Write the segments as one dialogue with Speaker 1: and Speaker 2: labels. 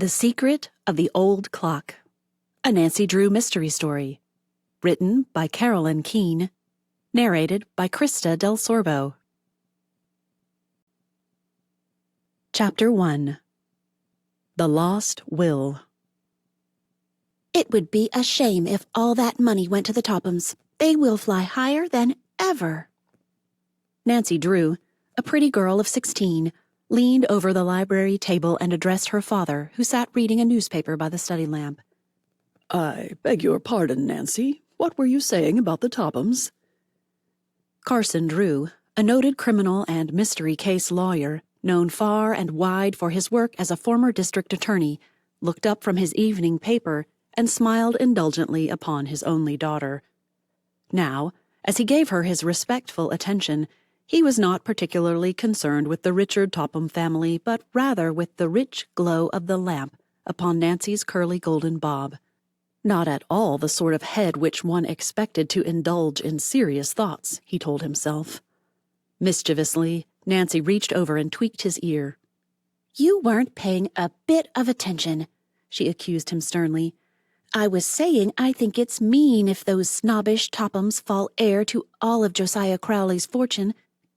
Speaker 1: The Secret of the Old Clock, a Nancy Drew mystery story, written by Carolyn Keene, narrated by Krista Del Sorbo. Chapter 1. The Lost Will.
Speaker 2: It would be a shame if all that money went to the Tophams. They will fly higher than ever.
Speaker 1: Nancy Drew, a pretty girl of 16, leaned over the library table and addressed her father, who sat reading a newspaper by the study lamp.
Speaker 3: "I beg your pardon, Nancy. What were you saying about the Tophams?"
Speaker 1: Carson Drew, a noted criminal and mystery case lawyer, known far and wide for his work as a former district attorney, looked up from his evening paper and smiled indulgently upon his only daughter. Now, as he gave her his respectful attention, he was not particularly concerned with the Richard Topham family, but rather with the rich glow of the lamp upon Nancy's curly golden bob. Not at all the sort of head which one expected to indulge in serious thoughts, he told himself. Mischievously, Nancy reached over and tweaked his ear.
Speaker 2: "You weren't paying a bit of attention," she accused him sternly. "I was saying I think it's mean if those snobbish Tophams fall heir to all of Josiah Crowley's fortune.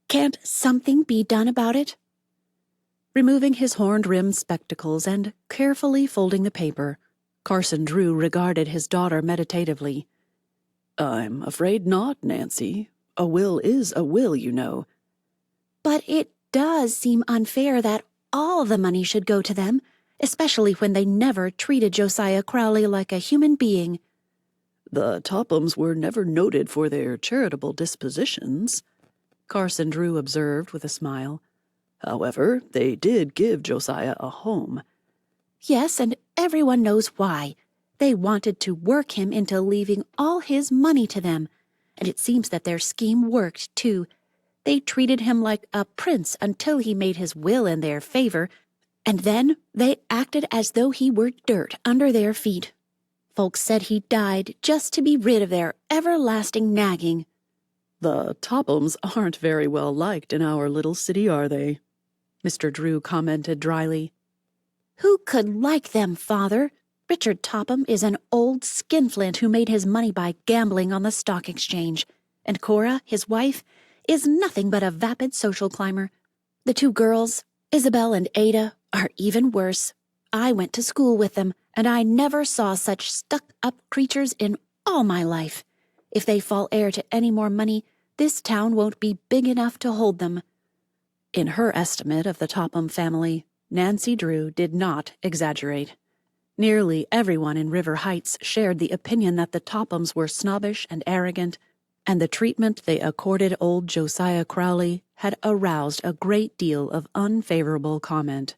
Speaker 2: Can't something be done about it?"
Speaker 1: Removing his horn-rimmed spectacles and carefully folding the paper, Carson Drew regarded his daughter meditatively.
Speaker 3: "I'm afraid not, Nancy. A will is a will, you know."
Speaker 2: "But it does seem unfair that all the money should go to them, especially when they never treated Josiah Crowley like a human being."
Speaker 3: "The Tophams were never noted for their charitable dispositions," Carson Drew observed with a smile. "However, they did give Josiah a home."
Speaker 2: "Yes, and everyone knows why. They wanted to work him into leaving all his money to them, and it seems that their scheme worked, too. They treated him like a prince until he made his will in their favor, and then they acted as though he were dirt under their feet. Folks said he died just to be rid of their everlasting nagging."
Speaker 3: "The Tophams aren't very well liked in our little city, are they?"
Speaker 1: Mr. Drew commented dryly.
Speaker 2: "Who could like them, Father? Richard Topham is an old skinflint who made his money by gambling on the stock exchange, and Cora, his wife, is nothing but a vapid social climber. The two girls, Isabel and Ada, are even worse. I went to school with them, and I never saw such stuck-up creatures in all my life. If they fall heir to any more money, this town won't be big enough to hold them."
Speaker 1: In her estimate of the Topham family, Nancy Drew did not exaggerate. Nearly everyone in River Heights shared the opinion that the Tophams were snobbish and arrogant, and the treatment they accorded old Josiah Crowley had aroused a great deal of unfavorable comment.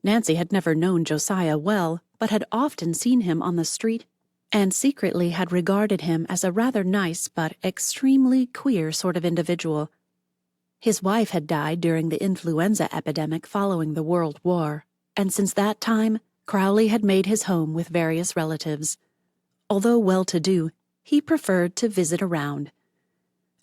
Speaker 1: Nancy had never known Josiah well, but had often seen him on the street, and secretly had regarded him as a rather nice but extremely queer sort of individual. His wife had died during the influenza epidemic following the World War, and since that time, Crowley had made his home with various relatives. Although well-to-do, he preferred to visit around.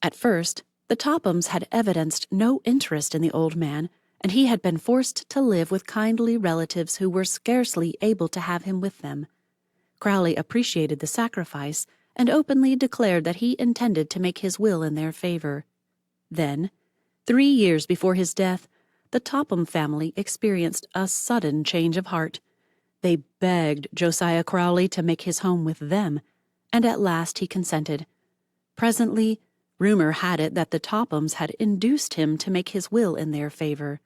Speaker 1: At first, the Tophams had evidenced no interest in the old man, and he had been forced to live with kindly relatives who were scarcely able to have him with them. Crowley appreciated the sacrifice and openly declared that he intended to make his will in their favor. Then, 3 years before his death, the Topham family experienced a sudden change of heart. They begged Josiah Crowley to make his home with them, and at last he consented. Presently, rumor had it that the Tophams had induced him to make his will in their favor.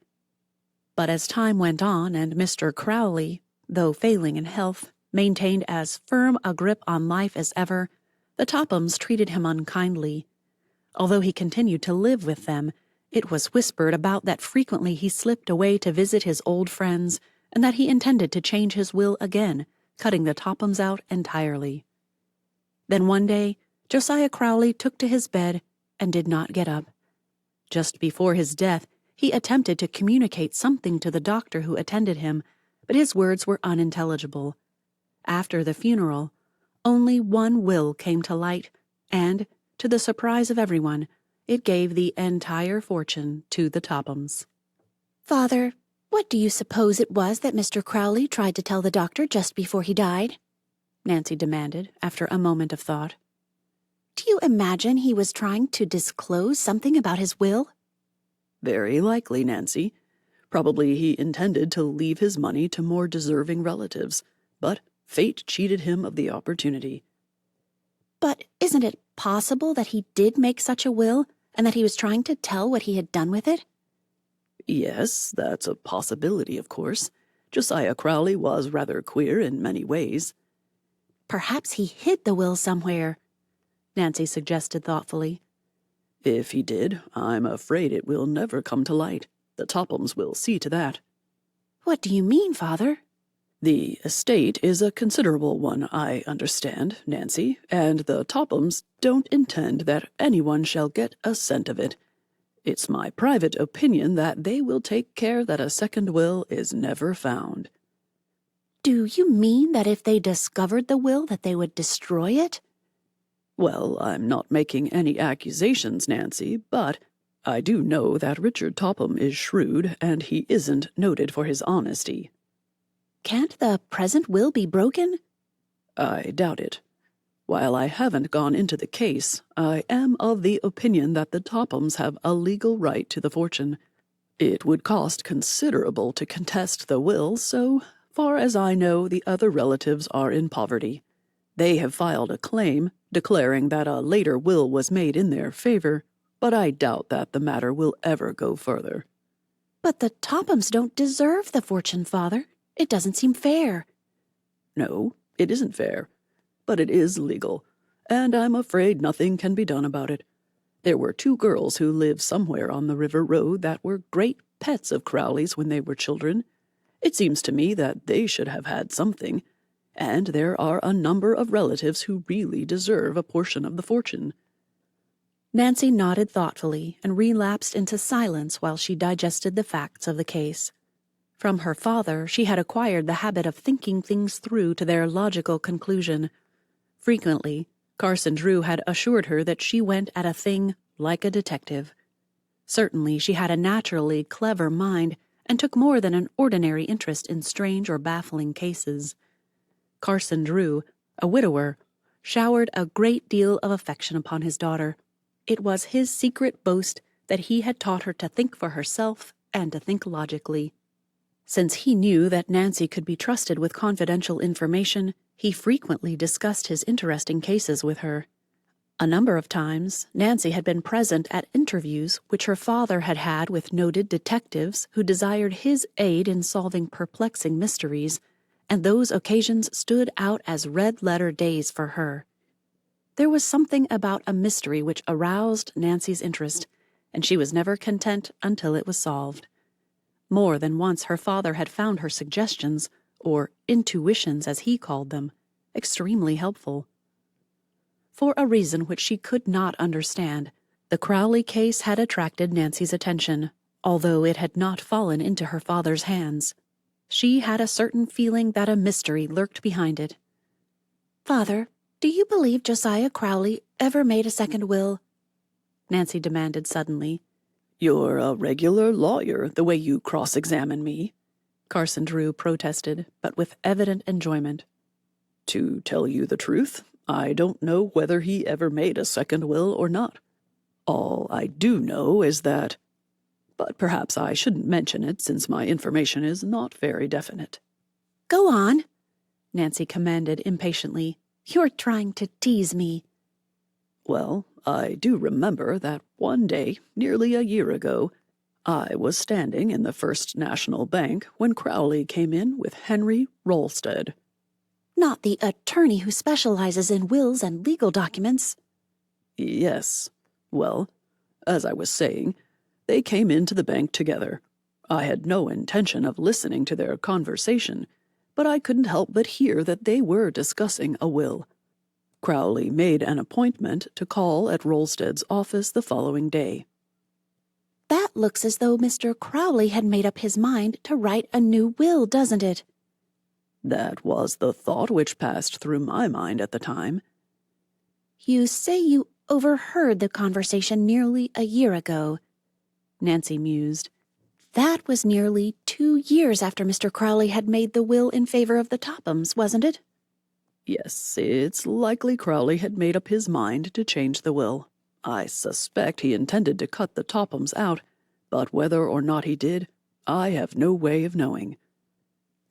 Speaker 1: But as time went on and Mr. Crowley, though failing in health, maintained as firm a grip on life as ever, the Tophams treated him unkindly. Although he continued to live with them, it was whispered about that frequently he slipped away to visit his old friends, and that he intended to change his will again, cutting the Tophams out entirely. Then one day, Josiah Crowley took to his bed and did not get up. Just before his death, he attempted to communicate something to the doctor who attended him, but his words were unintelligible. After the funeral, only one will came to light, and, to the surprise of everyone, it gave the entire fortune to the Tophams.
Speaker 2: "Father, What do you suppose it was that Mr. Crowley tried to tell the doctor just before he died?
Speaker 1: Nancy demanded, after a moment of thought.
Speaker 2: Do you imagine he was trying to disclose something about his will?
Speaker 3: Very likely, Nancy. Probably he intended to leave his money to more deserving relatives, but fate cheated him of the opportunity.
Speaker 2: But isn't it possible that he did make such a will, and that he was trying to tell what he had done with it?
Speaker 3: Yes, that's a possibility, of course. Josiah Crowley was rather queer in many ways.
Speaker 2: Perhaps he hid the will somewhere,
Speaker 1: Nancy suggested thoughtfully.
Speaker 3: If he did, I'm afraid it will never come to light. The Tophams will see to that.
Speaker 2: What do you mean, Father?
Speaker 3: The estate is a considerable one, I understand, Nancy, and the Tophams don't intend that anyone shall get a cent of it. It's my private opinion that they will take care that a second will is never found.
Speaker 2: Do you mean that if they discovered the will that they would destroy it?
Speaker 3: Well, I'm not making any accusations, Nancy, but I do know that Richard Topham is shrewd, and he isn't noted for his honesty.
Speaker 2: Can't the present will be broken?
Speaker 3: I doubt it. While I haven't gone into the case, I am of the opinion that the Tophams have a legal right to the fortune. It would cost considerable to contest the will, so far as I know, the other relatives are in poverty. They have filed a claim, declaring that a later will was made in their favor, but I doubt that the matter will ever go further.
Speaker 2: But the Tophams don't deserve the fortune, Father. It doesn't seem fair.
Speaker 3: No, it isn't fair, but it is legal, and I'm afraid nothing can be done about it. There were 2 girls who lived somewhere on the river road that were great pets of Crowley's when they were children. It seems to me that they should have had something, and there are a number of relatives who really deserve a portion of the fortune.
Speaker 1: Nancy nodded thoughtfully and relapsed into silence while she digested the facts of the case. From her father, she had acquired the habit of thinking things through to their logical conclusion. Frequently, Carson Drew had assured her that she went at a thing like a detective. Certainly, she had a naturally clever mind and took more than an ordinary interest in strange or baffling cases. Carson Drew, a widower, showered a great deal of affection upon his daughter. It was his secret boast that he had taught her to think for herself and to think logically. Since he knew that Nancy could be trusted with confidential information, he frequently discussed his interesting cases with her. A number of times, Nancy had been present at interviews which her father had had with noted detectives who desired his aid in solving perplexing mysteries, and those occasions stood out as red-letter days for her. There was something about a mystery which aroused Nancy's interest, and she was never content until it was solved. More than once her father had found her suggestions, or intuitions as he called them, extremely helpful. For a reason which she could not understand, the Crowley case had attracted Nancy's attention, although it had not fallen into her father's hands. She had a certain feeling that a mystery lurked behind it.
Speaker 2: Father, do you believe Josiah Crowley ever made a second will?
Speaker 1: Nancy demanded suddenly.
Speaker 3: You're a regular lawyer, the way you cross-examine me,
Speaker 1: Carson Drew protested, but with evident enjoyment.
Speaker 3: To tell you the truth, I don't know whether he ever made a second will or not. All I do know is that... But perhaps I shouldn't mention it since my information is not very definite.
Speaker 2: Go on,
Speaker 1: Nancy commanded impatiently.
Speaker 2: You're trying to tease me.
Speaker 3: Well, I do remember that one day, nearly a year ago, I was standing in the First National Bank when Crowley came in with Henry Rolstead.
Speaker 2: Not the attorney who specializes in wills and legal documents.
Speaker 3: Yes. Well, as I was saying, they came into the bank together. I had no intention of listening to their conversation, but I couldn't help but hear that they were discussing a will. Crowley made an appointment to call at Rolstead's office the following day.
Speaker 2: That looks as though Mr. Crowley had made up his mind to write a new will, doesn't it?
Speaker 3: That was the thought which passed through my mind at the time.
Speaker 2: You say you overheard the conversation nearly a year ago,
Speaker 1: Nancy mused.
Speaker 2: That was nearly 2 years after Mr. Crowley had made the will in favor of the Tophams, wasn't it?
Speaker 3: Yes, it's likely Crowley had made up his mind to change the will. I suspect he intended to cut the Tophams out, but whether or not he did, I have no way of knowing.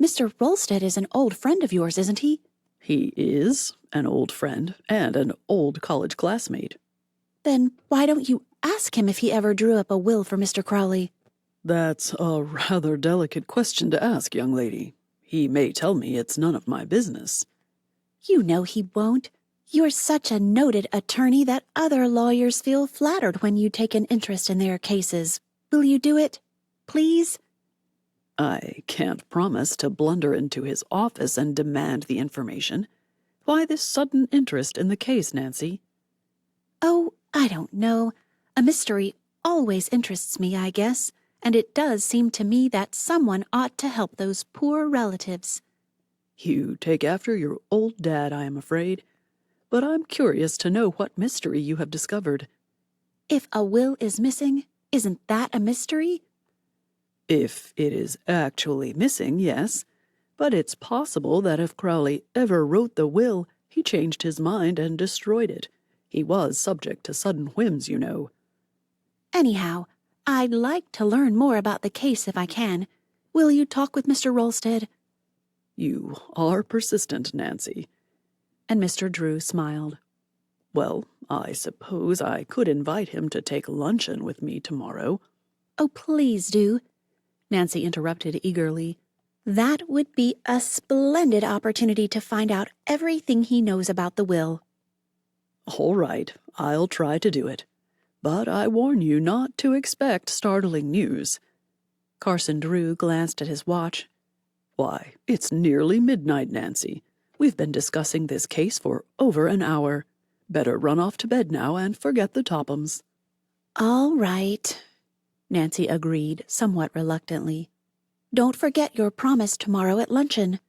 Speaker 2: Mr. Rolstead is an old friend of yours, isn't he?
Speaker 3: He is an old friend and an old college classmate.
Speaker 2: Then why don't you ask him if he ever drew up a will for Mr. Crowley?
Speaker 3: That's a rather delicate question to ask, young lady. He may tell me it's none of my business.
Speaker 2: You know he won't. You're such a noted attorney that other lawyers feel flattered when you take an interest in their cases. Will you do it? Please?
Speaker 3: I can't promise to blunder into his office and demand the information. Why this sudden interest in the case, Nancy?
Speaker 2: Oh, I don't know. A mystery always interests me, I guess, and it does seem to me that someone ought to help those poor relatives.
Speaker 3: You take after your old dad, I am afraid. But I'm curious to know what mystery you have discovered.
Speaker 2: If a will is missing, isn't that a mystery?
Speaker 3: If it is actually missing, yes. But it's possible that if Crowley ever wrote the will, he changed his mind and destroyed it. He was subject to sudden whims, you know.
Speaker 2: Anyhow, I'd like to learn more about the case if I can. Will you talk with Mr. Rolstead?
Speaker 3: You are persistent, Nancy.
Speaker 1: And Mr. Drew smiled.
Speaker 3: Well, I suppose I could invite him to take luncheon with me tomorrow.
Speaker 2: Oh, please do,
Speaker 1: Nancy interrupted eagerly.
Speaker 2: That would be a splendid opportunity to find out everything he knows about the will.
Speaker 3: All right, I'll try to do it. But I warn you not to expect startling news.
Speaker 1: Carson Drew glanced at his watch.
Speaker 3: Why, it's nearly midnight, Nancy. We've been discussing this case for over an hour. Better run off to bed now and forget the Tophams.
Speaker 2: All right,
Speaker 1: Nancy agreed, somewhat reluctantly.
Speaker 2: Don't forget your promise tomorrow at luncheon.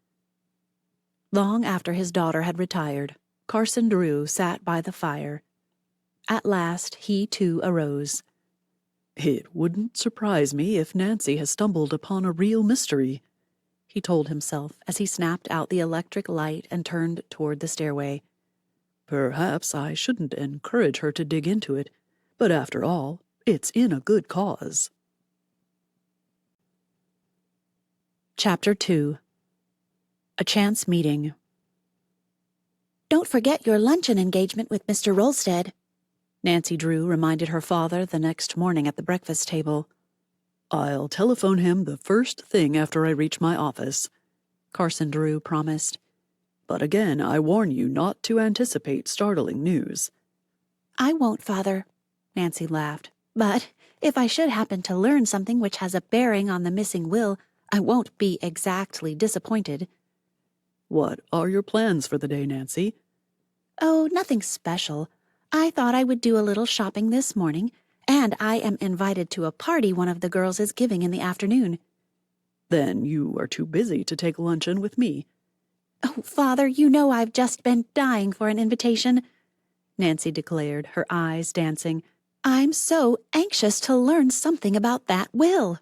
Speaker 1: Long after his daughter had retired, Carson Drew sat by the fire. At last he too arose.
Speaker 3: It wouldn't surprise me if Nancy has stumbled upon a real mystery,
Speaker 1: he told himself as he snapped out the electric light and turned toward the stairway.
Speaker 3: Perhaps I shouldn't encourage her to dig into it, but after all, it's in a good cause.
Speaker 1: Chapter 2. A Chance Meeting.
Speaker 2: Don't forget your luncheon engagement with Mr. Rolstead,
Speaker 1: Nancy Drew reminded her father the next morning at the breakfast table.
Speaker 3: I'll telephone him the first thing after I reach my office,
Speaker 1: Carson Drew promised.
Speaker 3: But again, I warn you not to anticipate startling news.
Speaker 2: I won't, Father, Nancy laughed. But if I should happen to learn something which has a bearing on the missing will, I won't be exactly disappointed.
Speaker 3: What are your plans for the day, Nancy?
Speaker 2: Oh, nothing special. I thought I would do a little shopping this morning, and I am invited to a party one of the girls is giving in the afternoon.
Speaker 3: Then you are too busy to take luncheon with me.
Speaker 2: Oh, Father, you know I've just been dying for an invitation,
Speaker 1: Nancy declared, her eyes dancing.
Speaker 2: I'm so anxious to learn something about that will.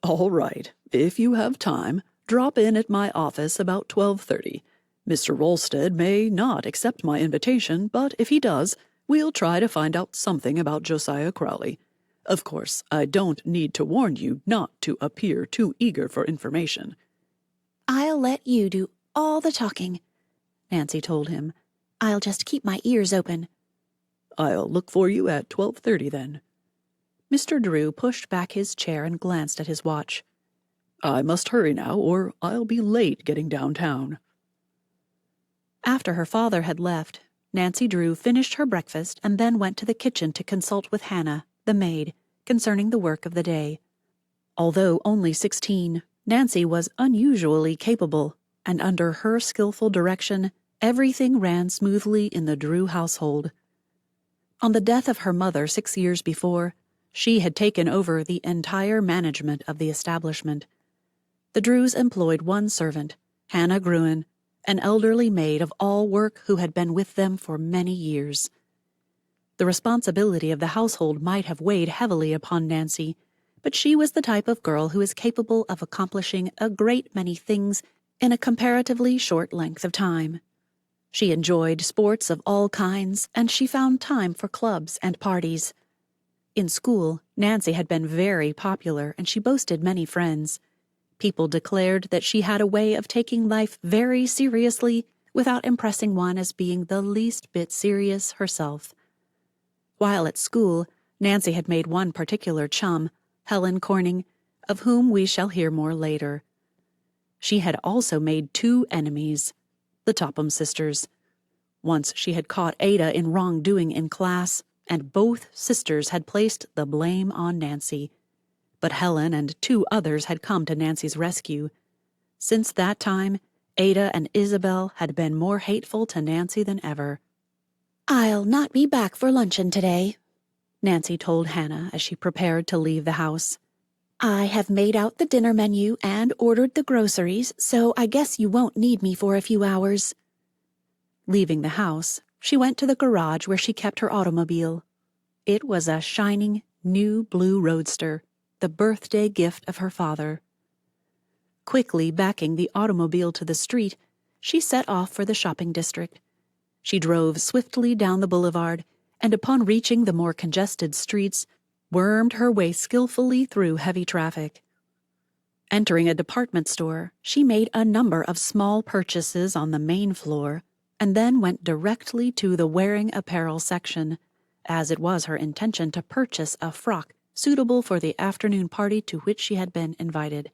Speaker 3: All right. If you have time, drop in at my office about 12:30. Mr. Rolstead may not accept my invitation, but if he does, we'll try to find out something about Josiah Crowley. Of course, I don't need to warn you not to appear too eager for information.
Speaker 2: I'll let you do all the talking, Nancy told him. I'll just keep my ears open.
Speaker 3: I'll look for you at 12:30 then.
Speaker 1: Mr. Drew pushed back his chair and glanced at his watch.
Speaker 3: I must hurry now, or I'll be late getting downtown.
Speaker 1: After her father had left, Nancy Drew finished her breakfast and then went to the kitchen to consult with Hannah, the maid, concerning the work of the day. Although only 16, Nancy was unusually capable, and under her skillful direction, everything ran smoothly in the Drew household. On the death of her mother 6 years before, she had taken over the entire management of the establishment. The Drews employed one servant, Hannah Gruen, an elderly maid of all work who had been with them for many years. The responsibility of the household might have weighed heavily upon Nancy, but she was the type of girl who is capable of accomplishing a great many things in a comparatively short length of time. She enjoyed sports of all kinds, and she found time for clubs and parties. In school, Nancy had been very popular, and she boasted many friends. People declared that she had a way of taking life very seriously without impressing one as being the least bit serious herself. While at school, Nancy had made one particular chum, Helen Corning, of whom we shall hear more later. She had also made 2 enemies, the Topham sisters. Once she had caught Ada in wrongdoing in class, and both sisters had placed the blame on Nancy. But Helen and 2 others had come to Nancy's rescue. Since that time, Ada and Isabel had been more hateful to Nancy than ever.
Speaker 2: "I'll not be back for luncheon today,"
Speaker 1: Nancy told Hannah as she prepared to leave the house.
Speaker 2: "I have made out the dinner menu and ordered the groceries, so I guess you won't need me for a few hours."
Speaker 1: Leaving the house, she went to the garage where she kept her automobile. It was a shining, new blue roadster, the birthday gift of her father. Quickly backing the automobile to the street, she set off for the shopping district. She drove swiftly down the boulevard, and upon reaching the more congested streets, wormed her way skillfully through heavy traffic. Entering a department store, she made a number of small purchases on the main floor, and then went directly to the wearing apparel section, as it was her intention to purchase a frock suitable for the afternoon party to which she had been invited.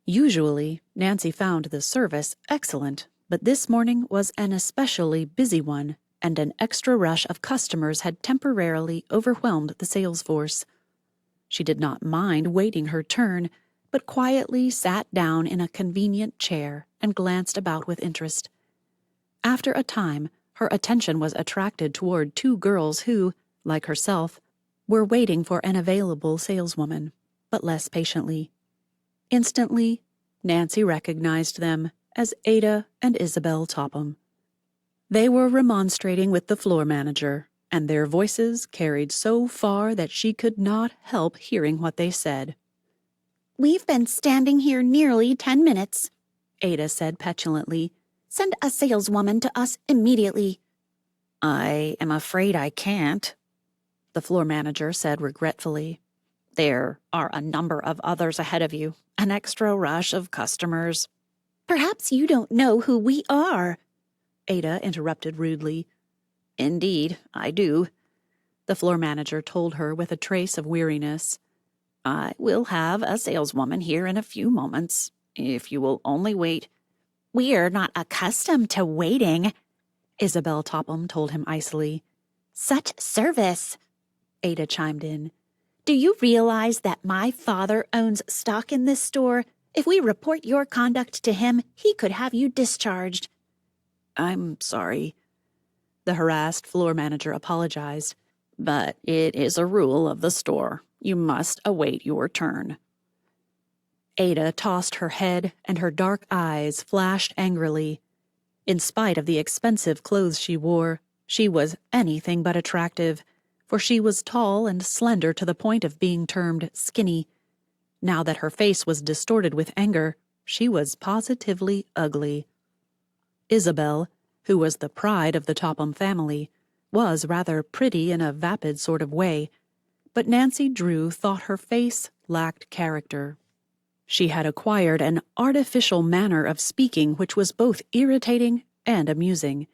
Speaker 1: Usually, Nancy found the service excellent, but this morning was an especially busy one, and an extra rush of customers had temporarily overwhelmed the sales force. She did not mind waiting her turn, but quietly sat down in a convenient chair and glanced about with interest. After a time, her attention was attracted toward 2 girls who, like herself, were waiting for an available saleswoman, but less patiently. Instantly, Nancy recognized them as Ada and Isabel Topham. They were remonstrating with the floor manager, and their voices carried so far that she could not help hearing what they said.
Speaker 2: "We've been standing here nearly 10 minutes," Ada said petulantly. "Send a saleswoman to us immediately."
Speaker 1: "I am afraid I can't," the floor manager said regretfully. "There are a number of others ahead of you, an extra rush of customers."
Speaker 2: "Perhaps you don't know who we are,"
Speaker 1: Ada interrupted rudely. "Indeed, I do," the floor manager told her with a trace of weariness. "I will have a saleswoman here in a few moments, if you will only wait."
Speaker 2: "We're not accustomed to waiting,"
Speaker 1: Isabel Topham told him icily.
Speaker 2: "Such service,"
Speaker 1: Ada chimed in.
Speaker 2: "Do you realize that my father owns stock in this store? If we report your conduct to him, he could have you discharged."
Speaker 1: "I'm sorry," the harassed floor manager apologized, "but it is a rule of the store. You must await your turn." Ada tossed her head, and her dark eyes flashed angrily. In spite of the expensive clothes she wore, she was anything but attractive, for she was tall and slender to the point of being termed skinny. Now that her face was distorted with anger, she was positively ugly. Isabel, who was the pride of the Topham family, was rather pretty in a vapid sort of way, but Nancy Drew thought her face lacked character. She had acquired an artificial manner of speaking which was both irritating and amusing.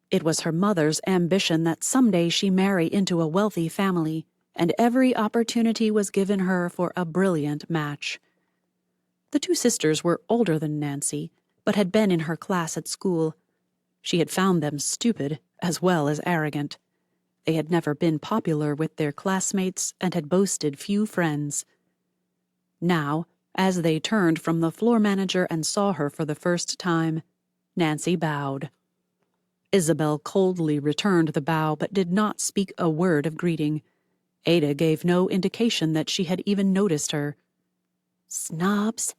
Speaker 1: It was her mother's ambition that someday she marry into a wealthy family, and every opportunity was given her for a brilliant match. The 2 sisters were older than Nancy, but had been in her class at school. She had found them stupid as well as arrogant. They had never been popular with their classmates and had boasted few friends. Now, as they turned from the floor manager and saw her for the first time, Nancy bowed. Isabel coldly returned the bow but did not speak a word of greeting. Ada gave no indication that she had even noticed her.
Speaker 2: "Snobs,"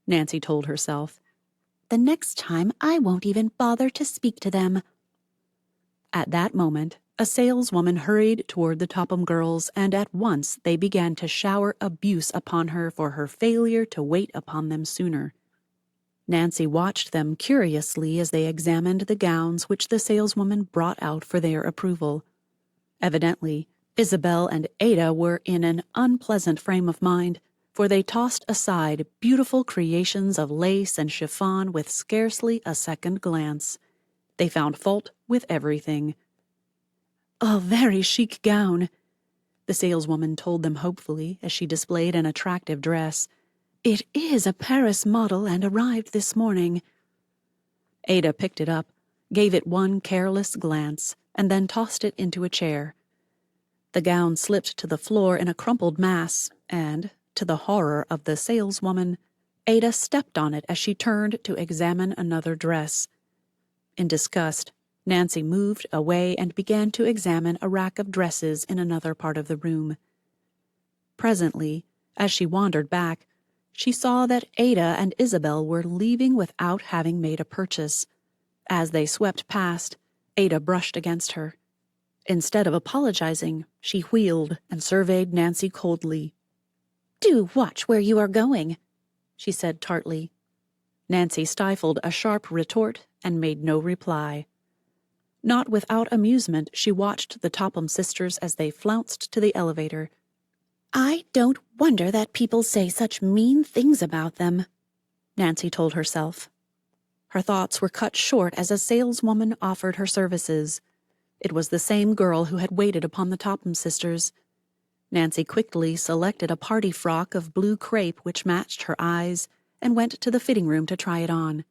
Speaker 1: Nancy told herself.
Speaker 2: "The next time I won't even bother to speak to them."
Speaker 1: At that moment, A saleswoman hurried toward the Topham girls, and at once they began to shower abuse upon her for her failure to wait upon them sooner. Nancy watched them curiously as they examined the gowns which the saleswoman brought out for their approval. Evidently, Isabel and Ada were in an unpleasant frame of mind, for they tossed aside beautiful creations of lace and chiffon with scarcely a second glance. They found fault with everything. "A very chic gown," the saleswoman told them hopefully as she displayed an attractive dress. "It is a Paris model and arrived this morning." Ada picked it up, gave it one careless glance, and then tossed it into a chair. The gown slipped to the floor in a crumpled mass, and, to the horror of the saleswoman, Ada stepped on it as she turned to examine another dress. In disgust, Nancy moved away and began to examine a rack of dresses in another part of the room. Presently, as she wandered back, she saw that Ada and Isabel were leaving without having made a purchase. As they swept past, Ada brushed against her. Instead of apologizing, she wheeled and surveyed Nancy coldly.
Speaker 2: "Do watch where you are going,"
Speaker 1: she said tartly. Nancy stifled a sharp retort and made no reply. Not without amusement, she watched the Topham sisters as they flounced to the elevator.
Speaker 2: "I don't wonder that people say such mean things about them,"
Speaker 1: Nancy told herself. Her thoughts were cut short as a saleswoman offered her services. It was the same girl who had waited upon the Topham sisters. Nancy quickly selected a party frock of blue crepe which matched her eyes and went to the fitting room to try it on.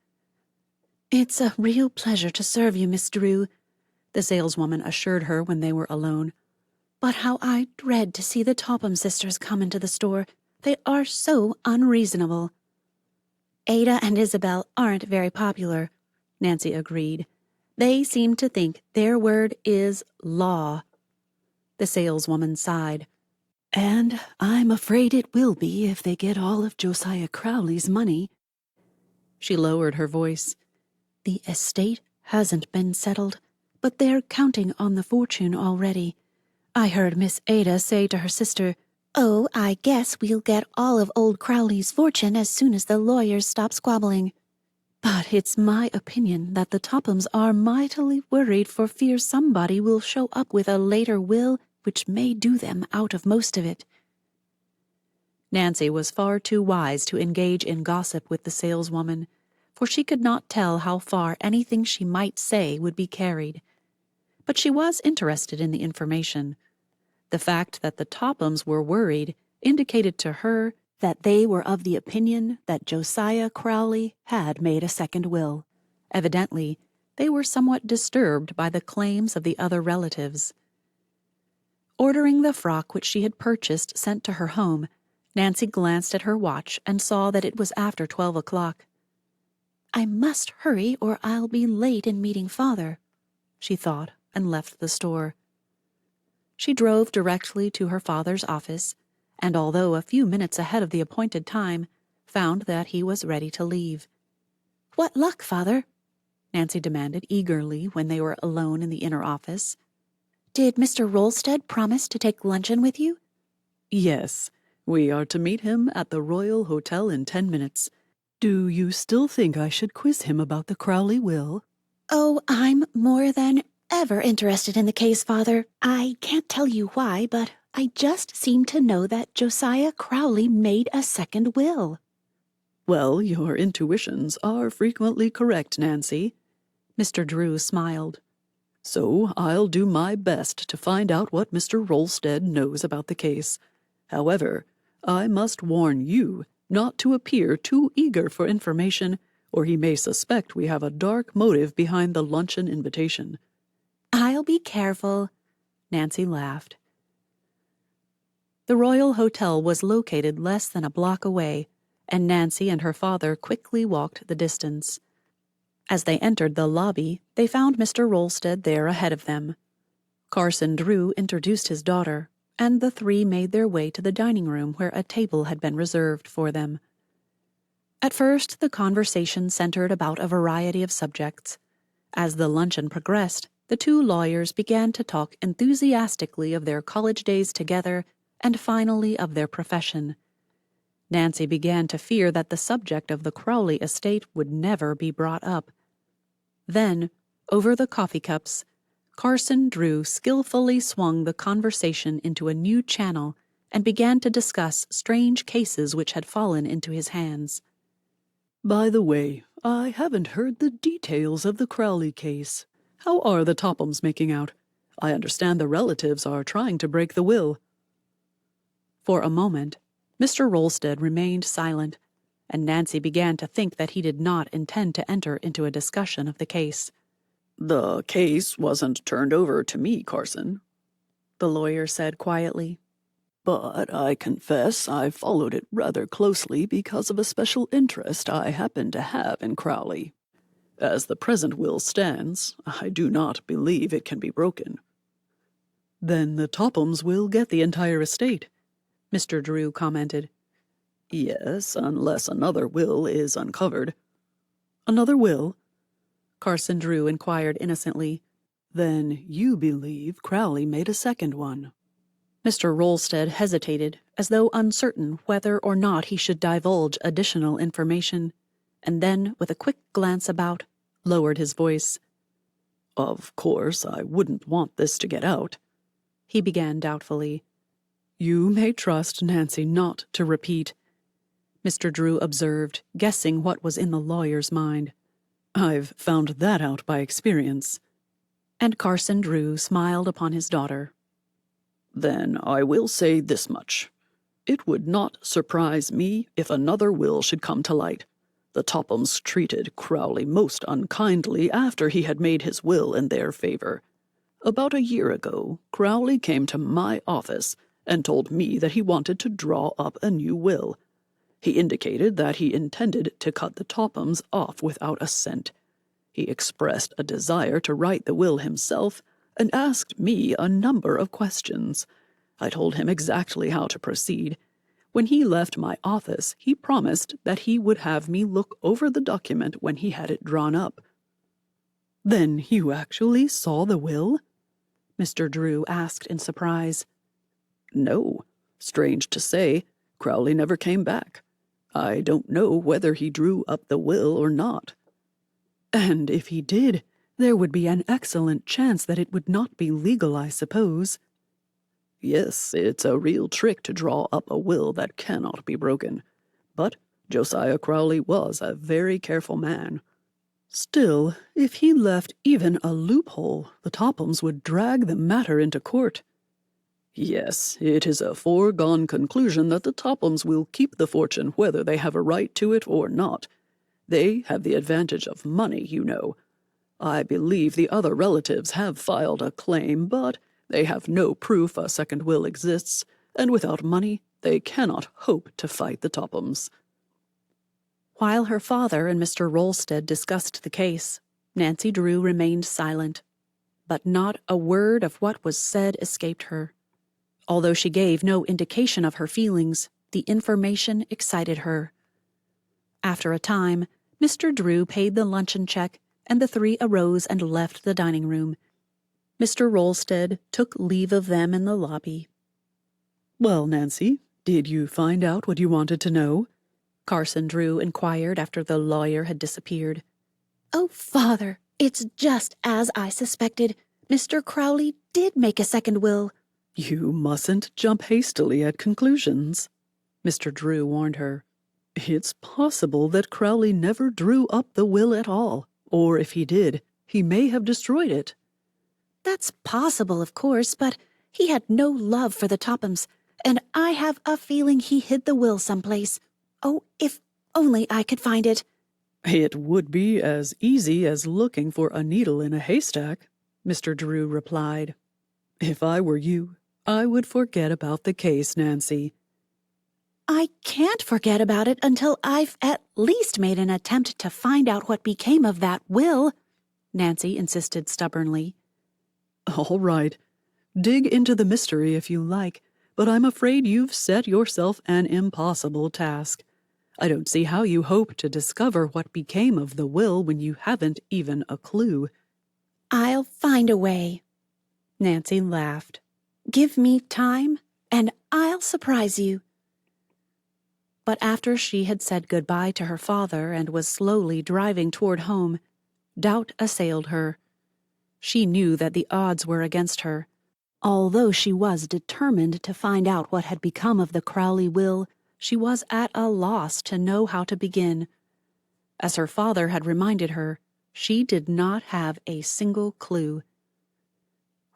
Speaker 2: "It's a real pleasure to serve you, Miss Drew,"
Speaker 1: the saleswoman assured her when they were alone.
Speaker 2: "But how I dread to see the Topham sisters come into the store. They are so unreasonable." "Ada and Isabel aren't very popular,"
Speaker 1: Nancy agreed. "They seem to think their word is law." The saleswoman sighed.
Speaker 3: "And I'm afraid it will be if they get all of Josiah Crowley's money."
Speaker 1: She lowered her voice.
Speaker 2: "The estate hasn't been settled, but they're counting on the fortune already. I heard Miss Ada say to her sister, 'Oh, I guess we'll get all of old Crowley's fortune as soon as the lawyers stop squabbling.' But it's my opinion that the Tophams are mightily worried for fear somebody will show up with a later will which may do them out of most of it."
Speaker 1: Nancy was far too wise to engage in gossip with the saleswoman, for she could not tell how far anything she might say would be carried. But she was interested in the information. The fact that the Tophams were worried indicated to her that they were of the opinion that Josiah Crowley had made a second will. Evidently, they were somewhat disturbed by the claims of the other relatives. Ordering the frock which she had purchased sent to her home, Nancy glanced at her watch and saw that it was after 12 o'clock.
Speaker 2: "I must hurry or I'll be late in meeting Father,"
Speaker 1: she thought, and left the store. She drove directly to her father's office, and although a few minutes ahead of the appointed time, found that he was ready to leave.
Speaker 2: "What luck, Father?"
Speaker 1: Nancy demanded eagerly when they were alone in the inner office.
Speaker 2: "Did Mr. Rolstead promise to take luncheon with you?"
Speaker 3: "Yes, we are to meet him at the Royal Hotel in 10 minutes. Do you still think I should quiz him about the Crowley will?"
Speaker 2: "Oh, I'm more than ever interested in the case, Father. I can't tell you why, but I just seem to know that Josiah Crowley made a second will."
Speaker 3: "Well, your intuitions are frequently correct, Nancy."
Speaker 1: Mr. Drew smiled.
Speaker 3: "So I'll do my best to find out what Mr. Rolstead knows about the case. However, I must warn you not to appear too eager for information, or he may suspect we have a dark motive behind the luncheon invitation."
Speaker 2: "I'll be careful,"
Speaker 1: Nancy laughed. The Royal Hotel was located less than a block away, and Nancy and her father quickly walked the distance. As they entered the lobby, they found Mr. Rolstead there ahead of them. Carson Drew introduced his daughter, and the three made their way to the dining room where a table had been reserved for them. At first, the conversation centered about a variety of subjects. As the luncheon progressed, The two lawyers began to talk enthusiastically of their college days together and finally of their profession. Nancy began to fear that the subject of the Crowley estate would never be brought up. Then, over the coffee cups, Carson Drew skillfully swung the conversation into a new channel and began to discuss strange cases which had fallen into his hands.
Speaker 3: By the way, I haven't heard the details of the Crowley case. How are the Tophams making out? I understand the relatives are trying to break the will.
Speaker 1: For a moment, Mr. Rolstead remained silent, and Nancy began to think that he did not intend to enter into a discussion of the case.
Speaker 3: The case wasn't turned over to me, Carson,
Speaker 1: the lawyer said quietly.
Speaker 3: But I confess I followed it rather closely because of a special interest I happen to have in Crowley. As the present will stands, I do not believe it can be broken. Then the Tophams will get the entire estate, Mr. Drew commented. Yes, unless another will is uncovered. Another will? Carson Drew inquired innocently. Then you believe Crowley made a second one?
Speaker 1: Mr. Rolstead hesitated, as though uncertain whether or not he should divulge additional information, and then, with a quick glance about, lowered his voice. Of course, I wouldn't want this to get out, he began doubtfully. You may trust Nancy not to repeat, Mr. Drew observed, guessing what was in the lawyer's mind. I've found that out by experience. And Carson Drew smiled upon his daughter. Then I will say this much. It would not surprise me if another will should come to light. The Tophams treated Crowley most unkindly after he had made his will in their favor. About a year ago, Crowley came to my office and told me that he wanted to draw up a new will. He indicated that he intended to cut the Tophams off without a cent. He expressed a desire to write the will himself and asked me a number of questions. I told him exactly how to proceed. When he left my office, he promised that he would have me look over the document when he had it drawn up. Then you actually saw the will? Mr. Drew asked in surprise. No. Strange to say, Crowley never came back. I don't know whether he drew up the will or not. And if he did, there would be an excellent chance that it would not be legal, I suppose. Yes, it's a real trick to draw up a will that cannot be broken. But Josiah Crowley was a very careful man. Still, if he left even a loophole, the Tophams would drag the matter into court. Yes, it is a foregone conclusion that the Tophams will keep the fortune whether they have a right to it or not. They have the advantage of money, you know. I believe the other relatives have filed a claim, but they have no proof a second will exists, and without money, they cannot hope to fight the Tophams. While her father and Mr. Rolstead discussed the case, Nancy Drew remained silent, but not a word of what was said escaped her. Although she gave no indication of her feelings, the information excited her. After a time, Mr. Drew paid the luncheon check, and the three arose and left the dining room. Mr. Rolstead took leave of them in the lobby.
Speaker 3: Well, Nancy, did you find out what you wanted to know?
Speaker 1: Carson Drew inquired after the lawyer had disappeared.
Speaker 2: Oh, Father, it's just as I suspected. Mr. Crowley did make a second will.
Speaker 3: You mustn't jump hastily at conclusions, Mr. Drew warned her. It's possible that Crowley never drew up the will at all, or if he did, he may have destroyed it.
Speaker 2: That's possible, of course, but he had no love for the Tophams, and I have a feeling he hid the will someplace. Oh, if only I could find it.
Speaker 3: It would be as easy as looking for a needle in a haystack, Mr. Drew replied. If I were you, I would forget about the case, Nancy.
Speaker 2: I can't forget about it until I've at least made an attempt to find out what became of that will,
Speaker 1: Nancy insisted stubbornly.
Speaker 3: All right. Dig into the mystery if you like, but I'm afraid you've set yourself an impossible task. I don't see how you hope to discover what became of the will when you haven't even a clue.
Speaker 2: I'll find a way.
Speaker 1: Nancy laughed.
Speaker 2: Give me time, and I'll surprise you.
Speaker 1: But after she had said goodbye to her father and was slowly driving toward home, doubt assailed her. She knew that the odds were against her. Although she was determined to find out what had become of the Crowley will, she was at a loss to know how to begin. As her father had reminded her, she did not have a single clue.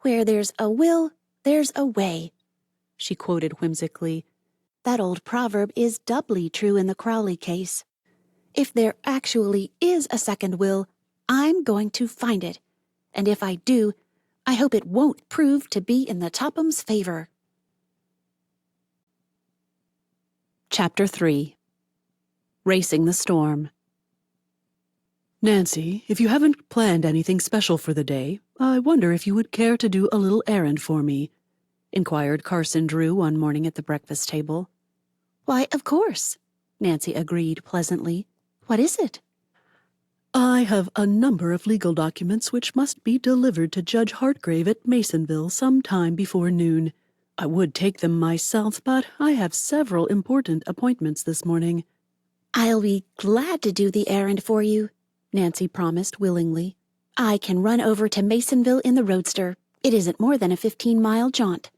Speaker 2: Where there's a will, there's a way,
Speaker 1: she quoted whimsically.
Speaker 2: That old proverb is doubly true in the Crowley case. If there actually is a second will, I'm going to find it. And if I do, I hope it won't prove to be in the Topham's favor.
Speaker 1: Chapter 3. Racing the Storm.
Speaker 3: Nancy, if you haven't planned anything special for the day, I wonder if you would care to do a little errand for me, inquired Carson Drew one morning at the breakfast table.
Speaker 2: Why, of course, Nancy agreed pleasantly. What is it?
Speaker 3: I have a number of legal documents which must be delivered to Judge Hartgrave at Masonville some time before noon. I would take them myself, but I have several important appointments this morning.
Speaker 2: I'll be glad to do the errand for you, Nancy promised willingly. I can run over to Masonville in the roadster. It isn't more than a 15-mile jaunt.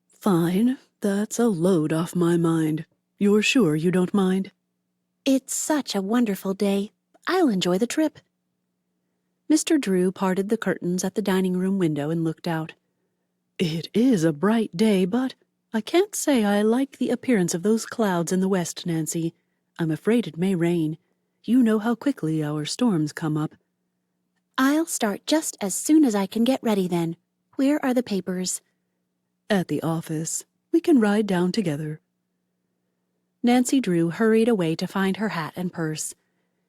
Speaker 3: Fine. That's a load off my mind. You're sure you don't mind?
Speaker 2: It's such a wonderful day. I'll enjoy the trip.
Speaker 1: Mr. Drew parted the curtains at the dining room window and looked out.
Speaker 3: It is a bright day, but I can't say I like the appearance of those clouds in the west, Nancy. I'm afraid it may rain. You know how quickly our storms come up.
Speaker 2: I'll start just as soon as I can get ready then. Where are the papers?
Speaker 3: At the office. We can ride down together.
Speaker 1: Nancy Drew hurried away to find her hat and purse.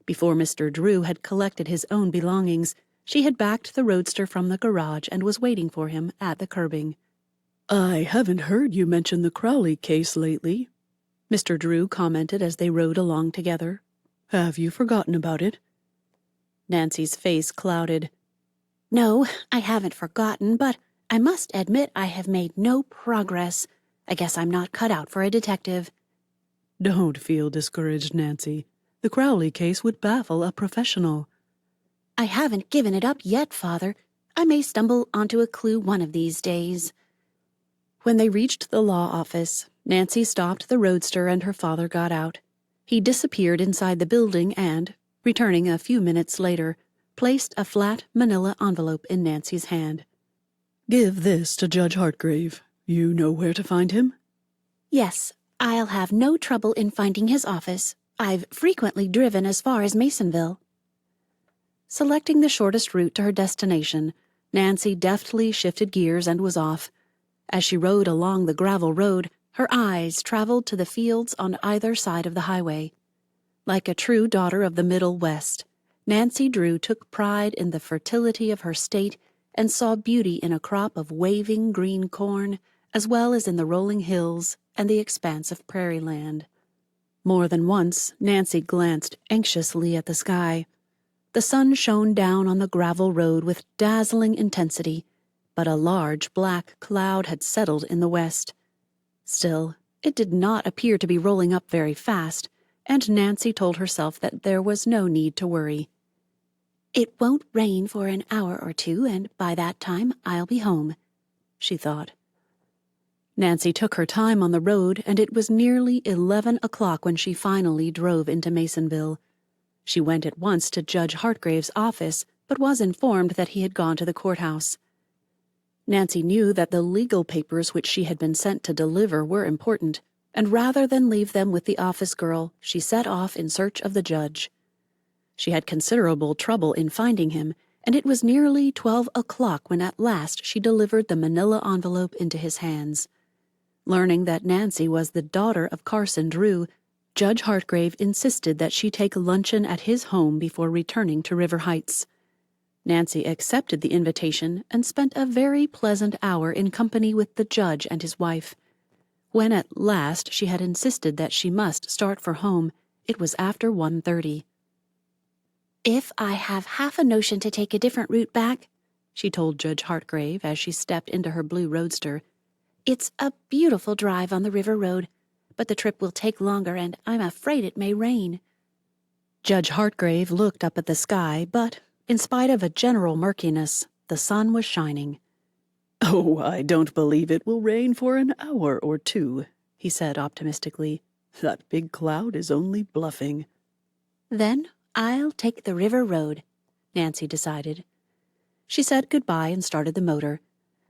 Speaker 1: Before Mr. Drew had collected his own belongings, she had backed the roadster from the garage and was waiting for him at the curbing.
Speaker 3: I haven't heard you mention the Crowley case lately, Mr. Drew commented as they rode along together. Have you forgotten about it?
Speaker 1: Nancy's face clouded.
Speaker 2: No, I haven't forgotten, but I must admit I have made no progress. I guess I'm not cut out for a detective.
Speaker 3: Don't feel discouraged, Nancy. The Crowley case would baffle a professional.
Speaker 2: I haven't given it up yet, Father. I may stumble onto a clue one of these days.
Speaker 1: When they reached the law office, Nancy stopped the roadster and her father got out. He disappeared inside the building and, returning a few minutes later, placed a flat manila envelope in Nancy's hand.
Speaker 3: Give this to Judge Hartgrave. You know where to find him?
Speaker 2: Yes, I'll have no trouble in finding his office. I've frequently driven as far as Masonville.
Speaker 1: Selecting the shortest route to her destination, Nancy deftly shifted gears and was off. As she rode along the gravel road, her eyes traveled to the fields on either side of the highway. Like a true daughter of the Middle West, Nancy Drew took pride in the fertility of her state and saw beauty in a crop of waving green corn, as well as in the rolling hills and the expanse of prairie land. More than once, Nancy glanced anxiously at the sky. The sun shone down on the gravel road with dazzling intensity, but a large black cloud had settled in the west. Still, it did not appear to be rolling up very fast, and Nancy told herself that there was no need to worry.
Speaker 2: It won't rain for an hour or two, and by that time I'll be home, she thought.
Speaker 1: Nancy took her time on the road, and it was nearly 11 o'clock when she finally drove into Masonville. She went at once to Judge Hartgrave's office, but was informed that he had gone to the courthouse. Nancy knew that the legal papers which she had been sent to deliver were important, and rather than leave them with the office girl, she set off in search of the judge. She had considerable trouble in finding him, and it was nearly 12 o'clock when at last she delivered the manila envelope into his hands. Learning that Nancy was the daughter of Carson Drew, Judge Hartgrave insisted that she take luncheon at his home before returning to River Heights. Nancy accepted the invitation and spent a very pleasant hour in company with the judge and his wife. When at last she had insisted that she must start for home, it was after 1:30.
Speaker 2: If I have half a notion to take a different route back,
Speaker 1: she told Judge Hartgrave as she stepped into her blue roadster.
Speaker 2: "It's a beautiful drive on the river road, but the trip will take longer and I'm afraid it may rain."
Speaker 1: Judge Hartgrave looked up at the sky, but, in spite of a general murkiness, the sun was shining.
Speaker 3: "Oh, I don't believe it will rain for an hour or two," he said optimistically. "That big cloud is only bluffing."
Speaker 2: "Then I'll take the river road," Nancy decided.
Speaker 1: She said goodbye and started the motor.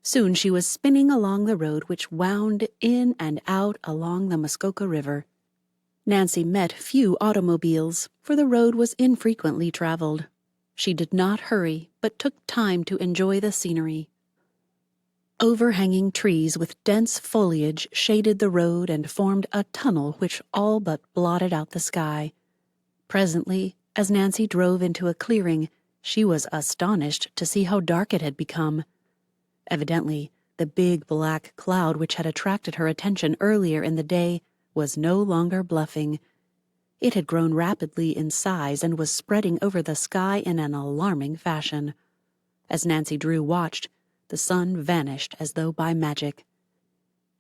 Speaker 1: Soon she was spinning along the road which wound in and out along the Muskoka River. Nancy met few automobiles, for the road was infrequently traveled. She did not hurry, but took time to enjoy the scenery. Overhanging trees with dense foliage shaded the road and formed a tunnel which all but blotted out the sky. Presently, as Nancy drove into a clearing, she was astonished to see how dark it had become. Evidently, the big black cloud which had attracted her attention earlier in the day was no longer bluffing. It had grown rapidly in size and was spreading over the sky in an alarming fashion. As Nancy Drew watched, the sun vanished as though by magic.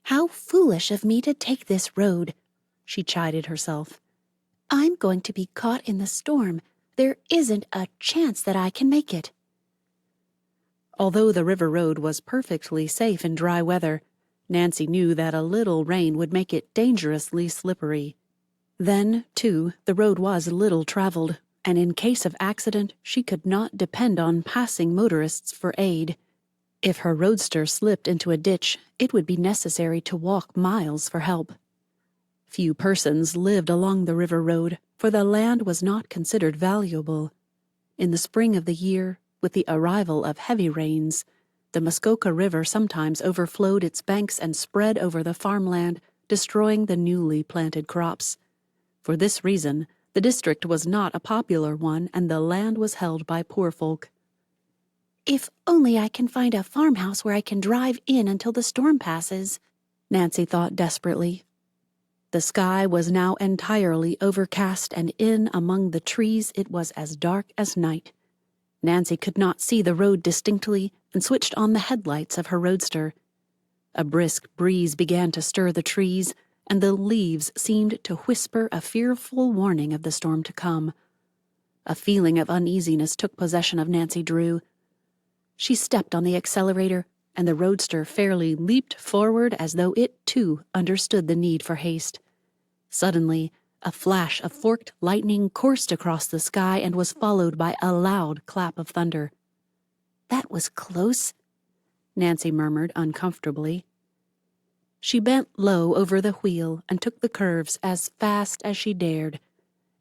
Speaker 2: "How foolish of me to take this road," she chided herself. "I'm going to be caught in the storm. There isn't a chance that I can make it."
Speaker 1: Although the river road was perfectly safe in dry weather, Nancy knew that a little rain would make it dangerously slippery. Then, too, the road was little traveled, and in case of accident, she could not depend on passing motorists for aid. If her roadster slipped into a ditch, it would be necessary to walk miles for help. Few persons lived along the river road, for the land was not considered valuable. In the spring of the year, with the arrival of heavy rains, the Muskoka River sometimes overflowed its banks and spread over the farmland, destroying the newly planted crops. For this reason, the district was not a popular one, and the land was held by poor folk.
Speaker 2: "If only I can find a farmhouse where I can drive in until the storm passes,"
Speaker 1: Nancy thought desperately. The sky was now entirely overcast, and in among the trees it was as dark as night. Nancy could not see the road distinctly and switched on the headlights of her roadster. A brisk breeze began to stir the trees, and the leaves seemed to whisper a fearful warning of the storm to come. A feeling of uneasiness took possession of Nancy Drew. She stepped on the accelerator, and the roadster fairly leaped forward as though it, too, understood the need for haste. Suddenly, a flash of forked lightning coursed across the sky and was followed by a loud clap of thunder.
Speaker 2: "That was close,"
Speaker 1: Nancy murmured uncomfortably. She bent low over the wheel and took the curves as fast as she dared.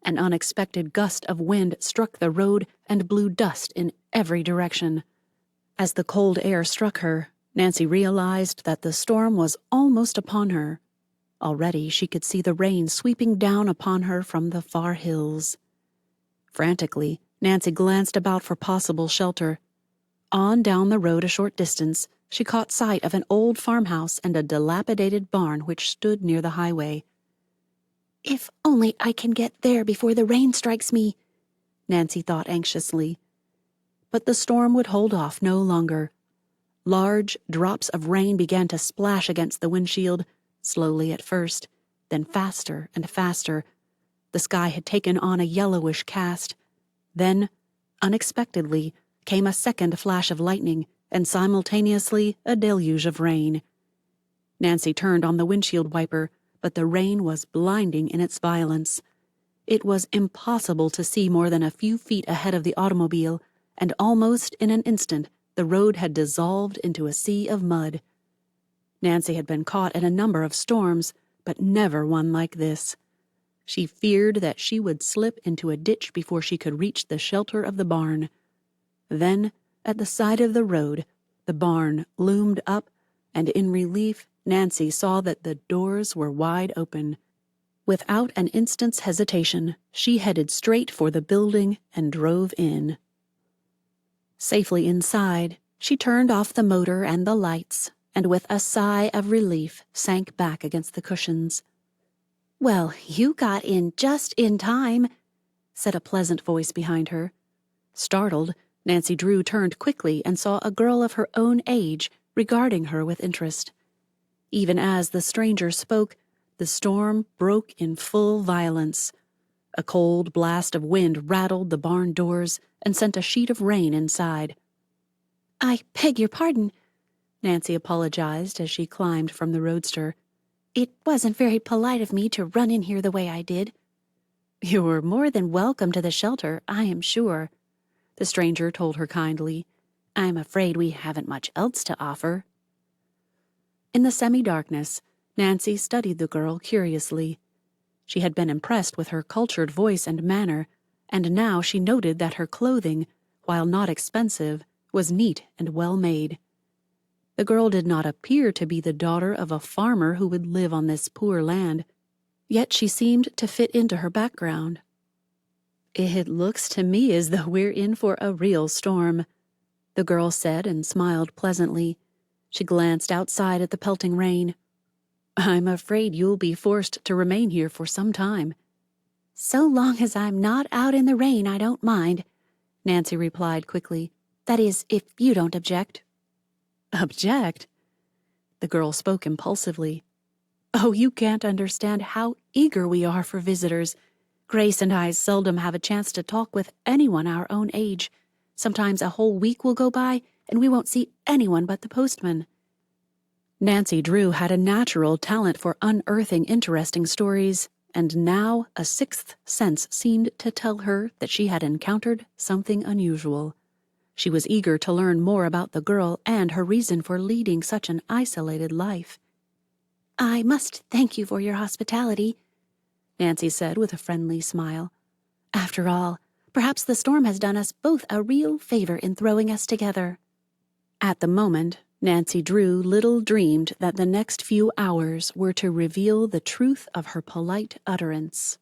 Speaker 1: An unexpected gust of wind struck the road and blew dust in every direction. As the cold air struck her, Nancy realized that the storm was almost upon her. Already she could see the rain sweeping down upon her from the far hills. Frantically, Nancy glanced about for possible shelter. On down the road a short distance, she caught sight of an old farmhouse and a dilapidated barn which stood near the highway.
Speaker 2: "If only I can get there before the rain strikes me," Nancy thought anxiously.
Speaker 1: But the storm would hold off no longer. Large drops of rain began to splash against the windshield, slowly at first, then faster and faster. The sky had taken on a yellowish cast. Then, unexpectedly, came a second flash of lightning, and simultaneously a deluge of rain. Nancy turned on the windshield wiper, but the rain was blinding in its violence. It was impossible to see more than a few feet ahead of the automobile, and almost in an instant the road had dissolved into a sea of mud. Nancy had been caught in a number of storms, but never one like this. She feared that she would slip into a ditch before she could reach the shelter of the barn. Then, at the side of the road, the barn loomed up, and in relief Nancy saw that the doors were wide open. Without an instant's hesitation, she headed straight for the building and drove in. Safely inside, she turned off the motor and the lights, and with a sigh of relief sank back against the cushions.
Speaker 2: "Well, you got in just in time," said a pleasant voice behind her.
Speaker 1: Startled, Nancy Drew turned quickly and saw a girl of her own age regarding her with interest. Even as the stranger spoke, the storm broke in full violence. A cold blast of wind rattled the barn doors and sent a sheet of rain inside.
Speaker 2: "I beg your pardon,"
Speaker 1: Nancy apologized as she climbed from the roadster.
Speaker 2: "It wasn't very polite of me to run in here the way I did."
Speaker 1: "You're more than welcome to the shelter, I am sure," the stranger told her kindly. "I'm afraid we haven't much else to offer." In the semi-darkness, Nancy studied the girl curiously. She had been impressed with her cultured voice and manner, and now she noted that her clothing, while not expensive, was neat and well-made. The girl did not appear to be the daughter of a farmer who would live on this poor land, yet she seemed to fit into her background. "It looks to me as though we're in for a real storm," the girl said and smiled pleasantly. She glanced outside at the pelting rain. "I'm afraid you'll be forced to remain here for some time."
Speaker 2: "So long as I'm not out in the rain, I don't mind," Nancy replied quickly. "That is, if you don't object."
Speaker 1: "Object?" The girl spoke impulsively. "Oh, you can't understand how eager we are for visitors. Grace and I seldom have a chance to talk with anyone our own age. Sometimes a whole week will go by, and we won't see anyone but the postman." Nancy Drew had a natural talent for unearthing interesting stories, and now a sixth sense seemed to tell her that she had encountered something unusual. She was eager to learn more about the girl and her reason for leading such an isolated life.
Speaker 2: "I must thank you for your hospitality," Nancy said with a friendly smile. "After all, perhaps the storm has done us both a real favor in throwing us together."
Speaker 1: At the moment, Nancy Drew little dreamed that the next few hours were to reveal the truth of her polite utterance.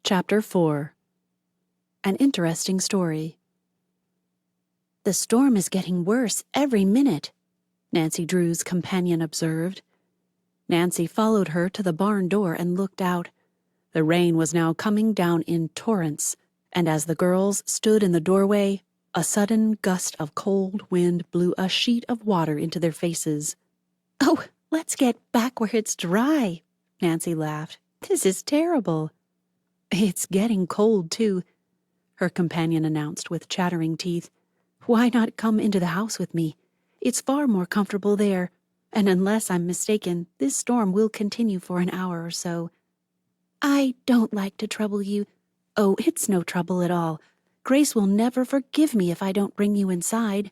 Speaker 1: Chapter 4. An Interesting Story.
Speaker 2: "The storm is getting worse every minute," Nancy Drew's companion observed.
Speaker 1: Nancy followed her to the barn door and looked out. The rain was now coming down in torrents, and as the girls stood in the doorway, a sudden gust of cold wind blew a sheet of water into their faces.
Speaker 2: "Oh, let's get back where it's dry," Nancy laughed. "This is terrible."
Speaker 1: "It's getting cold, too," her companion announced with chattering teeth. "Why not come into the house with me? It's far more comfortable there, and unless I'm mistaken, this storm will continue for an hour or so."
Speaker 2: "I don't like to trouble you."
Speaker 1: "Oh, it's no trouble at all. Grace will never forgive me if I don't bring you inside."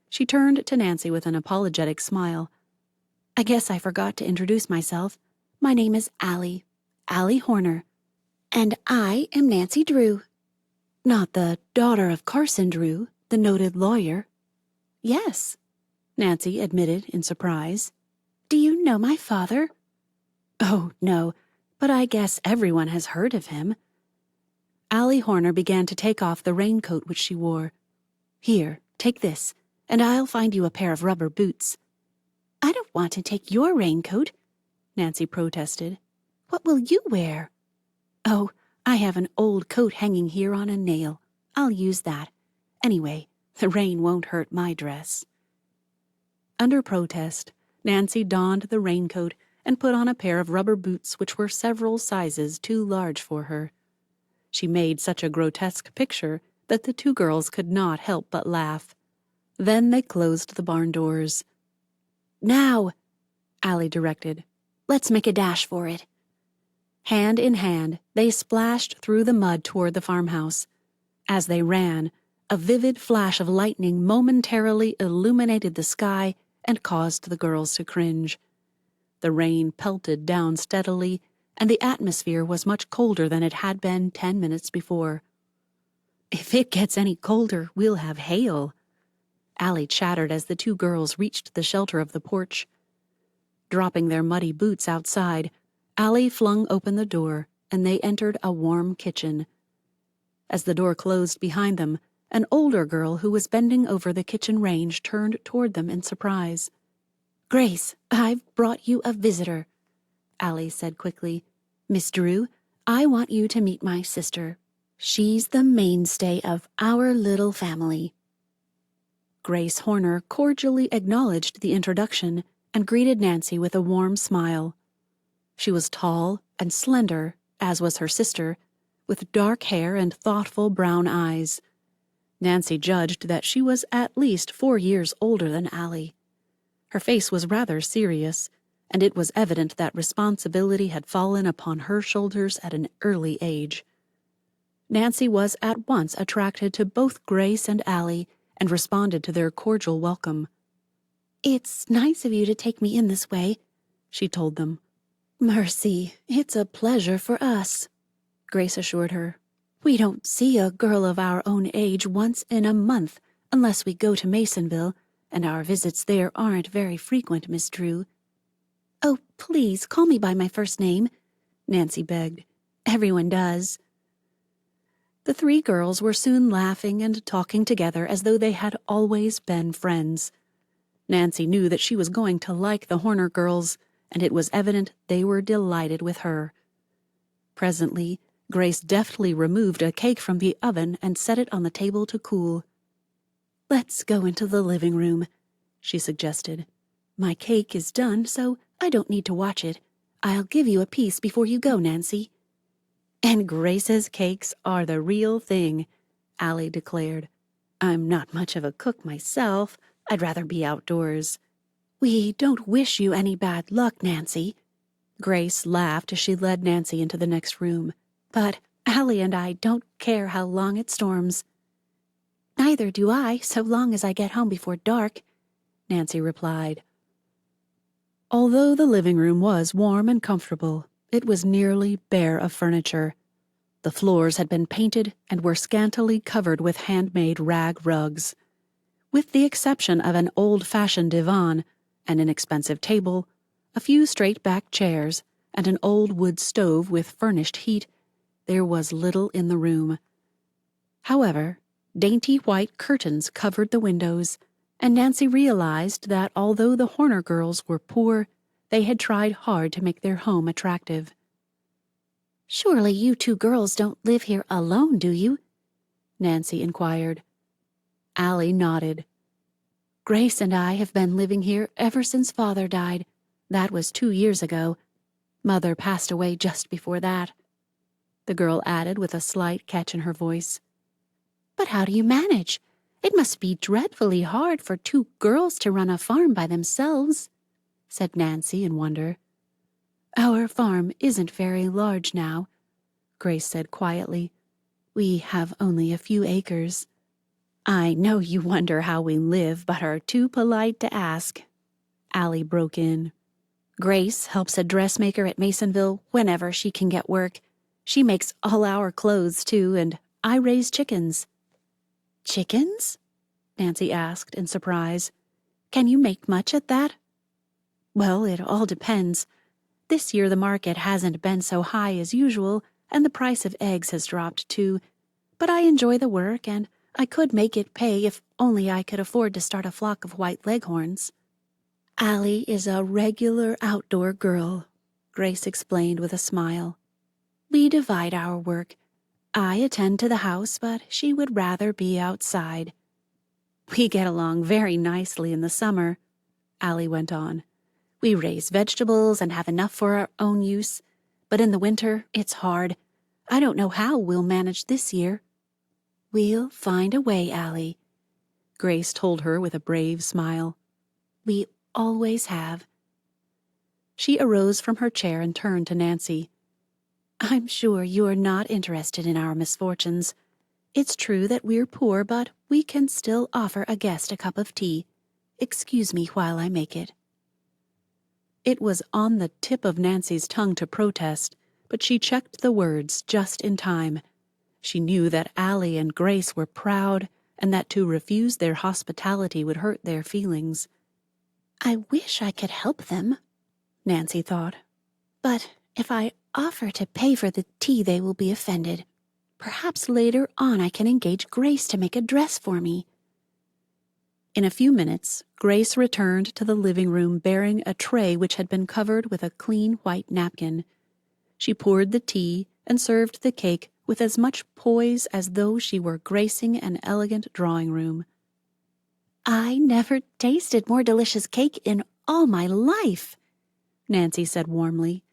Speaker 1: She turned to Nancy with an apologetic smile.
Speaker 2: "I guess I forgot to introduce myself. My name is Allie Horner. And I am Nancy Drew."
Speaker 1: "Not the daughter of Carson Drew, the noted lawyer?"
Speaker 2: "Yes,"
Speaker 1: Nancy admitted in surprise.
Speaker 2: "Do you know my father?"
Speaker 1: "Oh, no, but I guess everyone has heard of him." Allie Horner began to take off the raincoat which she wore. "Here, take this, and I'll find you a pair of rubber boots."
Speaker 2: "I don't want to take your raincoat,"
Speaker 1: Nancy protested.
Speaker 2: "What will you wear?"
Speaker 1: "Oh, I have an old coat hanging here on a nail. I'll use that. Anyway, the rain won't hurt my dress." Under protest, Nancy donned the raincoat and put on a pair of rubber boots which were several sizes too large for her. She made such a grotesque picture that the two girls could not help but laugh. Then they closed the barn doors.
Speaker 2: "Now,"
Speaker 1: Allie directed,
Speaker 2: "let's make a dash for it."
Speaker 1: Hand in hand, they splashed through the mud toward the farmhouse. As they ran, a vivid flash of lightning momentarily illuminated the sky and caused the girls to cringe. The rain pelted down steadily, and the atmosphere was much colder than it had been 10 minutes before. "If it gets any colder, we'll have hail," Allie chattered as the two girls reached the shelter of the porch. Dropping their muddy boots outside, Allie flung open the door, and they entered a warm kitchen. As the door closed behind them, an older girl who was bending over the kitchen range turned toward them in surprise.
Speaker 2: "Grace, I've brought you a visitor," Allie said quickly. "Miss Drew, I want you to meet my sister. She's the mainstay of our little family.
Speaker 1: Grace Horner cordially acknowledged the introduction and greeted Nancy with a warm smile. She was tall and slender, as was her sister, with dark hair and thoughtful brown eyes. Nancy judged that she was at least 4 years older than Allie. Her face was rather serious, and it was evident that responsibility had fallen upon her shoulders at an early age. Nancy was at once attracted to both Grace and Allie and responded to their cordial welcome.
Speaker 2: "It's nice of you to take me in this way," she told them.
Speaker 1: "Mercy, it's a pleasure for us," Grace assured her.
Speaker 2: "We don't see a girl of our own age once in a month unless we go to Masonville, and our visits there aren't very frequent, Miss Drew." "Oh, please call me by my first name," Nancy begged. "Everyone does."
Speaker 1: The 3 girls were soon laughing and talking together as though they had always been friends. Nancy knew that she was going to like the Horner girls, and it was evident they were delighted with her. Presently, Grace deftly removed a cake from the oven and set it on the table to cool.
Speaker 2: "Let's go into the living room," she suggested. "My cake is done, so I don't need to watch it. I'll give you a piece before you go, Nancy."
Speaker 1: "And Grace's cakes are the real thing," Allie declared. "I'm not much of a cook myself. I'd rather be outdoors."
Speaker 2: "We don't wish you any bad luck, Nancy."
Speaker 1: Grace laughed as she led Nancy into the next room.
Speaker 2: "But Allie and I don't care how long it storms." "Neither do I, so long as I get home before dark," Nancy replied.
Speaker 1: Although the living room was warm and comfortable, it was nearly bare of furniture. The floors had been painted and were scantily covered with handmade rag rugs. With the exception of an old-fashioned divan, an inexpensive table, a few straight-back chairs, and an old wood stove with furnished heat, there was little in the room. However, dainty white curtains covered the windows, and Nancy realized that although the Horner girls were poor, they had tried hard to make their home attractive.
Speaker 2: "Surely you 2 girls don't live here alone, do you?" Nancy inquired.
Speaker 1: Allie nodded.
Speaker 2: "Grace and I have been living here ever since Father died. That was 2 years ago. Mother passed away just before that,"
Speaker 1: the girl added with a slight catch in her voice.
Speaker 2: "But how do you manage? It must be dreadfully hard for 2 girls to run a farm by themselves," said Nancy in wonder.
Speaker 1: "Our farm isn't very large now," Grace said quietly. "We have only a few acres." "I know you wonder how we live, but are too polite to ask," Allie broke in. "Grace helps a dressmaker at Masonville whenever she can get work. She makes all our clothes, too, and I raise chickens."
Speaker 2: "Chickens?"
Speaker 1: Nancy asked in surprise.
Speaker 2: "Can you make much at that?"
Speaker 1: "Well, it all depends. This year the market hasn't been so high as usual, and the price of eggs has dropped too. But I enjoy the work, and I could make it pay if only I could afford to start a flock of white leghorns."
Speaker 2: "Allie is a regular outdoor girl," Grace explained with a smile. "We divide our work. I attend to the house, but she would rather be outside."
Speaker 1: "We get along very nicely in the summer," Allie went on. "We raise vegetables and have enough for our own use. But in the winter, it's hard. I don't know how we'll manage this year."
Speaker 2: "We'll find a way, Allie,"
Speaker 1: Grace told her with a brave smile.
Speaker 2: "We always have."
Speaker 1: She arose from her chair and turned to Nancy.
Speaker 2: "I'm sure you're not interested in our misfortunes. It's true that we're poor, but we can still offer a guest a cup of tea. Excuse me while I make it."
Speaker 1: It was on the tip of Nancy's tongue to protest, but she checked the words just in time. She knew that Allie and Grace were proud, and that to refuse their hospitality would hurt their feelings.
Speaker 2: "I wish I could help them," Nancy thought. "But if I offer to pay for the tea, they will be offended. Perhaps later on I can engage Grace to make a dress for me."
Speaker 1: In a few minutes, Grace returned to the living room bearing a tray which had been covered with a clean white napkin. She poured the tea and served the cake with as much poise as though she were gracing an elegant drawing room.
Speaker 2: "I never tasted more delicious cake in all my life,"
Speaker 1: Nancy said warmly.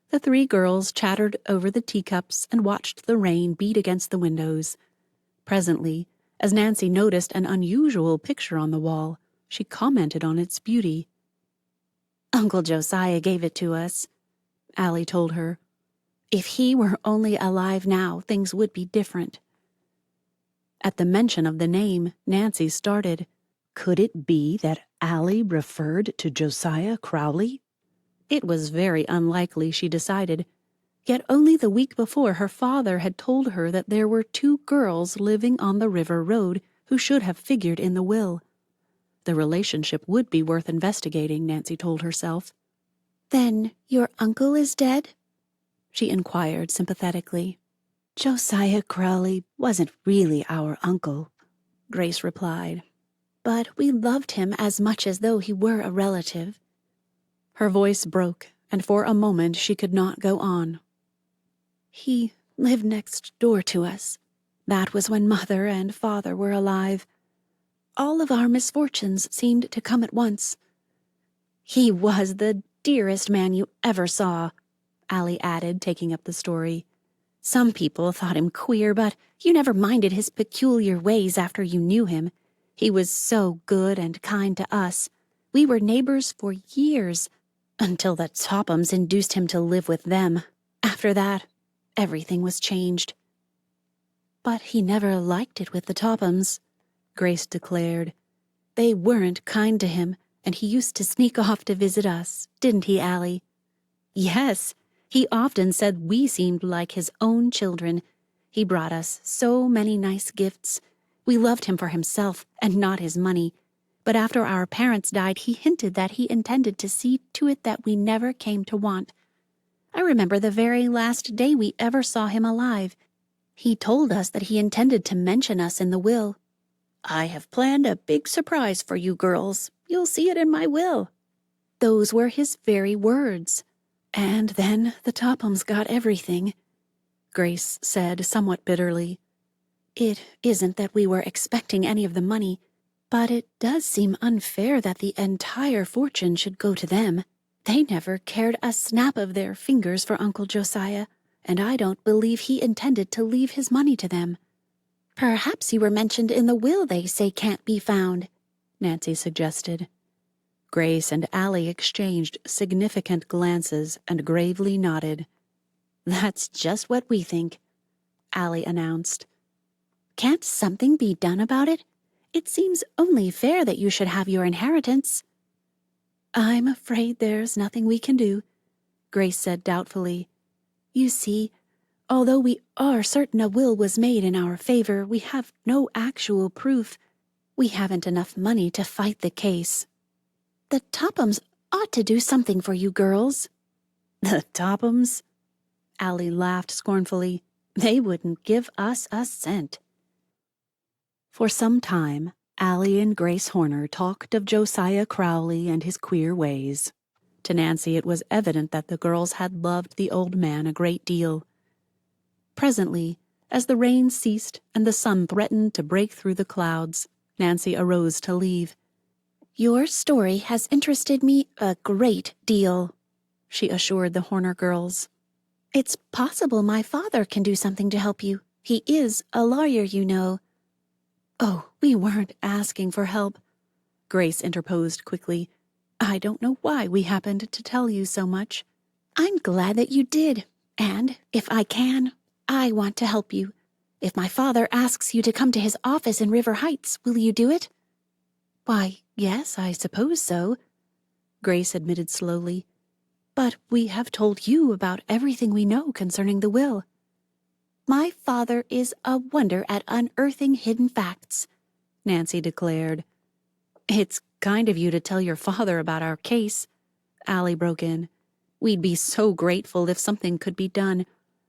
Speaker 1: The three girls chattered over the teacups and watched the rain beat against the windows. Presently, as Nancy noticed an unusual picture on the wall, she commented on its beauty.
Speaker 2: "Uncle Josiah gave it to us,"
Speaker 1: Allie told her.
Speaker 2: "If he were only alive now, things would be different."
Speaker 1: At the mention of the name, Nancy started. Could it be that Allie referred to Josiah Crowley? It was very unlikely, she decided. Yet only the week before her father had told her that there were 2 girls living on the river road who should have figured in the will. The relationship would be worth investigating, Nancy told herself.
Speaker 2: "Then your uncle is dead?"
Speaker 1: she inquired sympathetically.
Speaker 2: "Josiah Crowley wasn't really our uncle,"
Speaker 1: Grace replied.
Speaker 2: "but we loved him as much as though he were a relative."
Speaker 1: Her voice broke, and for a moment she could not go on.
Speaker 2: "He lived next door to us. That was when Mother and Father were alive. All of our misfortunes seemed to come at once. He was the dearest man you ever saw," Allie added, taking up the story. "Some people thought him queer, but you never minded his peculiar ways after you knew him. He was so good and kind to us. We were neighbors for years, until the Tophams induced him to live with them. After that, everything was changed."
Speaker 1: "But he never liked it with the Tophams," Grace declared.
Speaker 2: "They weren't kind to him, and he used to sneak off to visit us, didn't he, Allie?"
Speaker 1: "Yes, he often said we seemed like his own children. He brought us so many nice gifts. We loved him for himself and not his money. But after our parents died, he hinted that he intended to see to it that we never came to want. I remember the very last day we ever saw him alive. He told us that he intended to mention us in the will. 'I have planned a big surprise for you girls. You'll see it in my will.' Those were his very words. And then the Tophams got everything," Grace said somewhat bitterly.
Speaker 2: "It isn't that we were expecting any of the money, but it does seem unfair that the entire fortune should go to them. They never cared a snap of their fingers for Uncle Josiah, and I don't believe he intended to leave his money to them." "Perhaps you were mentioned in the will they say can't be found,"
Speaker 1: Nancy suggested. Grace and Allie exchanged significant glances and gravely nodded.
Speaker 2: "That's just what we think," Allie announced. "Can't something be done about it? It seems only fair that you should have your inheritance."
Speaker 1: "I'm afraid there's nothing we can do," Grace said doubtfully. "You see, although we are certain a will was made in our favor, we have no actual proof. We haven't enough money to fight the case."
Speaker 2: "The Tophams ought to do something for you girls."
Speaker 1: "The Tophams?" Allie laughed scornfully. "They wouldn't give us a cent." For some time, Allie and Grace Horner talked of Josiah Crowley and his queer ways. To Nancy, it was evident that the girls had loved the old man a great deal. Presently, as the rain ceased and the sun threatened to break through the clouds, Nancy arose to leave.
Speaker 2: "Your story has interested me a great deal," she assured the Horner girls. "It's possible my father can do something to help you. He is a lawyer, you know."
Speaker 1: "Oh, we weren't asking for help," Grace interposed quickly. "I don't know why we happened to tell you so much."
Speaker 2: "I'm glad that you did, and if I can, I want to help you. If my father asks you to come to his office in River Heights, will you do it?"
Speaker 1: "Why, yes, I suppose so," Grace admitted slowly. "But we have told you about everything we know concerning the will."
Speaker 2: "My father is a wonder at unearthing hidden facts,"
Speaker 1: Nancy declared. "It's kind of you to tell your father about our case," Allie broke in. "We'd be so grateful if something could be done.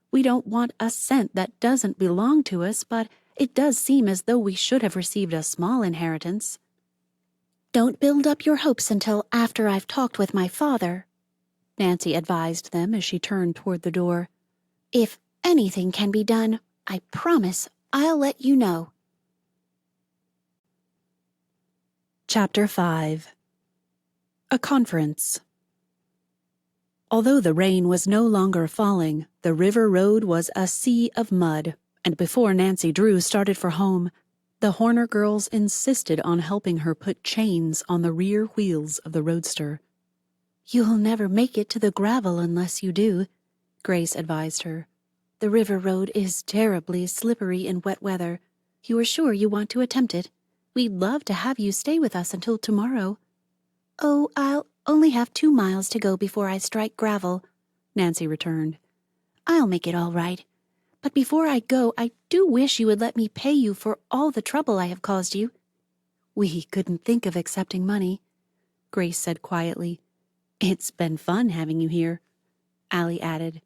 Speaker 1: We don't want a cent that doesn't belong to us, but it does seem as though we should have received a small inheritance."
Speaker 2: "Don't build up your hopes until after I've talked with my father," Nancy advised them as she turned toward the door. If anything can be done, I promise I'll let you know.
Speaker 1: Chapter 5. A Conference. Although the rain was no longer falling, the river road was a sea of mud, and before Nancy Drew started for home, the Horner girls insisted on helping her put chains on the rear wheels of the roadster.
Speaker 2: You'll never make it to the gravel unless you do, Grace advised her. The river road is terribly slippery in wet weather. You are sure you want to attempt it? We'd love to have you stay with us until tomorrow. Oh, I'll only have 2 miles to go before I strike gravel, Nancy returned. I'll make it all right. But before I go, I do wish you would let me pay you for all the trouble I have caused you.
Speaker 1: We couldn't think of accepting money, Grace said quietly. It's been fun having you here, Allie added.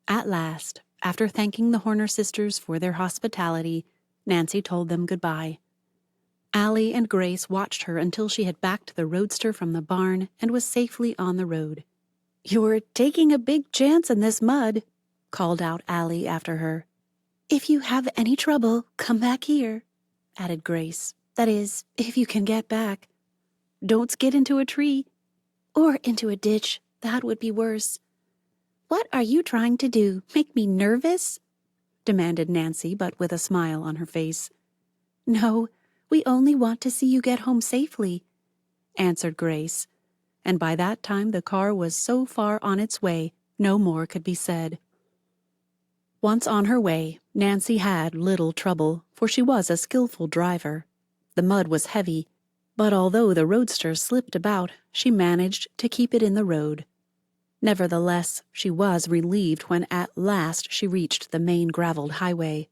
Speaker 1: At last, after thanking the Horner sisters for their hospitality, Nancy told them goodbye. Allie and Grace watched her until she had backed the roadster from the barn and was safely on the road. You're taking a big chance in this mud, called out Allie after her.
Speaker 2: If you have any trouble, come back here, added Grace. That is, if you can get back.
Speaker 1: Don't skid into a tree.
Speaker 2: Or into a ditch. That would be worse. What are you trying to do? Make me nervous?
Speaker 1: Demanded Nancy, but with a smile on her face.
Speaker 2: No, we only want to see you get home safely,
Speaker 1: answered Grace, and by that time the car was so far on its way, no more could be said. Once on her way, Nancy had little trouble, for she was a skillful driver. The mud was heavy, but although the roadster slipped about, she managed to keep it in the road. Nevertheless, she was relieved when at last she reached the main graveled highway.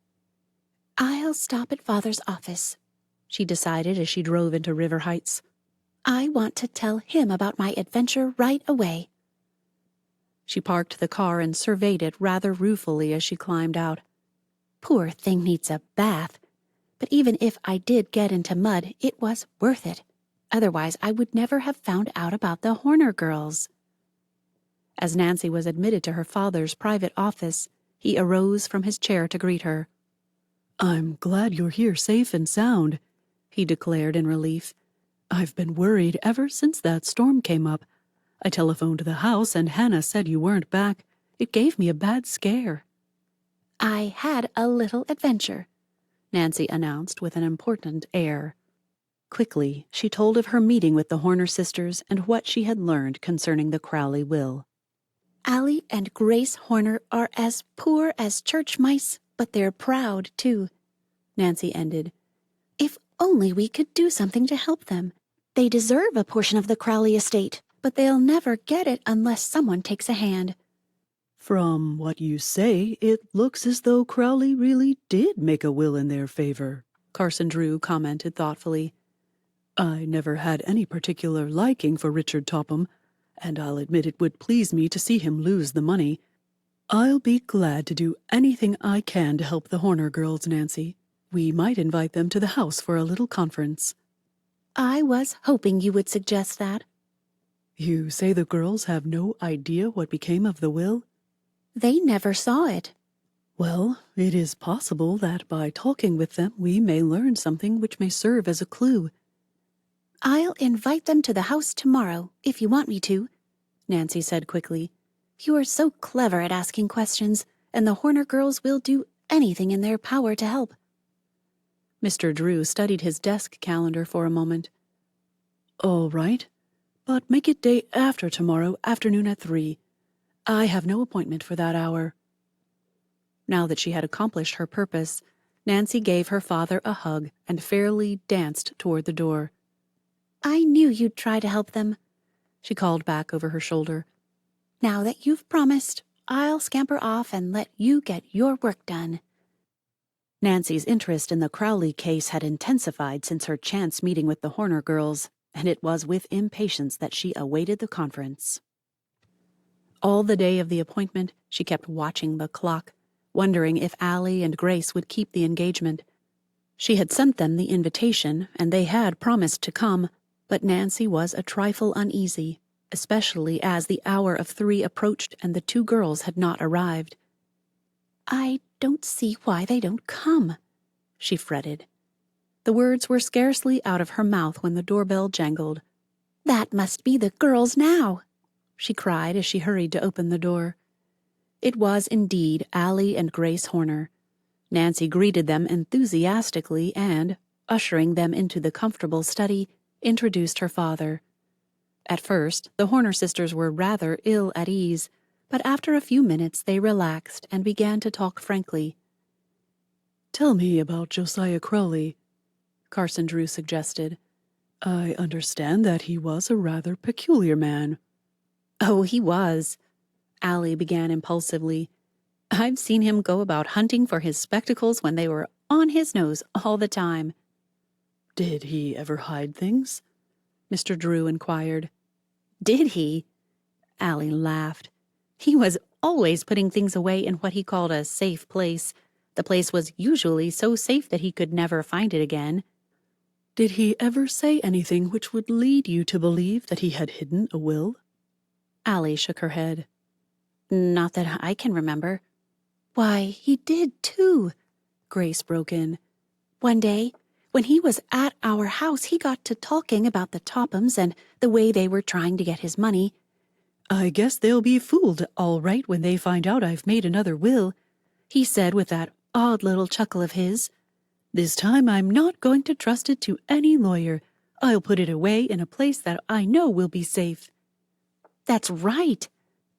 Speaker 2: I'll stop at Father's office,
Speaker 1: she decided as she drove into River Heights.
Speaker 2: I want to tell him about my adventure right away.
Speaker 1: She parked the car and surveyed it rather ruefully as she climbed out.
Speaker 2: Poor thing needs a bath. But even if I did get into mud, it was worth it. Otherwise, I would never have found out about the Horner girls.
Speaker 1: As Nancy was admitted to her father's private office, he arose from his chair to greet her. I'm glad you're here safe and sound, he declared in relief. I've been worried ever since that storm came up. I telephoned the house and Hannah said you weren't back. It gave me a bad scare.
Speaker 2: I had a little adventure,
Speaker 1: Nancy announced with an important air. Quickly, she told of her meeting with the Horner sisters and what she had learned concerning the Crowley will.
Speaker 2: Allie and Grace Horner are as poor as church mice, but they're proud, too, Nancy ended. If only we could do something to help them. They deserve a portion of the Crowley estate, but they'll never get it unless someone takes a hand.
Speaker 3: From what you say, it looks as though Crowley really did make a will in their favor, Carson Drew commented thoughtfully. I never had any particular liking for Richard Topham, and I'll admit it would please me to see him lose the money. I'll be glad to do anything I can to help the Horner girls, Nancy. We might invite them to the house for a little conference.
Speaker 2: I was hoping you would suggest that.
Speaker 3: You say the girls have no idea what became of the will?
Speaker 2: They never saw it.
Speaker 3: Well, it is possible that by talking with them we may learn something which may serve as a clue.
Speaker 2: I'll invite them to the house tomorrow, if you want me to, Nancy said quickly. You are so clever at asking questions, and the Horner girls will do anything in their power to help.
Speaker 1: Mr. Drew studied his desk calendar for a moment. All right, but make it day after tomorrow afternoon at 3. I have no appointment for that hour. Now that she had accomplished her purpose, Nancy gave her father a hug and fairly danced toward the door.
Speaker 2: I knew you'd try to help them,
Speaker 1: she called back over her shoulder.
Speaker 2: Now that you've promised, I'll scamper off and let you get your work done.
Speaker 1: Nancy's interest in the Crowley case had intensified since her chance meeting with the Horner girls, and it was with impatience that she awaited the conference. All the day of the appointment, she kept watching the clock, wondering if Allie and Grace would keep the engagement. She had sent them the invitation, and they had promised to come, but Nancy was a trifle uneasy, especially as the hour of 3 approached and the 2 girls had not arrived.
Speaker 2: I don't see why they don't come, she fretted.
Speaker 1: The words were scarcely out of her mouth when the doorbell jangled.
Speaker 2: That must be the girls now,
Speaker 1: she cried as she hurried to open the door. It was indeed Allie and Grace Horner. Nancy greeted them enthusiastically and, ushering them into the comfortable study, introduced her father. At first, the Horner sisters were rather ill at ease, but after a few minutes they relaxed and began to talk frankly.
Speaker 3: "Tell me about Josiah Crowley," Carson Drew suggested. "I understand that he was a rather peculiar man."
Speaker 1: "Oh, he was," Allie began impulsively. "I've seen him go about hunting for his spectacles when they were on his nose all the time."
Speaker 3: "Did he ever hide things?" Mr. Drew inquired.
Speaker 1: "Did he?" Allie laughed. "He was always putting things away in what he called a safe place. The place was usually so safe that he could never find it again."
Speaker 3: "Did he ever say anything which would lead you to believe that he had hidden a will?"
Speaker 1: Allie shook her head. "Not that I can remember."
Speaker 2: Why, he did too,
Speaker 1: Grace broke in.
Speaker 2: One day, when he was at our house, he got to talking about the Tophams and the way they were trying to get his money.
Speaker 3: "I guess they'll be fooled all right when they find out I've made another will,"
Speaker 1: he said with that odd little chuckle of his.
Speaker 3: "This time I'm not going to trust it to any lawyer. I'll put it away in a place that I know will be safe."
Speaker 1: "That's right,"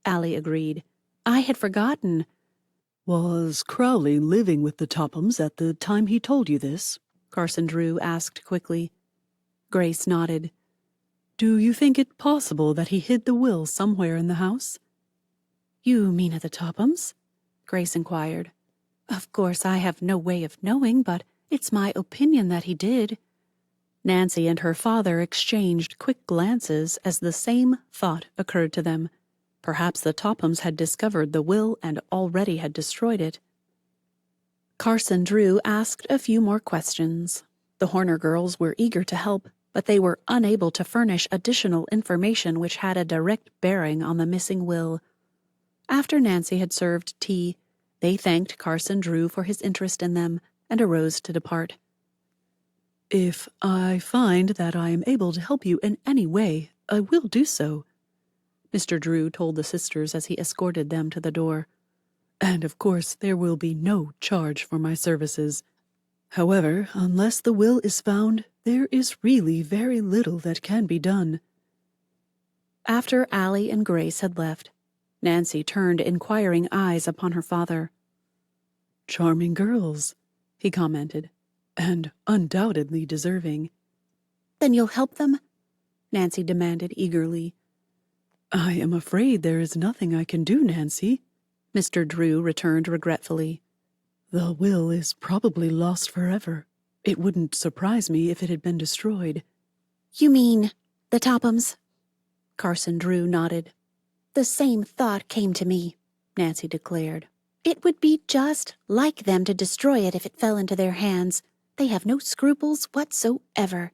Speaker 1: Allie agreed. "I had forgotten."
Speaker 3: "Was Crowley living with the Tophams at the time he told you this?" Carson Drew asked quickly.
Speaker 1: Grace nodded.
Speaker 3: "Do you think it possible that he hid the will somewhere in the house?"
Speaker 1: "You mean at the Tophams?" Grace inquired. "Of course, I have no way of knowing, but it's my opinion that he did." Nancy and her father exchanged quick glances as the same thought occurred to them. Perhaps the Tophams had discovered the will and already had destroyed it. Carson Drew asked a few more questions. The Horner girls were eager to help, but they were unable to furnish additional information which had a direct bearing on the missing will. After Nancy had served tea, they thanked Carson Drew for his interest in them and arose to depart.
Speaker 3: "If I find that I am able to help you in any way, I will do so," Mr. Drew told the sisters as he escorted them to the door. "And of course there will be no charge for my services. However, unless the will is found, there is really very little that can be done."
Speaker 1: After Allie and Grace had left, Nancy turned inquiring eyes upon her father.
Speaker 3: "Charming girls," he commented, "and undoubtedly deserving."
Speaker 2: "Then you'll help them?"
Speaker 1: Nancy demanded eagerly.
Speaker 3: "I am afraid there is nothing I can do, Nancy," Mr. Drew returned regretfully. "The will is probably lost forever. It wouldn't surprise me if it had been destroyed."
Speaker 2: "You mean the Tophams?"
Speaker 1: Carson Drew nodded.
Speaker 2: "The same thought came to me," Nancy declared. "It would be just like them to destroy it if it fell into their hands. They have no scruples whatsoever."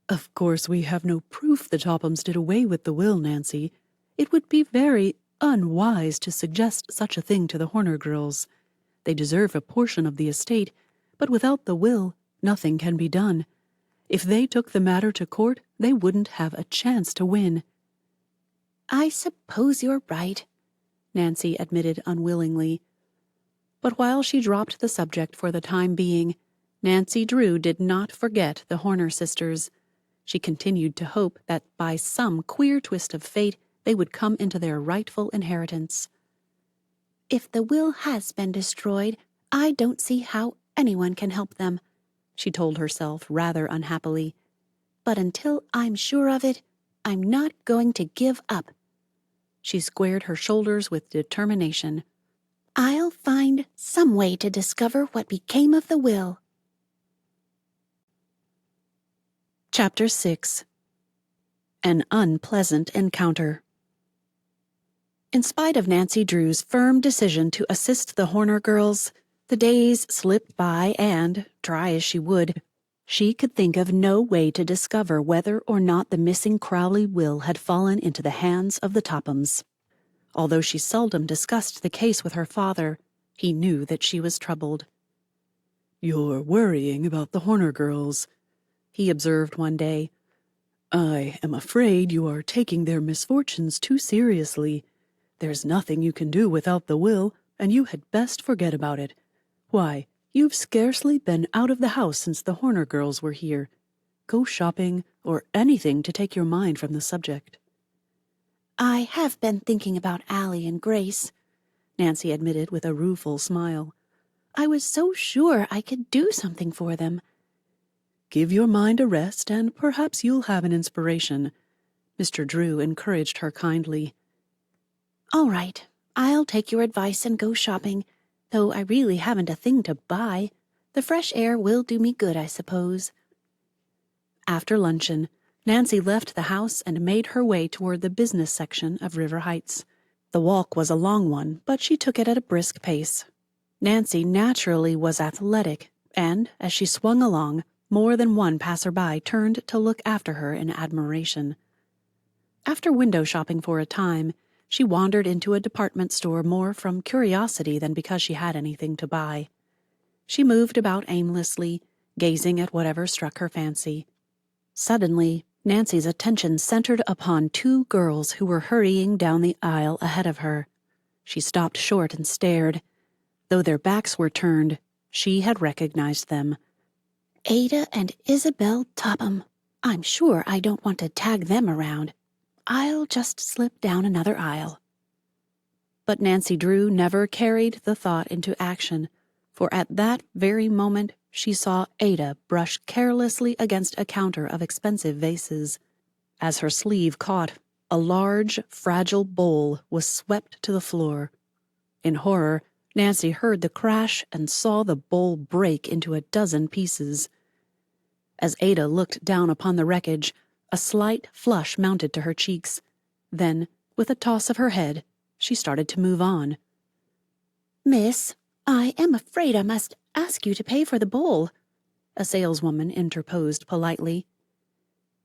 Speaker 3: "Of course we have no proof the Tophams did away with the will, Nancy. It would be very unwise to suggest such a thing to the Horner girls. They deserve a portion of the estate, but without the will, nothing can be done. If they took the matter to court, they wouldn't have a chance to win."
Speaker 2: "I suppose you're right,"
Speaker 1: Nancy admitted unwillingly. But while she dropped the subject for the time being, Nancy Drew did not forget the Horner sisters. She continued to hope that by some queer twist of fate they would come into their rightful inheritance.
Speaker 2: "If the will has been destroyed, I don't see how anyone can help them,"
Speaker 1: she told herself rather unhappily.
Speaker 2: "But until I'm sure of it, I'm not going to give up."
Speaker 1: She squared her shoulders with determination.
Speaker 2: "I'll find some way to discover what became of the will."
Speaker 1: Chapter 6. An Unpleasant Encounter. In spite of Nancy Drew's firm decision to assist the Horner girls, the days slipped by and, try as she would, she could think of no way to discover whether or not the missing Crowley will had fallen into the hands of the Tophams. Although she seldom discussed the case with her father, He knew that she was troubled.
Speaker 3: "You're worrying about the Horner girls,"
Speaker 1: he observed one day.
Speaker 3: "I am afraid you are taking their misfortunes too seriously. There's nothing you can do without the will, and you had best forget about it. Why, you've scarcely been out of the house since the Horner girls were here. Go shopping, or anything to take your mind from the subject."
Speaker 2: I have been thinking about Allie and Grace,
Speaker 1: Nancy admitted with a rueful smile.
Speaker 2: I was so sure I could do something for them.
Speaker 3: "Give your mind a rest, and perhaps you'll have an inspiration," Mr. Drew encouraged her kindly.
Speaker 2: All right, I'll take your advice and go shopping, though I really haven't a thing to buy. The fresh air will do me good, I suppose.
Speaker 1: After luncheon, Nancy left the house and made her way toward the business section of River Heights. The walk was a long one, but she took it at a brisk pace. Nancy naturally was athletic, and, as she swung along, more than one passerby turned to look after her in admiration. After window shopping for a time, she wandered into a department store more from curiosity than because she had anything to buy. She moved about aimlessly, gazing at whatever struck her fancy. Suddenly, Nancy's attention centered upon two girls who were hurrying down the aisle ahead of her. She stopped short and stared. Though their backs were turned, she had recognized them.
Speaker 2: Ada and Isabel Topham. I'm sure I don't want to tag them around. I'll just slip down another aisle.
Speaker 1: But Nancy Drew never carried the thought into action, for at that very moment she saw Ada brush carelessly against a counter of expensive vases. As her sleeve caught, a large, fragile bowl was swept to the floor. In horror, Nancy heard the crash and saw the bowl break into a dozen pieces. As Ada looked down upon the wreckage, a slight flush mounted to her cheeks. Then, with a toss of her head, she started to move on.
Speaker 2: Miss, I am afraid I must ask you to pay for the bowl,
Speaker 1: a saleswoman interposed politely.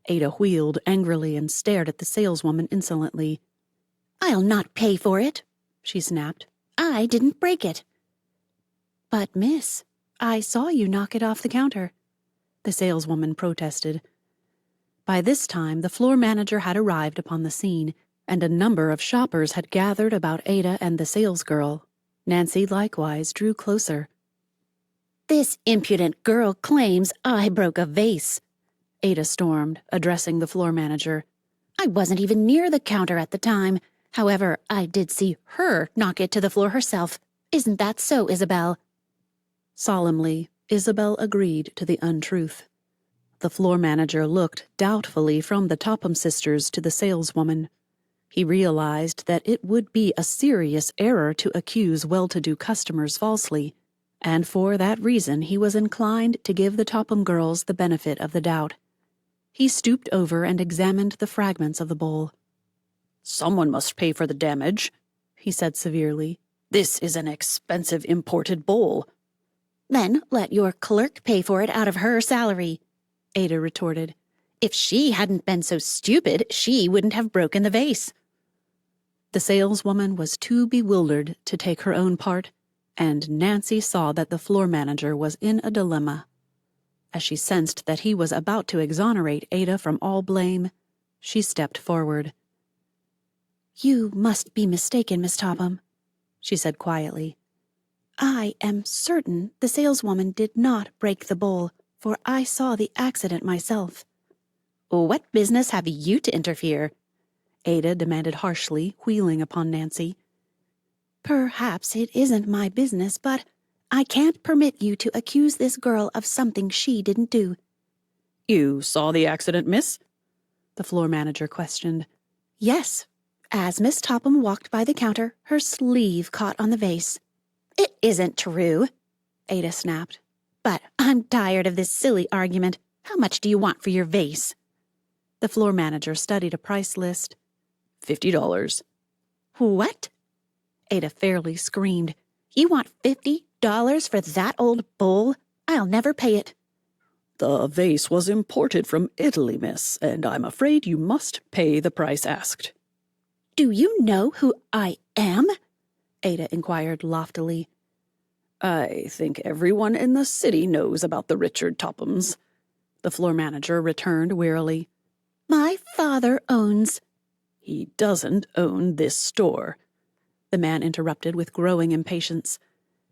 Speaker 1: Ada wheeled angrily and stared at the saleswoman insolently.
Speaker 2: I'll not pay for it,
Speaker 1: she snapped.
Speaker 2: I didn't break it.
Speaker 1: But, miss, I saw you knock it off the counter, the saleswoman protested. By this time, the floor manager had arrived upon the scene, and a number of shoppers had gathered about Ada and the salesgirl. Nancy likewise drew closer.
Speaker 2: This impudent girl claims I broke a vase,
Speaker 1: Ada stormed, addressing the floor manager.
Speaker 2: I wasn't even near the counter at the time. However, I did see her knock it to the floor herself. Isn't that so, Isabel?
Speaker 1: Solemnly, Isabel agreed to the untruth. The floor manager looked doubtfully from the Topham sisters to the saleswoman. He realized that it would be a serious error to accuse well-to-do customers falsely, and for that reason he was inclined to give the Topham girls the benefit of the doubt. He stooped over and examined the fragments of the bowl. "Someone must pay for the damage," he said severely. "This is an expensive imported bowl."
Speaker 2: Then let your clerk pay for it out of her salary, Ada retorted. If she hadn't been so stupid, she wouldn't have broken the vase.
Speaker 1: The saleswoman was too bewildered to take her own part, and Nancy saw that the floor manager was in a dilemma. As she sensed that he was about to exonerate Ada from all blame, she stepped forward.
Speaker 2: You must be mistaken, Miss Topham,
Speaker 1: she said quietly.
Speaker 2: I am certain the saleswoman did not break the bowl, for I saw the accident myself.
Speaker 1: What business have you to interfere? Ada demanded harshly, wheeling upon Nancy.
Speaker 2: Perhaps it isn't my business, but I can't permit you to accuse this girl of something she didn't do.
Speaker 3: You saw the accident, miss?
Speaker 1: The floor manager questioned.
Speaker 2: Yes. As Miss Topham walked by the counter, her sleeve caught on the vase. It isn't true, Ada snapped. But I'm tired of this silly argument. How much do you want for your vase?
Speaker 1: The floor manager studied a price list.
Speaker 3: $50.
Speaker 2: What?
Speaker 1: Ada fairly screamed.
Speaker 2: You want $50 for that old bowl? I'll never pay it.
Speaker 3: The vase was imported from Italy, miss, and I'm afraid you must pay the price asked.
Speaker 2: Do you know who I am?
Speaker 1: Ada inquired loftily.
Speaker 3: I think everyone in the city knows about the Richard Tophams, the floor manager returned wearily.
Speaker 2: My father owns—
Speaker 3: He doesn't own this store, the man interrupted with growing impatience.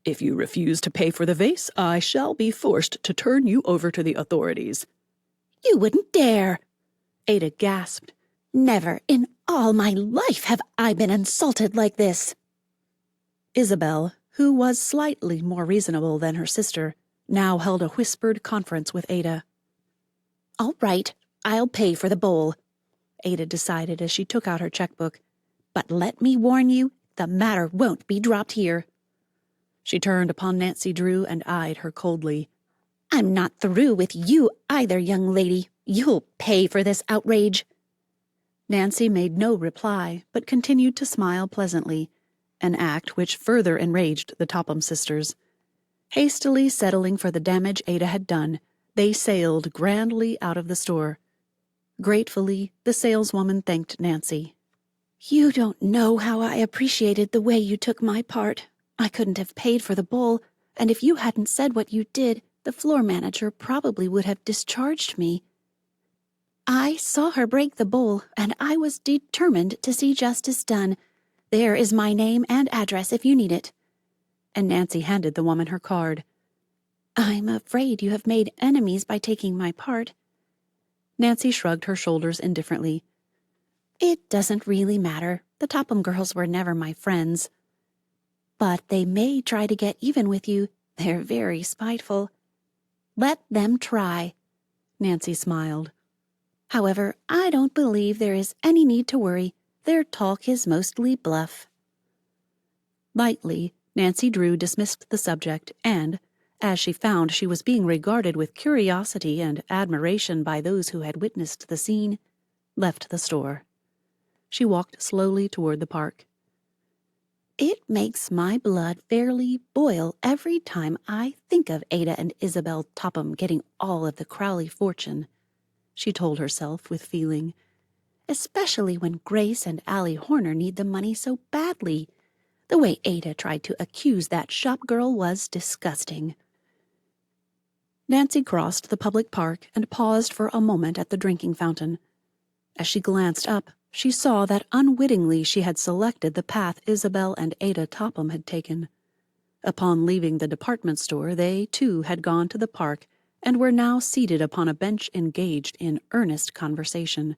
Speaker 3: If you refuse to pay for the vase, I shall be forced to turn you over to the authorities.
Speaker 2: You wouldn't dare!
Speaker 1: Ada gasped.
Speaker 2: Never in all my life have I been insulted like this.
Speaker 1: Isabel, who was slightly more reasonable than her sister, now held a whispered conference with Ada.
Speaker 2: All right, I'll pay for the bowl,
Speaker 1: Ada decided as she took out her checkbook.
Speaker 2: but let me warn you, the matter won't be dropped here.
Speaker 1: She turned upon Nancy Drew and eyed her coldly.
Speaker 2: I'm not through with you either, young lady. You'll pay for this outrage.
Speaker 1: Nancy made no reply, but continued to smile pleasantly, an act which further enraged the Topham sisters. Hastily settling for the damage Ada had done, they sailed grandly out of the store. Gratefully, the saleswoman thanked Nancy.
Speaker 2: You don't know how I appreciated the way you took my part. I couldn't have paid for the bowl, and if you hadn't said what you did, the floor manager probably would have discharged me. I saw her break the bowl, and I was determined to see justice done. There is my name and address if you need it.
Speaker 1: And Nancy handed the woman her card.
Speaker 2: I'm afraid you have made enemies by taking my part.
Speaker 1: Nancy shrugged her shoulders indifferently.
Speaker 2: It doesn't really matter. The Topham girls were never my friends. But they may try to get even with you. They're very spiteful. Let them try.
Speaker 1: Nancy smiled.
Speaker 2: However, I don't believe there is any need to worry. Their talk is mostly bluff.
Speaker 1: Lightly, Nancy Drew dismissed the subject and, as she found she was being regarded with curiosity and admiration by those who had witnessed the scene, left the store. She walked slowly toward the park.
Speaker 2: It makes my blood fairly boil every time I think of Ada and Isabel Topham getting all of the Crowley fortune, she told herself with feeling, especially when Grace and Allie Horner need the money so badly. The way Ada tried to accuse that shop girl was disgusting.
Speaker 1: Nancy crossed the public park and paused for a moment at the drinking fountain. As she glanced up, she saw that unwittingly she had selected the path Isabel and Ada Topham had taken. Upon leaving the department store, they, too, had gone to the park and were now seated upon a bench engaged in earnest conversation.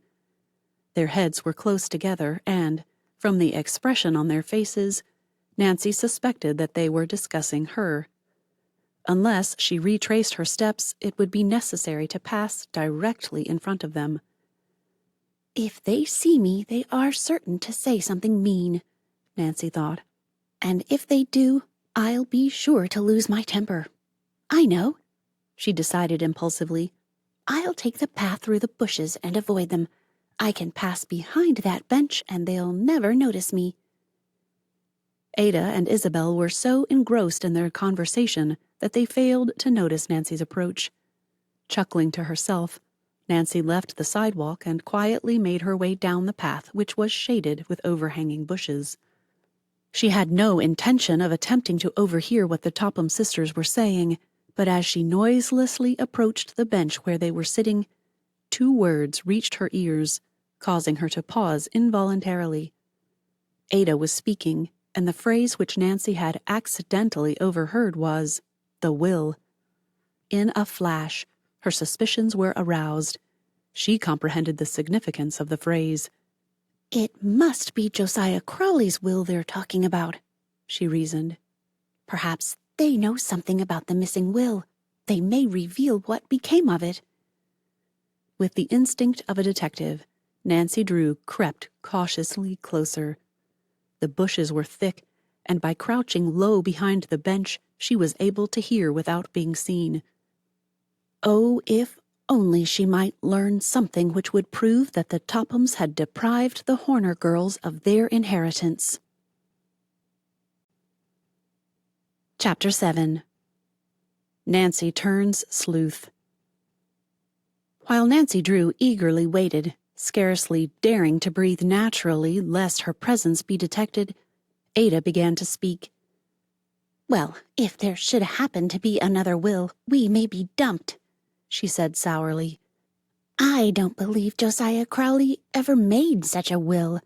Speaker 1: Their heads were close together and, from the expression on their faces, Nancy suspected that they were discussing her. Unless she retraced her steps, it would be necessary to pass directly in front of them.
Speaker 2: If they see me, they are certain to say something mean, Nancy thought. And if they do, I'll be sure to lose my temper. I know, she decided impulsively. I'll take the path through the bushes and avoid them. I can pass behind that bench and they'll never notice me.
Speaker 1: Ada and Isabel were so engrossed in their conversation that they failed to notice Nancy's approach. Chuckling to herself, Nancy left the sidewalk and quietly made her way down the path which was shaded with overhanging bushes. She had no intention of attempting to overhear what the Topham sisters were saying, but as she noiselessly approached the bench where they were sitting, 2 words reached her ears, causing her to pause involuntarily. Ada was speaking, and the phrase which Nancy had accidentally overheard was, "the will." In a flash, her suspicions were aroused. She comprehended the significance of the phrase.
Speaker 2: It must be Josiah Crowley's will they're talking about, she reasoned. Perhaps they know something about the missing will. They may reveal what became of it.
Speaker 1: With the instinct of a detective, Nancy Drew crept cautiously closer. The bushes were thick, and by crouching low behind the bench, she was able to hear without being seen. Oh, if only she might learn something which would prove that the Tophams had deprived the Horner girls of their inheritance. Chapter 7. Nancy Turns Sleuth. While Nancy Drew eagerly waited, scarcely daring to breathe naturally lest her presence be detected, Ada began to speak.
Speaker 2: Well, if there should happen to be another will, we may be dumped, she said sourly. I don't believe Josiah Crowley ever made such a will,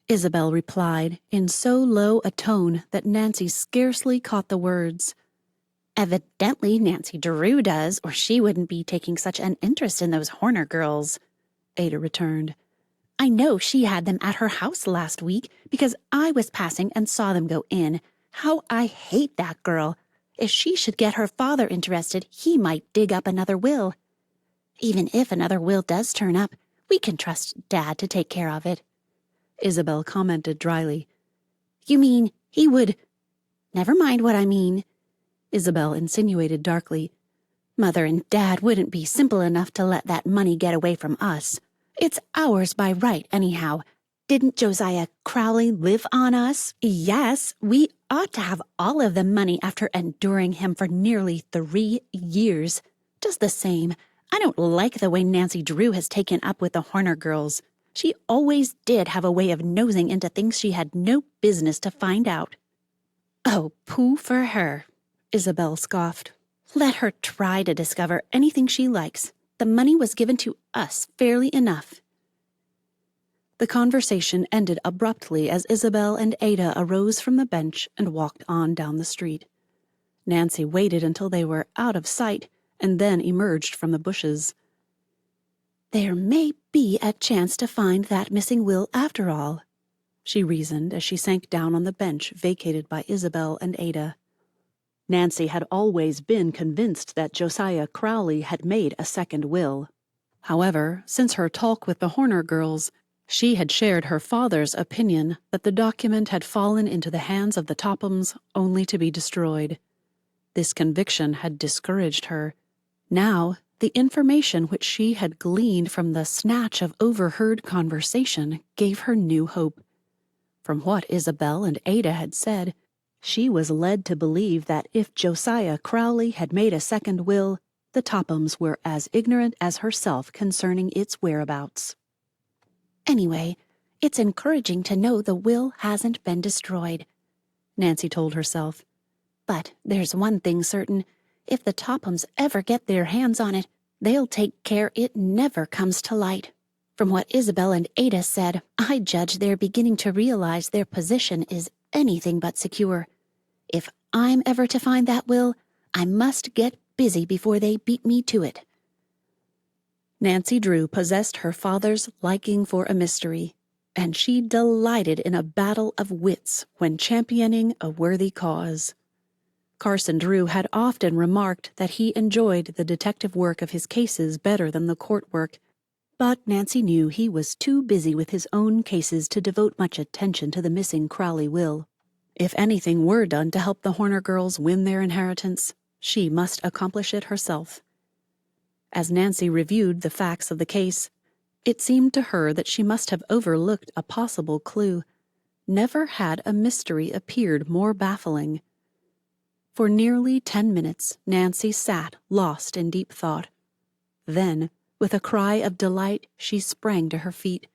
Speaker 1: Isabel replied in so low a tone that Nancy scarcely caught the words.
Speaker 2: Evidently Nancy Drew does, or she wouldn't be taking such an interest in those Horner girls,
Speaker 1: Ada returned.
Speaker 2: I know she had them at her house last week because I was passing and saw them go in. How I hate that girl. If she should get her father interested, he might dig up another will. Even if another will does turn up, we can trust Dad to take care of it,
Speaker 1: Isabel commented dryly.
Speaker 2: You mean he would... Never mind what I mean,
Speaker 1: Isabel insinuated darkly.
Speaker 2: Mother and Dad wouldn't be simple enough to let that money get away from us. It's ours by right, anyhow. Didn't Josiah Crowley live on us? Yes, we ought to have all of the money after enduring him for nearly 3 years. Just the same, I don't like the way Nancy Drew has taken up with the Horner girls. She always did have a way of nosing into things she had no business to find out. Oh, pooh for her,
Speaker 1: Isabel scoffed.
Speaker 2: Let her try to discover anything she likes. The money was given to us fairly enough.
Speaker 1: The conversation ended abruptly as Isabel and Ada arose from the bench and walked on down the street. Nancy waited until they were out of sight and then emerged from the bushes.
Speaker 2: There may be a chance to find that missing will after all,
Speaker 1: she reasoned as she sank down on the bench vacated by Isabel and Ada. Nancy had always been convinced that Josiah Crowley had made a second will. However, since her talk with the Horner girls, she had shared her father's opinion that the document had fallen into the hands of the Tophams only to be destroyed. This conviction had discouraged her. Now, the information which she had gleaned from the snatch of overheard conversation gave her new hope. From what Isabel and Ada had said, she was led to believe that if Josiah Crowley had made a second will, the Tophams were as ignorant as herself concerning its whereabouts.
Speaker 2: Anyway, it's encouraging to know the will hasn't been destroyed,
Speaker 1: Nancy told herself.
Speaker 2: But there's one thing certain. If the Tophams ever get their hands on it, they'll take care it never comes to light. From what Isabel and Ada said, I judge they're beginning to realize their position is anything but secure. If I'm ever to find that will, I must get busy before they beat me to it.
Speaker 1: Nancy Drew possessed her father's liking for a mystery, and she delighted in a battle of wits when championing a worthy cause. Carson Drew had often remarked that he enjoyed the detective work of his cases better than the court work, but Nancy knew he was too busy with his own cases to devote much attention to the missing Crowley will. If anything were done to help the Horner girls win their inheritance, she must accomplish it herself. As Nancy reviewed the facts of the case, it seemed to her that she must have overlooked a possible clue. Never had a mystery appeared more baffling. For nearly 10 minutes, Nancy sat lost in deep thought. Then, with a cry of delight, she sprang to her feet.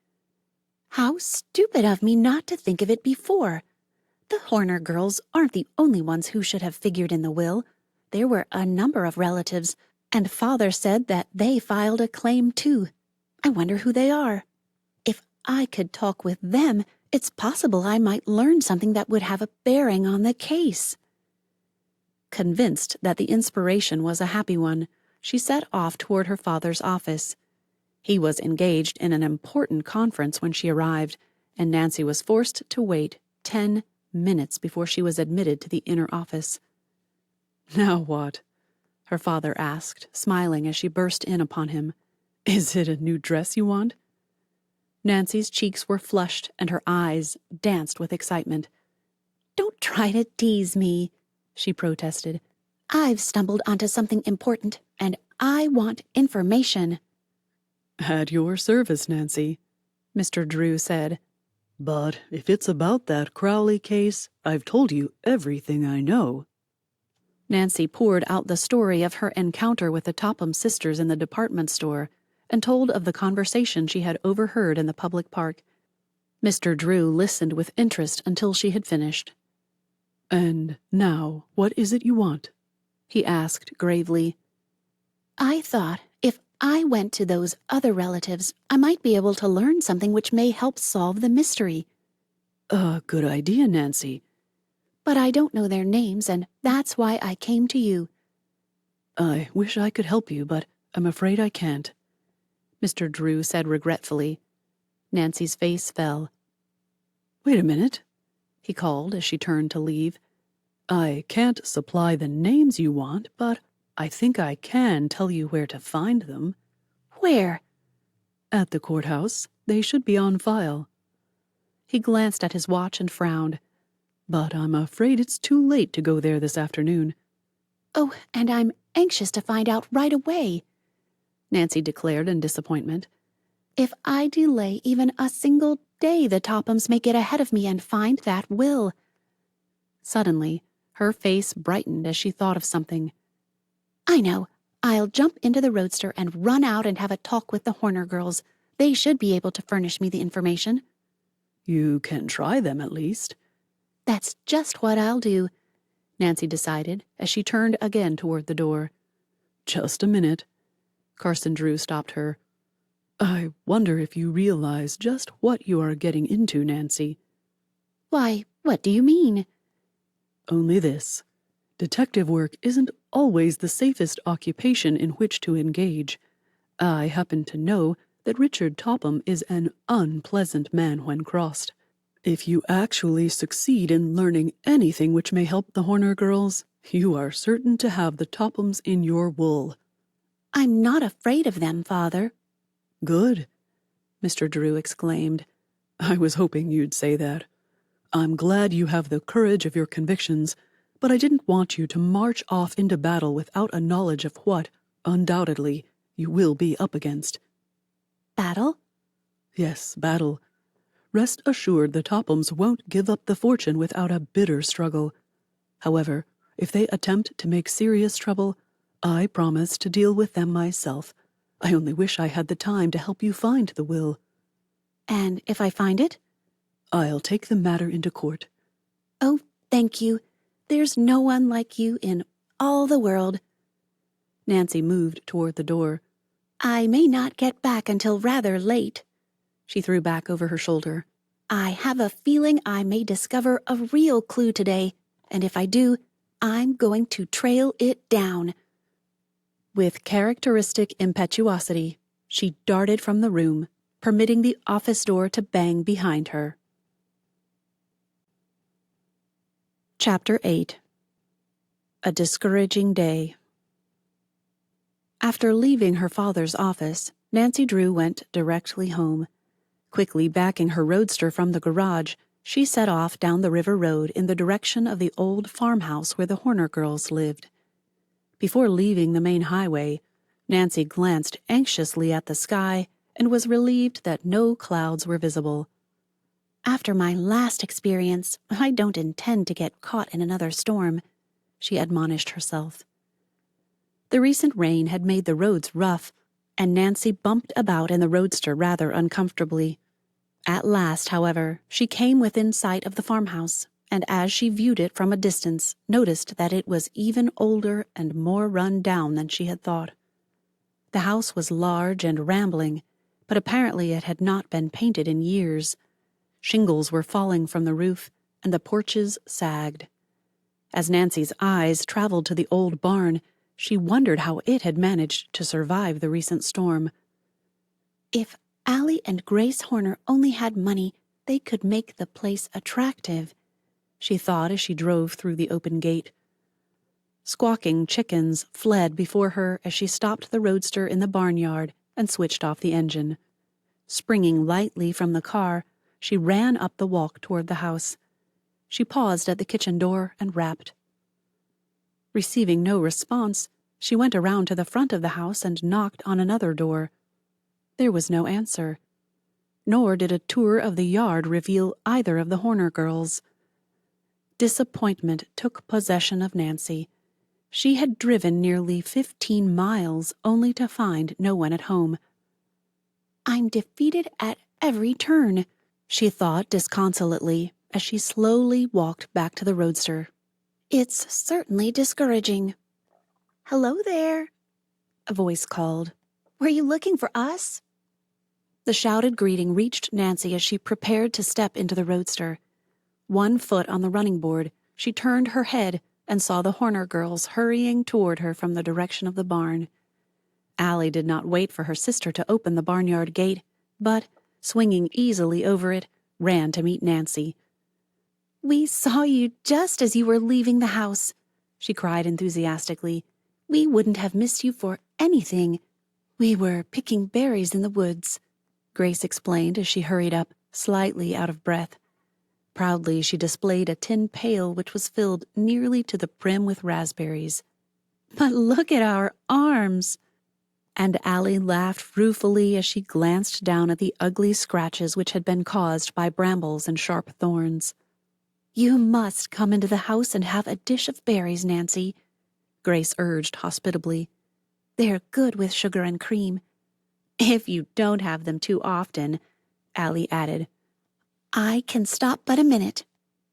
Speaker 2: How stupid of me not to think of it before! The Horner girls aren't the only ones who should have figured in the will. There were a number of relatives, and Father said that they filed a claim too. I wonder who they are. If I could talk with them, it's possible I might learn something that would have a bearing on the case.
Speaker 1: Convinced that the inspiration was a happy one, she set off toward her father's office. He was engaged in an important conference when she arrived, and Nancy was forced to wait 10 minutes before she was admitted to the inner office. "Now what?" her father asked, smiling as she burst in upon him. "Is it a new dress you want?" Nancy's cheeks were flushed and her eyes danced with excitement.
Speaker 2: "Don't try to tease me," she protested. "I've stumbled onto something important, and I want information."
Speaker 3: "At your service, Nancy," Mr. Drew said. "But if it's about that Crowley case, I've told you everything I know."
Speaker 1: Nancy poured out the story of her encounter with the Topham sisters in the department store and told of the conversation she had overheard in the public park. Mr. Drew listened with interest until she had finished.
Speaker 3: And now, what is it you want?
Speaker 1: He asked gravely.
Speaker 2: I thought if I went to those other relatives, I might be able to learn something which may help solve the mystery.
Speaker 3: A good idea, Nancy.
Speaker 2: But I don't know their names, and that's why I came to you.
Speaker 3: I wish I could help you, but I'm afraid I can't,
Speaker 1: Mr. Drew said regretfully. Nancy's face fell.
Speaker 3: Wait a minute,
Speaker 1: he called as she turned to leave.
Speaker 3: I can't supply the names you want, but I think I can tell you where to find them.
Speaker 2: Where?
Speaker 3: At the courthouse. They should be on file.
Speaker 1: He glanced at his watch and frowned.
Speaker 3: But I'm afraid it's too late to go there this afternoon.
Speaker 2: Oh, and I'm anxious to find out right away,
Speaker 1: Nancy declared in disappointment.
Speaker 2: If I delay even a single day, the Tophams may get ahead of me and find that will.
Speaker 1: Suddenly, her face brightened as she thought of something.
Speaker 2: I know. I'll jump into the roadster and run out and have a talk with the Horner girls. They should be able to furnish me the information.
Speaker 3: You can try them at least.
Speaker 2: That's just what I'll do,
Speaker 1: Nancy decided as she turned again toward the door.
Speaker 3: Just a minute.
Speaker 1: Carson Drew stopped her.
Speaker 3: I wonder if you realize just what you are getting into, Nancy.
Speaker 2: Why, what do you mean?
Speaker 3: Only this. Detective work isn't always the safest occupation in which to engage. I happen to know that Richard Topham is an unpleasant man when crossed. If you actually succeed in learning anything which may help the Horner girls, you are certain to have the Tophams in your wool.
Speaker 2: I'm not afraid of them, Father.
Speaker 3: Good, Mr. Drew exclaimed. I was hoping you'd say that. I'm glad you have the courage of your convictions, but I didn't want you to march off into battle without a knowledge of what, undoubtedly, you will be up against.
Speaker 2: Battle?
Speaker 3: Yes, battle. Rest assured the Tophams won't give up the fortune without a bitter struggle. However, if they attempt to make serious trouble, I promise to deal with them myself. I only wish I had the time to help you find the will.
Speaker 2: And if I find it?
Speaker 3: I'll take the matter into court.
Speaker 2: Oh, thank you. There's no one like you in all the world.
Speaker 1: Nancy moved toward the door.
Speaker 2: I may not get back until rather late.
Speaker 1: She threw back over her shoulder.
Speaker 2: I have a feeling I may discover a real clue today, and if I do, I'm going to trail it down.
Speaker 1: With characteristic impetuosity, she darted from the room, permitting the office door to bang behind her. Chapter 8. A Discouraging Day. After leaving her father's office, Nancy Drew went directly home. Quickly backing her roadster from the garage, she set off down the river road in the direction of the old farmhouse where the Horner girls lived. Before leaving the main highway, Nancy glanced anxiously at the sky and was relieved that no clouds were visible.
Speaker 2: After my last experience, I don't intend to get caught in another storm, she admonished herself.
Speaker 1: The recent rain had made the roads rough, and Nancy bumped about in the roadster rather uncomfortably. At last, however, she came within sight of the farmhouse, and as she viewed it from a distance, noticed that it was even older and more run down than she had thought. The house was large and rambling, but apparently it had not been painted in years. Shingles were falling from the roof, and the porches sagged. As Nancy's eyes traveled to the old barn, she wondered how it had managed to survive the recent storm.
Speaker 2: If Allie and Grace Horner only had money, they could make the place attractive,
Speaker 1: she thought as she drove through the open gate. Squawking chickens fled before her as she stopped the roadster in the barnyard and switched off the engine. Springing lightly from the car, she ran up the walk toward the house. She paused at the kitchen door and rapped. Receiving no response, she went around to the front of the house and knocked on another door. There was no answer, nor did a tour of the yard reveal either of the Horner girls. Disappointment took possession of Nancy. She had driven nearly 15 miles only to find no one at home.
Speaker 2: I'm defeated at every turn,
Speaker 1: she thought disconsolately as she slowly walked back to the roadster,
Speaker 2: It's certainly discouraging. Hello there, a voice called. Were you looking for us?
Speaker 1: The shouted greeting reached Nancy as she prepared to step into the roadster. 1 foot on the running board, she turned her head and saw the Horner girls hurrying toward her from the direction of the barn. Allie did not wait for her sister to open the barnyard gate, but, swinging easily over it, ran to meet Nancy.
Speaker 2: We saw you just as you were leaving the house, she cried enthusiastically. We wouldn't have missed you for anything. We were picking berries in the woods, Grace explained as she hurried up, slightly out of breath. Proudly, she displayed a tin pail which was filled nearly to the brim with raspberries. But look at our arms! And Allie laughed ruefully as she glanced down at the ugly scratches which had been caused by brambles and sharp thorns. You must come into the house and have a dish of berries, Nancy, Grace urged hospitably. They're good with sugar and cream. If you don't have them too often, Allie added. I can stop but a minute,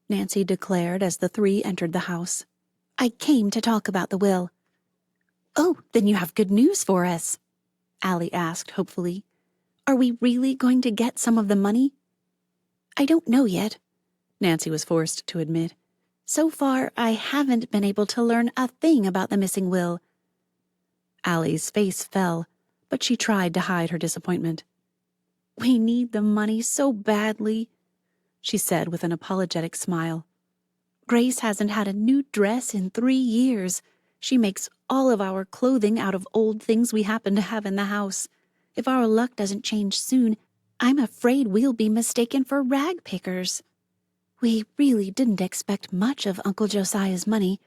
Speaker 2: Nancy declared as the 3 entered the house. I came to talk about the will. Oh, then you have good news for us, Allie asked hopefully. Are we really going to get some of the money? I don't know yet, Nancy was forced to admit. So far, I haven't been able to learn a thing about the missing will. Allie's face fell, but she tried to hide her disappointment. We need the money so badly, she said with an apologetic smile. Grace hasn't had a new dress in 3 years. She makes all of our clothing out of old things we happen to have in the house. If our luck doesn't change soon, I'm afraid we'll be mistaken for rag pickers. We really didn't expect much of Uncle Josiah's money.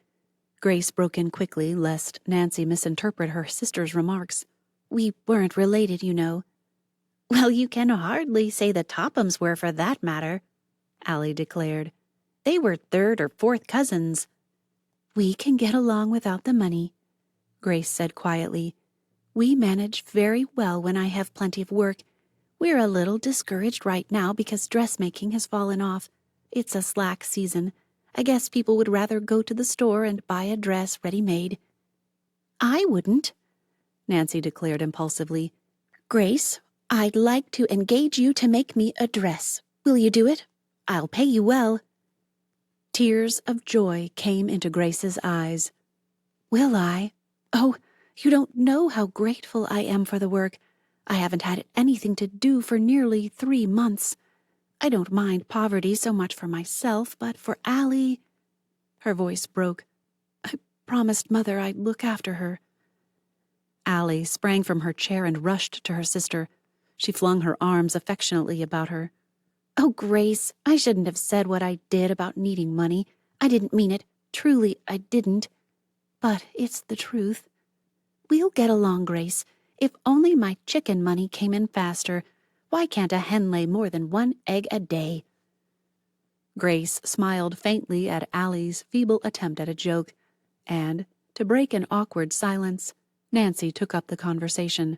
Speaker 2: Grace broke in quickly, lest Nancy misinterpret her sister's remarks. We weren't related, you know. Well, you can hardly say the Tophams were for that matter, Allie declared. They were 3rd or 4th cousins. We can get along without the money, Grace said quietly. We manage very well when I have plenty of work. We're a little discouraged right now because dressmaking has fallen off. It's a slack season. I guess people would rather go to the store and buy a dress ready-made. I wouldn't, Nancy declared impulsively. Grace, I'd like to engage you to make me a dress. Will you do it? I'll pay you well. Tears of joy came into Grace's eyes. Will I? Oh, you don't know how grateful I am for the work. I haven't had anything to do for nearly 3 months. I don't mind poverty so much for myself, but for Allie... Her voice broke. I promised Mother I'd look after her. Allie sprang from her chair and rushed to her sister. She flung her arms affectionately about her. Oh, Grace, I shouldn't have said what I did about needing money. I didn't mean it. Truly, I didn't. But it's the truth. We'll get along, Grace. If only my chicken money came in faster. Why can't a hen lay more than 1 egg a day? Grace smiled faintly at Allie's feeble attempt at a joke, and, to break an awkward silence, Nancy took up the conversation.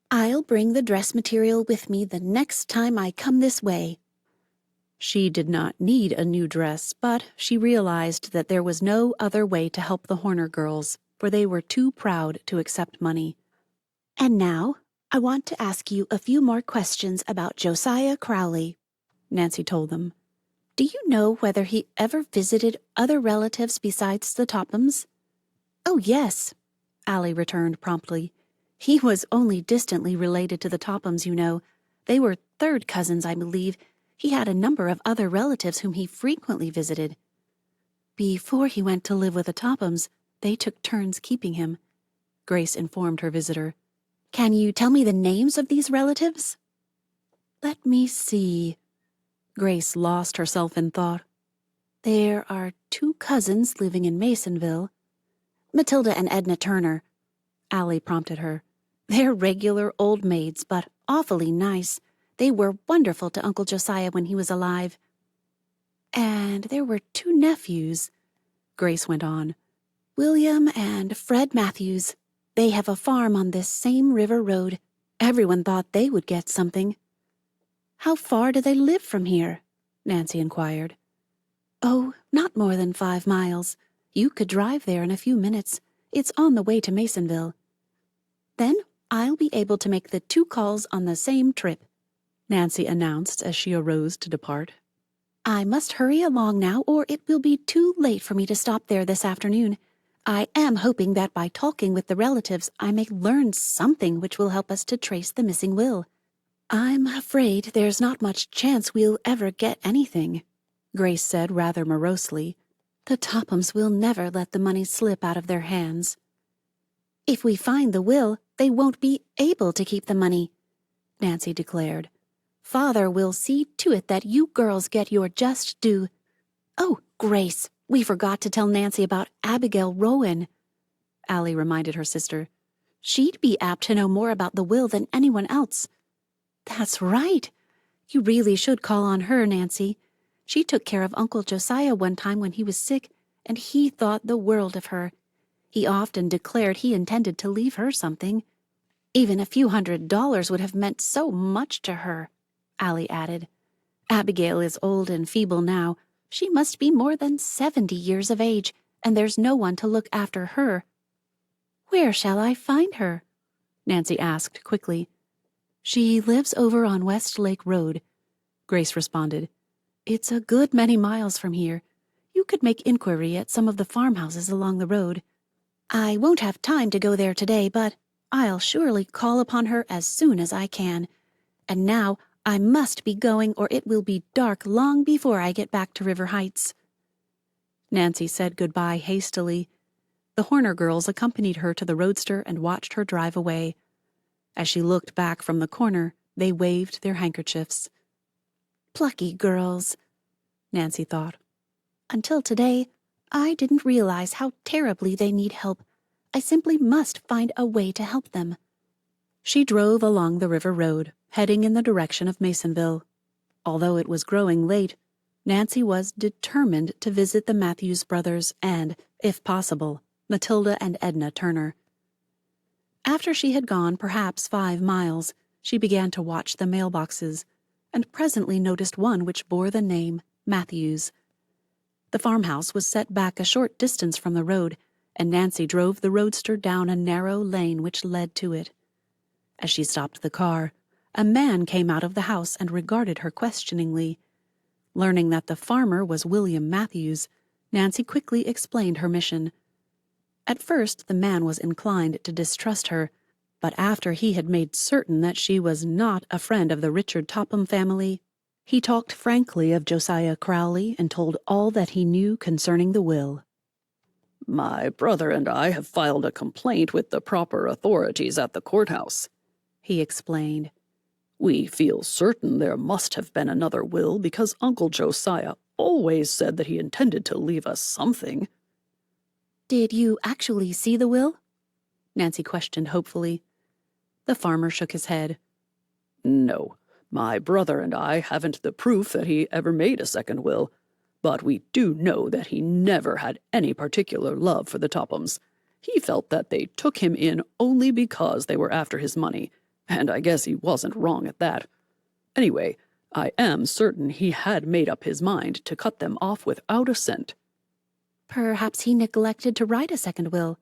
Speaker 2: I'll bring the dress material with me the next time I come this way. She did not need a new dress, but she realized that there was no other way to help the Horner girls, for they were too proud to accept money. And now, I want to ask you a few more questions about Josiah Crowley, Nancy told them. Do you know whether he ever visited other relatives besides the Tophams? Oh, yes, Allie returned promptly. He was only distantly related to the Tophams, you know. They were 3rd cousins, I believe. He had a number of other relatives whom he frequently visited. Before he went to live with the Tophams, they took turns keeping him, Grace informed her visitor. Can you tell me the names of these relatives? Let me see. Grace lost herself in thought. There are 2 cousins living in Masonville. Matilda and Edna Turner, Allie prompted her. They're regular old maids, but awfully nice. They were wonderful to Uncle Josiah when he was alive. And there were 2 nephews, Grace went on. William and Fred Matthews. They have a farm on this same river road. Everyone thought they would get something. How far do they live from here? Nancy inquired. Oh, not more than 5 miles. You could drive there in a few minutes. It's on the way to Masonville. Then I'll be able to make the 2 calls on the same trip,"
Speaker 1: Nancy announced as she arose to depart.
Speaker 2: "I must hurry along now, or it will be too late for me to stop there this afternoon. I am hoping that by talking with the relatives, I may learn something which will help us to trace the missing will. I'm afraid there's not much chance we'll ever get anything," Grace said rather morosely. "The Tophams will never let the money slip out of their hands." "If we find the will, they won't be able to keep the money," Nancy declared. "Father will see to it that you girls get your just due. Oh, Grace, we forgot to tell Nancy about Abigail Rowan," Allie reminded her sister. "She'd be apt to know more about the will than anyone else." "That's right. You really should call on her, Nancy. She took care of Uncle Josiah one time when he was sick, and he thought the world of her. He often declared he intended to leave her something. Even a few $100 would have meant so much to her," Allie added. "Abigail is old and feeble now. She must be more than 70 years of age, and there's no one to look after her." "Where shall I find her?" Nancy asked quickly. "She lives over on West Lake Road," Grace responded. "It's a good many miles from here. You could make inquiry at some of the farmhouses along the road." "I won't have time to go there today, but I'll surely call upon her as soon as I can. And now I must be going, or it will be dark long before I get back to River Heights." Nancy said goodbye hastily. The Horner girls accompanied her to the roadster and watched her drive away. As she looked back from the corner, they waved their handkerchiefs. "Plucky girls," Nancy thought. "Until today, I didn't realize how terribly they need help. I simply must find a way to help them." She drove along the river road, heading in the direction of Masonville. Although it was growing late, Nancy was determined to visit the Matthews brothers and, if possible, Matilda and Edna Turner. After she had gone perhaps 5 miles, she began to watch the mailboxes, and presently noticed one which bore the name Matthews. The farmhouse was set back a short distance from the road, and Nancy drove the roadster down a narrow lane which led to it. As she stopped the car, a man came out of the house and regarded her questioningly. Learning that the farmer was William Matthews, Nancy quickly explained her mission. At first the man was inclined to distrust her, but after he had made certain that she was not a friend of the Richard Topham family, he talked frankly of Josiah Crowley and told all that he knew concerning the will.
Speaker 3: "My brother and I have filed a complaint with the proper authorities at the courthouse," he explained. "We feel certain there must have been another will because Uncle Josiah always said that he intended to leave us something."
Speaker 2: "Did you actually see the will?" Nancy questioned hopefully. The farmer shook his head.
Speaker 3: "No, my brother and I haven't the proof that he ever made a second will, but we do know that he never had any particular love for the Tophams. He felt that they took him in only because they were after his money, and I guess he wasn't wrong at that. Anyway, I am certain he had made up his mind to cut them off without a cent."
Speaker 2: "Perhaps he neglected to write a second will."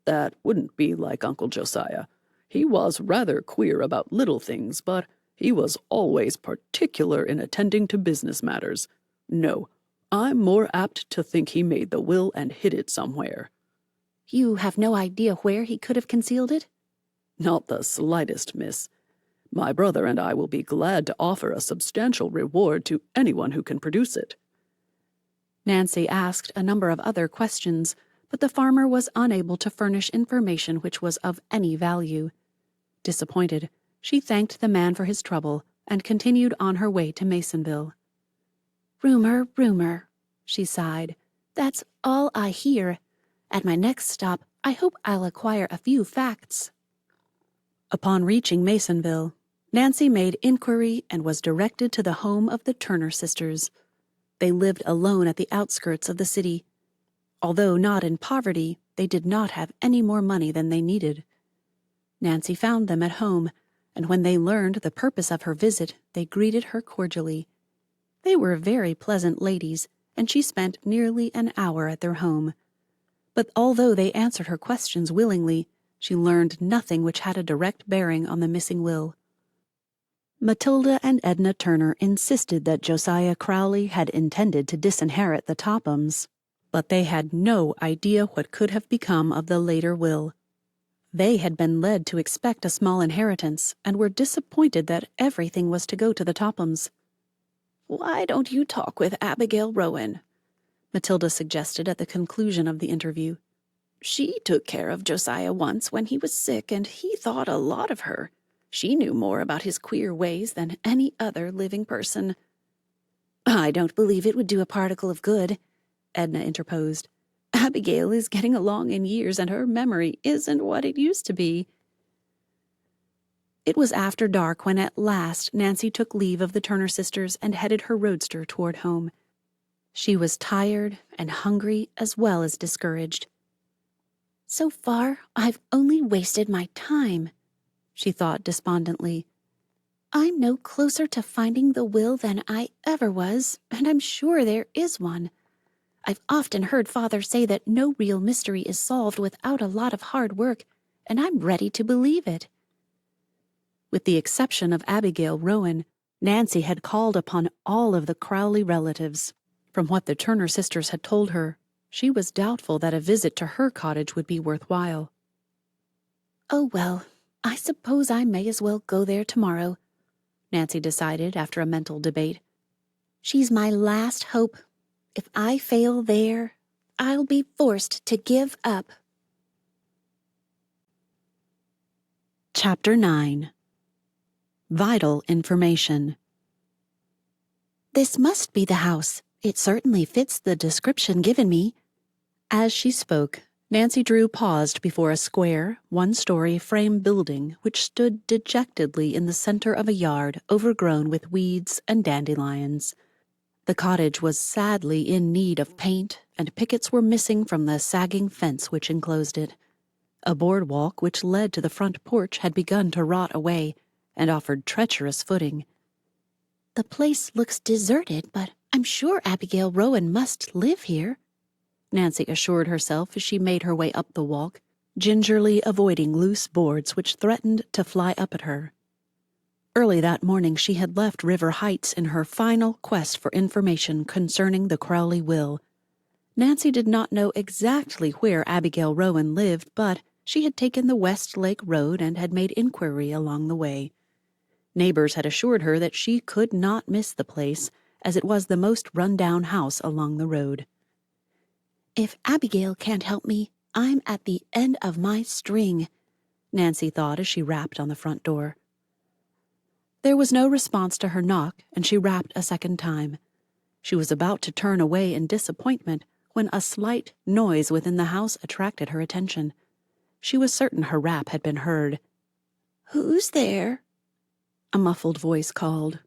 Speaker 3: "That wouldn't be like Uncle Josiah. He was rather queer about little things, but he was always particular in attending to business matters. No, I'm more apt to think he made the will and hid it somewhere."
Speaker 2: "You have no idea where he could have concealed it?"
Speaker 3: "Not the slightest, miss. My brother and I will be glad to offer a substantial reward to anyone who can produce it."
Speaker 1: Nancy asked a number of other questions, but the farmer was unable to furnish information which was of any value. Disappointed, she thanked the man for his trouble and continued on her way to Masonville.
Speaker 2: Rumor, she sighed. "That's all I hear. At my next stop, I hope I'll acquire a few facts."
Speaker 1: Upon reaching Masonville, Nancy made inquiry and was directed to the home of the Turner sisters. They lived alone at the outskirts of the city. Although not in poverty, they did not have any more money than they needed. Nancy found them at home, and when they learned the purpose of her visit, they greeted her cordially. They were very pleasant ladies, and she spent nearly an hour at their home. But although they answered her questions willingly, she learned nothing which had a direct bearing on the missing will. Matilda and Edna Turner insisted that Josiah Crowley had intended to disinherit the Tophams, but they had no idea what could have become of the later will. They had been led to expect a small inheritance, and were disappointed that everything was to go to the Tophams. "Why don't you talk with Abigail Rowan?" Matilda suggested at the conclusion of the interview. "She took care of Josiah once when he was sick, and he thought a lot of her. She knew more about his queer ways than any other living person." "I don't believe it would do a particle of good," Edna interposed. "Abigail is getting along in years, and her memory isn't what it used to be." It was after dark when at last Nancy took leave of the Turner sisters and headed her roadster toward home. She was tired and hungry as well as discouraged. "So far, I've only wasted my time," she thought despondently. "I'm no closer to finding the will than I ever was, and I'm sure there is one. I've often heard Father say that no real mystery is solved without a lot of hard work, and I'm ready to believe it." With the exception of Abigail Rowan, Nancy had called upon all of the Crowley relatives. From what the Turner sisters had told her, she was doubtful that a visit to her cottage would be worthwhile. "Oh, well, I suppose I may as well go there tomorrow," Nancy decided after a mental debate. "She's my last hope. If I fail there, I'll be forced to give up." Chapter 9. Vital Information. "This must be the house. It certainly fits the description given me." As she spoke, Nancy Drew paused before a square, one-story frame building which stood dejectedly in the center of a yard overgrown with weeds and dandelions. The cottage was sadly in need of paint, and pickets were missing from the sagging fence which enclosed it. A boardwalk which led to the front porch had begun to rot away, and offered treacherous footing. "The place looks deserted, but I'm sure Abigail Rowan must live here," Nancy assured herself as she made her way up the walk, gingerly avoiding loose boards which threatened to fly up at her. Early that morning she had left River Heights in her final quest for information concerning the Crowley will. Nancy did not know exactly where Abigail Rowan lived, but she had taken the West Lake Road and had made inquiry along the way. Neighbors had assured her that she could not miss the place, as it was the most run-down house along the road. "If Abigail can't help me, I'm at the end of my string," Nancy thought as she rapped on the front door. There was no response to her knock, and she rapped a second time. She was about to turn away in disappointment when a slight noise within the house attracted her attention. She was certain her rap had been heard. "Who's there?" a muffled voice called.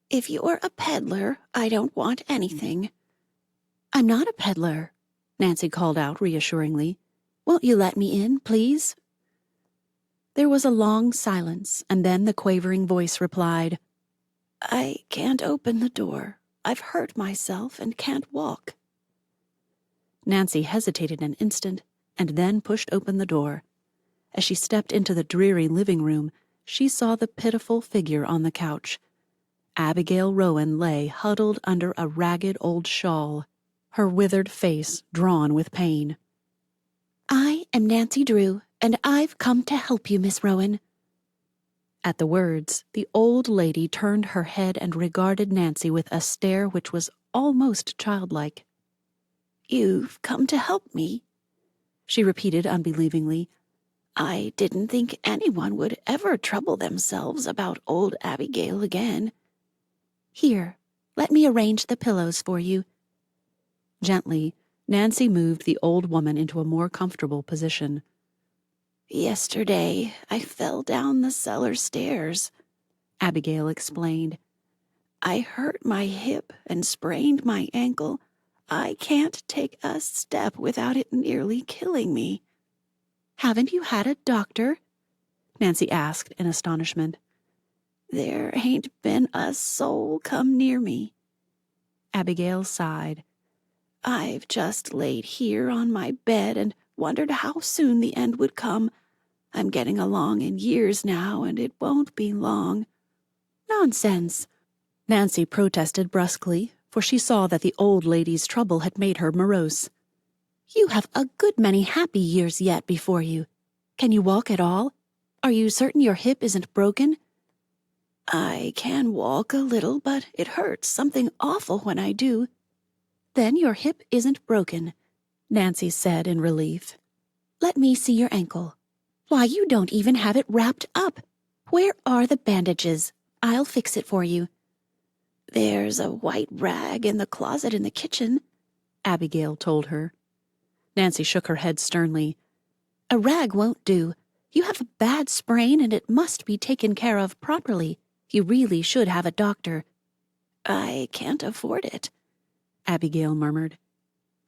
Speaker 1: "If you're a peddler, I don't want anything." "I'm not a peddler," Nancy called out reassuringly. "Won't you let me in, please?" There was a long silence, and then the quavering voice replied, "I can't open the door. I've hurt myself and can't walk." Nancy hesitated an instant, and then pushed open the door. As she stepped into the dreary living room, she saw the pitiful figure on the couch. Abigail Rowan lay huddled under a ragged old shawl, her withered face drawn with pain. "I am Nancy Drew, and I've come to help you, Miss Rowan." At the words, the old lady turned her head and regarded Nancy with a stare which was almost childlike. "You've come to help me?" she repeated unbelievingly. "I didn't think anyone would ever trouble themselves about old Abigail again." "Here, let me arrange the pillows for you." Gently, Nancy moved the old woman into a more comfortable position. "Yesterday, I fell down the cellar stairs," Abigail explained. "I hurt my hip and sprained my ankle. I can't take a step without it nearly killing me." "Haven't you had a doctor?" Nancy asked in astonishment. "There ain't been a soul come near me." Abigail sighed.
Speaker 2: I've just laid here on my bed and wondered how soon the end would come. I'm getting along in years now, and it won't be long."
Speaker 1: "Nonsense," Nancy protested brusquely, for she saw that the old lady's trouble had made her morose. "You have a good many happy years yet before you. Can you walk at all? Are you certain your hip isn't broken?"
Speaker 2: "I can walk a little, but it hurts something awful when I do."
Speaker 1: "Then your hip isn't broken," Nancy said in relief. "Let me see your ankle. Why, you don't even have it wrapped up. Where are the bandages? I'll fix it for you."
Speaker 2: "There's a white rag in the closet in the kitchen,"
Speaker 1: Abigail told her. Nancy shook her head sternly. "A rag won't do. You have a bad sprain and it must be taken care of properly. You really should have a doctor."
Speaker 2: "I can't afford it,"
Speaker 1: Abigail murmured.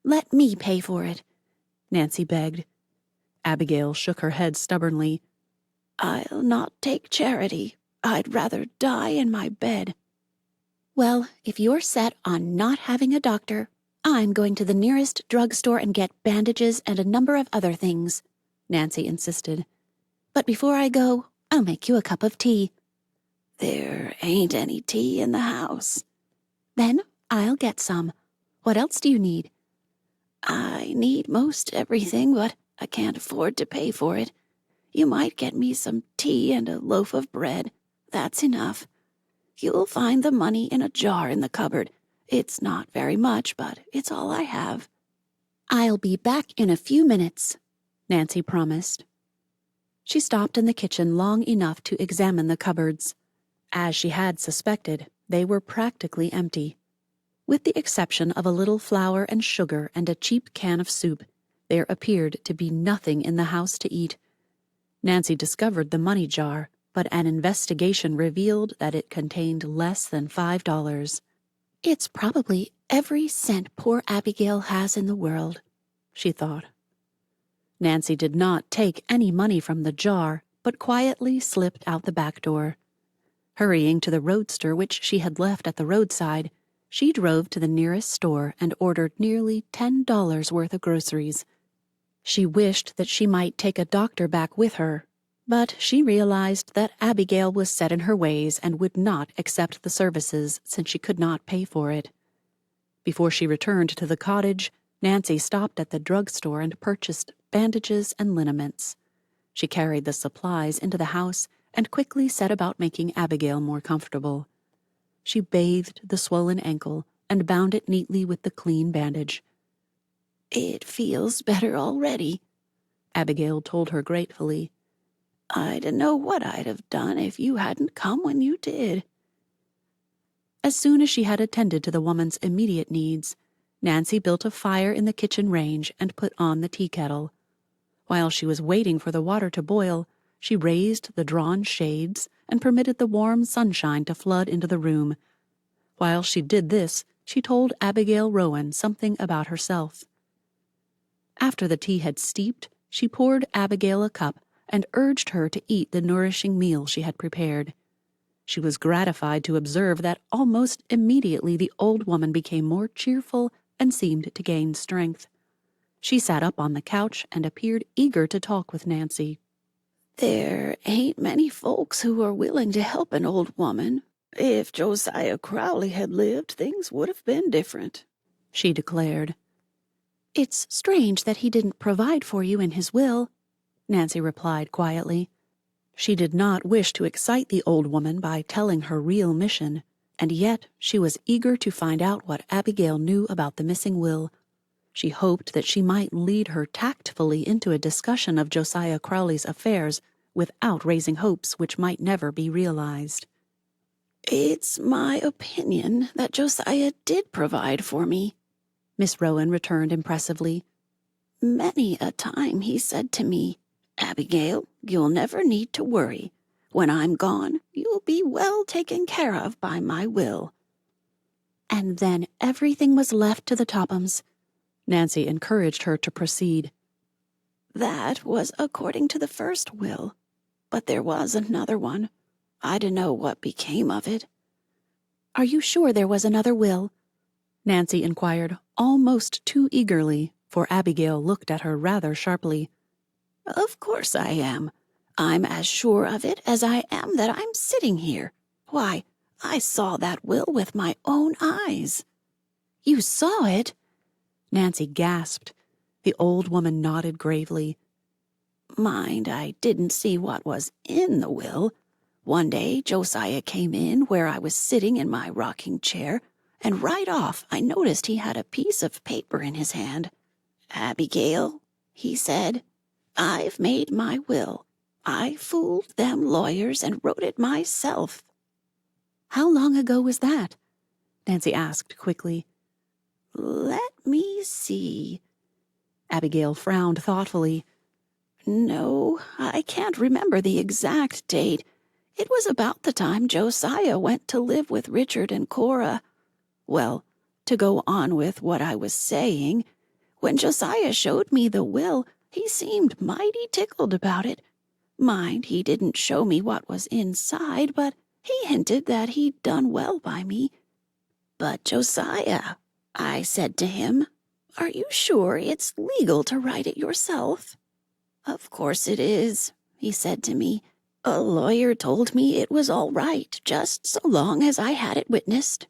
Speaker 2: "Let me pay for it,"
Speaker 1: Nancy begged. Abigail shook her head stubbornly.
Speaker 2: "I'll not take charity. I'd rather die in my bed."
Speaker 1: "Well, if you're set on not having a doctor, I'm going to the nearest drugstore and get bandages and a number of other things," Nancy insisted. "But before I go, I'll make you a cup of tea."
Speaker 2: "There ain't any tea in the house."
Speaker 1: "Then I'll get some. What else do you need?"
Speaker 2: "I need most everything, but I can't afford to pay for it. You might get me some tea and a loaf of bread. That's enough. You'll find the money in a jar in the cupboard. It's not very much, but it's all I have."
Speaker 1: "I'll be back in a few minutes," Nancy promised. She stopped in the kitchen long enough to examine the cupboards. As she had suspected, they were practically empty. With the exception of a little flour and sugar and a cheap can of soup, there appeared to be nothing in the house to eat. Nancy discovered the money jar, but an investigation revealed that it contained less than $5.
Speaker 2: "It's probably every cent poor Abigail has in the world,"
Speaker 1: she thought. Nancy did not take any money from the jar, but quietly slipped out the back door. Hurrying to the roadster which she had left at the roadside, she drove to the nearest store and ordered nearly $10 worth of groceries. She wished that she might take a doctor back with her, but she realized that Abigail was set in her ways and would not accept the services since she could not pay for it. Before she returned to the cottage, Nancy stopped at the drugstore and purchased bandages and liniments. She carried the supplies into the house and quickly set about making Abigail more comfortable. She bathed the swollen ankle and bound it neatly with the clean bandage.
Speaker 2: "It feels better already,"
Speaker 1: Abigail told her gratefully.
Speaker 2: "I don't know what I'd have done if you hadn't come when you did."
Speaker 1: As soon as she had attended to the woman's immediate needs, Nancy built a fire in the kitchen range and put on the tea kettle. While she was waiting for the water to boil, she raised the drawn shades and permitted the warm sunshine to flood into the room. While she did this, she told Abigail Rowan something about herself. After the tea had steeped, she poured Abigail a cup and urged her to eat the nourishing meal she had prepared. She was gratified to observe that almost immediately the old woman became more cheerful and seemed to gain strength. She sat up on the couch and appeared eager to talk with Nancy.
Speaker 2: "There ain't many folks who are willing to help an old woman. If Josiah Crowley had lived, things would have been different,"
Speaker 1: she declared. "It's strange that he didn't provide for you in his will," Nancy replied quietly. She did not wish to excite the old woman by telling her real mission, and yet she was eager to find out what Abigail knew about the missing will. She hoped that she might lead her tactfully into a discussion of Josiah Crowley's affairs without raising hopes which might never be realized.
Speaker 2: "It's my opinion that Josiah did provide for me,"
Speaker 1: Miss Rowan returned impressively.
Speaker 2: "Many a time he said to me, 'Abigail, you'll never need to worry. When I'm gone, you'll be well taken care of by my will.'"
Speaker 1: "And then everything was left to the Tophams," Nancy encouraged her to proceed.
Speaker 2: "That was according to the first will, but there was another one. I dunno what became of it."
Speaker 1: "Are you sure there was another will?" Nancy inquired, almost too eagerly, for Abigail looked at her rather sharply.
Speaker 2: Of course I am. I'm as sure of it as I am that I'm sitting here. Why, I saw that will with my own eyes.
Speaker 1: You saw it? Nancy gasped. The old woman nodded gravely.
Speaker 2: Mind, I didn't see what was in the will. One day Josiah came in where I was sitting in my rocking chair, and right off I noticed he had a piece of paper in his hand. Abigail, he said, I've made my will. I fooled them lawyers and wrote it myself.
Speaker 1: How long ago was that? Nancy asked quickly.
Speaker 2: Let me see.
Speaker 1: Abigail frowned thoughtfully.
Speaker 2: No, I can't remember the exact date. It was about the time Josiah went to live with Richard and Cora. Well, to go on with what I was saying, when Josiah showed me the will, he seemed mighty tickled about it. Mind, he didn't show me what was inside, but he hinted that he'd done well by me. But Josiah, I said to him, are you sure it's legal to write it yourself? Of course it is, he said to me. A lawyer told me it was all right, just so long as I had it witnessed.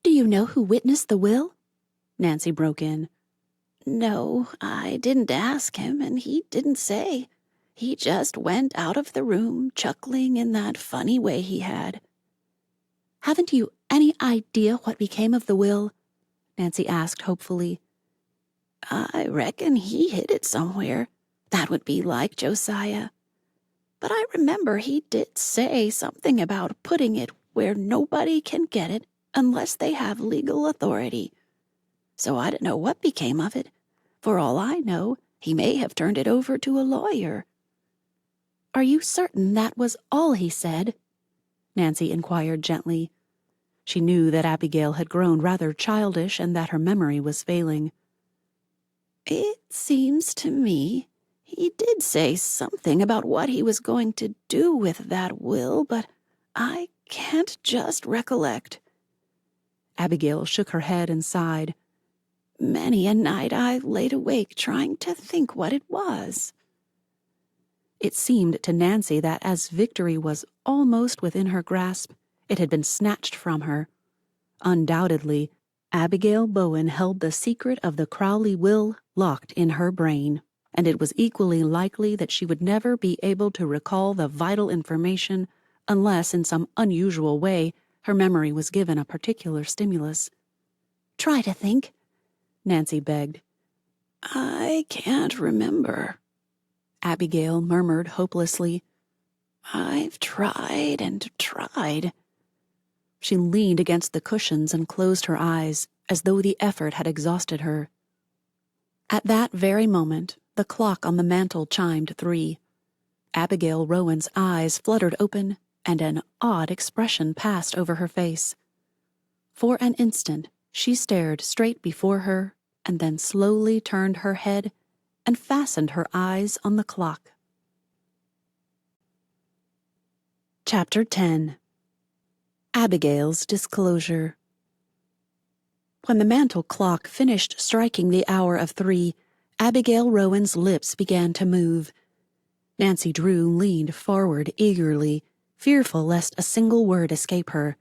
Speaker 1: Do you know who witnessed the will? Nancy broke in.
Speaker 2: No, I didn't ask him, and he didn't say. He just went out of the room, chuckling in that funny way he had.
Speaker 1: Haven't you any idea what became of the will? Nancy asked hopefully.
Speaker 2: I reckon he hid it somewhere. That would be like Josiah. But I remember he did say something about putting it where nobody can get it unless they have legal authority. So I don't know what became of it. For all I know, he may have turned it over to a lawyer.
Speaker 1: Are you certain that was all he said? Nancy inquired gently. She knew that Abigail had grown rather childish and that her memory was failing.
Speaker 2: It seems to me he did say something about what he was going to do with that will, but I can't just recollect.
Speaker 1: Abigail shook her head and sighed.
Speaker 2: Many a night I laid awake trying to think what it was.
Speaker 1: It seemed to Nancy that as victory was almost within her grasp, it had been snatched from her. Undoubtedly, Abigail Bowen held the secret of the Crowley will locked in her brain, and it was equally likely that she would never be able to recall the vital information unless in some unusual way her memory was given a particular stimulus.
Speaker 2: Try to think,
Speaker 1: Nancy begged.
Speaker 2: I can't remember,
Speaker 1: Abigail murmured hopelessly.
Speaker 2: I've tried and tried.
Speaker 1: She leaned against the cushions and closed her eyes, as though the effort had exhausted her. At that very moment, the clock on the mantel chimed 3. Abigail Rowan's eyes fluttered open, and an odd expression passed over her face. For an instant, she stared straight before her, and then slowly turned her head and fastened her eyes on the clock. Chapter 10. Abigail's Disclosure. When the mantel clock finished striking the hour of 3, Abigail Rowan's lips began to move. Nancy Drew leaned forward eagerly, fearful lest a single word escape her.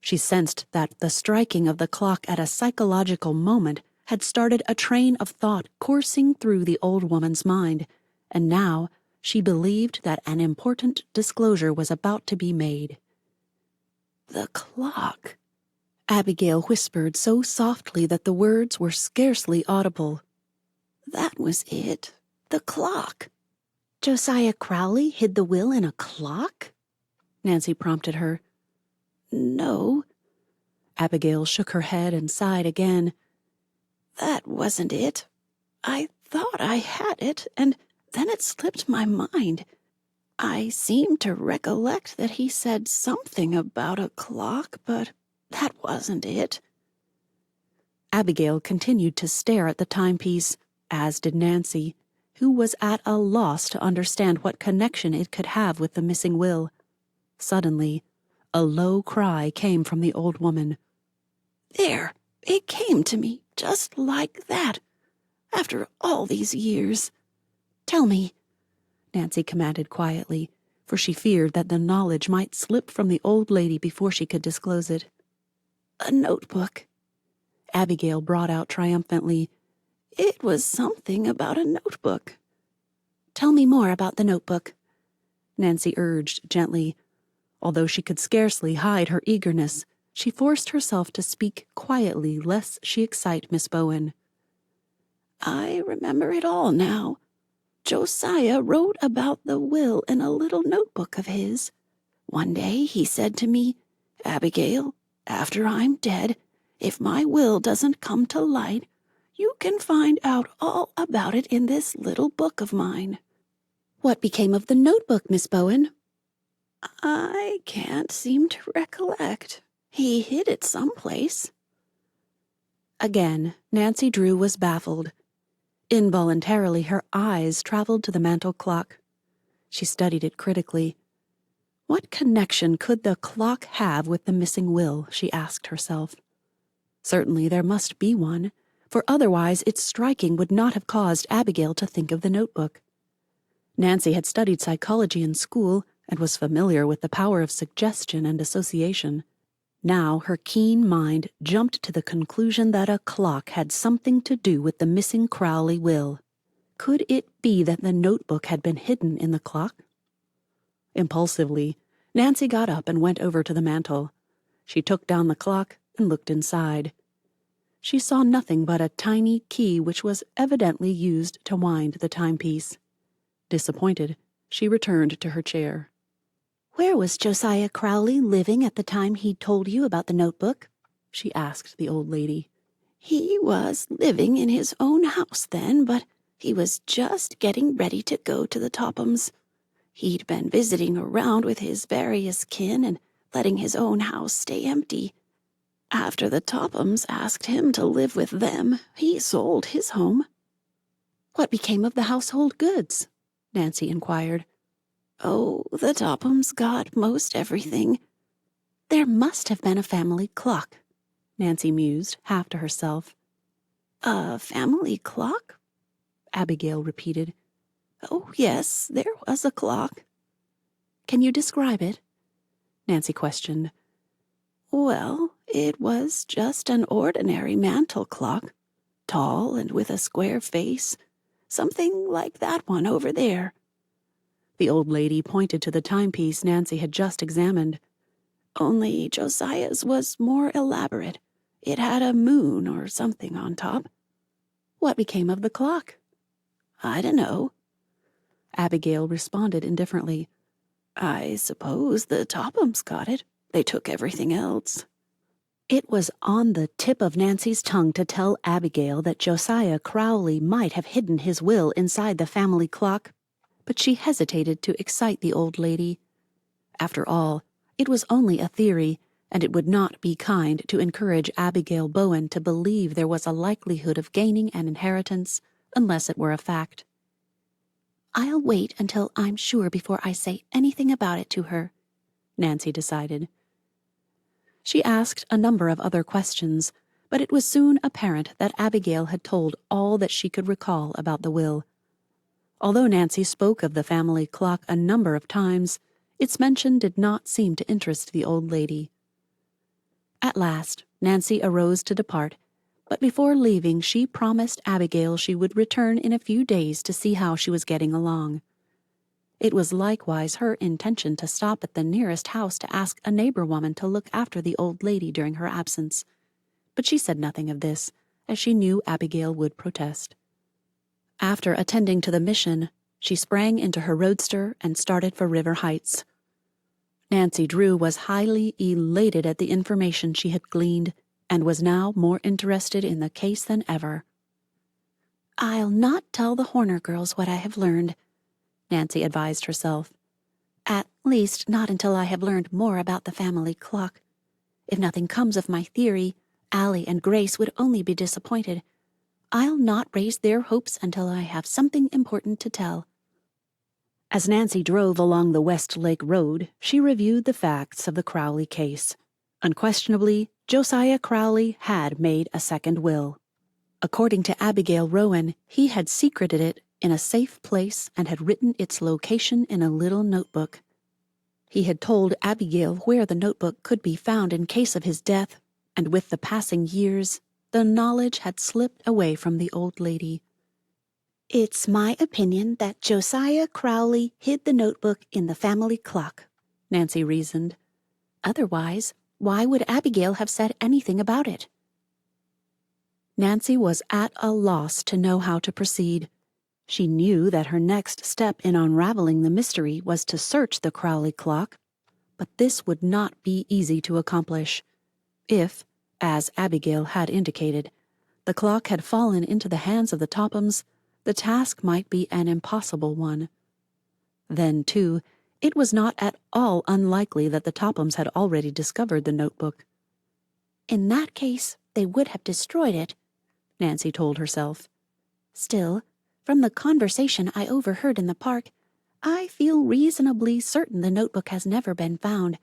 Speaker 1: She sensed that the striking of the clock at a psychological moment had started a train of thought coursing through the old woman's mind, and now she believed that an important disclosure was about to be made.
Speaker 2: The clock,
Speaker 1: Abigail whispered so softly that the words were scarcely audible.
Speaker 2: That was it, the clock.
Speaker 1: Josiah Crowley hid the will in a clock? Nancy prompted her.
Speaker 2: No.
Speaker 1: Abigail shook her head and sighed again.
Speaker 2: That wasn't it. I thought I had it, and then it slipped my mind. I seem to recollect that he said something about a clock, but that wasn't it.
Speaker 1: Abigail continued to stare at the timepiece, as did Nancy, who was at a loss to understand what connection it could have with the missing will. Suddenly, a low cry came from the old woman.
Speaker 2: There! It came to me just like that, after all these years. Tell me, Nancy commanded quietly, for she feared that the knowledge might slip from the old lady before she could disclose it. A notebook, Abigail brought out triumphantly. It was something about a notebook. Tell me more about the notebook, Nancy urged gently. Although she could scarcely hide her eagerness, she forced herself to speak quietly lest she excite Miss Bowen. I remember it all now. Josiah wrote about the will in a little notebook of his. One day he said to me, Abigail, after I'm dead, if my will doesn't come to light, you can find out all about it in this little book of mine. What became of the notebook, Miss Bowen? I can't seem to recollect. He hid it someplace. Again, Nancy Drew was baffled. Involuntarily, her eyes traveled to the mantel clock. She studied it critically. What connection could the clock have with the missing will, she asked herself. Certainly there must be one, for otherwise its striking would not have caused Abigail to think of the notebook. Nancy had studied psychology in school and was familiar with the power of suggestion and association. Now her keen mind jumped to the conclusion that a clock had something to do with the missing Crowley will. Could it be that the notebook had been hidden in the clock? Impulsively, Nancy got up and went over to the mantel. She took down the clock and looked inside. She saw nothing but a tiny key which was evidently used to wind the timepiece. Disappointed, she returned to her chair. Where was Josiah Crowley living at the time he told you about the notebook? She asked the old lady. He was living in his own house then, but he was just getting ready to go to the Tophams. He'd been visiting around with his various kin and letting his own house stay empty. After the Tophams asked him to live with them, he sold his home. What became of the household goods? Nancy inquired. Oh, the Tophams got most everything. There must have been a family clock, Nancy mused, half to herself. A family clock? Abigail repeated. Oh, yes, there was a clock. Can you describe it? Nancy questioned. Well, it was just an ordinary mantel clock, tall and with a square face, something like that one over there. The old lady pointed to the timepiece Nancy had just examined. Only Josiah's was more elaborate. It had a moon or something on top. What became of the clock? I don't know. Abigail responded indifferently. I suppose the Tophams got it. They took everything else. It was on the tip of Nancy's tongue to tell Abigail that Josiah Crowley might have hidden his will inside the family clock, but she hesitated to excite the old lady. After all, it was only a theory, and it would not be kind to encourage Abigail Bowen to believe there was a likelihood of gaining an inheritance unless it were a fact. I'll wait until I'm sure before I say anything about it to her, Nancy decided. She asked a number of other questions, but it was soon apparent that Abigail had told all that she could recall about the will. Although Nancy spoke of the family clock a number of times, its mention did not seem to interest the old lady. At last, Nancy arose to depart, but before leaving she promised Abigail she would return in a few days to see how she was getting along. It was likewise her intention to stop at the nearest house to ask a neighbor woman to look after the old lady during her absence, but she said nothing of this, as she knew Abigail would protest. After attending to the mission, she sprang into her roadster and started for River Heights. Nancy Drew was highly elated at the information she had gleaned, and was now more interested in the case than ever. I'll not tell the Horner girls what I have learned, Nancy advised herself. At least not until I have learned more about the family clock. If nothing comes of my theory, Allie and Grace would only be disappointed. I'll not raise their hopes until I have something important to tell. As Nancy drove along the West Lake Road, she reviewed the facts of the Crowley case.
Speaker 1: Unquestionably, Josiah Crowley had made a second will. According to Abigail Rowan, he had secreted it in a safe place and had written its location in a little notebook. He had told Abigail where the notebook could be found in case of his death, and with the passing years, the knowledge had slipped away from the old lady.
Speaker 2: It's my opinion that Josiah Crowley hid the notebook in the family clock,
Speaker 1: Nancy reasoned.
Speaker 2: Otherwise, why would Abigail have said anything about it?
Speaker 1: Nancy was at a loss to know how to proceed. She knew that her next step in unraveling the mystery was to search the Crowley clock, but this would not be easy to accomplish. If, as Abigail had indicated, the clock had fallen into the hands of the Tophams, the task might be an impossible one. Then, too, it was not at all unlikely that the Tophams had already discovered the notebook.
Speaker 2: In that case, they would have destroyed it,
Speaker 1: Nancy told herself.
Speaker 2: Still, from the conversation I overheard in the park, I feel reasonably certain the notebook has never been found.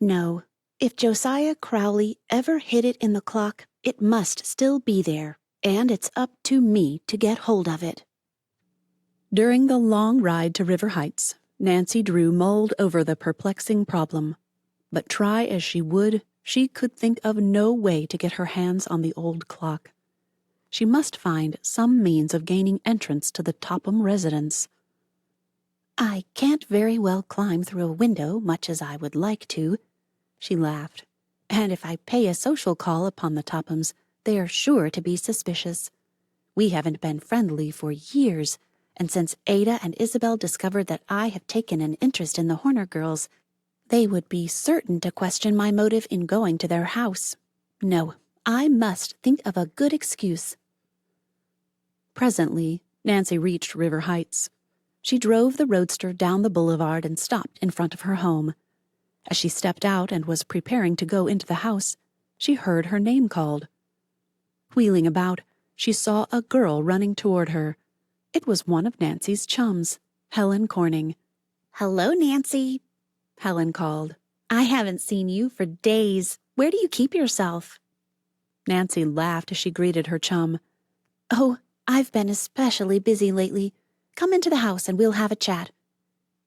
Speaker 2: No, if Josiah Crowley ever hid it in the clock, it must still be there, and it's up to me to get hold of it.
Speaker 1: During the long ride to River Heights, Nancy Drew mulled over the perplexing problem. But try as she would, she could think of no way to get her hands on the old clock. She must find some means of gaining entrance to the Topham residence.
Speaker 2: I can't very well climb through a window, much as I would like to, she laughed. And if I pay a social call upon the Tophams, they are sure to be suspicious. We haven't been friendly for years, and since Ada and Isabel discovered that I have taken an interest in the Horner girls, they would be certain to question my motive in going to their house. No, I must think of a good excuse.
Speaker 1: Presently, Nancy reached River Heights. She drove the roadster down the boulevard and stopped in front of her home. As she stepped out and was preparing to go into the house, she heard her name called. Wheeling about, she saw a girl running toward her. It was one of Nancy's chums, Helen Corning.
Speaker 2: "Hello, Nancy,"
Speaker 1: Helen called.
Speaker 2: "I haven't seen you for days. Where do you keep yourself?"
Speaker 1: Nancy laughed as she greeted her chum.
Speaker 2: "Oh, I've been especially busy lately. Come into the house and we'll have a chat."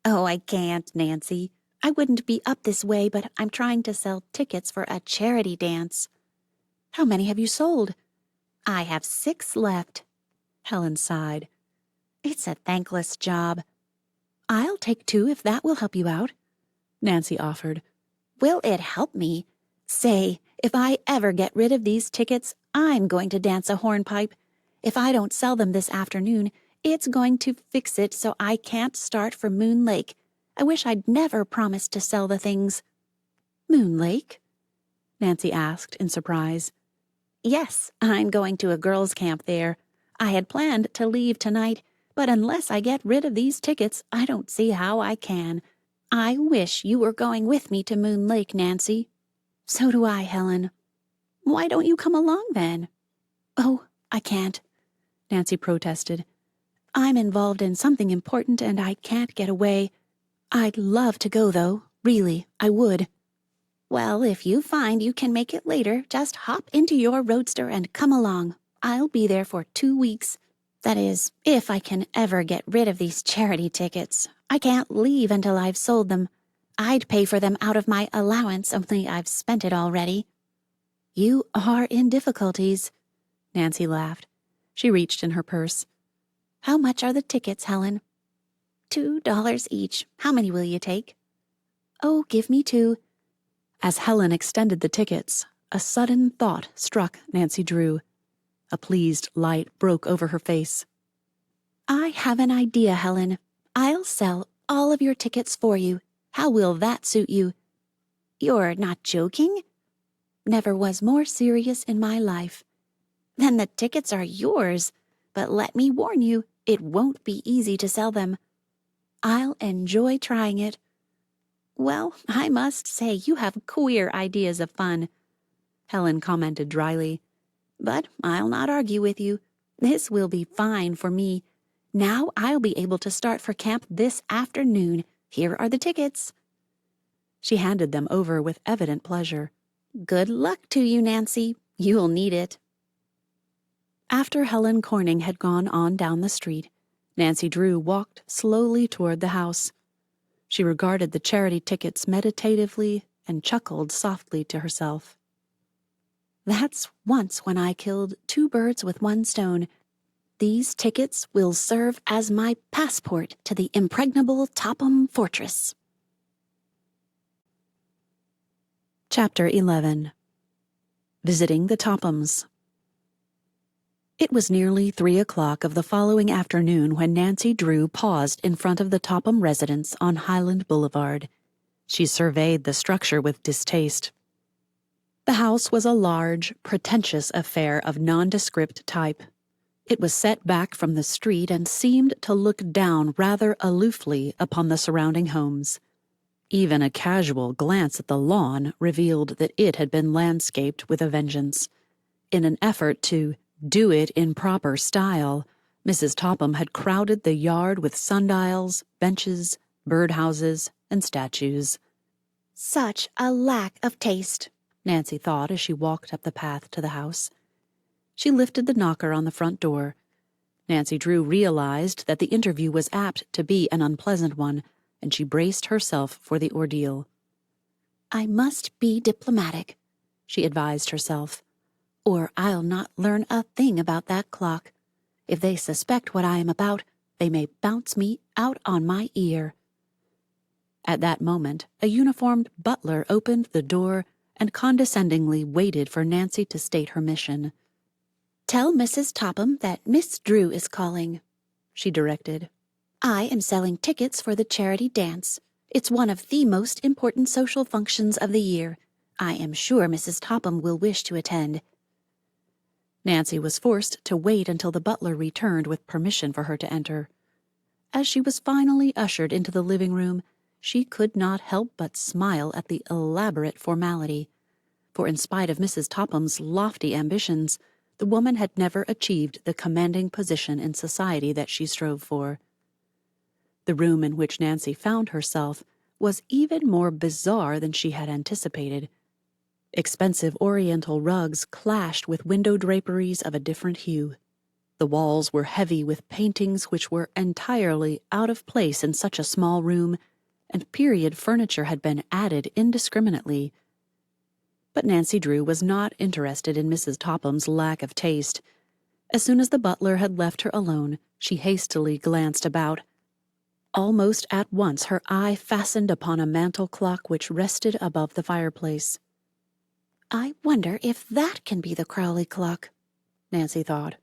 Speaker 2: "Oh, I can't, Nancy. I wouldn't be up this way, but I'm trying to sell tickets for a charity dance."
Speaker 1: "How many have you sold?"
Speaker 2: "I have 6 left."
Speaker 1: Helen sighed.
Speaker 2: "It's a thankless job."
Speaker 1: "I'll take 2 if that will help you out," Nancy offered.
Speaker 2: "Will it help me? Say, if I ever get rid of these tickets, I'm going to dance a hornpipe. If I don't sell them this afternoon, it's going to fix it so I can't start for Moon Lake. I wish I'd never promised to sell the things."
Speaker 1: "Moon Lake?" Nancy asked in surprise.
Speaker 2: "Yes, I'm going to a girls' camp there. I had planned to leave tonight, but unless I get rid of these tickets, I don't see how I can. I wish you were going with me to Moon Lake, Nancy."
Speaker 1: "So do I, Helen."
Speaker 2: "Why don't you come along then?"
Speaker 1: "Oh, I can't," Nancy protested. "I'm involved in something important and I can't get away. I'd love to go, though. Really, I would."
Speaker 2: "Well, if you find you can make it later, just hop into your roadster and come along. I'll be there for 2 weeks. That is, if I can ever get rid of these charity tickets. I can't leave until I've sold them. I'd pay for them out of my allowance, only I've spent it already."
Speaker 1: "You are in difficulties," Nancy laughed. She reached in her purse.
Speaker 2: "How much are the tickets, Helen?" $2 each. How many will you take?"
Speaker 1: "Oh, give me 2. As Helen extended the tickets, a sudden thought struck Nancy Drew. A pleased light broke over her face.
Speaker 2: "I have an idea, Helen. I'll sell all of your tickets for you. How will that suit you?" "You're not joking?"
Speaker 1: "Never was more serious in my life."
Speaker 2: "Then the tickets are yours. But let me warn you, it won't be easy to sell them."
Speaker 1: "I'll enjoy trying it."
Speaker 2: "Well, I must say you have queer ideas of fun," Helen commented dryly. "But I'll not argue with you. This will be fine for me. Now I'll be able to start for camp this afternoon. Here are the tickets."
Speaker 1: She handed them over with evident pleasure.
Speaker 2: Good luck to you, Nancy. You'll need it.
Speaker 1: After Helen Corning had gone on down the street, Nancy Drew walked slowly toward the house. She regarded the charity tickets meditatively and chuckled softly to herself.
Speaker 2: That's once when I killed 2 birds with 1 stone. These tickets will serve as my passport to the impregnable Topham Fortress.
Speaker 1: Chapter 11. Visiting the Tophams. It was nearly 3 o'clock of the following afternoon when Nancy Drew paused in front of the Topham residence on Highland Boulevard. She surveyed the structure with distaste. The house was a large, pretentious affair of nondescript type. It was set back from the street and seemed to look down rather aloofly upon the surrounding homes. Even a casual glance at the lawn revealed that it had been landscaped with a vengeance. In an effort to do it in proper style, Mrs. Topham had crowded the yard with sundials, benches, birdhouses, and statues.
Speaker 2: Such a lack of taste,
Speaker 1: Nancy thought as she walked up the path to the house. She lifted the knocker on the front door. Nancy Drew realized that the interview was apt to be an unpleasant one, and she braced herself for the ordeal.
Speaker 2: I must be diplomatic, she advised herself, or I'll not learn a thing about that clock. If they suspect what I am about, they may bounce me out on my ear.
Speaker 1: At that moment, a uniformed butler opened the door and condescendingly waited for Nancy to state her mission.
Speaker 2: Tell Mrs. Topham that Miss Drew is calling, she directed. I am selling tickets for the charity dance. It's one of the most important social functions of the year. I am sure Mrs. Topham will wish to attend.
Speaker 1: Nancy was forced to wait until the butler returned with permission for her to enter. As she was finally ushered into the living room, she could not help but smile at the elaborate formality. For in spite of Mrs. Topham's lofty ambitions, the woman had never achieved the commanding position in society that she strove for. The room in which Nancy found herself was even more bizarre than she had anticipated. Expensive oriental rugs clashed with window draperies of a different hue. The walls were heavy with paintings which were entirely out of place in such a small room, and period furniture had been added indiscriminately. But Nancy Drew was not interested in Mrs. Topham's lack of taste. As soon as the butler had left her alone, she hastily glanced about. Almost at once her eye fastened upon a mantel clock which rested above the fireplace.
Speaker 2: I wonder if that can be the Crowley clock, Nancy thought.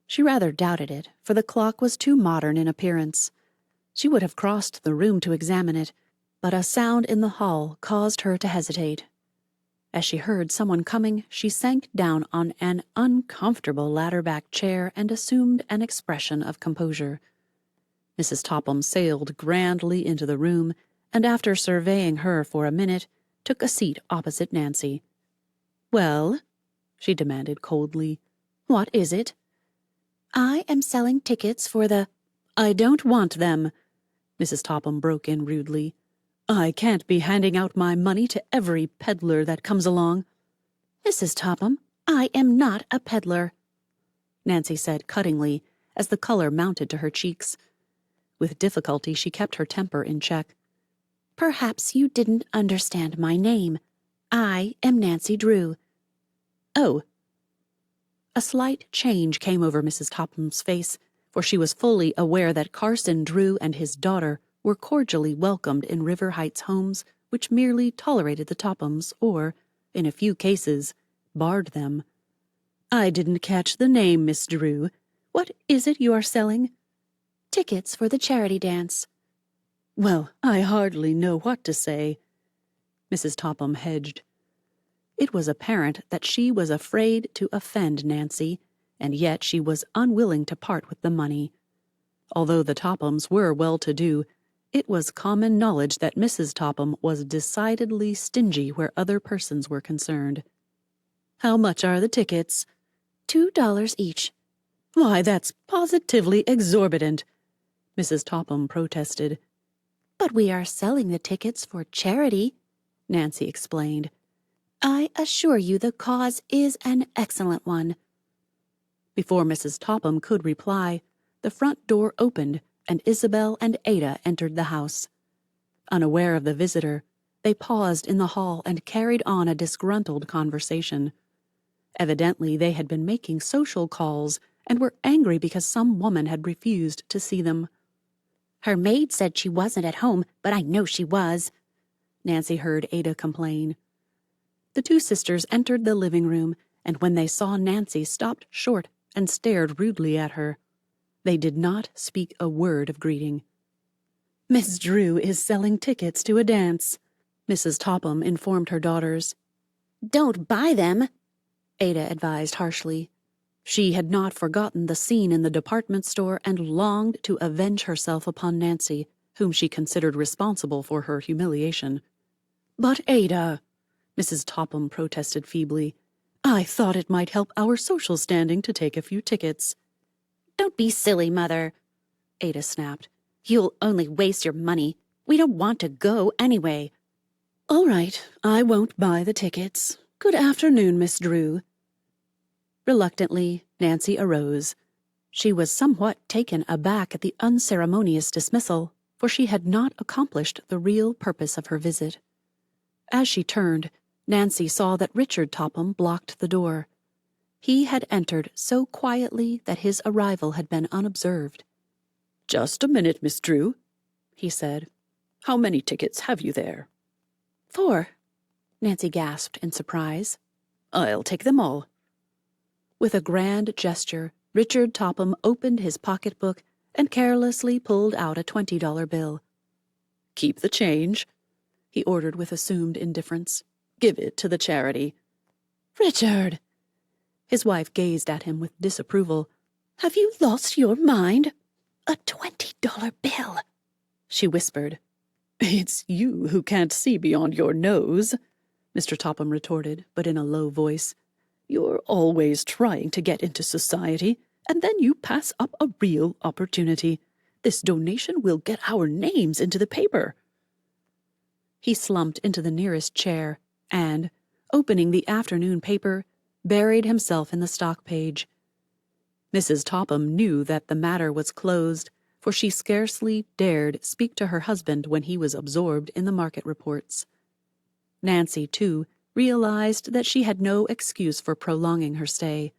Speaker 1: She rather doubted it, for the clock was too modern in appearance. She would have crossed the room to examine it, but a sound in the hall caused her to hesitate. As she heard someone coming, she sank down on an uncomfortable ladder-backed chair and assumed an expression of composure. Mrs. Topham sailed grandly into the room, and after surveying her for a minute, took a seat opposite Nancy. "Well?" she demanded coldly. "What is it?"
Speaker 2: I am selling tickets for the—
Speaker 1: "I don't want them," Mrs. Topham broke in rudely. "I can't be handing out my money to every peddler that comes along."
Speaker 2: Mrs. Topham, I am not a peddler,
Speaker 1: Nancy said cuttingly, as the color mounted to her cheeks. With difficulty she kept her temper in check.
Speaker 2: Perhaps you didn't understand my name. I am Nancy Drew.
Speaker 1: "Oh." A slight change came over Mrs. Topham's face, for she was fully aware that Carson Drew and his daughter were cordially welcomed in River Heights homes which merely tolerated the Tophams or, in a few cases, barred them. "I didn't catch the name, Miss Drew. What is it you are selling?"
Speaker 2: Tickets for the charity dance.
Speaker 1: "Well, I hardly know what to say." Mrs. Topham hedged. It was apparent that she was afraid to offend Nancy, and yet she was unwilling to part with the money. Although the Tophams were well-to-do, it was common knowledge that Mrs. Topham was decidedly stingy where other persons were concerned. "How much are the tickets?"
Speaker 2: $2 each.
Speaker 1: "Why, that's positively exorbitant," Mrs. Topham protested.
Speaker 2: But we are selling the tickets for charity, Nancy explained. I assure you the cause is an excellent one.
Speaker 1: Before Mrs. Topham could reply, the front door opened and Isabel and Ada entered the house. Unaware of the visitor, they paused in the hall and carried on a disgruntled conversation. Evidently, they had been making social calls and were angry because some woman had refused to see them.
Speaker 2: Her maid said she wasn't at home, but I know she was,
Speaker 1: Nancy heard Ada complain. The two sisters entered the living room, and when they saw Nancy, stopped short and stared rudely at her. They did not speak a word of greeting. "Miss Drew is selling tickets to a dance," Mrs. Topham informed her daughters.
Speaker 2: Don't buy them,
Speaker 1: Ada advised harshly. She had not forgotten the scene in the department store and longed to avenge herself upon Nancy, whom she considered responsible for her humiliation. "But, Ada," Mrs. Topham protested feebly, "I thought it might help our social standing to take a few tickets."
Speaker 2: Don't be silly, Mother,
Speaker 1: Ada snapped.
Speaker 2: You'll only waste your money. We don't want to go anyway.
Speaker 1: "All right, I won't buy the tickets. Good afternoon, Miss Drew." Reluctantly, Nancy arose. She was somewhat taken aback at the unceremonious dismissal, for she had not accomplished the real purpose of her visit. As she turned, Nancy saw that Richard Topham blocked the door. He had entered so quietly that his arrival had been unobserved. "Just a minute, Miss Drew," he said. "How many tickets have you there?"
Speaker 2: 4,
Speaker 1: Nancy gasped in surprise. "I'll take them all." With a grand gesture, Richard Topham opened his pocketbook and carelessly pulled out a $20 bill. "Keep the change," he ordered with assumed indifference. "Give it to the charity." "Richard!" His wife gazed at him with disapproval. "Have you lost your mind?"
Speaker 2: A $20 bill,
Speaker 1: she whispered. "It's you who can't see beyond your nose," Mr. Topham retorted, but in a low voice. "You're always trying to get into society, and then you pass up a real opportunity. This donation will get our names into the paper." He slumped into the nearest chair and, opening the afternoon paper, buried himself in the stock page. Mrs. Topham knew that the matter was closed, for she scarcely dared speak to her husband when he was absorbed in the market reports. Nancy, too, realized that she had no excuse for prolonging her stay.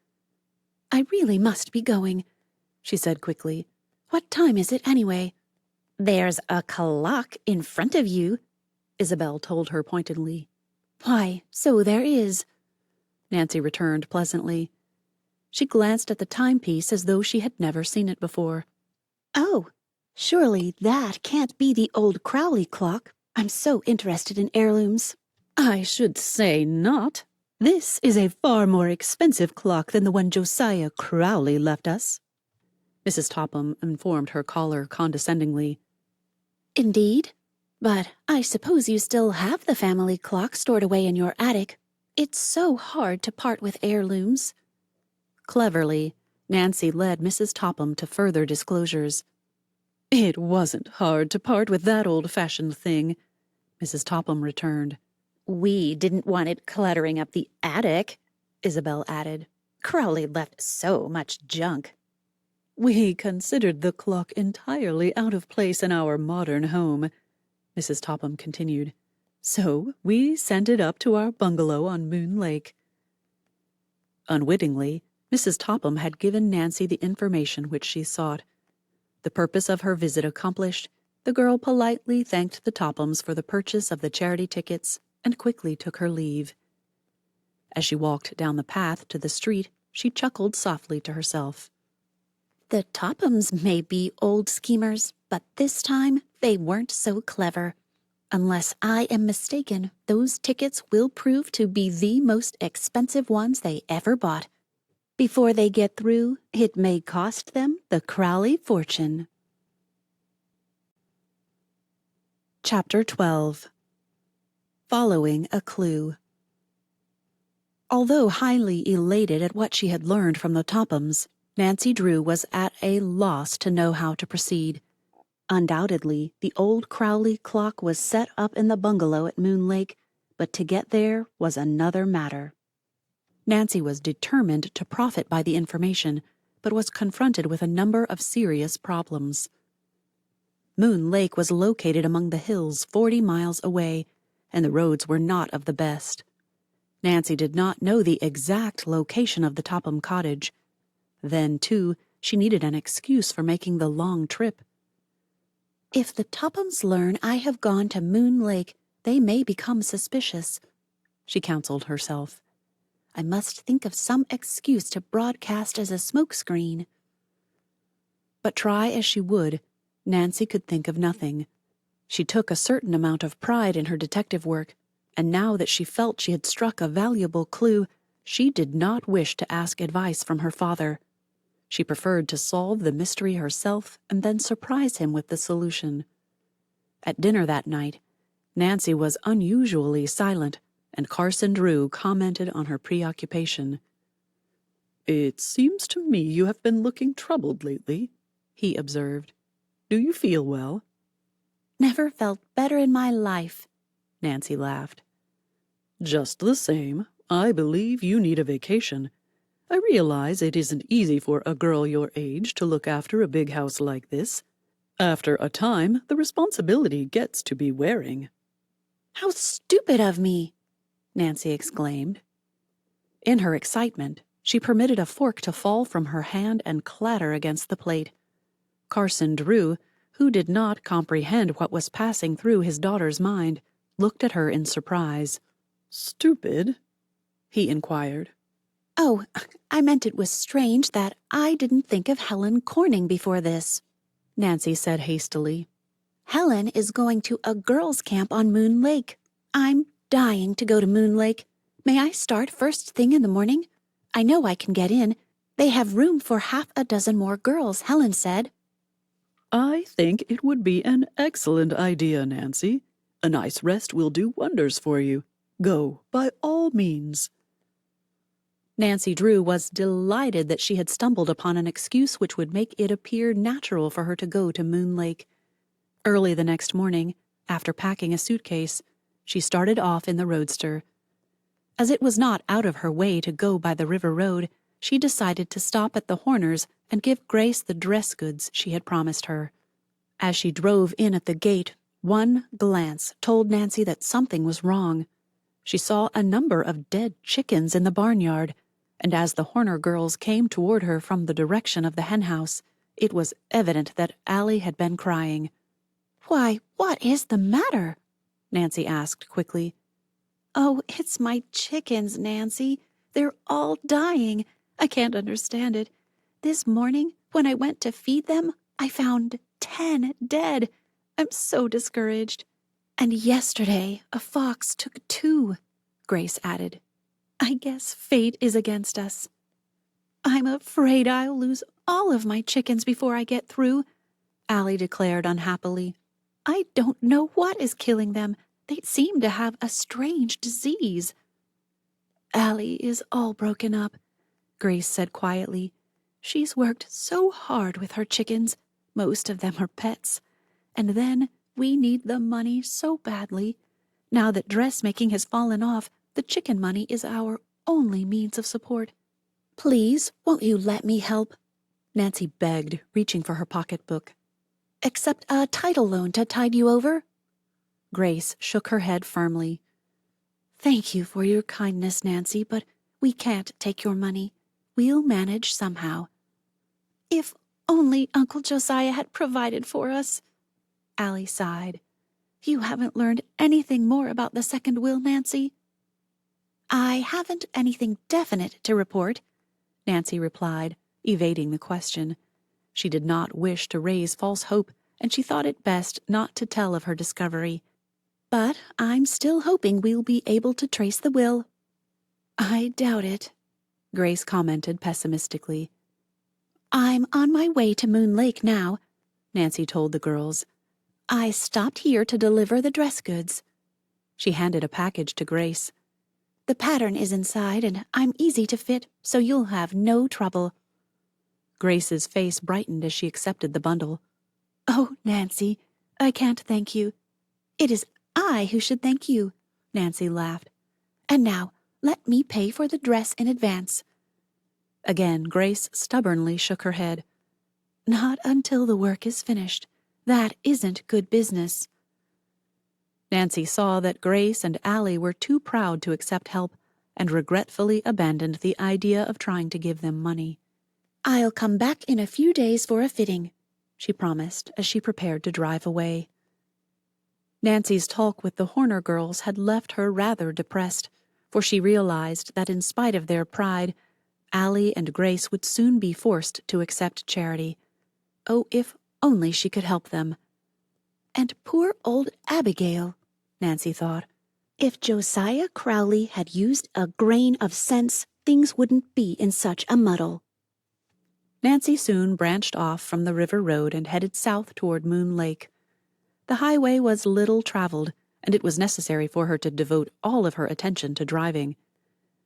Speaker 2: I really must be going,
Speaker 1: she said quickly.
Speaker 2: What time is it anyway? There's a clock in front of you,
Speaker 1: Isabel told her pointedly.
Speaker 2: Why, so there is,
Speaker 1: Nancy returned pleasantly. She glanced at the timepiece as though she had never seen it before.
Speaker 2: Oh, surely that can't be the old Crowley clock. I'm so interested in heirlooms.
Speaker 1: I should say not. This is a far more expensive clock than the one Josiah Crowley left us, Mrs. Topham informed her caller condescendingly.
Speaker 2: Indeed? But I suppose you still have the family clock stored away in your attic. It's so hard to part with heirlooms.
Speaker 1: Cleverly, Nancy led Mrs. Topham to further disclosures. It wasn't hard to part with that old-fashioned thing, Mrs. Topham returned.
Speaker 2: We didn't want it cluttering up the attic, Isabel added. Crowley left so much junk.
Speaker 1: We considered the clock entirely out of place in our modern home, Mrs. Topham continued. So we sent it up to our bungalow on Moon Lake. Unwittingly, Mrs. Topham had given Nancy the information which she sought. The purpose of her visit accomplished, the girl politely thanked the Tophams for the purchase of the charity tickets and quickly took her leave. As she walked down the path to the street, she chuckled softly to herself.
Speaker 2: The Tophams may be old schemers, but this time they weren't so clever. Unless I am mistaken, those tickets will prove to be the most expensive ones they ever bought. Before they get through, it may cost them the Crowley fortune.
Speaker 1: Chapter 12. Following a Clue. Although highly elated at what she had learned from the Tophams, Nancy Drew was at a loss to know how to proceed. Undoubtedly, the old Crowley clock was set up in the bungalow at Moon Lake, but to get there was another matter. Nancy was determined to profit by the information, but was confronted with a number of serious problems. Moon Lake was located among the hills 40 miles away, and the roads were not of the best. Nancy did not know the exact location of the Topham cottage. Then, too, she needed an excuse for making the long trip.
Speaker 2: If the Tophams learn I have gone to Moon Lake, they may become suspicious, she counseled herself. I must think of some excuse to broadcast as a smokescreen.
Speaker 1: But try as she would, Nancy could think of nothing. She took a certain amount of pride in her detective work, and now that she felt she had struck a valuable clue, she did not wish to ask advice from her father. She preferred to solve the mystery herself and then surprise him with the solution. At dinner that night, Nancy was unusually silent, and Carson Drew commented on her preoccupation.
Speaker 3: "It seems to me you have been looking troubled lately," he observed. "Do you feel well?"
Speaker 2: Never felt better in my life,
Speaker 1: Nancy laughed.
Speaker 3: "Just the same, I believe you need a vacation. I realize it isn't easy for a girl your age to look after a big house like this. After a time, the responsibility gets to be wearing."
Speaker 2: How stupid of me, Nancy exclaimed.
Speaker 1: In her excitement, she permitted a fork to fall from her hand and clatter against the plate. Carson Drew, who did not comprehend what was passing through his daughter's mind, looked at her in surprise.
Speaker 3: "Stupid?" he inquired.
Speaker 2: Oh, I meant it was strange that I didn't think of Helen Corning before this,
Speaker 1: Nancy said hastily.
Speaker 2: Helen is going to a girls' camp on Moon Lake. I'm dying to go to Moon Lake. May I start first thing in the morning? I know I can get in. They have room for half a dozen more girls, Helen said.
Speaker 3: "I think it would be an excellent idea, Nancy. A nice rest will do wonders for you. Go, by all means."
Speaker 1: Nancy Drew was delighted that she had stumbled upon an excuse which would make it appear natural for her to go to Moon Lake. Early the next morning, after packing a suitcase, she started off in the roadster. As it was not out of her way to go by the river road, she decided to stop at the Horners and give Grace the dress goods she had promised her. As she drove in at the gate, one glance told Nancy that something was wrong. She saw a number of dead chickens in the barnyard, and as the Horner girls came toward her from the direction of the henhouse, it was evident that Allie had been crying.
Speaker 2: Why, what is the matter?
Speaker 1: Nancy asked quickly.
Speaker 2: Oh, it's my chickens, Nancy. They're all dying. I can't understand it. This morning, when I went to feed them, I found 10 dead. I'm so discouraged. And yesterday, a fox took 2, Grace added. I guess fate is against us. I'm afraid I'll lose all of my chickens before I get through, Allie declared unhappily. I don't know what is killing them. They seem to have a strange disease. Allie is all broken up, Grace said quietly. She's worked so hard with her chickens. Most of them are pets. And then we need the money so badly. Now that dressmaking has fallen off, the chicken money is our only means of support. Please, won't you let me help? Nancy begged, reaching for her pocketbook. Accept a title loan to tide you over? Grace shook her head firmly. Thank you for your kindness, Nancy, but we can't take your money. We'll manage somehow. If only Uncle Josiah had provided for us, Allie sighed. You haven't learned anything more about the second will, Nancy? I haven't anything definite to report, Nancy replied, evading the question. She did not wish to raise false hope, and she thought it best not to tell of her discovery. But I'm still hoping we'll be able to trace the will. I doubt it, Grace commented pessimistically. I'm on my way to Moon Lake now, Nancy told the girls. I stopped here to deliver the dress goods. She handed a package to Grace. The pattern is inside, and I'm easy to fit, so you'll have no trouble. Grace's face brightened as she accepted the bundle. Oh, Nancy, I can't thank you. It is I who should thank you. Nancy laughed. "And now, let me pay for the dress in advance."
Speaker 1: Again, Grace stubbornly shook her head.
Speaker 2: "Not until the work is finished. That isn't good business."
Speaker 1: Nancy saw that Grace and Allie were too proud to accept help and regretfully abandoned the idea of trying to give them money.
Speaker 2: "I'll come back in a few days for a fitting," she promised as she prepared to drive away.
Speaker 1: Nancy's talk with the Horner girls had left her rather depressed, for she realized that in spite of their pride, Allie and Grace would soon be forced to accept charity. Oh, if only she could help them.
Speaker 2: And poor old Abigail, Nancy thought. If Josiah Crowley had used a grain of sense, things wouldn't be in such a muddle.
Speaker 1: Nancy soon branched off from the river road and headed south toward Moon Lake. The highway was little traveled, and it was necessary for her to devote all of her attention to driving.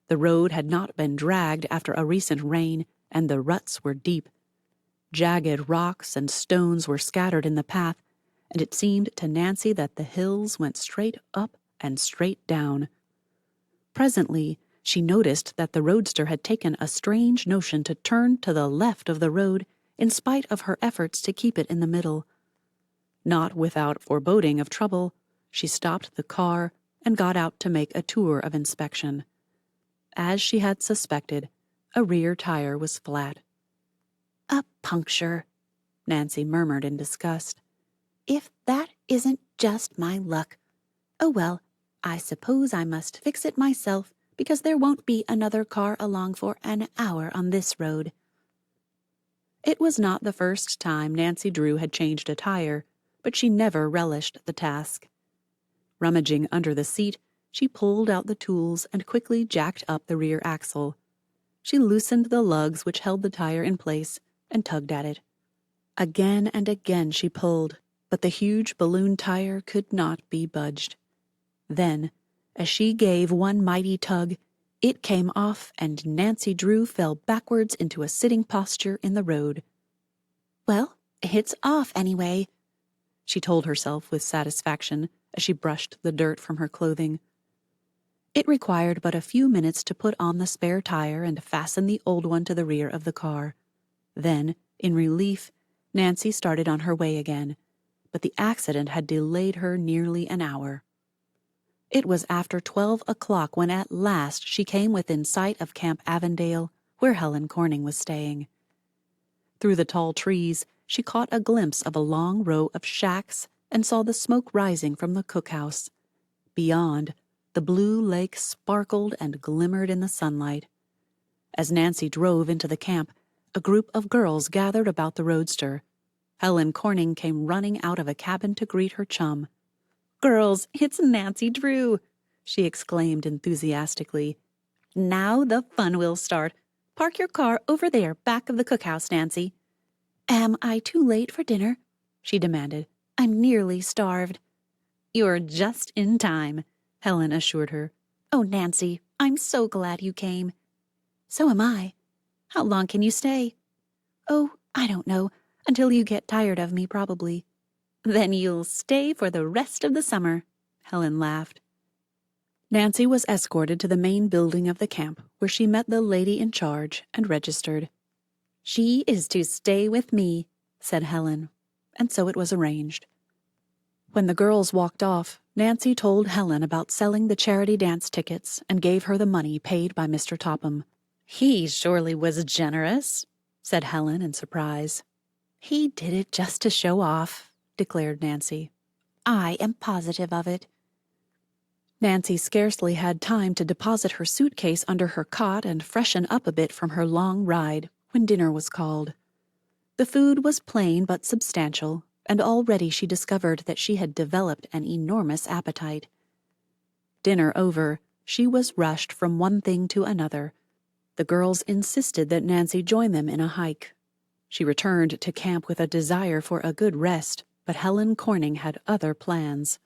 Speaker 1: The road had not been dragged after a recent rain, and the ruts were deep. Jagged rocks and stones were scattered in the path, and it seemed to Nancy that the hills went straight up and straight down. Presently, she noticed that the roadster had taken a strange notion to turn to the left of the road in spite of her efforts to keep it in the middle. Not without foreboding of trouble, she stopped the car and got out to make a tour of inspection. As she had suspected, a rear tire was flat.
Speaker 2: "A puncture,"
Speaker 1: Nancy murmured in disgust.
Speaker 2: "If that isn't just my luck. Oh well, I suppose I must fix it myself because there won't be another car along for an hour on this road."
Speaker 1: It was not the first time Nancy Drew had changed a tire, but she never relished the task. Rummaging under the seat, she pulled out the tools and quickly jacked up the rear axle. She loosened the lugs which held the tire in place and tugged at it. Again and again she pulled, but the huge balloon tire could not be budged. Then, as she gave one mighty tug, it came off and Nancy Drew fell backwards into a sitting posture in the road.
Speaker 2: "Well, it's off anyway,"
Speaker 1: she told herself with satisfaction as she brushed the dirt from her clothing. It required but a few minutes to put on the spare tire and fasten the old one to the rear of the car. Then, in relief, Nancy started on her way again, but the accident had delayed her nearly an hour. It was after 12 o'clock when at last she came within sight of Camp Avondale, where Helen Corning was staying. Through the tall trees, she caught a glimpse of a long row of shacks and saw the smoke rising from the cookhouse. Beyond, the blue lake sparkled and glimmered in the sunlight. As Nancy drove into the camp, a group of girls gathered about the roadster. Helen Corning came running out of a cabin to greet her chum. "Girls, it's Nancy Drew," she exclaimed enthusiastically. "Now the fun will start. Park your car over there back of the cookhouse, Nancy."
Speaker 2: "Am I too late for dinner?" she demanded. "I'm nearly starved."
Speaker 1: "You're just in time," Helen assured her.
Speaker 2: "Oh, Nancy, I'm so glad you came."
Speaker 1: "So am I. How long can you stay?"
Speaker 2: "Oh, I don't know. Until you get tired of me, probably."
Speaker 1: "Then you'll stay for the rest of the summer," Helen laughed. Nancy was escorted to the main building of the camp, where she met the lady in charge and registered. "She is to stay with me," said Helen, and so it was arranged. When the girls walked off, Nancy told Helen about selling the charity dance tickets and gave her the money paid by Mr. Topham. "He surely was generous," said Helen in surprise.
Speaker 2: "He did it just to show off," declared Nancy. "I am positive of it."
Speaker 1: Nancy scarcely had time to deposit her suitcase under her cot and freshen up a bit from her long ride when dinner was called. The food was plain but substantial, and already she discovered that she had developed an enormous appetite. Dinner over, she was rushed from one thing to another. The girls insisted that Nancy join them in a hike. She returned to camp with a desire for a good rest, but Helen Corning had other plans.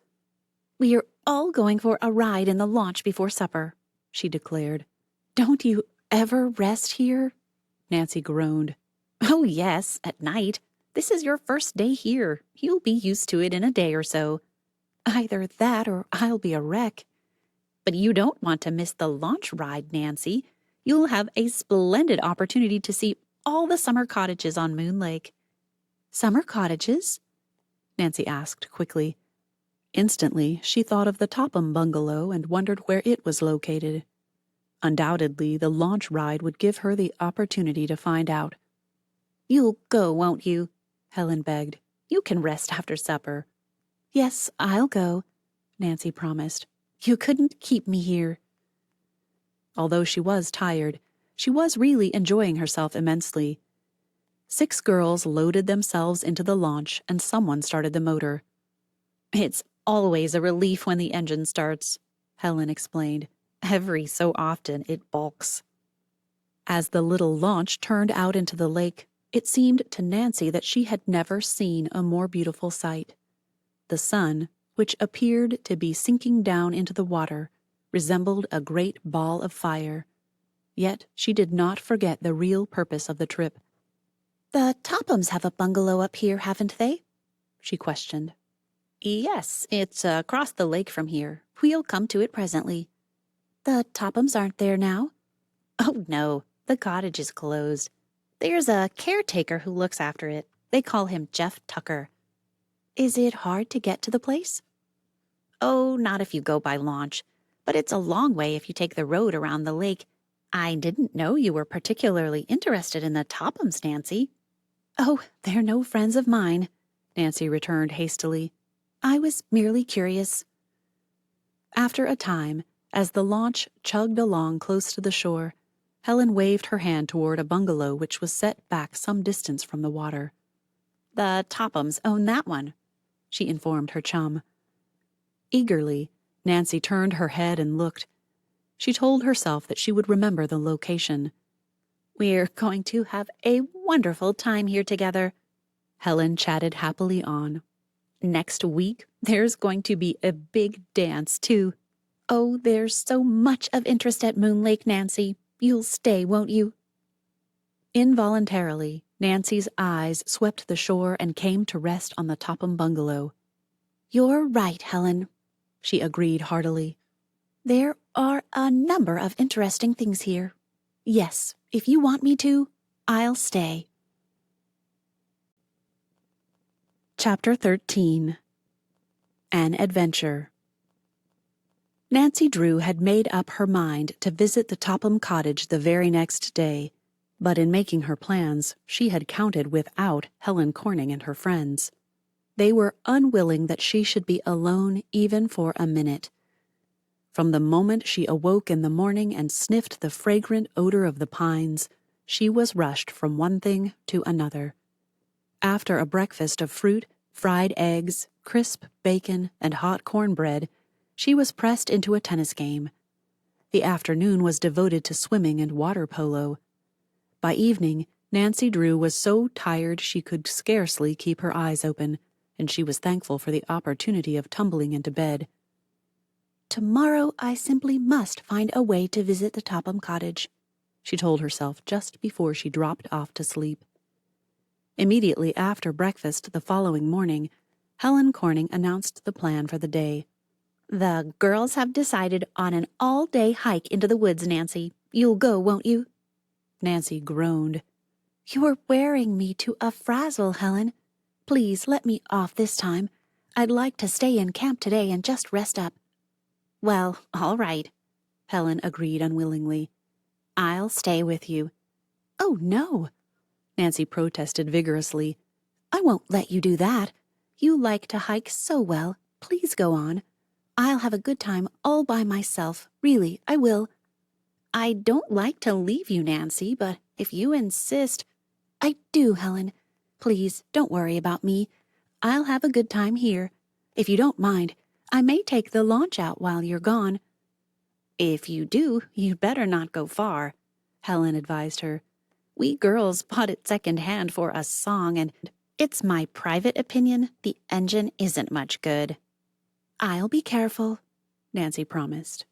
Speaker 2: "We're all going for a ride in the launch before supper," she declared.
Speaker 1: "Don't you ever rest here?" Nancy groaned.
Speaker 2: "Oh, yes, at night. This is your first day here. You'll be used to it in a day or so."
Speaker 1: "Either that or I'll be a wreck."
Speaker 2: But you don't want to miss the launch ride, Nancy. You'll have a splendid opportunity to see all the summer cottages on Moon Lake.
Speaker 1: Summer cottages? Nancy asked quickly. Instantly, she thought of the Topham bungalow and wondered where it was located. Undoubtedly, the launch ride would give her the opportunity to find out.
Speaker 2: You'll go, won't you? Helen begged. You can rest after supper.
Speaker 1: Yes, I'll go, Nancy promised.
Speaker 2: You couldn't keep me here.
Speaker 1: Although she was tired, she was really enjoying herself immensely. 6 girls loaded themselves into the launch and someone started the motor.
Speaker 2: It's always a relief when the engine starts, Helen explained. Every so often it balks.
Speaker 1: As the little launch turned out into the lake, it seemed to Nancy that she had never seen a more beautiful sight. The sun, which appeared to be sinking down into the water, resembled a great ball of fire. Yet she did not forget the real purpose of the trip.
Speaker 2: The Tophams have a bungalow up here, haven't they?
Speaker 1: She questioned.
Speaker 2: Yes, it's across the lake from here. We'll come to it presently. The Tophams aren't there now? Oh, no. The cottage is closed. There's a caretaker who looks after it. They call him Jeff Tucker.
Speaker 1: Is it hard to get to the place?
Speaker 2: Oh, not if you go by launch. But it's a long way if you take the road around the lake. I didn't know you were particularly interested in the Tophams, Nancy.
Speaker 1: Oh, they're no friends of mine, Nancy returned hastily. I was merely curious. After a time, as the launch chugged along close to the shore, Helen waved her hand toward a bungalow which was set back some distance from the water.
Speaker 2: The Tophams own that one, she informed her chum.
Speaker 1: Eagerly, Nancy turned her head and looked. She told herself that she would remember the location.
Speaker 2: We're going to have a wonderful time here together,
Speaker 1: Helen chatted happily on.
Speaker 2: Next week, there's going to be a big dance, too. Oh, there's so much of interest at Moon Lake, Nancy. You'll stay, won't you?
Speaker 1: Involuntarily, Nancy's eyes swept the shore and came to rest on the Topham bungalow.
Speaker 2: You're right, Helen, she agreed heartily. There are a number of interesting things here. Yes, if you want me to, I'll stay.
Speaker 1: Chapter 13. An Adventure. Nancy Drew had made up her mind to visit the Topham cottage the very next day, but in making her plans, she had counted without Helen Corning and her friends. They were unwilling that she should be alone even for a minute. From the moment she awoke in the morning and sniffed the fragrant odor of the pines, she was rushed from one thing to another. After a breakfast of fruit, fried eggs, crisp bacon, and hot cornbread, she was pressed into a tennis game. The afternoon was devoted to swimming and water polo. By evening, Nancy Drew was so tired she could scarcely keep her eyes open, and she was thankful for the opportunity of tumbling into bed.
Speaker 2: Tomorrow I simply must find a way to visit the Topham cottage,
Speaker 1: she told herself just before she dropped off to sleep. Immediately after breakfast the following morning, Helen Corning announced the plan for the day.
Speaker 2: The girls have decided on an all-day hike into the woods, Nancy. You'll go, won't you?
Speaker 1: Nancy groaned.
Speaker 2: You're wearing me to a frazzle, Helen. Please let me off this time. I'd like to stay in camp today and just rest up. Well, all right, Helen agreed unwillingly. I'll stay with you.
Speaker 1: Oh, no, Nancy protested vigorously.
Speaker 2: I won't let you do that. You like to hike so well. Please go on. I'll have a good time all by myself. Really, I will. I don't like to leave you, Nancy, but if you insist... I do, Helen. Please, don't worry about me. I'll have a good time here. If you don't mind, I may take the launch out while you're gone. If you do, you'd better not go far, Helen advised her. We girls bought it secondhand for a song, and it's my private opinion the engine isn't much good. I'll be careful, Nancy promised.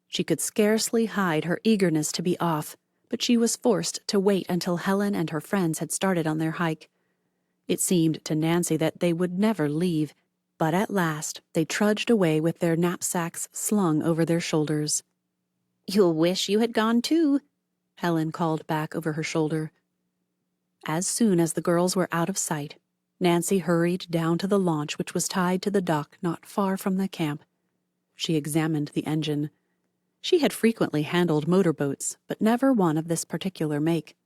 Speaker 1: She could scarcely hide her eagerness to be off, but she was forced to wait until Helen and her friends had started on their hike. It seemed to Nancy that they would never leave. But at last they trudged away with their knapsacks slung over their shoulders.
Speaker 2: "You'll wish you had gone too,"
Speaker 1: Helen called back over her shoulder. As soon as the girls were out of sight, Nancy hurried down to the launch which was tied to the dock not far from the camp. She examined the engine. She had frequently handled motorboats, but never one of this particular make.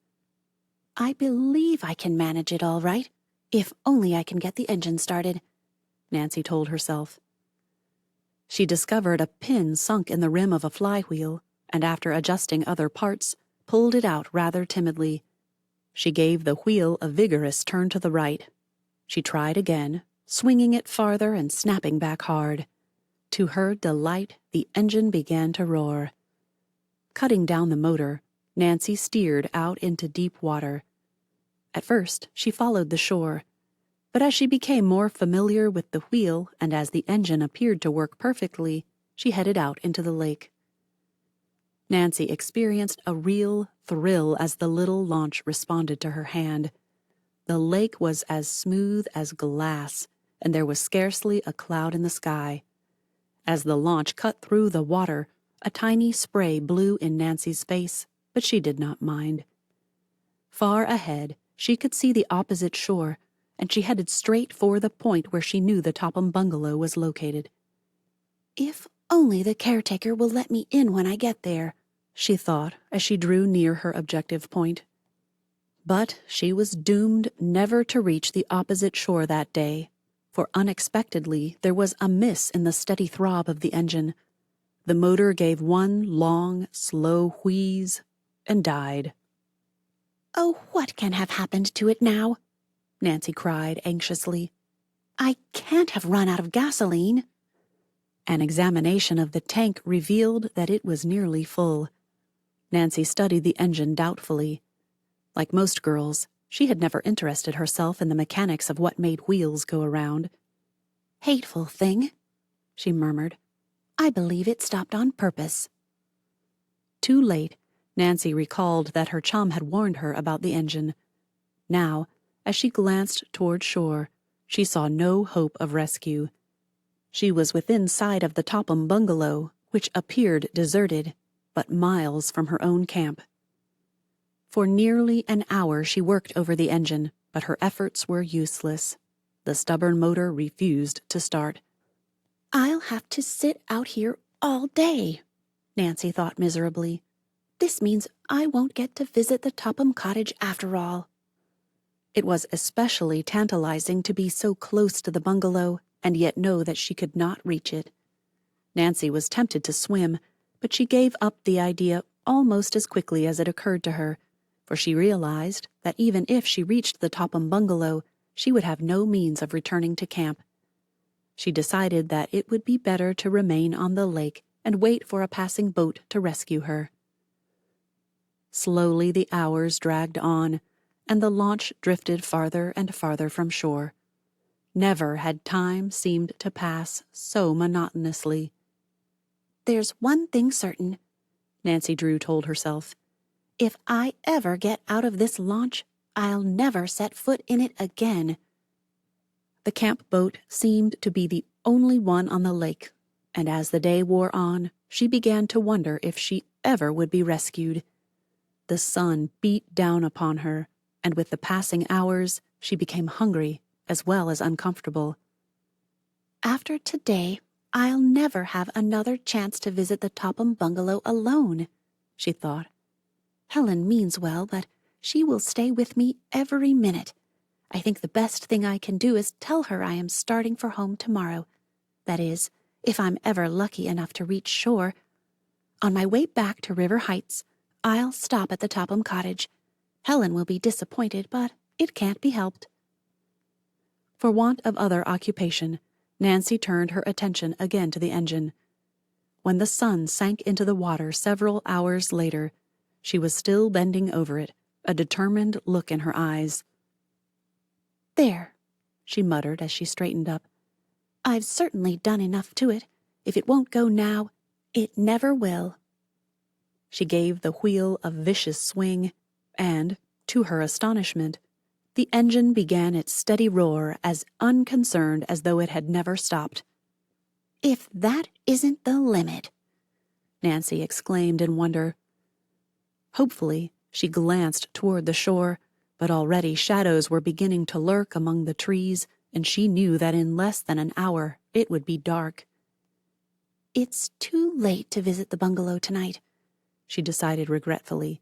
Speaker 2: "I believe I can manage it all right, if only I can get the engine started,"
Speaker 1: Nancy told herself. She discovered a pin sunk in the rim of a flywheel, and after adjusting other parts, pulled it out rather timidly. She gave the wheel a vigorous turn to the right. She tried again, swinging it farther and snapping back hard. To her delight, the engine began to roar. Cutting down the motor, Nancy steered out into deep water. At first, she followed the shore, but as she became more familiar with the wheel and as the engine appeared to work perfectly, she headed out into the lake. Nancy experienced a real thrill as the little launch responded to her hand. The lake was as smooth as glass, and there was scarcely a cloud in the sky. As the launch cut through the water, a tiny spray blew in Nancy's face, but she did not mind. Far ahead, she could see the opposite shore, and she headed straight for the point where she knew the Topham bungalow was located.
Speaker 2: "If only the caretaker will let me in when I get there,"
Speaker 1: she thought as she drew near her objective point. But she was doomed never to reach the opposite shore that day, for unexpectedly there was a miss in the steady throb of the engine. The motor gave one long, slow wheeze and died.
Speaker 2: "Oh, what can have happened to it now?" Nancy cried anxiously. "I can't have run out of gasoline."
Speaker 1: An examination of the tank revealed that it was nearly full. Nancy studied the engine doubtfully. Like most girls, she had never interested herself in the mechanics of what made wheels go around.
Speaker 2: "Hateful thing,"
Speaker 1: she murmured.
Speaker 2: "I believe it stopped on purpose."
Speaker 1: Too late, Nancy recalled that her chum had warned her about the engine. Now, as she glanced toward shore, she saw no hope of rescue. She was within sight of the Topham bungalow, which appeared deserted, but miles from her own camp. For nearly an hour she worked over the engine, but her efforts were useless. The stubborn motor refused to start.
Speaker 2: "I'll have to sit out here all day," Nancy thought miserably. "This means I won't get to visit the Topham cottage after all."
Speaker 1: It was especially tantalizing to be so close to the bungalow and yet know that she could not reach it. Nancy was tempted to swim, but she gave up the idea almost as quickly as it occurred to her, for she realized that even if she reached the Topham bungalow, she would have no means of returning to camp. She decided that it would be better to remain on the lake and wait for a passing boat to rescue her. Slowly the hours dragged on, and the launch drifted farther and farther from shore. Never had time seemed to pass so monotonously.
Speaker 2: "There's one thing certain,"
Speaker 1: Nancy Drew told herself.
Speaker 2: "If I ever get out of this launch, I'll never set foot in it again."
Speaker 1: The camp boat seemed to be the only one on the lake, and as the day wore on, she began to wonder if she ever would be rescued. The sun beat down upon her, and with the passing hours, she became hungry as well as uncomfortable.
Speaker 2: "After today, I'll never have another chance to visit the Topham bungalow alone," she thought. "Helen means well, but she will stay with me every minute. I think the best thing I can do is tell her I am starting for home tomorrow. That is, if I'm ever lucky enough to reach shore. On my way back to River Heights, I'll stop at the Topham cottage. Helen will be disappointed, but it can't be helped."
Speaker 1: For want of other occupation, Nancy turned her attention again to the engine. When the sun sank into the water several hours later, she was still bending over it, a determined look in her eyes.
Speaker 2: "There,"
Speaker 1: she muttered as she straightened up.
Speaker 2: "I've certainly done enough to it. If it won't go now, it never will."
Speaker 1: She gave the wheel a vicious swing, and, to her astonishment, The engine began its steady roar, as unconcerned as though it had never stopped.
Speaker 2: "If that isn't the limit,"
Speaker 1: Nancy exclaimed in wonder. Hopefully, she glanced toward the shore, but already shadows were beginning to lurk among the trees, and she knew that in less than an hour it would be dark.
Speaker 2: "It's too late to visit the bungalow tonight,"
Speaker 1: she decided regretfully.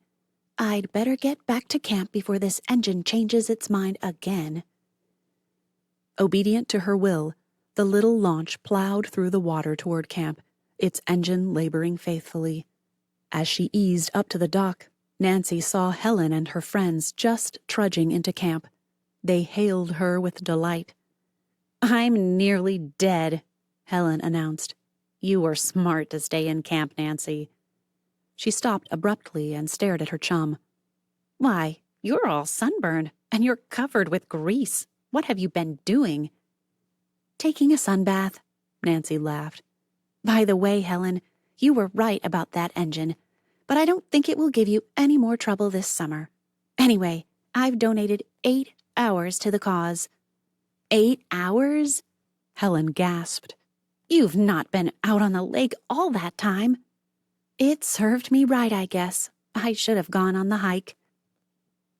Speaker 2: "I'd better get back to camp before this engine changes its mind again."
Speaker 1: Obedient to her will, the little launch plowed through the water toward camp, its engine laboring faithfully. As she eased up to the dock, Nancy saw Helen and her friends just trudging into camp. They hailed her with delight.
Speaker 2: "I'm nearly dead," Helen announced. "You were smart to stay in camp, Nancy."
Speaker 1: She stopped abruptly and stared at her chum.
Speaker 2: "Why, you're all sunburned, and you're covered with grease. What have you been doing?"
Speaker 1: "Taking a sunbath," Nancy laughed.
Speaker 2: "By the way, Helen, you were right about that engine, but I don't think it will give you any more trouble this summer. Anyway, I've donated 8 hours to the cause." 8 hours?
Speaker 1: Helen gasped.
Speaker 2: "You've not been out on the lake all that time."
Speaker 1: "It served me right, I guess. I should have gone on the hike."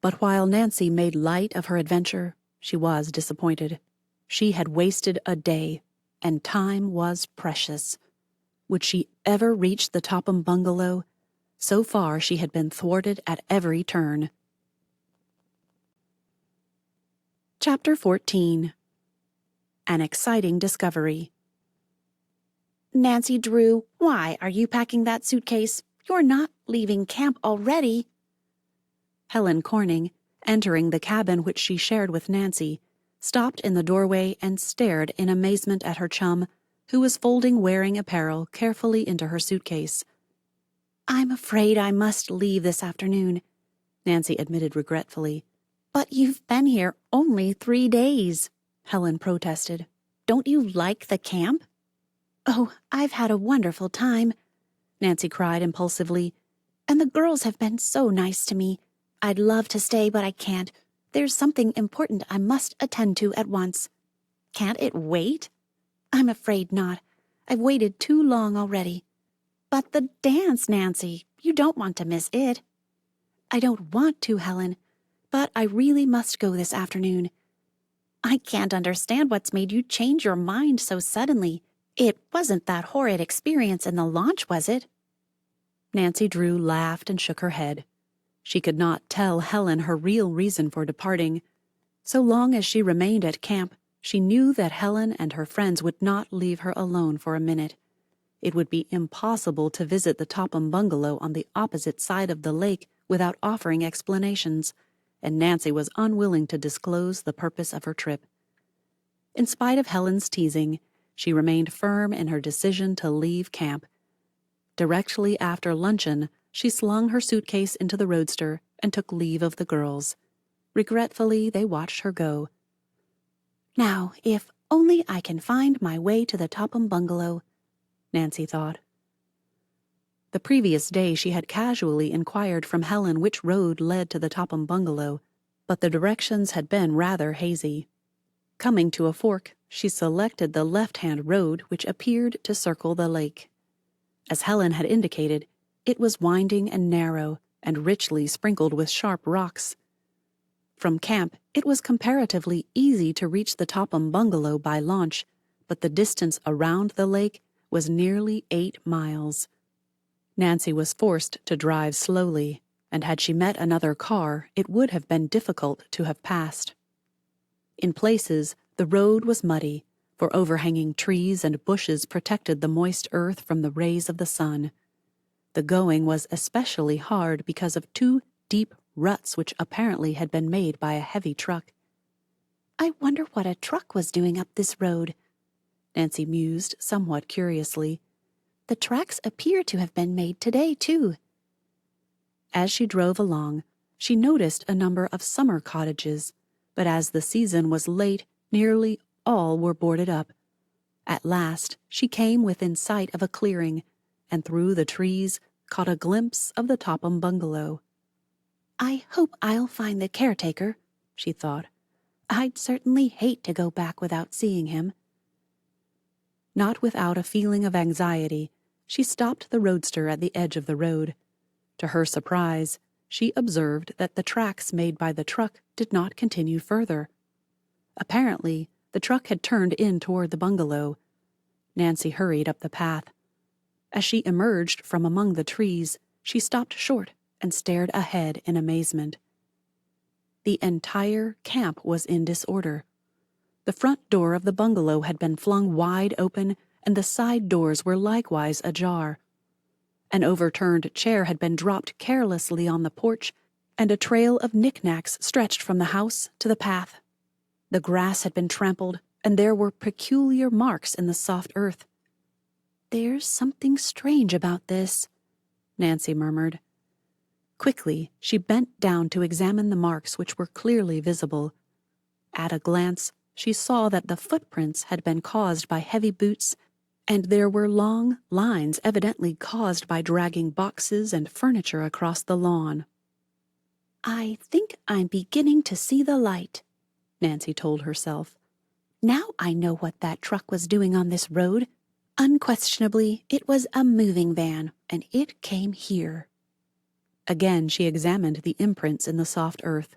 Speaker 1: But while Nancy made light of her adventure, she was disappointed. She had wasted a day, and time was precious. Would she ever reach the Topham bungalow? So far she had been thwarted at every turn. Chapter 14. An exciting discovery.
Speaker 2: "Nancy Drew, why are you packing that suitcase? You're not leaving camp already."
Speaker 1: Helen Corning, entering the cabin which she shared with Nancy, stopped in the doorway and stared in amazement at her chum, who was folding wearing apparel carefully into her suitcase.
Speaker 2: "I'm afraid I must leave this afternoon,"
Speaker 1: Nancy admitted regretfully.
Speaker 2: "But you've been here only 3 days,"
Speaker 1: Helen protested.
Speaker 2: "Don't you like the camp?" "Oh, I've had a wonderful time,"
Speaker 1: Nancy cried impulsively.
Speaker 2: "And the girls have been so nice to me. I'd love to stay, but I can't. There's something important I must attend to at once."
Speaker 1: "Can't it wait?"
Speaker 2: "I'm afraid not. I've waited too long already."
Speaker 1: "But the dance, Nancy. You don't want to miss it."
Speaker 2: "I don't want to, Helen, but I really must go this afternoon."
Speaker 1: "I can't understand what's made you change your mind so suddenly. It wasn't that horrid experience in the launch, was it?" Nancy Drew laughed and shook her head. She could not tell Helen her real reason for departing. So long as she remained at camp, she knew that Helen and her friends would not leave her alone for a minute. It would be impossible to visit the Topham bungalow on the opposite side of the lake without offering explanations, and Nancy was unwilling to disclose the purpose of her trip. In spite of Helen's teasing, she remained firm in her decision to leave camp. Directly after luncheon, she slung her suitcase into the roadster and took leave of the girls. Regretfully, they watched her go.
Speaker 2: "Now, if only I can find my way to the Topham bungalow,"
Speaker 1: Nancy thought. The previous day she had casually inquired from Helen which road led to the Topham bungalow, but the directions had been rather hazy. Coming to a fork, she selected the left-hand road which appeared to circle the lake. As Helen had indicated, it was winding and narrow, and richly sprinkled with sharp rocks. From camp, it was comparatively easy to reach the Topham bungalow by launch, but the distance around the lake was nearly 8 miles. Nancy was forced to drive slowly, and had she met another car, it would have been difficult to have passed. In places, the road was muddy, for overhanging trees and bushes protected the moist earth from the rays of the sun. The going was especially hard because of 2 deep ruts which apparently had been made by a heavy truck.
Speaker 2: "I wonder what a truck was doing up this road,"
Speaker 1: Nancy mused somewhat curiously.
Speaker 2: "The tracks appear to have been made today, too."
Speaker 1: As she drove along, she noticed a number of summer cottages, but as the season was late, nearly all were boarded up. At last, she came within sight of a clearing, and through the trees caught a glimpse of the Topham bungalow.
Speaker 2: "I hope I'll find the caretaker,"
Speaker 1: she thought. "I'd certainly hate to go back without seeing him." Not without a feeling of anxiety, she stopped the roadster at the edge of the road. To her surprise, she observed that the tracks made by the truck did not continue further. Apparently, the truck had turned in toward the bungalow. Nancy hurried up the path. As she emerged from among the trees, she stopped short and stared ahead in amazement. The entire camp was in disorder. The front door of the bungalow had been flung wide open, and the side doors were likewise ajar. An overturned chair had been dropped carelessly on the porch, and a trail of knickknacks stretched from the house to the path. The grass had been trampled, and there were peculiar marks in the soft earth. "There's something strange about this," Nancy murmured. Quickly, she bent down to examine the marks which were clearly visible. At a glance, she saw that the footprints had been caused by heavy boots, and there were long lines evidently caused by dragging boxes and furniture across the lawn. "I think I'm beginning to see the light," Nancy told herself. "Now I know what that truck was doing on this road. Unquestionably, it was a moving van, and it came here." Again she examined the imprints in the soft earth.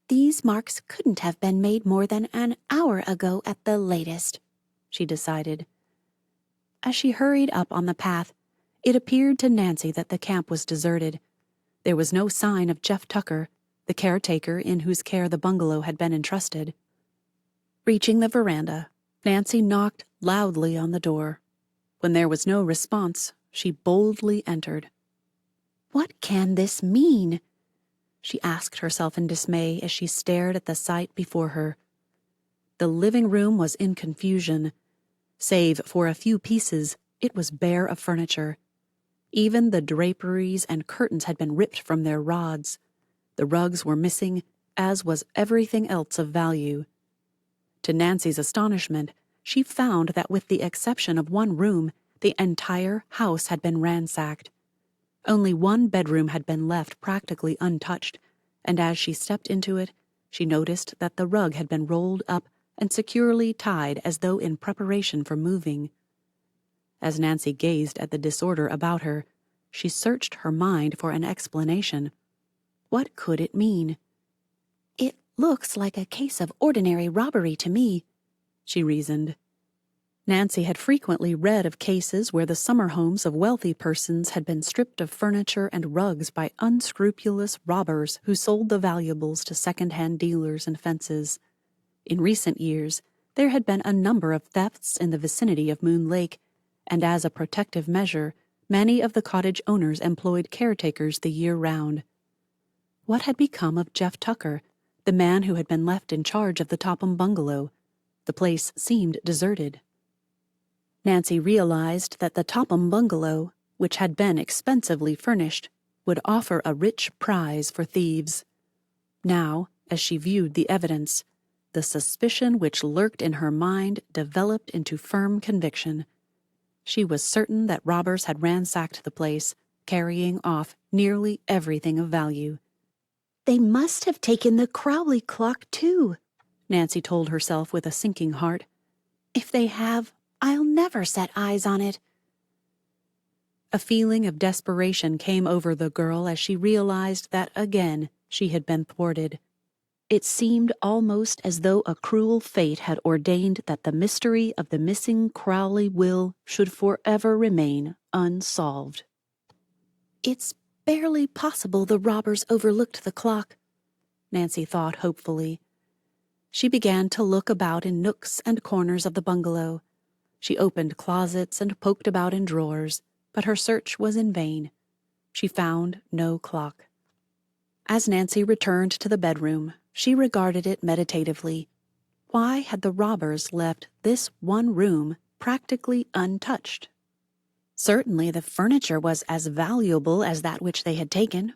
Speaker 1: "These marks couldn't have been made more than an hour ago at the latest," she decided. As she hurried up on the path, it appeared to Nancy that the camp was deserted. There was no sign of Jeff Tucker, the caretaker in whose care the bungalow had been entrusted. Reaching the veranda, Nancy knocked loudly on the door. When there was no response, she boldly entered. "What can this mean?" she asked herself in dismay as she stared at the sight before her. The living room was in confusion. Save for a few pieces, it was bare of furniture. Even the draperies and curtains had been ripped from their rods. The rugs were missing, as was everything else of value. To Nancy's astonishment, she found that with the exception of one room, the entire house had been ransacked. Only one bedroom had been left practically untouched, and as she stepped into it, she noticed that the rug had been rolled up and securely tied as though in preparation for moving. As Nancy gazed at the disorder about her, she searched her mind for an explanation. What could it mean? "It looks like a case of ordinary robbery to me," she reasoned. Nancy had frequently read of cases where the summer homes of wealthy persons had been stripped of furniture and rugs by unscrupulous robbers who sold the valuables to second-hand dealers and fences. In recent years, there had been a number of thefts in the vicinity of Moon Lake, and as a protective measure, many of the cottage owners employed caretakers the year round. What had become of Jeff Tucker, the man who had been left in charge of the Topham bungalow? The place seemed deserted. Nancy realized that the Topham bungalow, which had been expensively furnished, would offer a rich prize for thieves. Now, as she viewed the evidence, the suspicion which lurked in her mind developed into firm conviction. She was certain that robbers had ransacked the place, carrying off nearly everything of value.
Speaker 2: "They must have taken the Crowley clock, too,"
Speaker 1: Nancy told herself with a sinking heart.
Speaker 2: "If they have, I'll never set eyes on it."
Speaker 1: A feeling of desperation came over the girl as she realized that again she had been thwarted. It seemed almost as though a cruel fate had ordained that the mystery of the missing Crowley will should forever remain unsolved.
Speaker 2: "It's barely possible the robbers overlooked the clock,"
Speaker 1: Nancy thought hopefully. She began to look about in nooks and corners of the bungalow. She opened closets and poked about in drawers, but her search was in vain. She found no clock. As Nancy returned to the bedroom, she regarded it meditatively. Why had the robbers left this one room practically untouched? Certainly the furniture was as valuable as that which they had taken.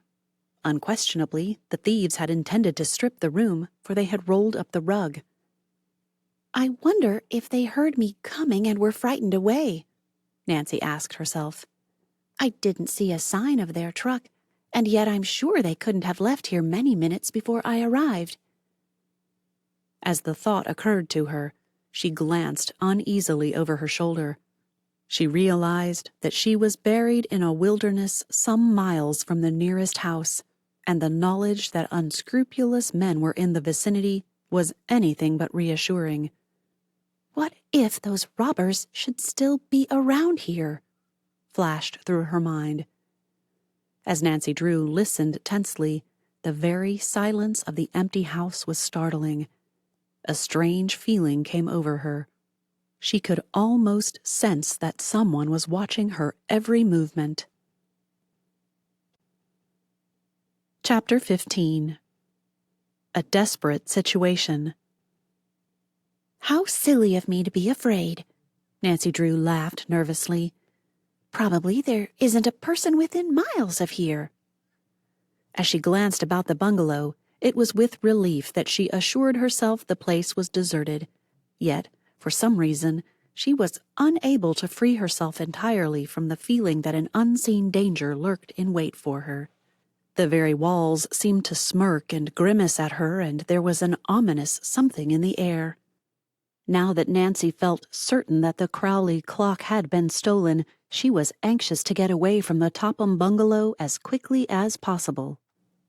Speaker 1: Unquestionably, the thieves had intended to strip the room, for they had rolled up the rug.
Speaker 2: "I wonder if they heard me coming and were frightened away,"
Speaker 1: Nancy asked herself.
Speaker 2: "I didn't see a sign of their truck, and yet I'm sure they couldn't have left here many minutes before I arrived.
Speaker 1: As the thought occurred to her, she glanced uneasily over her shoulder. She realized that she was buried in a wilderness some miles from the nearest house, and the knowledge that unscrupulous men were in the vicinity was anything but reassuring.
Speaker 2: What if those robbers should still be around here?
Speaker 1: Flashed through her mind. As Nancy Drew listened tensely, the very silence of the empty house was startling. A strange feeling came over her. She could almost sense that someone was watching her every movement. Chapter 15. A Desperate Situation.
Speaker 2: How silly of me to be afraid, Nancy Drew laughed nervously. Probably there isn't a person within miles of here.
Speaker 1: As she glanced about the bungalow, it was with relief that she assured herself the place was deserted. Yet, for some reason, she was unable to free herself entirely from the feeling that an unseen danger lurked in wait for her. The very walls seemed to smirk and grimace at her, and there was an ominous something in the air. Now that Nancy felt certain that the Crowley clock had been stolen, she was anxious to get away from the Topham bungalow as quickly as possible.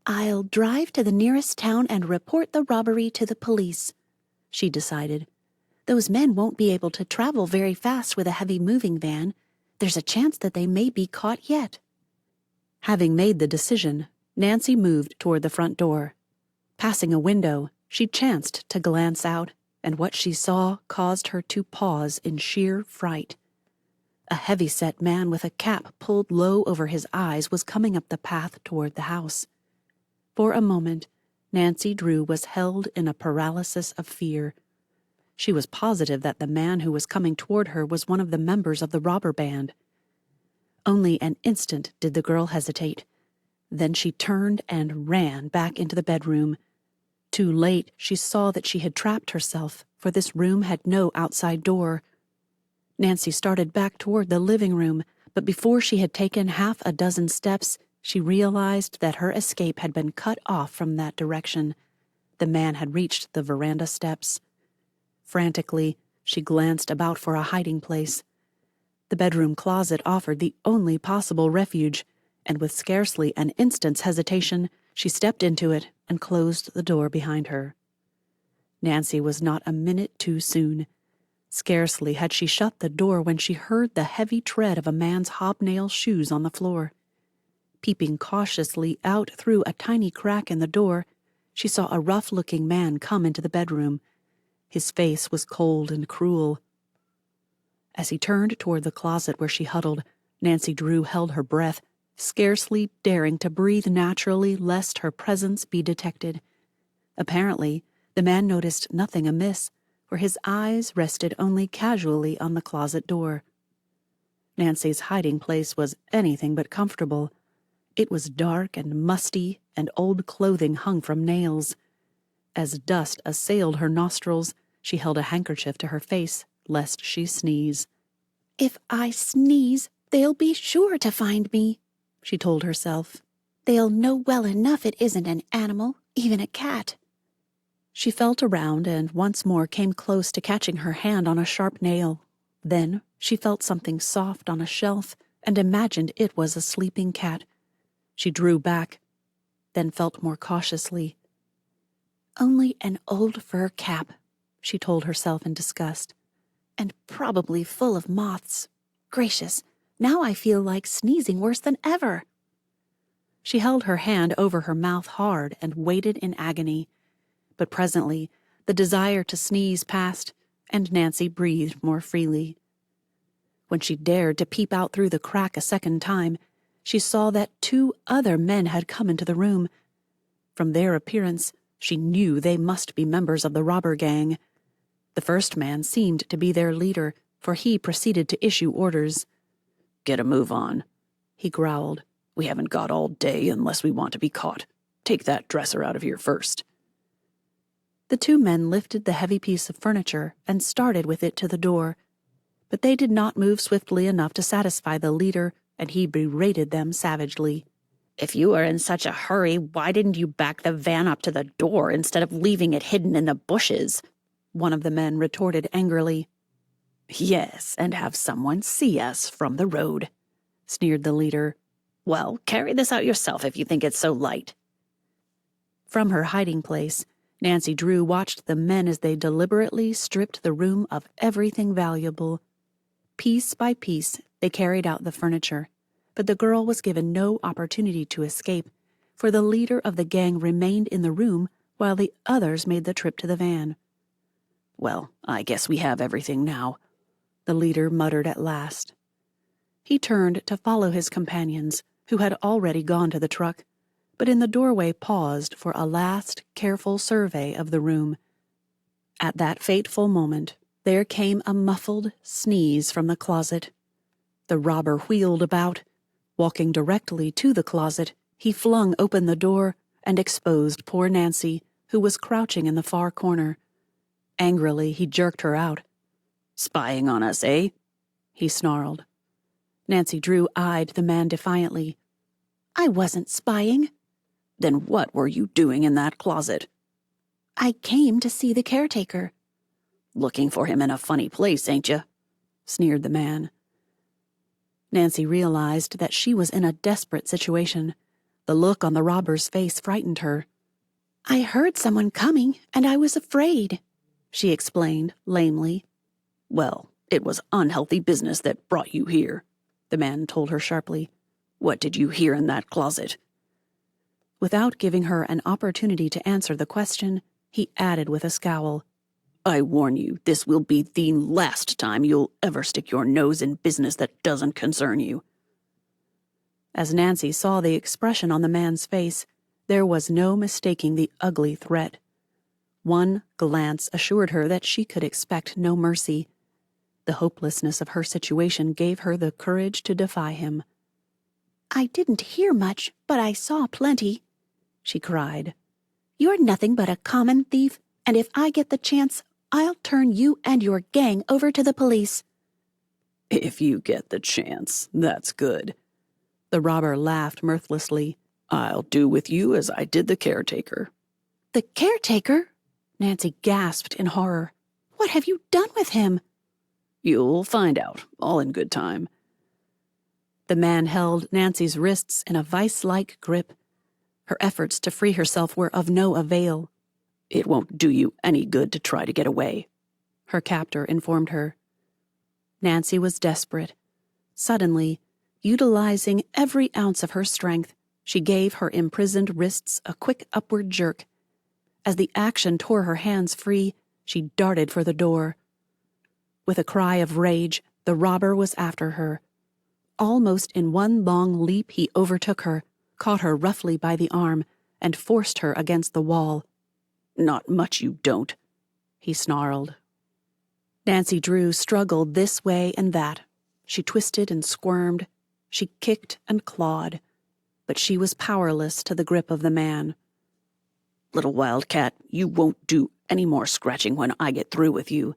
Speaker 2: I'll drive to the nearest town and report the robbery to the police, she decided. Those men won't be able to travel very fast with a heavy moving van. There's a chance that they may be caught yet.
Speaker 1: Having made the decision, Nancy moved toward the front door. Passing a window, she chanced to glance out, and what she saw caused her to pause in sheer fright. A heavy-set man with a cap pulled low over his eyes was coming up the path toward the house. For a moment, Nancy Drew was held in a paralysis of fear. She was positive that the man who was coming toward her was one of the members of the robber band. Only an instant did the girl hesitate. Then she turned and ran back into the bedroom. Too late, she saw that she had trapped herself, for this room had no outside door. Nancy started back toward the living room, but before she had taken half a dozen steps, she realized that her escape had been cut off from that direction. The man had reached the veranda steps. Frantically, she glanced about for a hiding place. The bedroom closet offered the only possible refuge, and with scarcely an instant's hesitation, she stepped into it and closed the door behind her. Nancy was not a minute too soon. Scarcely had she shut the door when she heard the heavy tread of a man's hobnail shoes on the floor. Peeping cautiously out through a tiny crack in the door, she saw a rough-looking man come into the bedroom. His face was cold and cruel. As he turned toward the closet where she huddled, Nancy Drew held her breath, scarcely daring to breathe naturally lest her presence be detected. Apparently, the man noticed nothing amiss, for his eyes rested only casually on the closet door. Nancy's hiding place was anything but comfortable. It was dark and musty, and old clothing hung from nails. As dust assailed her nostrils, she held a handkerchief to her face, lest she sneeze.
Speaker 2: If I sneeze, they'll be sure to find me, she told herself. They'll know well enough it isn't an animal, even a cat.
Speaker 1: She felt around and once more came close to catching her hand on a sharp nail. Then she felt something soft on a shelf and imagined it was a sleeping cat. She drew back, then felt more cautiously.
Speaker 2: Only an old fur cap, she told herself in disgust. And probably full of moths. Gracious, now I feel like sneezing worse than ever.
Speaker 1: She held her hand over her mouth hard and waited in agony. But presently, the desire to sneeze passed, and Nancy breathed more freely. When she dared to peep out through the crack a second time, she saw that 2 other men had come into the room. From their appearance, she knew they must be members of the robber gang. The first man seemed to be their leader, for he proceeded to issue orders. "Get a move on," he growled. "We haven't got all day unless we want to be caught. Take that dresser out of here first." The 2 men lifted the heavy piece of furniture and started with it to the door. But they did not move swiftly enough to satisfy the leader, and he berated them savagely.
Speaker 2: If you were in such a hurry, why didn't you back the van up to the door instead of leaving it hidden in the bushes?
Speaker 1: One of the men retorted angrily.
Speaker 3: Yes, and have someone see us from the road, sneered the leader.
Speaker 2: Well, carry this out yourself if you think it's so light.
Speaker 1: From her hiding place, Nancy Drew watched the men as they deliberately stripped the room of everything valuable. Piece by piece, they carried out the furniture, but the girl was given no opportunity to escape, for the leader of the gang remained in the room while the others made the trip to the van.
Speaker 3: Well, I guess we have everything now,
Speaker 1: the leader muttered at last. He turned to follow his companions, who had already gone to the truck, but in the doorway paused for a last careful survey of the room. At that fateful moment, there came a muffled sneeze from the closet. The robber wheeled about. Walking directly to the closet, he flung open the door and exposed poor Nancy, who was crouching in the far corner. Angrily, he jerked her out.
Speaker 3: Spying on us, eh?
Speaker 1: He snarled. Nancy Drew eyed the man defiantly.
Speaker 2: I wasn't spying.
Speaker 3: Then what were you doing in that closet?
Speaker 2: I came to see the caretaker.
Speaker 3: Looking for him in a funny place, ain't you? Sneered the man.
Speaker 1: Nancy realized that she was in a desperate situation. The look on the robber's face frightened her.
Speaker 2: I heard someone coming, and I was afraid, she explained lamely.
Speaker 3: Well, it was unhealthy business that brought you here, the man told her sharply. What did you hear in that closet?
Speaker 1: Without giving her an opportunity to answer the question, he added with a scowl.
Speaker 3: I warn you, this will be the last time you'll ever stick your nose in business that doesn't concern you.
Speaker 1: As Nancy saw the expression on the man's face, there was no mistaking the ugly threat. One glance assured her that she could expect no mercy. The hopelessness of her situation gave her the courage to defy him.
Speaker 2: I didn't hear much, but I saw plenty, she cried. You're nothing but a common thief, and if I get the chance, I'll turn you and your gang over to the police.
Speaker 3: If you get the chance, that's good.
Speaker 1: The robber laughed mirthlessly.
Speaker 3: I'll do with you as I did the caretaker.
Speaker 2: The caretaker?
Speaker 1: Nancy gasped in horror.
Speaker 2: What have you done with him?
Speaker 3: You'll find out, all in good time.
Speaker 1: The man held Nancy's wrists in a vice-like grip. Her efforts to free herself were of no avail.
Speaker 3: It won't do you any good to try to get away,
Speaker 1: her captor informed her. Nancy was desperate. Suddenly, utilizing every ounce of her strength, she gave her imprisoned wrists a quick upward jerk. As the action tore her hands free, she darted for the door. With a cry of rage, the robber was after her. Almost in one long leap, he overtook her, caught her roughly by the arm, and forced her against the wall.
Speaker 3: Not much you don't,
Speaker 1: he snarled. Nancy Drew struggled this way and that. She twisted and squirmed. She kicked and clawed. But she was powerless to the grip of the man.
Speaker 3: Little wildcat, you won't do any more scratching when I get through with you.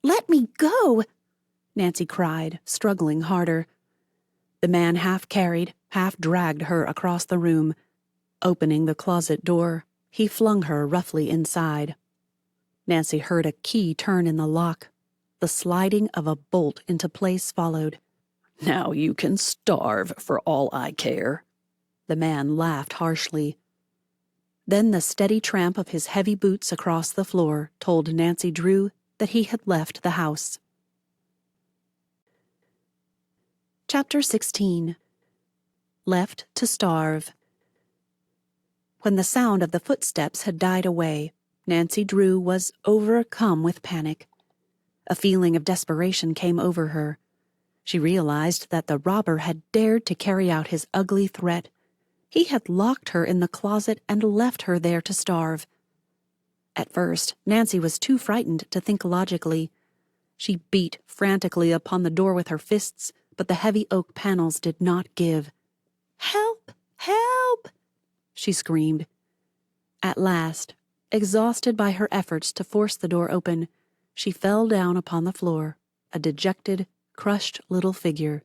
Speaker 2: Let me go,
Speaker 1: Nancy cried, struggling harder. The man half carried, half dragged her across the room. Opening the closet door, he flung her roughly inside. Nancy heard a key turn in the lock. The sliding of a bolt into place followed.
Speaker 3: Now you can starve for all I care.
Speaker 1: The man laughed harshly. Then the steady tramp of his heavy boots across the floor told Nancy Drew that he had left the house. Chapter 16. Left to Starve. When the sound of the footsteps had died away, Nancy Drew was overcome with panic. A feeling of desperation came over her. She realized that the robber had dared to carry out his ugly threat. He had locked her in the closet and left her there to starve. At first, Nancy was too frightened to think logically. She beat frantically upon the door with her fists, but the heavy oak panels did not give.
Speaker 2: Help! Help!
Speaker 1: She screamed. At last, exhausted by her efforts to force the door open, she fell down upon the floor, a dejected, crushed little figure.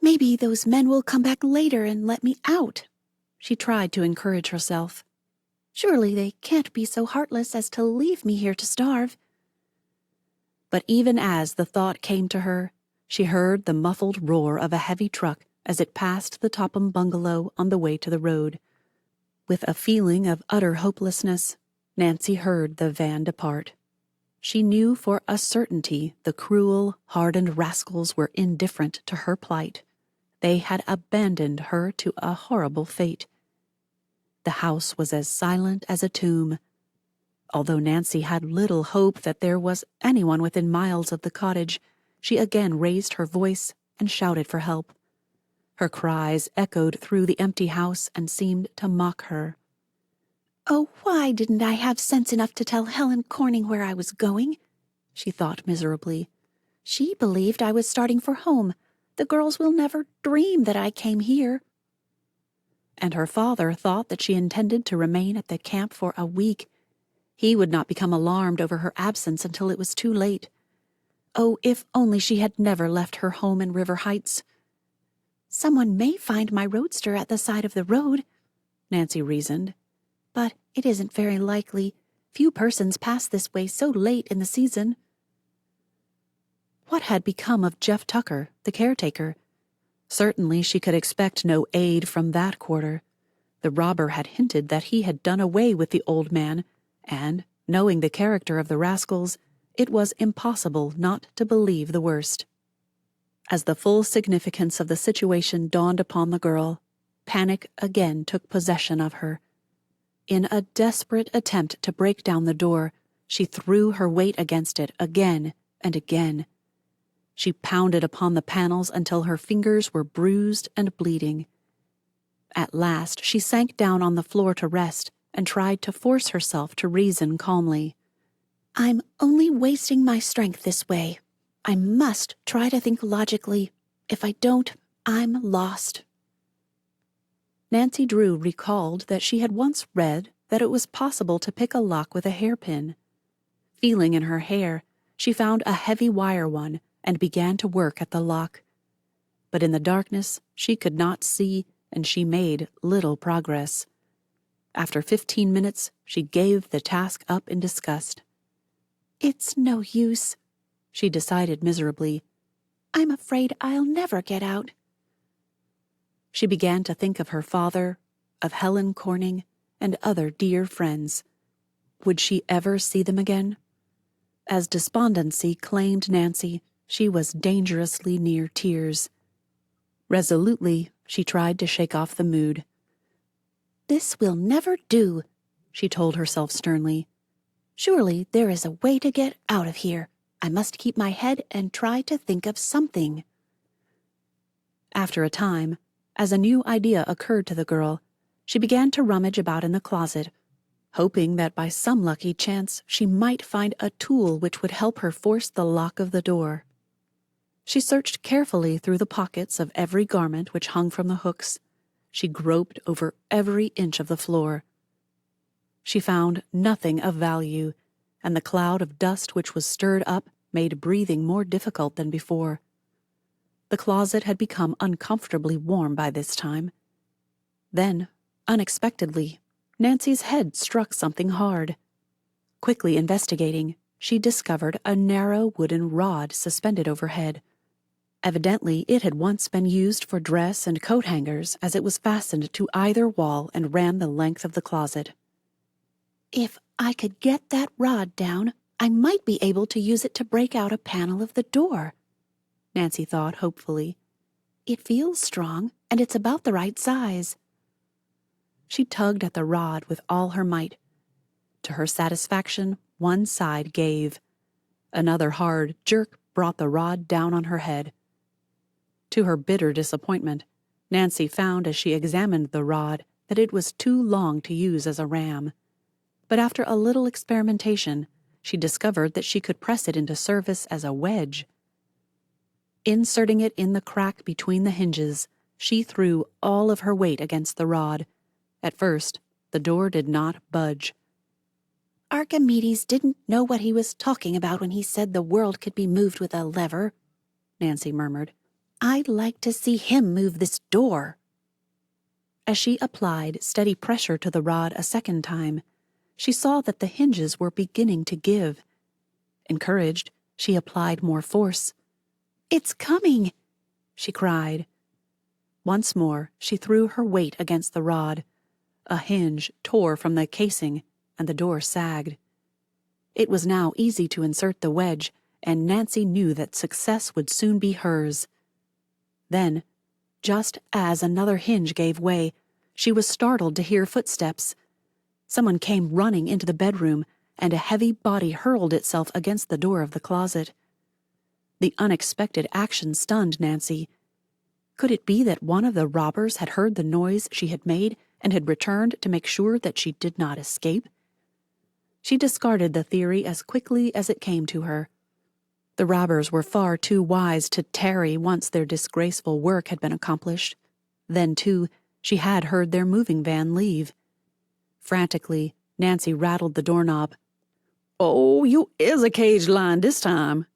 Speaker 2: Maybe those men will come back later and let me out. She tried to encourage herself. Surely they can't be so heartless as to leave me here to starve.
Speaker 1: But even as the thought came to her, she heard the muffled roar of a heavy truck as it passed the Topham bungalow on the way to the road. With a feeling of utter hopelessness, Nancy heard the van depart. She knew for a certainty the cruel, hardened rascals were indifferent to her plight. They had abandoned her to a horrible fate. The house was as silent as a tomb. Although Nancy had little hope that there was anyone within miles of the cottage, she again raised her voice and shouted for help. Her cries echoed through the empty house and seemed to mock her.
Speaker 2: Oh, why didn't I have sense enough to tell Helen Corning where I was going? She thought miserably. She believed I was starting for home. The girls will never dream that I came here.
Speaker 1: And her father thought that she intended to remain at the camp for a week. He would not become alarmed over her absence until it was too late. Oh, if only she had never left her home in River Heights.
Speaker 2: Someone may find my roadster at the side of the road,
Speaker 1: Nancy reasoned.
Speaker 2: But it isn't very likely. Few persons pass this way so late in the season.
Speaker 1: What had become of Jeff Tucker, the caretaker? Certainly she could expect no aid from that quarter. The robber had hinted that he had done away with the old man, and, knowing the character of the rascals, it was impossible not to believe the worst. As the full significance of the situation dawned upon the girl, panic again took possession of her. In a desperate attempt to break down the door, she threw her weight against it again and again. She pounded upon the panels until her fingers were bruised and bleeding. At last she sank down on the floor to rest and tried to force herself to reason calmly.
Speaker 2: I'm only wasting my strength this way. I must try to think logically. If I don't, I'm lost.
Speaker 1: Nancy Drew recalled that she had once read that it was possible to pick a lock with a hairpin. Feeling in her hair, she found a heavy wire one and began to work at the lock. But in the darkness, she could not see, and she made little progress. After 15 minutes, she gave the task up in disgust.
Speaker 2: It's no use,
Speaker 1: she decided miserably.
Speaker 2: I'm afraid I'll never get out.
Speaker 1: She began to think of her father, of Helen Corning, and other dear friends. Would she ever see them again? As despondency claimed Nancy, she was dangerously near tears. Resolutely, she tried to shake off the mood.
Speaker 2: This will never do, she told herself sternly. Surely there is a way to get out of here. I must keep my head and try to think of something.
Speaker 1: After a time, as a new idea occurred to the girl, she began to rummage about in the closet, hoping that by some lucky chance she might find a tool which would help her force the lock of the door. She searched carefully through the pockets of every garment which hung from the hooks. She groped over every inch of the floor. She found nothing of value, and the cloud of dust which was stirred up made breathing more difficult than before. The closet had become uncomfortably warm by this time. Then, unexpectedly, Nancy's head struck something hard. Quickly investigating, she discovered a narrow wooden rod suspended overhead. Evidently, it had once been used for dress and coat hangers, as it was fastened to either wall and ran the length of the closet.
Speaker 2: If I could get that rod down, I might be able to use it to break out a panel of the door, Nancy thought hopefully. It feels strong, and it's about the right size.
Speaker 1: She tugged at the rod with all her might. To her satisfaction, one side gave. Another hard jerk brought the rod down on her head. To her bitter disappointment, Nancy found as she examined the rod that it was too long to use as a ram. But after a little experimentation, she discovered that she could press it into service as a wedge. Inserting it in the crack between the hinges, she threw all of her weight against the rod. At first, the door did not budge.
Speaker 2: Archimedes didn't know what he was talking about when he said the world could be moved with a lever, Nancy murmured. I'd like to see him move this door.
Speaker 1: As she applied steady pressure to the rod a second time, she saw that the hinges were beginning to give. Encouraged, she applied more force.
Speaker 2: "It's coming!"
Speaker 1: she cried. Once more, she threw her weight against the rod. A hinge tore from the casing, and the door sagged. It was now easy to insert the wedge, and Nancy knew that success would soon be hers. Then, just as another hinge gave way, she was startled to hear footsteps. Someone came running into the bedroom, and a heavy body hurled itself against the door of the closet. The unexpected action stunned Nancy. Could it be that one of the robbers had heard the noise she had made and had returned to make sure that she did not escape? She discarded the theory as quickly as it came to her. The robbers were far too wise to tarry once their disgraceful work had been accomplished. Then, too, she had heard their moving van leave. Frantically, Nancy rattled the doorknob.
Speaker 3: "Oh, you is a cage lion this time,"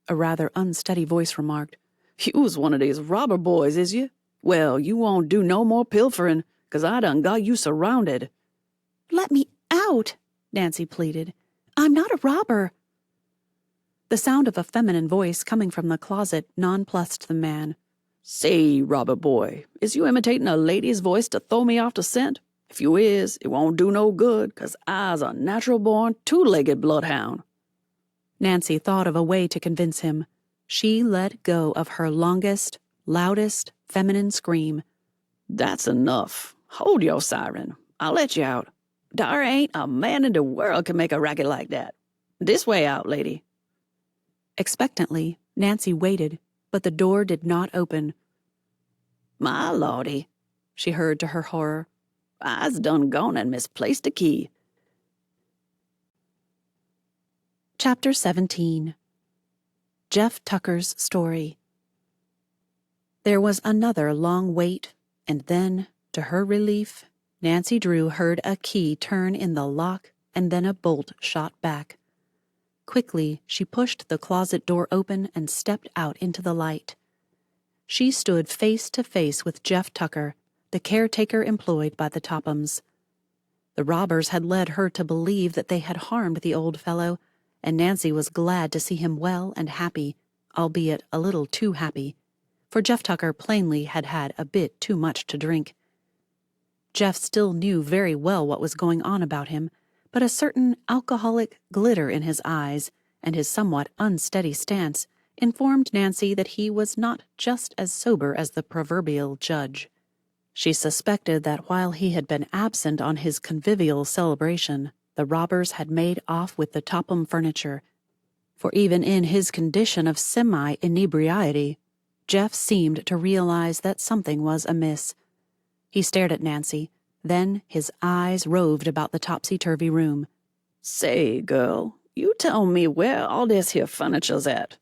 Speaker 1: a rather unsteady voice remarked.
Speaker 3: "You's one of these robber boys, is you? Well, you won't do no more pilfering, 'cause I done got you surrounded."
Speaker 2: "Let me out," Nancy pleaded. "I'm not a robber."
Speaker 1: The sound of a feminine voice coming from the closet nonplussed the man.
Speaker 3: "Say, robber boy, is you imitating a lady's voice to throw me off the scent? If you is, it won't do no good, 'cause I's a natural-born, two-legged bloodhound."
Speaker 1: Nancy thought of a way to convince him. She let go of her longest, loudest, feminine scream.
Speaker 3: "That's enough. Hold your siren. I'll let you out. Dar ain't a man in the world can make a racket like that. This way out, lady."
Speaker 1: Expectantly, Nancy waited, but the door did not open.
Speaker 3: "My lordy," she heard to her horror. "I's done gone and misplaced the key."
Speaker 1: Chapter 17. Jeff Tucker's Story. There was another long wait, and then, to her relief, Nancy Drew heard a key turn in the lock and then a bolt shot back. Quickly, she pushed the closet door open and stepped out into the light. She stood face to face with Jeff Tucker, the caretaker employed by the Tophams. The robbers had led her to believe that they had harmed the old fellow, and Nancy was glad to see him well and happy, albeit a little too happy, for Jeff Tucker plainly had had a bit too much to drink. Jeff still knew very well what was going on about him, but a certain alcoholic glitter in his eyes and his somewhat unsteady stance informed Nancy that he was not just as sober as the proverbial judge. She suspected that while he had been absent on his convivial celebration, the robbers had made off with the Topham furniture, for even in his condition of semi-inebriety, Jeff seemed to realize that something was amiss. He stared at Nancy, then his eyes roved about the topsy-turvy room.
Speaker 3: "Say, girl, you tell me where all this here furniture's at."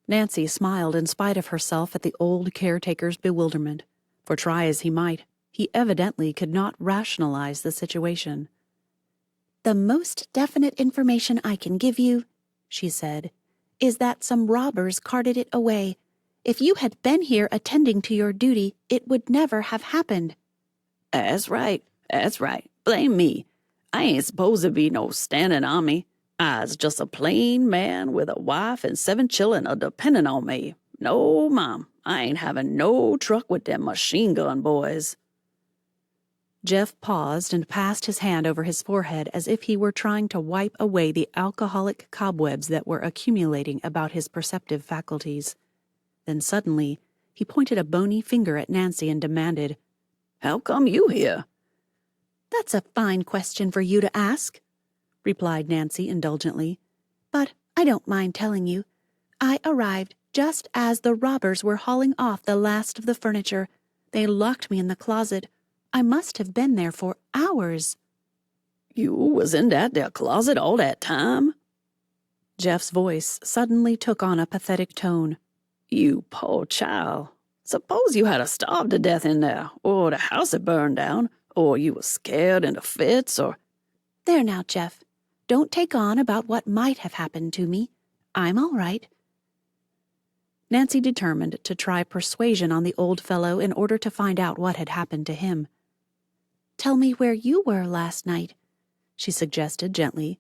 Speaker 1: Nancy smiled in spite of herself at the old caretaker's bewilderment, for try as he might, he evidently could not rationalize the situation.
Speaker 2: "The most definite information I can give you," she said, "is that some robbers carted it away. If you had been here attending to your duty, it would never have happened."
Speaker 3: That's right. Blame me. I ain't supposed to be no standing army. I's just a plain man with a wife and 7 children a-depending on me. No, Mom, I ain't having no truck with them machine gun boys."
Speaker 1: Jeff paused and passed his hand over his forehead as if he were trying to wipe away the alcoholic cobwebs that were accumulating about his perceptive faculties. Then suddenly, he pointed a bony finger at Nancy and demanded,
Speaker 3: "How come you here?"
Speaker 2: "That's a fine question for you to ask," replied Nancy indulgently. "But I don't mind telling you. I arrived just as the robbers were hauling off the last of the furniture. They locked me in the closet. I must have been there for hours."
Speaker 3: "You was in that there closet all that time?"
Speaker 1: Jeff's voice suddenly took on a pathetic tone.
Speaker 3: "You poor child. Suppose you had starved to death in there, or the house had burned down, or you was scared into fits, or—"
Speaker 2: "There now, Jeff. Don't take on about what might have happened to me. I'm all right."
Speaker 1: Nancy determined to try persuasion on the old fellow in order to find out what had happened to him.
Speaker 2: "Tell me where you were last night," she suggested gently.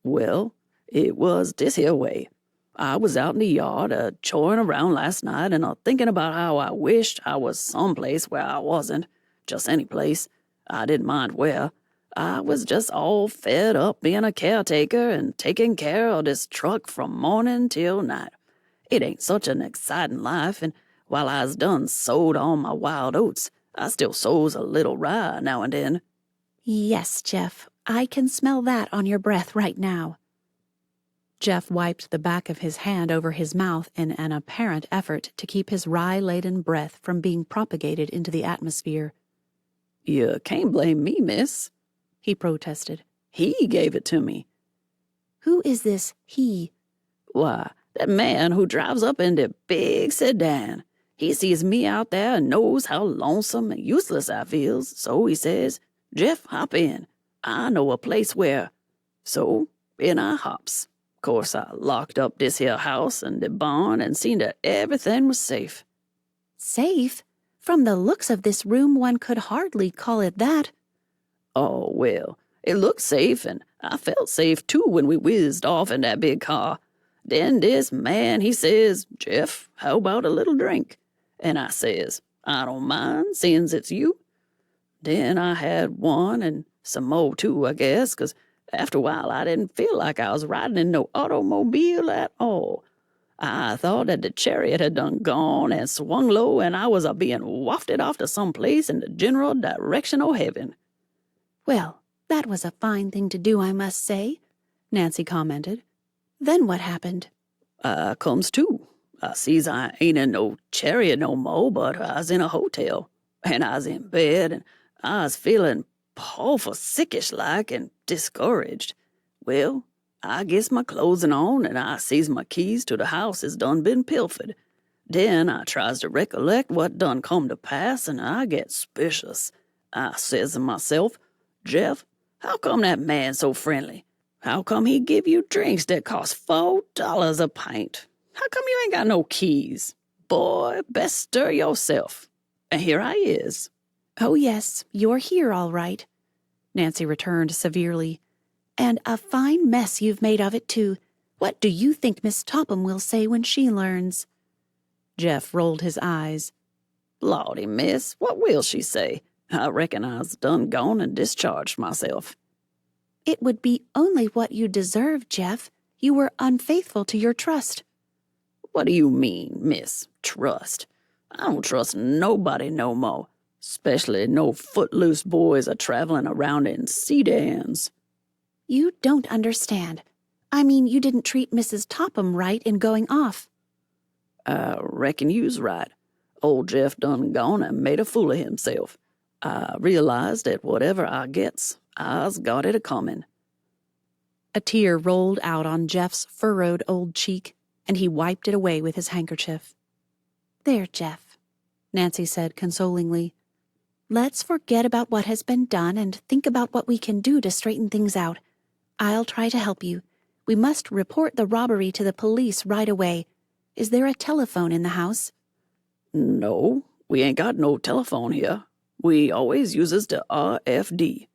Speaker 3: Well, it was this here way. I was out in the yard choring around last night and thinking about how I wished I was someplace where I wasn't, just any place. I didn't mind where. I was just all fed up being a caretaker and taking care of this truck from morning till night. It ain't such an exciting life, and while I's done sowed all my wild oats, I still sows a little rye now and then.
Speaker 2: "Yes, Jeff, I can smell that on your breath right now."
Speaker 1: Jeff wiped the back of his hand over his mouth in an apparent effort to keep his rye-laden breath from being propagated into the atmosphere.
Speaker 3: You can't blame me, miss,
Speaker 1: he protested.
Speaker 3: He gave it to me.
Speaker 2: "Who is this he?"
Speaker 3: Why, that man who drives up in the big sedan. He sees me out there and knows how lonesome and useless I feels, so he says, "Jeff, hop in. I know a place where." So, in I hops. Course, I locked up this here house and the barn and seen that everything was safe.
Speaker 2: "Safe? From the looks of this room, one could hardly call it that."
Speaker 3: Oh, well, it looked safe, and I felt safe too when we whizzed off in that big car. Then this man, he says, "Jeff, how about a little drink?" And I says, "I don't mind, seeing it's you." Then I had one and some more too, I guess, 'cause after a while I didn't feel like I was riding in no automobile at all. I thought that the chariot had done gone and swung low and I was being wafted off to some place in the general direction o' heaven.
Speaker 2: "Well, that was a fine thing to do, I must say," Nancy commented. "Then what happened?"
Speaker 3: I comes to. I sees I ain't in no chariot no more, but I's in a hotel. And I's in bed, and I's feeling powerful sickish-like and discouraged. Well, I gets my clothing on, and I sees my keys to the house has done been pilfered. Then I tries to recollect what done come to pass, and I get suspicious. I says to myself, "Jeff, how come that man so friendly? How come he give you drinks that cost $4 a pint? How come you ain't got no keys? Boy, best stir yourself." And here I is.
Speaker 2: "Oh, yes, you're here all right," Nancy returned severely. "And a fine mess you've made of it, too. What do you think Miss Topham will say when she learns?"
Speaker 1: Jeff rolled his eyes.
Speaker 3: "Lordy, miss, what will she say? I reckon I's done gone and discharged myself."
Speaker 2: "It would be only what you deserve, Jeff. You were unfaithful to your trust."
Speaker 3: "What do you mean, miss? Trust? I don't trust nobody no more, 'specially no footloose boys a-traveling around in sedans."
Speaker 2: "You don't understand. I mean, you didn't treat Mrs. Topham right in going off."
Speaker 3: "I reckon you's right. Old Jeff done gone and made a fool of himself. I realized that whatever I gets, I's got it a-comin'."
Speaker 1: A tear rolled out on Jeff's furrowed old cheek, and he wiped it away with his handkerchief.
Speaker 2: "There, Jeff," Nancy said consolingly. "Let's forget about what has been done and think about what we can do to straighten things out. I'll try to help you. We must report the robbery to the police right away. Is there a telephone in the house?"
Speaker 3: "No, we ain't got no telephone here. We always uses the RFD.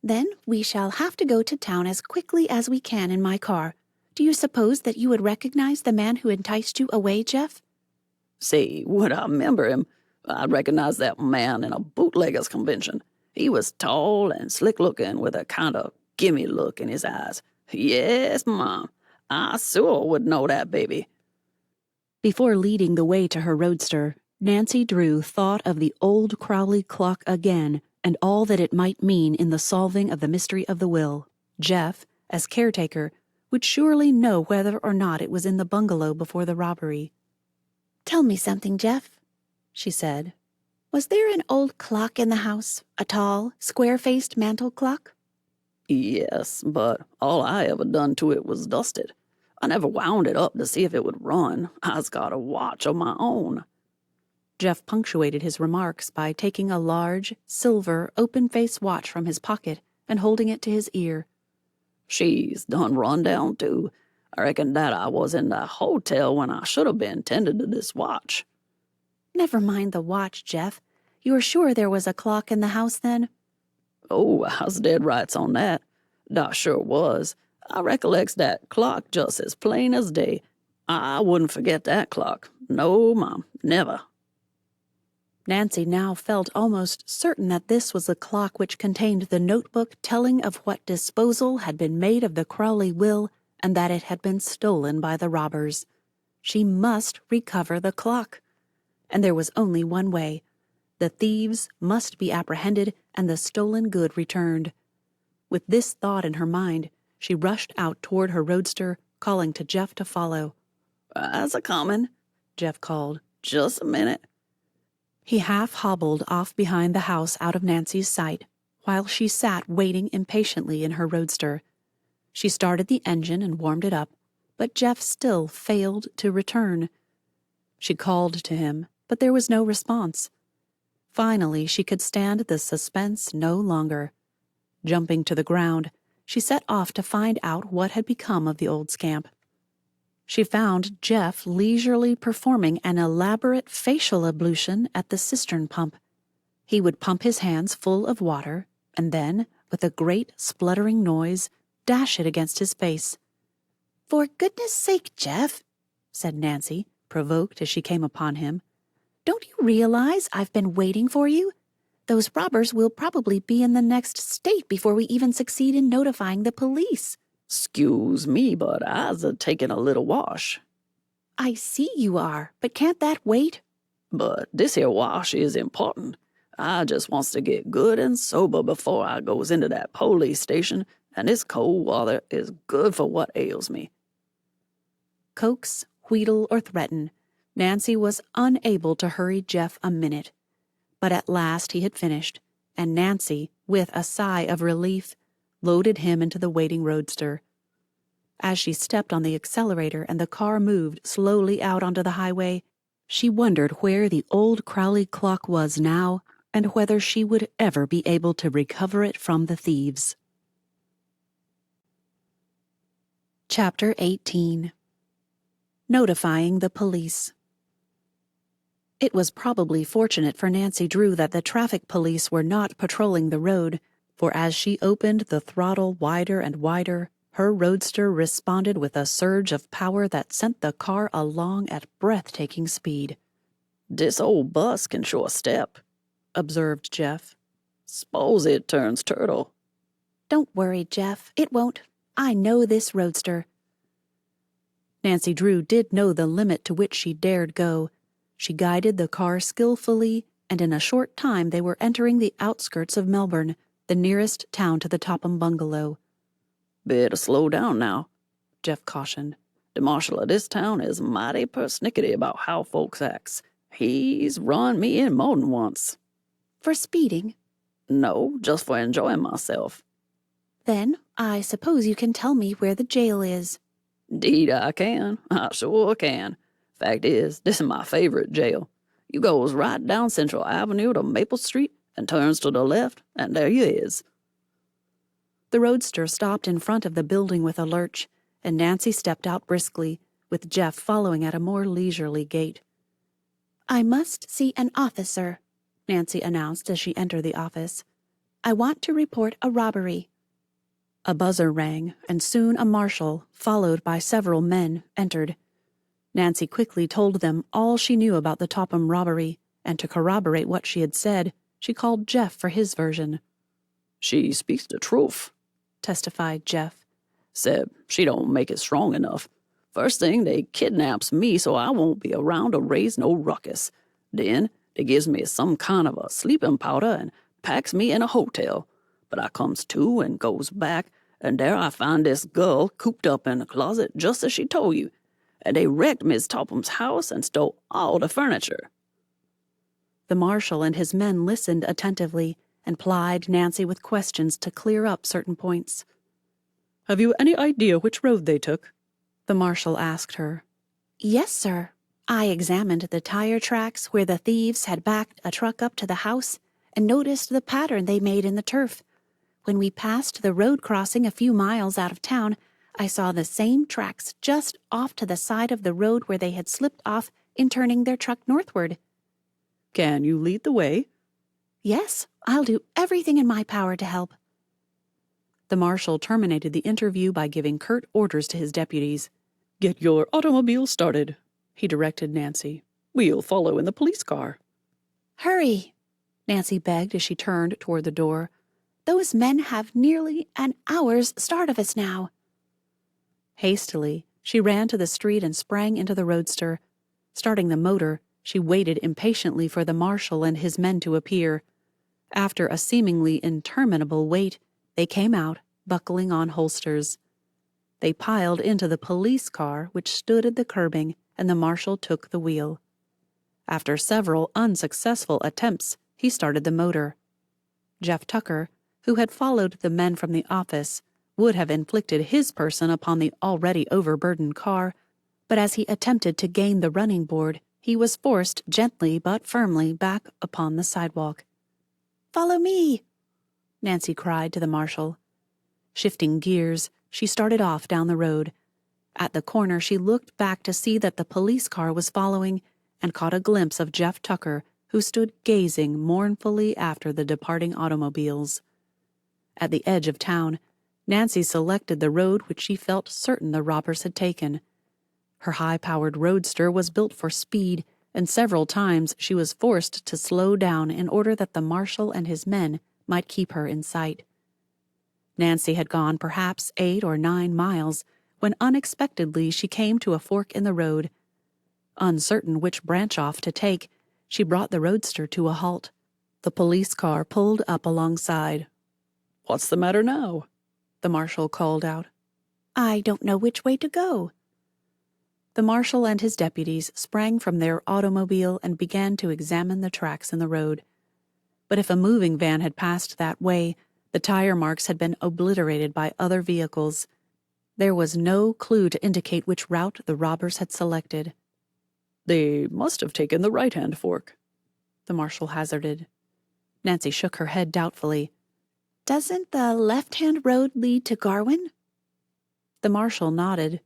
Speaker 2: "Then we shall have to go to town as quickly as we can in my car. Do you suppose that you would recognize the man who enticed you away, Jeff?"
Speaker 3: Say, would I remember him? I recognized that man in a bootleggers convention. He was tall and slick-looking with a kind of gimme look in his eyes. Yes, Mom, I sure would know that baby.
Speaker 1: Before leading the way to her roadster, Nancy Drew thought of the old Crowley clock again and all that it might mean in the solving of the mystery of the will. Jeff, as caretaker, would surely know whether or not it was in the bungalow before the robbery.
Speaker 2: "Tell me something, Jeff," she said. "Was there an old clock in the house? A tall, square-faced mantel clock?"
Speaker 3: Yes, but all I ever done to it was dust it. I never wound it up to see if it would run. I's got a watch of my own."
Speaker 1: Jeff punctuated his remarks by taking a large, silver, open-face watch from his pocket and holding it to his ear.
Speaker 3: "She's done run down, too. I reckon that I was in the hotel when I should have been tending to this watch.
Speaker 2: Never mind the watch, Jeff. You are sure there was a clock in the house then?
Speaker 3: Oh, I was dead rights on that. I sure was. I recollects that clock just as plain as day. I wouldn't forget that clock. No, Mom, never.
Speaker 1: Nancy now felt almost certain that this was the clock which contained the notebook telling of what disposal had been made of the Crowley will and that it had been stolen by the robbers. She must recover the clock. And there was only one way. The thieves must be apprehended and the stolen good returned. With this thought in her mind, she rushed out toward her roadster, calling to Jeff to follow.
Speaker 3: "I's a-comin'," Jeff called. "Just a minute."
Speaker 1: He half-hobbled off behind the house out of Nancy's sight, while she sat waiting impatiently in her roadster. She started the engine and warmed it up, but Jeff still failed to return. She called to him, but there was no response. Finally, she could stand the suspense no longer. Jumping to the ground, she set off to find out what had become of the old scamp. She found Jeff leisurely performing an elaborate facial ablution at the cistern pump. He would pump his hands full of water, and then, with a great spluttering noise, dash it against his face.
Speaker 2: "For goodness sake, Jeff,"
Speaker 1: said Nancy, provoked as she came upon him.
Speaker 2: "Don't you realize I've been waiting for you? Those robbers will probably be in the next state before we even succeed in notifying the police."
Speaker 3: "'Scuse me, but I's a-taking a little wash."
Speaker 2: "I see you are, but can't that wait?"
Speaker 3: "But this here wash is important. I just wants to get good and sober before I goes into that police station, and this cold water is good for what ails me."
Speaker 1: Coax, wheedle, or threaten, Nancy was unable to hurry Jeff a minute. But at last he had finished, and Nancy, with a sigh of relief, loaded him into the waiting roadster. As she stepped on the accelerator and the car moved slowly out onto the highway, she wondered where the old Crowley clock was now and whether she would ever be able to recover it from the thieves. Chapter 18. Notifying the police. It was probably fortunate for Nancy Drew that the traffic police were not patrolling the road, for as she opened the throttle wider and wider, her roadster responded with a surge of power that sent the car along at breathtaking speed.
Speaker 3: "This old bus can sure step," observed Jeff. "S'pose it turns turtle."
Speaker 2: "Don't worry, Jeff. It won't. I know this roadster."
Speaker 1: Nancy Drew did know the limit to which she dared go. She guided the car skillfully, and in a short time they were entering the outskirts of Melbourne, the nearest town to the Topham bungalow.
Speaker 3: "Better slow down now," Jeff cautioned. "The marshal of this town is mighty persnickety about how folks acts. He's run me in more'n once."
Speaker 2: "For speeding?"
Speaker 3: "No, just for enjoying myself."
Speaker 2: "Then I suppose you can tell me where the jail is."
Speaker 3: "'Deed I can. I sure can. Fact is, this is my favorite jail. You goes right down Central Avenue to Maple Street and turns to the left, and there you is."
Speaker 1: The roadster stopped in front of the building with a lurch, and Nancy stepped out briskly, with Jeff following at a more leisurely gait.
Speaker 2: "I must see an officer," Nancy announced as she entered the office. "I want to report a robbery."
Speaker 1: A buzzer rang, and soon a marshal, followed by several men, entered. Nancy quickly told them all she knew about the Topham robbery, and to corroborate what she had said, she called Jeff for his version.
Speaker 3: "She speaks the truth,"
Speaker 1: testified Jeff.
Speaker 3: "Said she don't make it strong enough. First thing, they kidnaps me so I won't be around to raise no ruckus. Then they gives me some kind of a sleeping powder and packs me in a hotel. But I comes to and goes back, and there I find this girl cooped up in a closet just as she told you. And they wrecked Miss Topham's house and stole all the furniture."
Speaker 1: The marshal and his men listened attentively and plied Nancy with questions to clear up certain points.
Speaker 3: "Have you any idea which road they took?"
Speaker 1: the marshal asked her.
Speaker 2: "Yes, sir. I examined the tire tracks where the thieves had backed a truck up to the house and noticed the pattern they made in the turf. When we passed the road crossing a few miles out of town, I saw the same tracks just off to the side of the road where they had slipped off in turning their truck northward.
Speaker 3: Can you lead the way?
Speaker 2: Yes, I'll do everything in my power to help.
Speaker 1: The marshal terminated the interview by giving curt orders to his deputies.
Speaker 3: Get your automobile started, he directed Nancy. We'll follow in the police car.
Speaker 2: Hurry, Nancy begged as she turned toward the door. Those men have nearly an hour's start of us now.
Speaker 1: Hastily, she ran to the street and sprang into the roadster. Starting the motor, she waited impatiently for the marshal and his men to appear. After a seemingly interminable wait, they came out, buckling on holsters. They piled into the police car, which stood at the curbing, and the marshal took the wheel. After several unsuccessful attempts, he started the motor. Jeff Tucker, who had followed the men from the office, would have inflicted his person upon the already overburdened car, but as he attempted to gain the running board, he was forced gently but firmly back upon the sidewalk.
Speaker 2: "Follow me,"
Speaker 1: Nancy cried to the marshal. Shifting gears, she started off down the road. At the corner, she looked back to see that the police car was following and caught a glimpse of Jeff Tucker, who stood gazing mournfully after the departing automobiles. At the edge of town, Nancy selected the road which she felt certain the robbers had taken. Her high-powered roadster was built for speed, and several times she was forced to slow down in order that the marshal and his men might keep her in sight. Nancy had gone perhaps 8 or 9 miles when unexpectedly she came to a fork in the road. Uncertain which branch off to take, she brought the roadster to a halt. The police car pulled up alongside.
Speaker 3: What's the matter now?
Speaker 1: The marshal called out.
Speaker 2: "I don't know which way to go."
Speaker 1: The marshal and his deputies sprang from their automobile and began to examine the tracks in the road. But if a moving van had passed that way, the tire marks had been obliterated by other vehicles. There was no clue to indicate which route the robbers had selected.
Speaker 3: They must have taken the right-hand fork,
Speaker 1: the marshal hazarded. Nancy shook her head doubtfully.
Speaker 2: "Doesn't the left-hand road lead to Garwin?"
Speaker 1: The marshal nodded.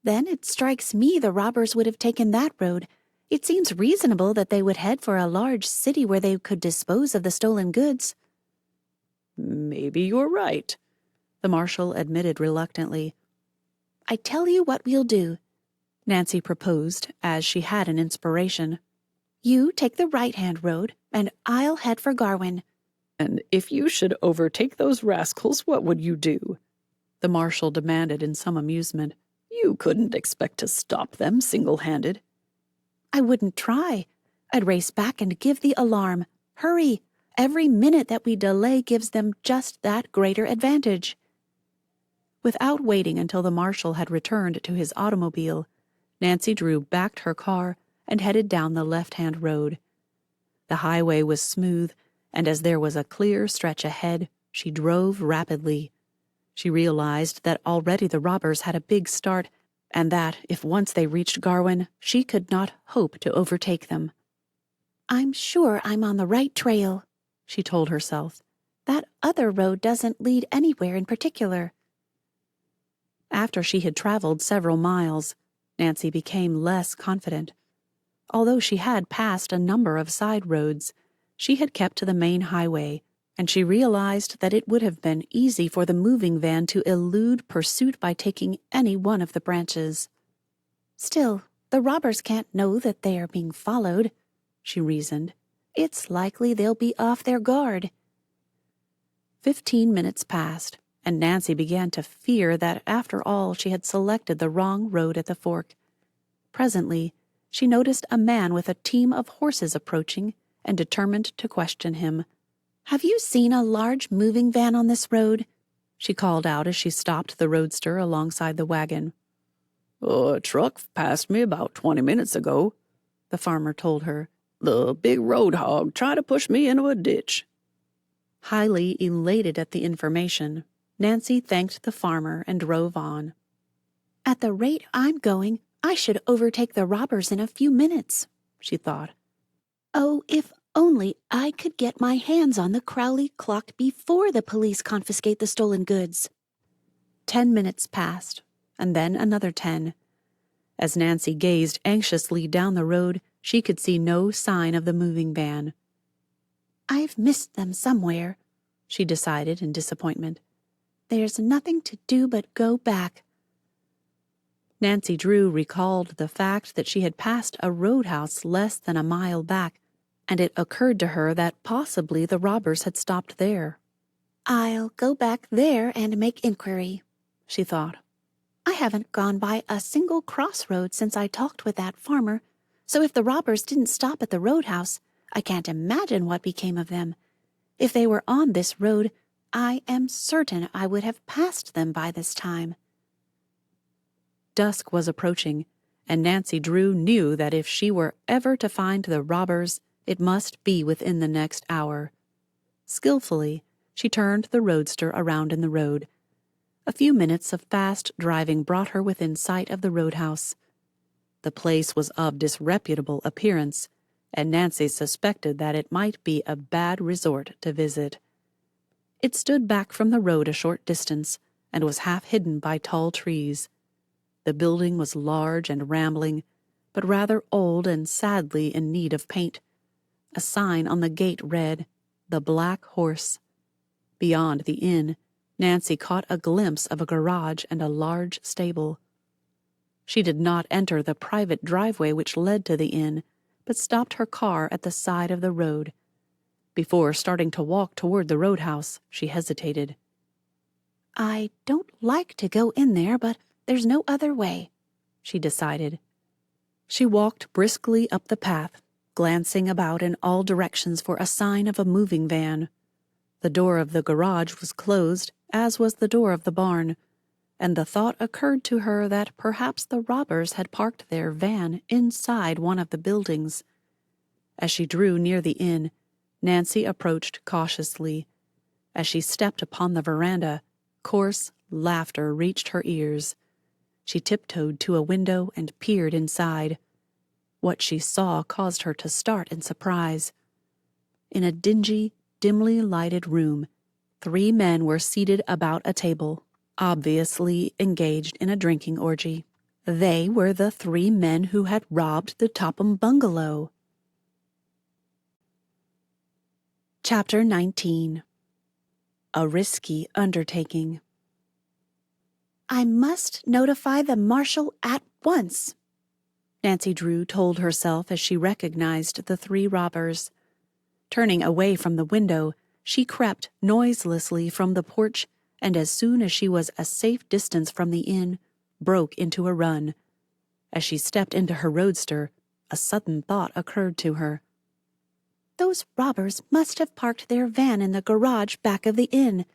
Speaker 2: "Then it strikes me the robbers would have taken that road. It seems reasonable that they would head for a large city where they could dispose of the stolen goods."
Speaker 3: Maybe you're right,
Speaker 1: the marshal admitted reluctantly.
Speaker 2: "I tell you what we'll do,"
Speaker 1: Nancy proposed, as she had an inspiration.
Speaker 2: "You take the right-hand road, and I'll head for Garwin."
Speaker 3: And if you should overtake those rascals, what would you do?
Speaker 1: The marshal demanded in some amusement.
Speaker 3: You couldn't expect to stop them single-handed.
Speaker 2: "I wouldn't try. I'd race back and give the alarm. Hurry! Every minute that we delay gives them just that greater advantage."
Speaker 1: Without waiting until the marshal had returned to his automobile, Nancy Drew backed her car and headed down the left-hand road. The highway was smooth, and as there was a clear stretch ahead, she drove rapidly. She realized that already the robbers had a big start, and that, if once they reached Garwin, she could not hope to overtake them.
Speaker 2: "I'm sure I'm on the right trail," she told herself. "That other road doesn't lead anywhere in particular."
Speaker 1: After she had traveled several miles, Nancy became less confident. Although she had passed a number of side roads, she had kept to the main highway, and she realized that it would have been easy for the moving van to elude pursuit by taking any one of the branches.
Speaker 2: "Still, the robbers can't know that they are being followed," she reasoned. "It's likely they'll be off their guard."
Speaker 1: 15 minutes passed, and Nancy began to fear that after all she had selected the wrong road at the fork. Presently, she noticed a man with a team of horses approaching and determined to question him.
Speaker 2: "Have you seen a large moving van on this road?"
Speaker 1: she called out as she stopped the roadster alongside the wagon.
Speaker 3: A truck passed me about 20 minutes ago,
Speaker 1: the farmer told her.
Speaker 3: The big road hog tried to push me into a ditch.
Speaker 1: Highly elated at the information, Nancy thanked the farmer and drove on.
Speaker 2: "At the rate I'm going, I should overtake the robbers in a few minutes," she thought. "Oh, if only I could get my hands on the Crowley clock before the police confiscate the stolen goods."
Speaker 1: 10 minutes passed, and then another 10. As Nancy gazed anxiously down the road, she could see no sign of the moving van.
Speaker 2: I've missed them somewhere, she decided in disappointment. There's nothing to do but go back.
Speaker 1: Nancy Drew recalled the fact that she had passed a roadhouse less than a mile back, and it occurred to her that possibly the robbers had stopped there.
Speaker 2: I'll go back there and make inquiry, she thought. I haven't gone by a single crossroad since I talked with that farmer, so if the robbers didn't stop at the roadhouse, I can't imagine what became of them. If they were on this road, I am certain I would have passed them by this time.
Speaker 1: Dusk was approaching, and Nancy Drew knew that if she were ever to find the robbers, it must be within the next hour. Skillfully, she turned the roadster around in the road. A few minutes of fast driving brought her within sight of the roadhouse. The place was of disreputable appearance, and Nancy suspected that it might be a bad resort to visit. It stood back from the road a short distance, and was half hidden by tall trees. The building was large and rambling, but rather old and sadly in need of paint. A sign on the gate read, "The Black Horse." Beyond the inn, Nancy caught a glimpse of a garage and a large stable. She did not enter the private driveway which led to the inn, but stopped her car at the side of the road. Before starting to walk toward the roadhouse, she hesitated.
Speaker 2: I don't like to go in there, but there's no other way, she decided.
Speaker 1: She walked briskly up the path, glancing about in all directions for a sign of a moving van. The door of the garage was closed, as was the door of the barn, and the thought occurred to her that perhaps the robbers had parked their van inside one of the buildings. As she drew near the inn, Nancy approached cautiously. As she stepped upon the veranda, coarse laughter reached her ears. She tiptoed to a window and peered inside. What she saw caused her to start in surprise. In a dingy, dimly lighted room, 3 men were seated about a table, obviously engaged in a drinking orgy. They were the 3 men who had robbed the Topham bungalow. Chapter 19. A Risky Undertaking.
Speaker 2: I must notify the marshal at once,
Speaker 1: Nancy Drew told herself as she recognized the 3 robbers. Turning away from the window, she crept noiselessly from the porch, and as soon as she was a safe distance from the inn, broke into a run. As she stepped into her roadster, a sudden thought occurred to her.
Speaker 2: Those robbers must have parked their van in the garage back of the inn.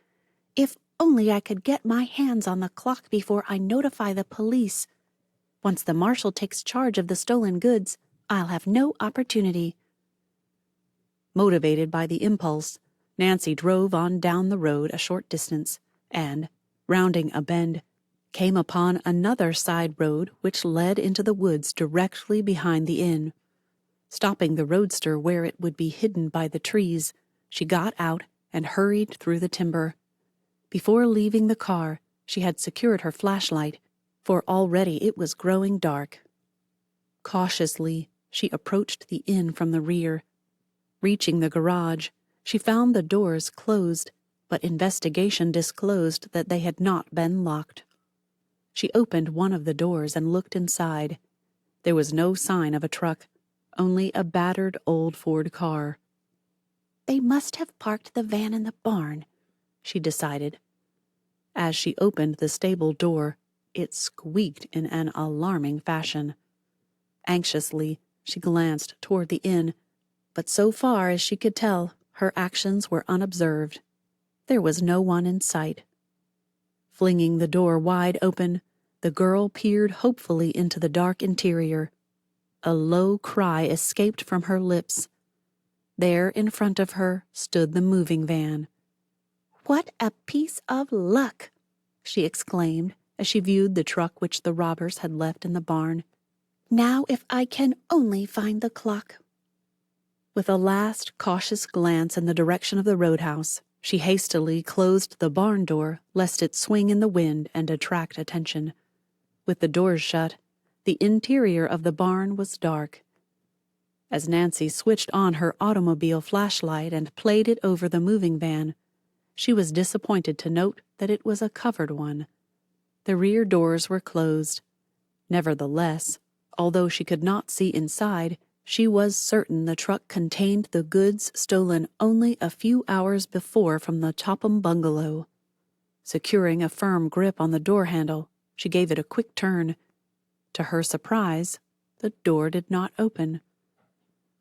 Speaker 2: If only I could get my hands on the clock before I notify the police. Once the marshal takes charge of the stolen goods, I'll have no opportunity.
Speaker 1: Motivated by the impulse, Nancy drove on down the road a short distance and, rounding a bend, came upon another side road which led into the woods directly behind the inn. Stopping the roadster where it would be hidden by the trees, she got out and hurried through the timber. Before leaving the car, she had secured her flashlight, for already it was growing dark. Cautiously, she approached the inn from the rear. Reaching the garage, she found the doors closed, but investigation disclosed that they had not been locked. She opened one of the doors and looked inside. There was no sign of a truck, only a battered old Ford car.
Speaker 2: They must have parked the van in the barn, she decided.
Speaker 1: As she opened the stable door, it squeaked in an alarming fashion. Anxiously, she glanced toward the inn, but so far as she could tell, her actions were unobserved. There was no one in sight. Flinging the door wide open, the girl peered hopefully into the dark interior. A low cry escaped from her lips. There in front of her stood the moving van.
Speaker 2: What a piece of luck, she exclaimed as she viewed the truck which the robbers had left in the barn. Now if I can only find the clock.
Speaker 1: With a last cautious glance in the direction of the roadhouse, She hastily closed the barn door, lest it swing in the wind and attract attention. With the doors shut, the interior of the barn was dark. As Nancy switched on her automobile flashlight and played it over the moving van, she was disappointed to note that it was a covered one. The rear doors were closed. Nevertheless, although she could not see inside, she was certain the truck contained the goods stolen only a few hours before from the Topham bungalow. Securing a firm grip on the door handle, she gave it a quick turn. To her surprise, the door did not open.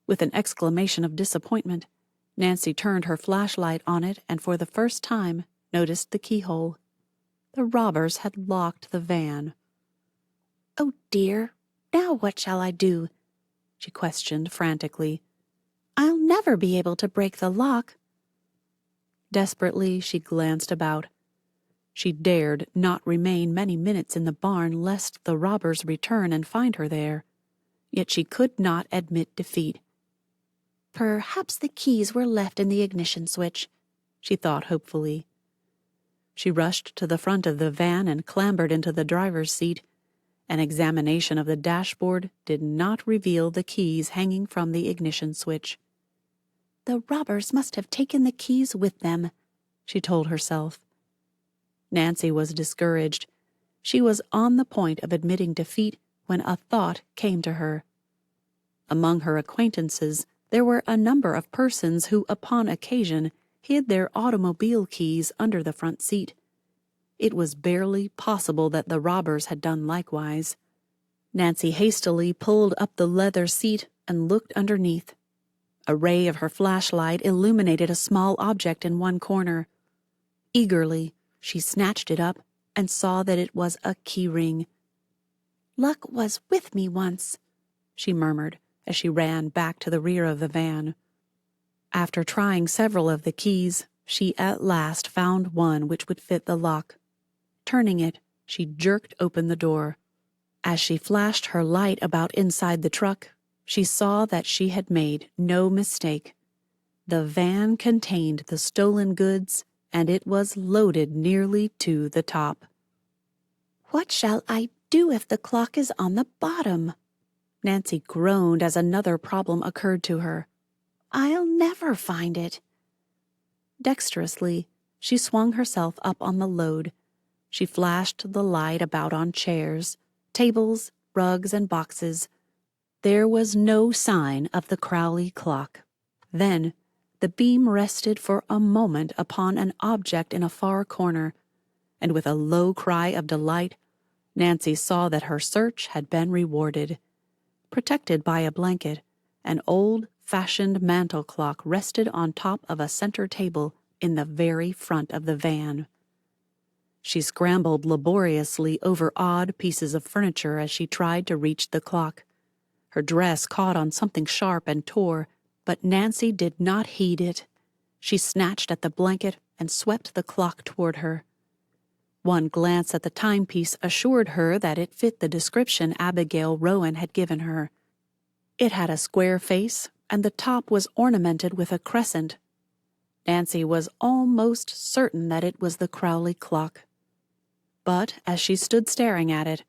Speaker 1: With an exclamation of disappointment, Nancy turned her flashlight on it and for the first time noticed the keyhole. The robbers had locked the van.
Speaker 2: "Oh dear, now what shall I do?" she questioned frantically. "I'll never be able to break the lock."
Speaker 1: Desperately, she glanced about. She dared not remain many minutes in the barn lest the robbers return and find her there. Yet she could not admit defeat.
Speaker 2: "Perhaps the keys were left in the ignition switch,"
Speaker 1: she thought hopefully. She rushed to the front of the van and clambered into the driver's seat. An examination of the dashboard did not reveal the keys hanging from the ignition switch.
Speaker 2: "The robbers must have taken the keys with them,"
Speaker 1: she told herself. Nancy was discouraged. She was on the point of admitting defeat when a thought came to her. Among her acquaintances, there were a number of persons who, upon occasion, hid their automobile keys under the front seat. It was barely possible that the robbers had done likewise. Nancy hastily pulled up the leather seat and looked underneath. A ray of her flashlight illuminated a small object in one corner. Eagerly, she snatched it up and saw that it was a key ring.
Speaker 2: "Luck was with me once,"
Speaker 1: she murmured as she ran back to the rear of the van. After trying several of the keys, she at last found one which would fit the lock. Turning it, she jerked open the door. As she flashed her light about inside the truck, she saw that she had made no mistake. The van contained the stolen goods, and it was loaded nearly to the top.
Speaker 2: "What shall I do if the clock is on the bottom?"
Speaker 1: Nancy groaned as another problem occurred to her.
Speaker 2: "I'll never find it."
Speaker 1: Dexterously, she swung herself up on the load. She flashed the light about on chairs, tables, rugs, and boxes. There was no sign of the Crowley clock. Then, the beam rested for a moment upon an object in a far corner, and with a low cry of delight, Nancy saw that her search had been rewarded. Protected by a blanket, an old-fashioned mantel clock rested on top of a center table in the very front of the van. She scrambled laboriously over odd pieces of furniture as she tried to reach the clock. Her dress caught on something sharp and tore, but Nancy did not heed it. She snatched at the blanket and swept the clock toward her. One glance at the timepiece assured her that it fit the description Abigail Rowan had given her. It had a square face, and the top was ornamented with a crescent. Nancy was almost certain that it was the Crowley clock. But as she stood staring at it,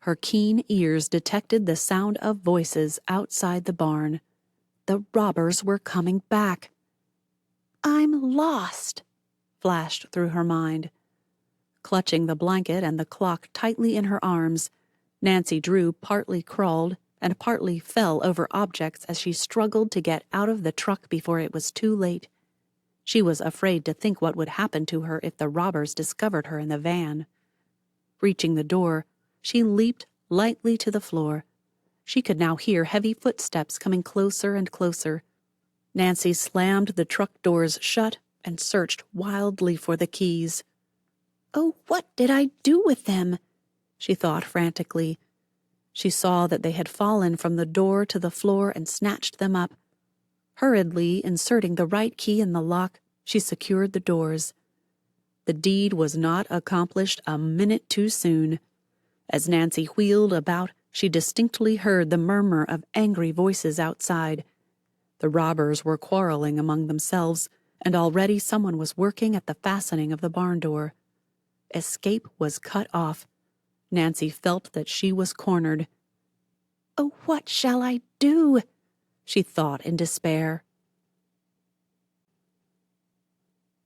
Speaker 1: her keen ears detected the sound of voices outside the barn. The robbers were coming back.
Speaker 2: "I'm lost,"
Speaker 1: flashed through her mind. Clutching the blanket and the clock tightly in her arms, Nancy Drew partly crawled and partly fell over objects as she struggled to get out of the truck before it was too late. She was afraid to think what would happen to her if the robbers discovered her in the van. Reaching the door, she leaped lightly to the floor. She could now hear heavy footsteps coming closer and closer. Nancy slammed the truck doors shut and searched wildly for the keys.
Speaker 2: "Oh, what did I do with them?"
Speaker 1: she thought frantically. She saw that they had fallen from the door to the floor and snatched them up. Hurriedly inserting the right key in the lock, she secured the doors. The deed was not accomplished a minute too soon. As Nancy wheeled about, she distinctly heard the murmur of angry voices outside. The robbers were quarreling among themselves, and already someone was working at the fastening of the barn door. Escape was cut off. Nancy felt that she was cornered.
Speaker 2: "Oh, what shall I do?"
Speaker 1: she thought in despair.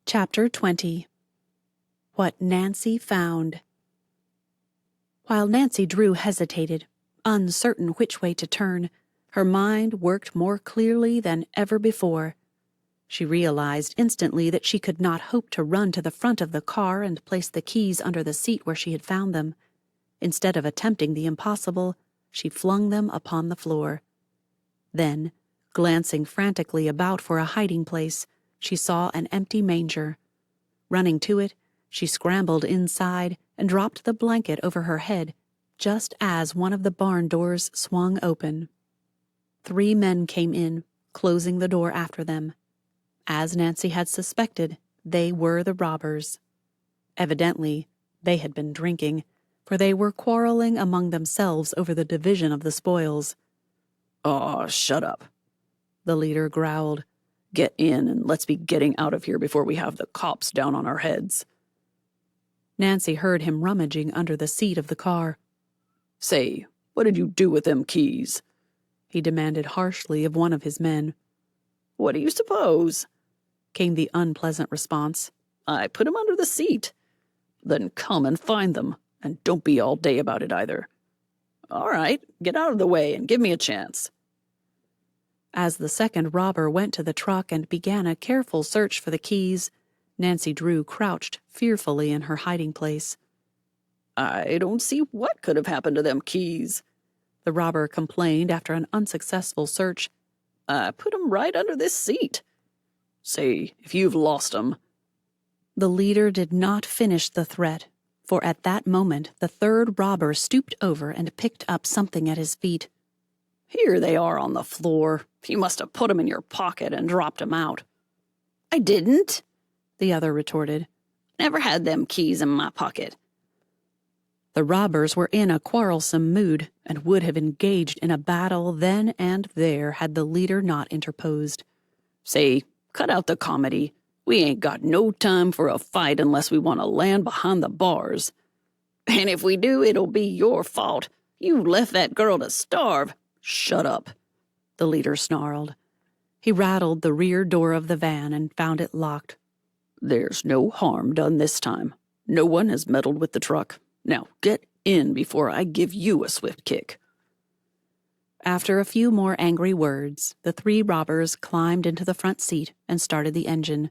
Speaker 1: Chapter 20. What Nancy Found. While Nancy Drew hesitated, uncertain which way to turn, her mind worked more clearly than ever before. She realized instantly that she could not hope to run to the front of the car and place the keys under the seat where she had found them. Instead of attempting the impossible, she flung them upon the floor. Then, glancing frantically about for a hiding place, she saw an empty manger. Running to it, she scrambled inside and dropped the blanket over her head, just as one of the barn doors swung open. 3 men came in, closing the door after them. As Nancy had suspected, they were the robbers. Evidently, they had been drinking, for they were quarreling among themselves over the division of the spoils.
Speaker 3: "Aw, shut up," the leader growled. "Get in and let's be getting out of here before we have the cops down on our heads."
Speaker 1: Nancy heard him rummaging under the seat of the car.
Speaker 3: "Say, what did you do with them keys?"
Speaker 1: he demanded harshly of one of his men.
Speaker 3: "What do you suppose?"
Speaker 1: came the unpleasant response.
Speaker 3: "I put 'em under the seat." "Then come and find them, and don't be all day about it either." "All right, get out of the way and give me a chance."
Speaker 1: As the second robber went to the truck and began a careful search for the keys, Nancy Drew crouched fearfully in her hiding place.
Speaker 3: "I don't see what could have happened to them keys,"
Speaker 1: the robber complained after an unsuccessful search.
Speaker 3: "I put 'em right under this seat. Say, if you've lost 'em."
Speaker 1: The leader did not finish the threat, for at that moment the third robber stooped over and picked up something at his feet.
Speaker 3: "Here they are on the floor. You must have put 'em in your pocket and dropped 'em out."
Speaker 2: "I didn't,"
Speaker 1: the other retorted.
Speaker 3: "Never had them keys in my pocket."
Speaker 1: The robbers were in a quarrelsome mood and would have engaged in a battle then and there had the leader not interposed.
Speaker 3: "Say, cut out the comedy. We ain't got no time for a fight unless we want to land behind the bars. And if we do, it'll be your fault. You left that girl to starve." "Shut up," the leader snarled.
Speaker 1: He rattled the rear door of the van and found it locked.
Speaker 3: "There's no harm done this time. No one has meddled with the truck. Now get in before I give you a swift kick."
Speaker 1: After a few more angry words, the 3 robbers climbed into the front seat and started the engine.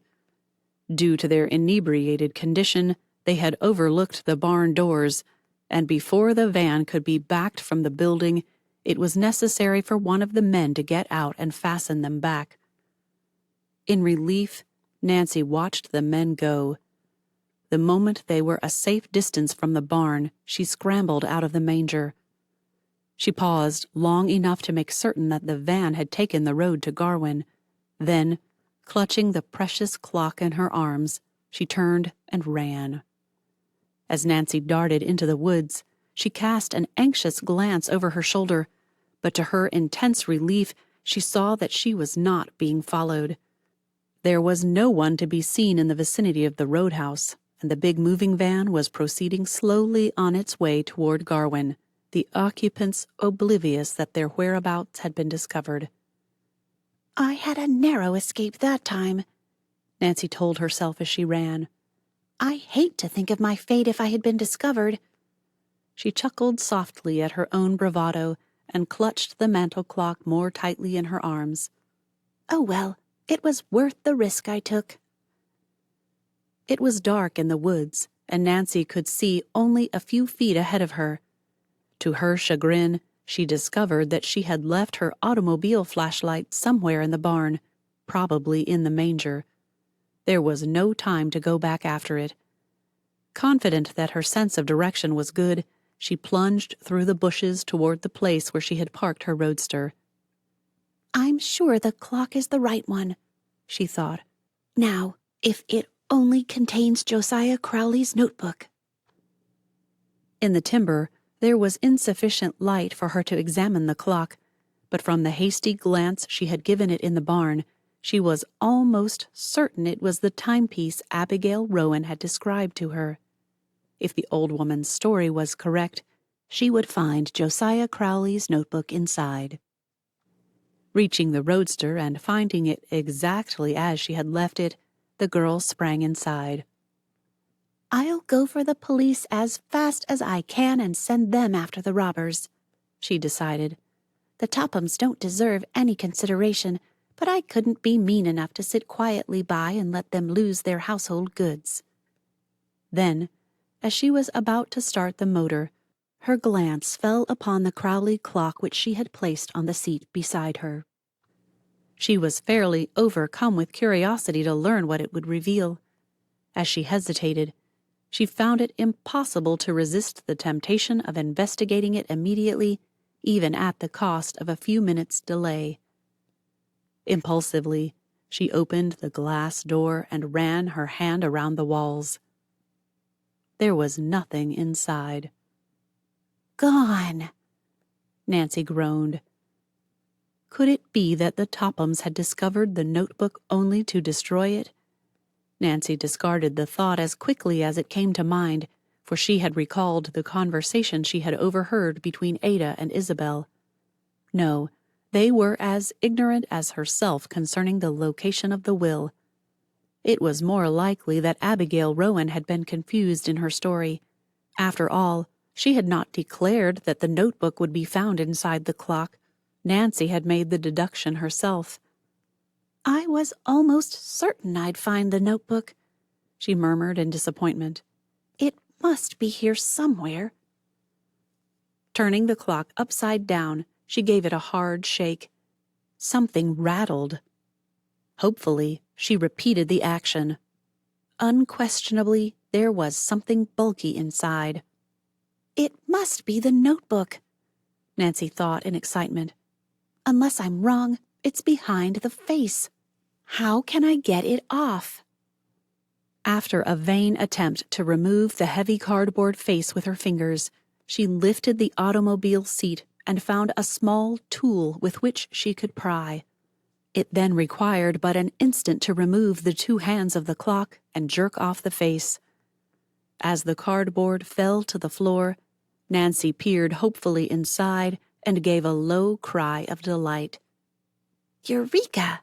Speaker 1: Due to their inebriated condition, they had overlooked the barn doors, and before the van could be backed from the building, it was necessary for one of the men to get out and fasten them back. In relief, Nancy watched the men go. The moment they were a safe distance from the barn, she scrambled out of the manger. She paused long enough to make certain that the van had taken the road to Garwin. Then, clutching the precious clock in her arms, she turned and ran. As Nancy darted into the woods, she cast an anxious glance over her shoulder, but to her intense relief, she saw that she was not being followed. There was no one to be seen in the vicinity of the roadhouse, and the big moving van was proceeding slowly on its way toward Garwin, the occupants oblivious that their whereabouts had been discovered.
Speaker 2: "I had a narrow escape that time,"
Speaker 1: Nancy told herself as she ran.
Speaker 2: "I hate to think of my fate if I had been discovered."
Speaker 1: She chuckled softly at her own bravado and clutched the mantel clock more tightly in her arms.
Speaker 2: "Oh well, it was worth the risk I took."
Speaker 1: It was dark in the woods, and Nancy could see only a few feet ahead of her. To her chagrin, she discovered that she had left her automobile flashlight somewhere in the barn, probably in the manger. There was no time to go back after it. Confident that her sense of direction was good, she plunged through the bushes toward the place where she had parked her roadster.
Speaker 2: "I'm sure the clock is the right one," she thought. "Now, if it only contains Josiah Crowley's notebook."
Speaker 1: In the timber, there was insufficient light for her to examine the clock, but from the hasty glance she had given it in the barn, She was almost certain it was the timepiece Abigail Rowan had described to her. If the old woman's story was correct, she would find Josiah Crowley's notebook inside. Reaching the roadster and finding it exactly as she had left it, the girl sprang inside.
Speaker 2: "I'll go for the police as fast as I can and send them after the robbers," she decided. "The Tophams don't deserve any consideration, but I couldn't be mean enough to sit quietly by and let them lose their household goods."
Speaker 1: Then, as she was about to start the motor, her glance fell upon the Crowley clock which she had placed on the seat beside her. She was fairly overcome with curiosity to learn what it would reveal. As she hesitated, she found it impossible to resist the temptation of investigating it immediately, even at the cost of a few minutes' delay. Impulsively, she opened the glass door and ran her hand around the walls. There was nothing inside.
Speaker 2: "Gone,"
Speaker 1: Nancy groaned. Could it be that the Tophams had discovered the notebook only to destroy it? Nancy discarded the thought as quickly as it came to mind, for she had recalled the conversation she had overheard between Ada and Isabel. No, they were as ignorant as herself concerning the location of the will. It was more likely that Abigail Rowan had been confused in her story. After all, she had not declared that the notebook would be found inside the clock. Nancy had made the deduction herself.
Speaker 2: "I was almost certain I'd find the notebook,"
Speaker 1: she murmured in disappointment.
Speaker 2: "It must be here somewhere."
Speaker 1: Turning the clock upside down, she gave it a hard shake. Something rattled. Hopefully, she repeated the action. Unquestionably, there was something bulky inside.
Speaker 2: "It must be the notebook,"
Speaker 1: Nancy thought in excitement.
Speaker 2: "Unless I'm wrong, it's behind the face. How can I get it off?"
Speaker 1: After a vain attempt to remove the heavy cardboard face with her fingers, she lifted the automobile seat and found a small tool with which she could pry. It then required but an instant to remove the two hands of the clock and jerk off the face. As the cardboard fell to the floor, Nancy peered hopefully inside and gave a low cry of delight.
Speaker 2: "Eureka!"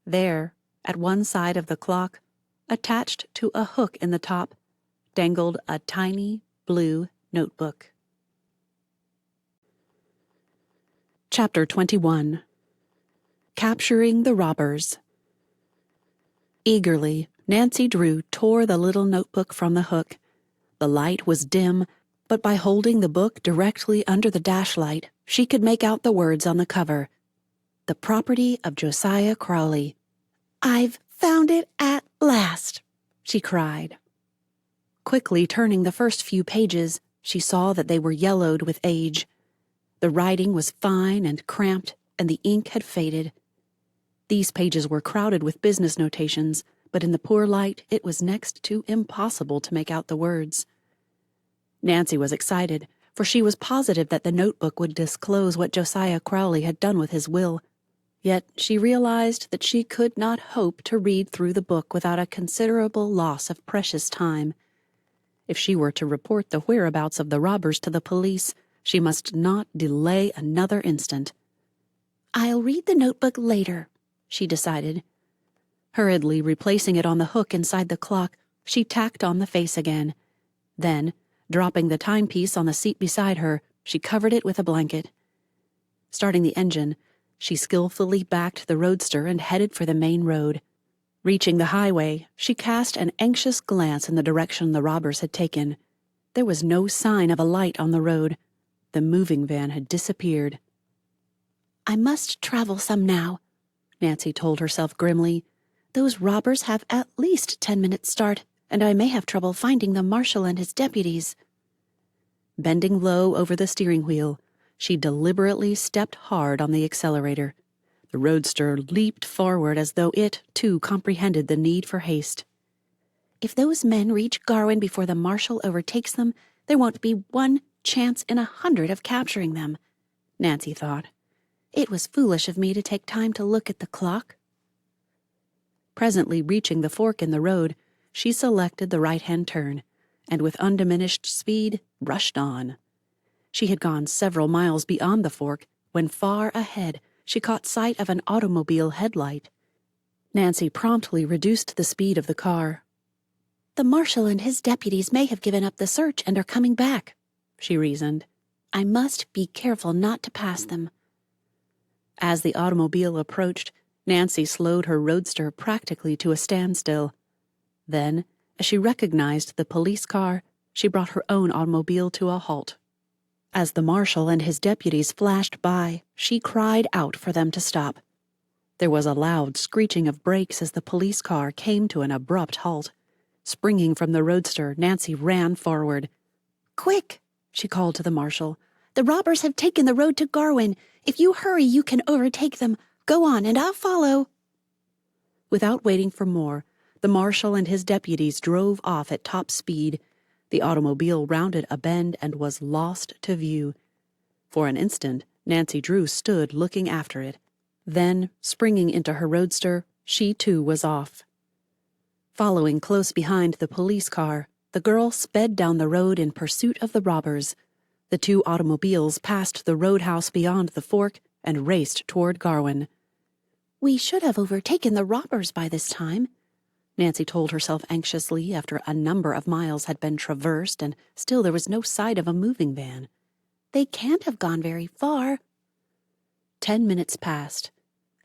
Speaker 1: There, at one side of the clock, attached to a hook in the top, dangled a tiny blue notebook. Chapter 21. Capturing the Robbers. Eagerly, Nancy Drew tore the little notebook from the hook. The light was dim, but by holding the book directly under the dashlight, she could make out the words on the cover. The property of Josiah Crowley.
Speaker 2: "I've found it at last,"
Speaker 1: she cried. Quickly turning the first few pages, she saw that they were yellowed with age. The writing was fine and cramped, and the ink had faded. These pages were crowded with business notations, but in the poor light it was next to impossible to make out the words. Nancy was excited, for she was positive that the notebook would disclose what Josiah Crowley had done with his will. Yet she realized that she could not hope to read through the book without a considerable loss of precious time. If she were to report the whereabouts of the robbers to the police, she must not delay another instant.
Speaker 2: "I'll read the notebook later," she decided.
Speaker 1: Hurriedly replacing it on the hook inside the clock, she tacked on the face again. Then, dropping the timepiece on the seat beside her, she covered it with a blanket. Starting the engine, she skillfully backed the roadster and headed for the main road. Reaching the highway, she cast an anxious glance in the direction the robbers had taken. There was no sign of a light on the road. The moving van had disappeared.
Speaker 2: "I must travel some now," Nancy told herself grimly. "Those robbers have at least 10 minutes start, and I may have trouble finding the marshal and his deputies."
Speaker 1: Bending low over the steering wheel, she deliberately stepped hard on the accelerator. The roadster leaped forward as though it, too, comprehended the need for haste.
Speaker 2: "If those men reach Garwin before the marshal overtakes them, there won't be one chance in 100 of capturing them," Nancy thought. "It was foolish of me to take time to look at the clock."
Speaker 1: Presently reaching the fork in the road, she selected the right-hand turn, and with undiminished speed, rushed on. She had gone several miles beyond the fork when far ahead she caught sight of an automobile headlight. Nancy promptly reduced the speed of the car.
Speaker 2: "The marshal and his deputies may have given up the search and are coming back," she reasoned. "I must be careful not to pass them."
Speaker 1: As the automobile approached, Nancy slowed her roadster practically to a standstill. Then, as she recognized the police car, she brought her own automobile to a halt. As the marshal and his deputies flashed by, she cried out for them to stop. There was a loud screeching of brakes as the police car came to an abrupt halt. Springing from the roadster, Nancy ran forward.
Speaker 2: "Quick!" she called to the marshal. "The robbers have taken the road to Garwin. If you hurry, you can overtake them. Go on, and I'll follow."
Speaker 1: Without waiting for more, the marshal and his deputies drove off at top speed. The automobile rounded a bend and was lost to view. For an instant, Nancy Drew stood looking after it. Then, springing into her roadster, she too was off. Following close behind the police car, the girl sped down the road in pursuit of the robbers. The two automobiles passed the roadhouse beyond the fork and raced toward Garwin.
Speaker 2: "We should have overtaken the robbers by this time,"
Speaker 1: Nancy told herself anxiously after a number of miles had been traversed and still there was no sight of a moving van.
Speaker 2: "They can't have gone very far."
Speaker 1: 10 minutes passed.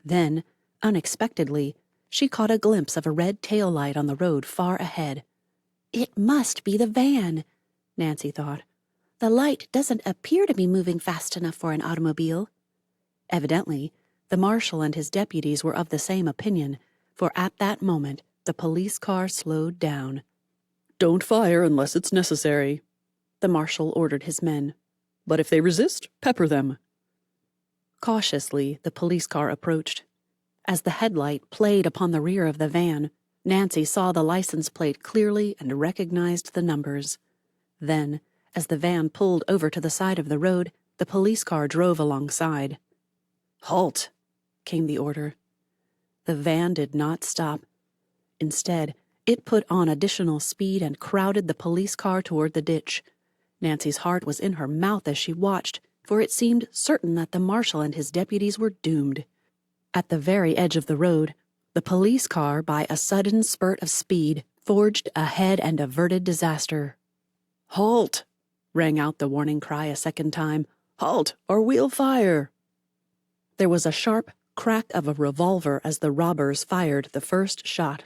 Speaker 1: Then, unexpectedly, she caught a glimpse of a red tail light on the road far ahead.
Speaker 2: "It must be the van,"
Speaker 1: Nancy thought.
Speaker 2: "The light doesn't appear to be moving fast enough for an automobile."
Speaker 1: Evidently, the marshal and his deputies were of the same opinion, for at that moment the police car slowed down. "Don't fire unless it's necessary," the marshal ordered his men. "But if they resist, pepper them." Cautiously, the police car approached. As the headlight played upon the rear of the van, Nancy saw the license plate clearly and recognized the numbers. Then, as the van pulled over to the side of the road, the police car drove alongside. "Halt!" came the order. The van did not stop. Instead, it put on additional speed and crowded the police car toward the ditch. Nancy's heart was in her mouth as she watched, for it seemed certain that the marshal and his deputies were doomed. At the very edge of the road, the police car, by a sudden spurt of speed, forged ahead and averted disaster. "Halt!" rang out the warning cry a second time. "Halt, or we'll fire!" There was a sharp crack of a revolver as the robbers fired the first shot.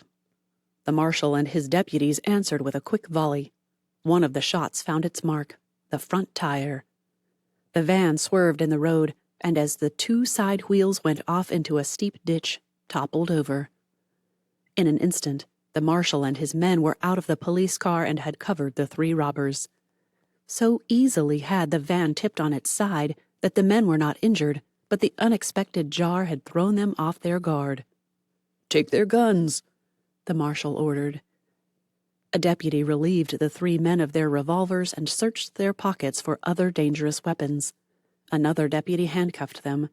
Speaker 1: The marshal and his deputies answered with a quick volley. One of the shots found its mark, the front tire. The van swerved in the road, and as the two side wheels went off into a steep ditch, toppled over. In an instant, the marshal and his men were out of the police car and had covered the three robbers. So easily had the van tipped on its side that the men were not injured, but the unexpected jar had thrown them off their guard. "Take their guns," the marshal ordered. A deputy relieved the three men of their revolvers and searched their pockets for other dangerous weapons. Another deputy handcuffed them.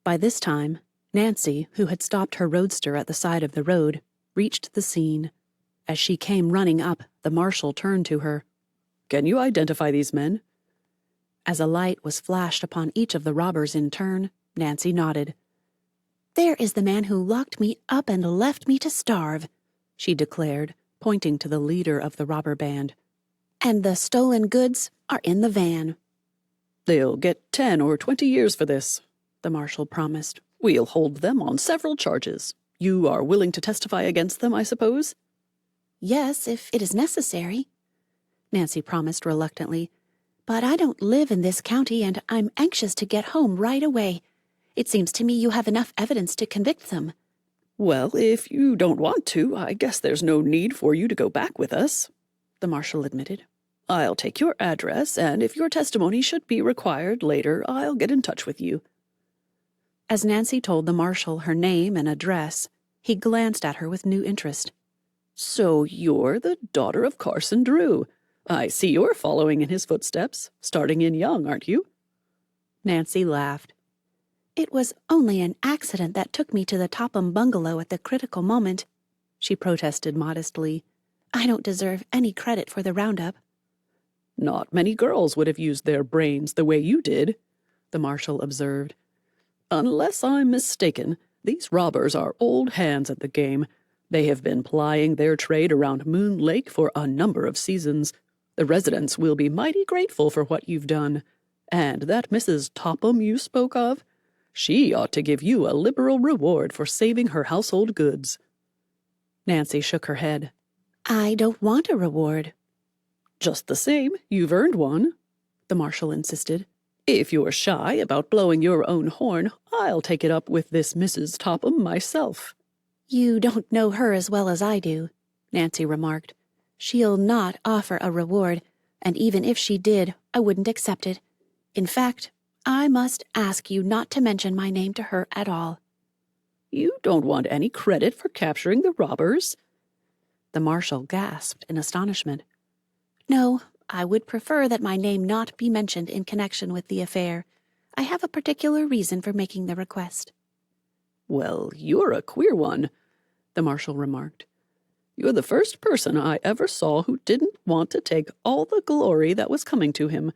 Speaker 1: By this time, Nancy, who had stopped her roadster at the side of the road, reached the scene. As she came running up, the marshal turned to her. "Can you identify these men?" As a light was flashed upon each of the robbers in turn, Nancy nodded.
Speaker 2: "There is the man who locked me up and left me to starve,"
Speaker 1: she declared, pointing to the leader of the robber band.
Speaker 2: "And the stolen goods are in the van."
Speaker 3: "They'll get 10 or 20 years for this," the marshal promised. "We'll hold them on several charges. You are willing to testify against them, I suppose?"
Speaker 2: "Yes, if it is necessary," Nancy promised reluctantly. "But I don't live in this county, and I'm anxious to get home right away. It seems to me you have enough evidence to convict them."
Speaker 3: "Well, if you don't want to, I guess there's no need for you to go back with us," the marshal admitted. "I'll take your address, and if your testimony should be required later, I'll get in touch with you."
Speaker 1: As Nancy told the marshal her name and address, he glanced at her with new interest.
Speaker 3: "So you're the daughter of Carson Drew. I see you're following in his footsteps, starting in young, aren't you?"
Speaker 1: Nancy laughed.
Speaker 2: "It was only an accident that took me to the Topham bungalow at the critical moment.
Speaker 1: she protested modestly. "I don't deserve any credit for the roundup."
Speaker 3: "Not many girls would have used their brains the way you did," the marshal observed. "Unless I'm mistaken, these robbers are old hands at the game. They have been plying their trade around Moon Lake for a number of seasons. The residents will be mighty grateful for what you've done. And that Mrs. Topham you spoke of, she ought to give you a liberal reward for saving her household goods."
Speaker 1: Nancy shook her head.
Speaker 2: "I don't want a reward."
Speaker 3: "Just the same, you've earned one," the marshal insisted. "If you're shy about blowing your own horn, I'll take it up with this Mrs. Topham myself."
Speaker 2: "You don't know her as well as I do," Nancy remarked. "She'll not offer a reward, and even if she did, I wouldn't accept it. In fact, I must ask you not to mention my name to her at all."
Speaker 3: "You don't want any credit for capturing the robbers?"
Speaker 1: The marshal gasped in astonishment.
Speaker 2: "No, I would prefer that my name not be mentioned in connection with the affair. I have a particular reason for making the request."
Speaker 3: "Well, you're a queer one," the marshal remarked. "You're the first person I ever saw who didn't want to take all the glory that was coming to him."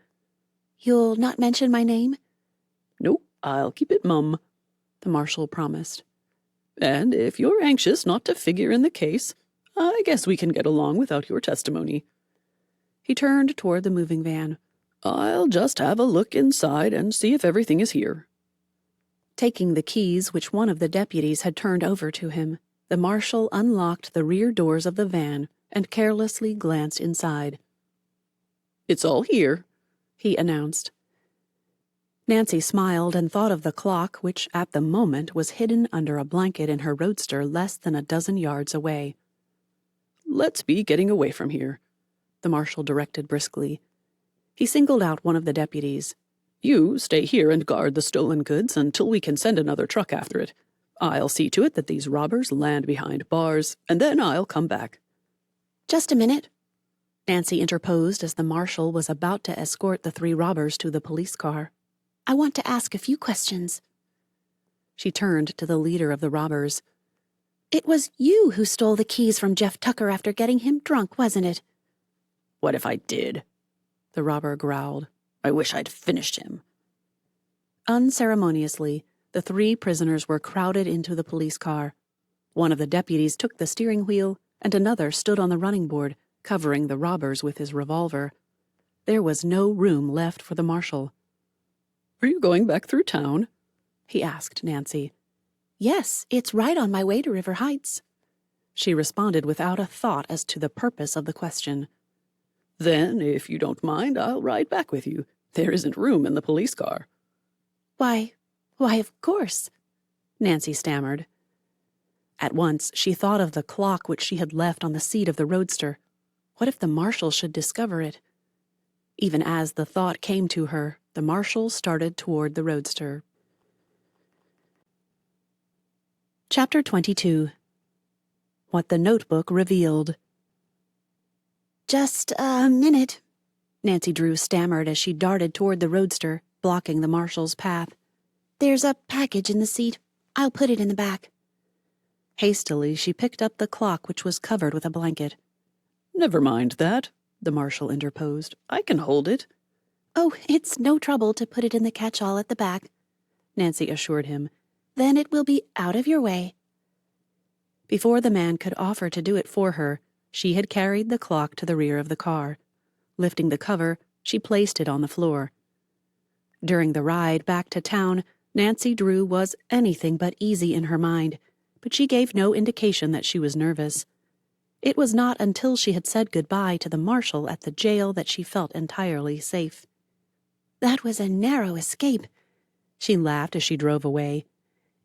Speaker 2: "You'll not mention my name?"
Speaker 3: "Nope, I'll keep it mum," the marshal promised. "And if you're anxious not to figure in the case, I guess we can get along without your testimony." He turned toward the moving van. "I'll just have a look inside and see if everything is here."
Speaker 1: Taking the keys which one of the deputies had turned over to him, the marshal unlocked the rear doors of the van and carelessly glanced inside.
Speaker 3: "It's all here,"
Speaker 1: he announced. Nancy smiled and thought of the clock, which at the moment was hidden under a blanket in her roadster less than a dozen yards away.
Speaker 3: "Let's be getting away from here," the marshal directed briskly. He singled out one of the deputies. "You stay here and guard the stolen goods until we can send another truck after it. I'll see to it that these robbers land behind bars, and then I'll come back."
Speaker 2: "Just a minute,"
Speaker 1: Nancy interposed as the marshal was about to escort the 3 robbers to the police car.
Speaker 2: "I want to ask a few questions."
Speaker 1: She turned to the leader of the robbers.
Speaker 2: "It was you who stole the keys from Jeff Tucker after getting him drunk, wasn't it?"
Speaker 3: "What if I did?" the robber growled. "I wish I'd finished him."
Speaker 1: Unceremoniously, the 3 prisoners were crowded into the police car. One of the deputies took the steering wheel, and another stood on the running board, covering the robbers with his revolver. There was no room left for the marshal.
Speaker 3: "Are you going back through town?"
Speaker 1: he asked Nancy.
Speaker 2: "Yes, it's right on my way to River Heights."
Speaker 1: She responded without a thought as to the purpose of the question.
Speaker 3: "Then, if you don't mind, I'll ride back with you. There isn't room in the police car."
Speaker 2: Why, of course,"
Speaker 1: Nancy stammered. At once, she thought of the clock which she had left on the seat of the roadster. What if the marshal should discover it? Even as the thought came to her, the marshal started toward the roadster. Chapter 22. What the Notebook Revealed.
Speaker 2: "Just a minute,"
Speaker 1: Nancy Drew stammered as she darted toward the roadster, blocking the marshal's path.
Speaker 2: "There's a package in the seat. I'll put it in the back."
Speaker 1: Hastily, she picked up the clock which was covered with a blanket.
Speaker 3: "Never mind that," the marshal interposed. "I can hold it."
Speaker 2: "Oh, it's no trouble to put it in the catch-all at the back,"
Speaker 1: Nancy assured him.
Speaker 2: "Then it will be out of your way."
Speaker 1: Before the man could offer to do it for her, she had carried the clock to the rear of the car. Lifting the cover, she placed it on the floor. During the ride back to town, Nancy Drew was anything but easy in her mind, but she gave no indication that she was nervous. It was not until she had said goodbye to the marshal at the jail that she felt entirely safe.
Speaker 2: "That was a narrow escape,"
Speaker 1: she laughed as she drove away.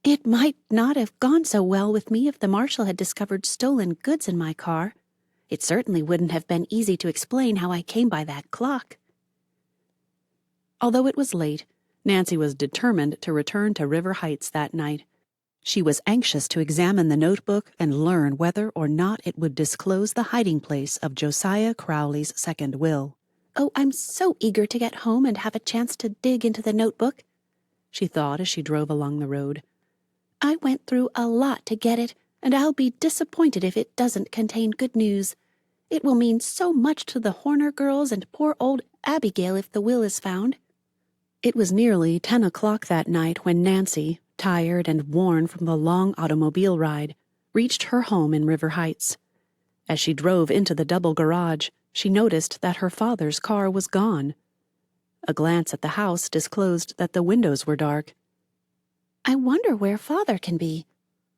Speaker 2: "It might not have gone so well with me if the marshal had discovered stolen goods in my car. It certainly wouldn't have been easy to explain how I came by that clock."
Speaker 1: Although it was late, Nancy was determined to return to River Heights that night. She was anxious to examine the notebook and learn whether or not it would disclose the hiding place of Josiah Crowley's second will.
Speaker 2: "Oh, I'm so eager to get home and have a chance to dig into the notebook,"
Speaker 1: she thought as she drove along the road.
Speaker 2: "I went through a lot to get it, and I'll be disappointed if it doesn't contain good news. It will mean so much to the Horner girls and poor old Abigail if the will is found."
Speaker 1: It was nearly 10 o'clock that night when Nancy, tired and worn from the long automobile ride, reached her home in River Heights. As she drove into the double garage, she noticed that her father's car was gone. A glance at the house disclosed that the windows were dark.
Speaker 2: "I wonder where Father can be,"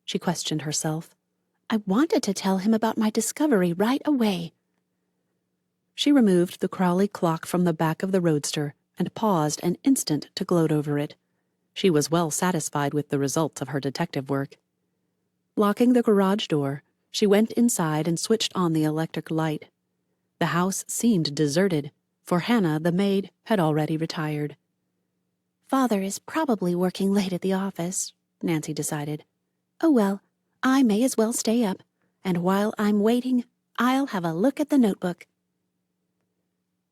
Speaker 2: she questioned herself. "I wanted to tell him about my discovery right away."
Speaker 1: She removed the Crowley clock from the back of the roadster and paused an instant to gloat over it. She was well satisfied with the results of her detective work. Locking the garage door, she went inside and switched on the electric light. The house seemed deserted, for Hannah, the maid, had already retired.
Speaker 2: "Father is probably working late at the office," Nancy decided. "Oh well, I may as well stay up, and while I'm waiting, I'll have a look at the notebook."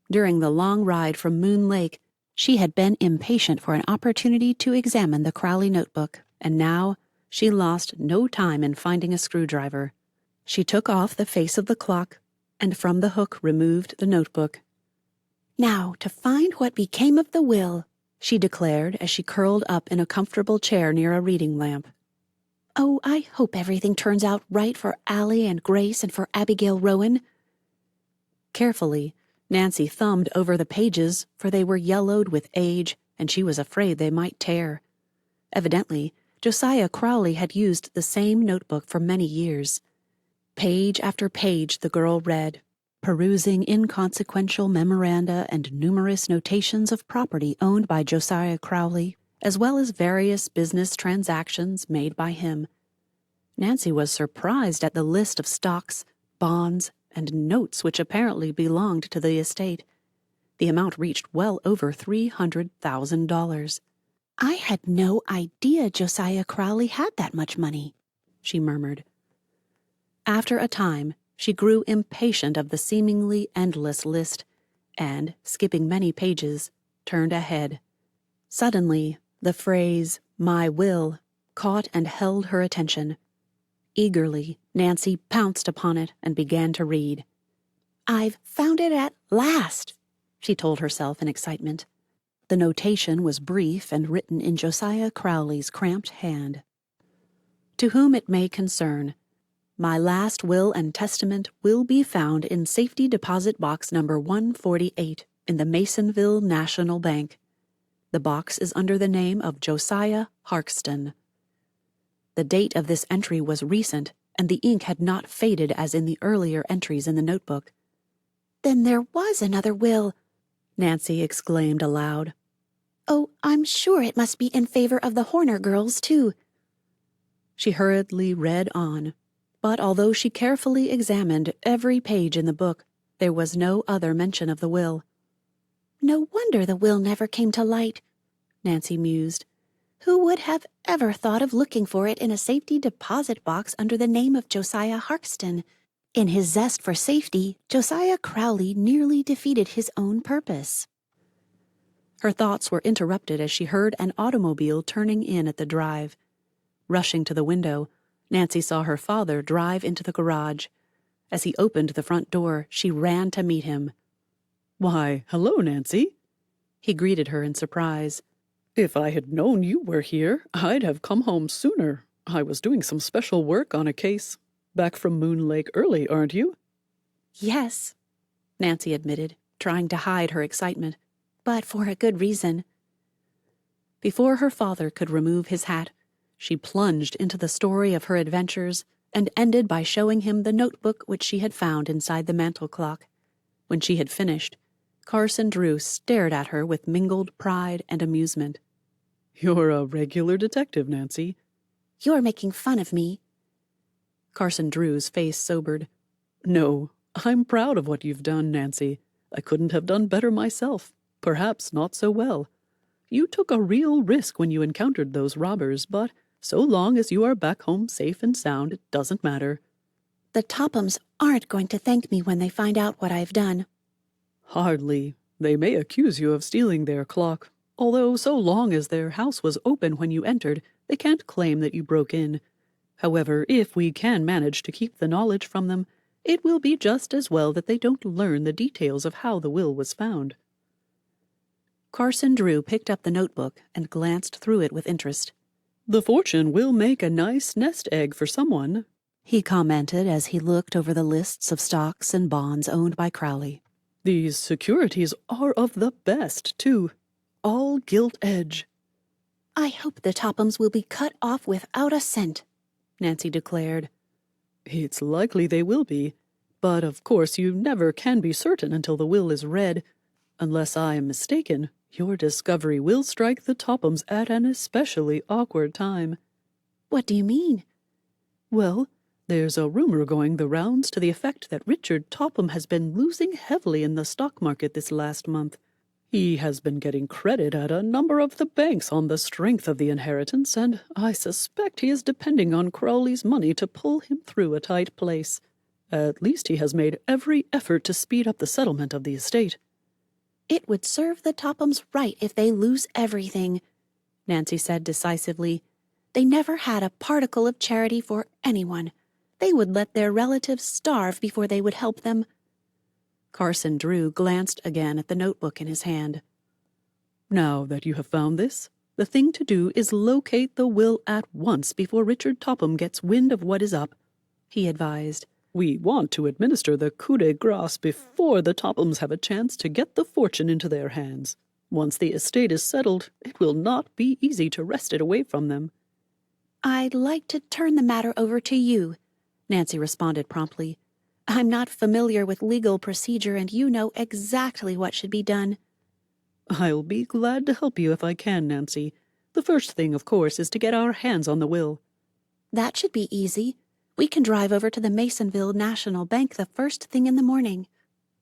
Speaker 1: During the long ride from Moon Lake, she had been impatient for an opportunity to examine the Crowley notebook, and now she lost no time in finding a screwdriver. She took off the face of the clock, and from the hook removed the notebook.
Speaker 2: "Now to find what became of the will,"
Speaker 1: she declared as she curled up in a comfortable chair near a reading lamp.
Speaker 2: "Oh, I hope everything turns out right for Allie and Grace and for Abigail Rowan."
Speaker 1: Carefully, Nancy thumbed over the pages, for they were yellowed with age, and she was afraid they might tear. Evidently, Josiah Crowley had used the same notebook for many years. Page after page the girl read, perusing inconsequential memoranda and numerous notations of property owned by Josiah Crowley, as well as various business transactions made by him. Nancy was surprised at the list of stocks, bonds, and notes which apparently belonged to the estate. The amount reached well over $300,000.
Speaker 2: "I had no idea Josiah Crowley had that much money,"
Speaker 1: she murmured. After a time, she grew impatient of the seemingly endless list, and, skipping many pages, turned ahead. Suddenly, the phrase, "my will," caught and held her attention. Eagerly, Nancy pounced upon it and began to read.
Speaker 2: "I've found it at last,"
Speaker 1: she told herself in excitement. The notation was brief and written in Josiah Crowley's cramped hand. "To whom it may concern, my last will and testament will be found in safety deposit box number 148 in the Masonville National Bank. The box is under the name of Josiah Harkston." The date of this entry was recent, and the ink had not faded as in the earlier entries in the notebook.
Speaker 2: "Then there was another will,"
Speaker 1: Nancy exclaimed aloud.
Speaker 2: "Oh, I'm sure it must be in favor of the Horner girls, too."
Speaker 1: She hurriedly read on, but although she carefully examined every page in the book, there was no other mention of the will.
Speaker 2: "No wonder the will never came to light," Nancy mused. "Who would have ever thought of looking for it in a safety deposit box under the name of Josiah Harkston? In his zest for safety, Josiah Crowley nearly defeated his own purpose."
Speaker 1: Her thoughts were interrupted as she heard an automobile turning in at the drive. Rushing to the window, Nancy saw her father drive into the garage. As he opened the front door, she ran to meet him.
Speaker 3: "Why, hello, Nancy,"
Speaker 1: he greeted her in surprise.
Speaker 3: "If I had known you were here, I'd have come home sooner. I was doing some special work on a case. Back from Moon Lake early, aren't you?"
Speaker 2: "Yes,"
Speaker 1: Nancy admitted, trying to hide her excitement.
Speaker 2: "but for a good reason."
Speaker 1: Before her father could remove his hat, she plunged into the story of her adventures and ended by showing him the notebook which she had found inside the mantel clock. When she had finished, Carson Drew stared at her with mingled pride and amusement.
Speaker 3: "You're a regular detective, Nancy."
Speaker 2: "You're making fun of me."
Speaker 1: Carson Drew's face sobered.
Speaker 3: "No, I'm proud of what you've done, Nancy. I couldn't have done better myself. Perhaps not so well. You took a real risk when you encountered those robbers, but so long as you are back home safe and sound, it doesn't matter."
Speaker 2: "The Tophams aren't going to thank me when they find out what I've done."
Speaker 3: "Hardly. They may accuse you of stealing their clock, although so long as their house was open when you entered, they can't claim that you broke in. However, if we can manage to keep the knowledge from them, it will be just as well that they don't learn the details of how the will was found."
Speaker 1: Carson Drew picked up the notebook and glanced through it with interest.
Speaker 3: "The fortune will make a nice nest egg for someone,"
Speaker 1: he commented as he looked over the lists of stocks and bonds owned by Crowley.
Speaker 3: "These securities are of the best, too. All gilt edge."
Speaker 2: I hope the Tophams will be cut off without a cent,"
Speaker 1: Nancy declared.
Speaker 3: "It's likely they will be, but of course you never can be certain until the will is read. Unless I am mistaken, your discovery will strike the Tophams at an especially awkward time."
Speaker 2: "What do you mean?"
Speaker 3: "Well, there's a rumor going the rounds to the effect that Richard Topham has been losing heavily in the stock market this last month. He has been getting credit at a number of the banks on the strength of the inheritance, and I suspect he is depending on Crowley's money to pull him through a tight place. At least he has made every effort to speed up the settlement of the estate."
Speaker 2: "It would serve the Tophams right if they lose everything,"
Speaker 1: Nancy said decisively.
Speaker 2: "They never had a particle of charity for anyone. They would let their relatives starve before they would help them."
Speaker 1: Carson Drew glanced again at the notebook in his hand.
Speaker 3: "Now that you have found this, the thing to do is locate the will at once before Richard Topham gets wind of what is up," he advised. "We want to administer the coup de grace before the Tophams have a chance to get the fortune into their hands. Once the estate is settled, it will not be easy to wrest it away from them."
Speaker 2: "I'd like to turn the matter over to you," Nancy responded promptly. "I'm not familiar with legal procedure, and you know exactly what should be done."
Speaker 3: "I'll be glad to help you if I can, Nancy. The first thing, of course, is to get our hands on the will."
Speaker 2: "That should be easy. We can drive over to the Masonville National Bank the first thing in the morning."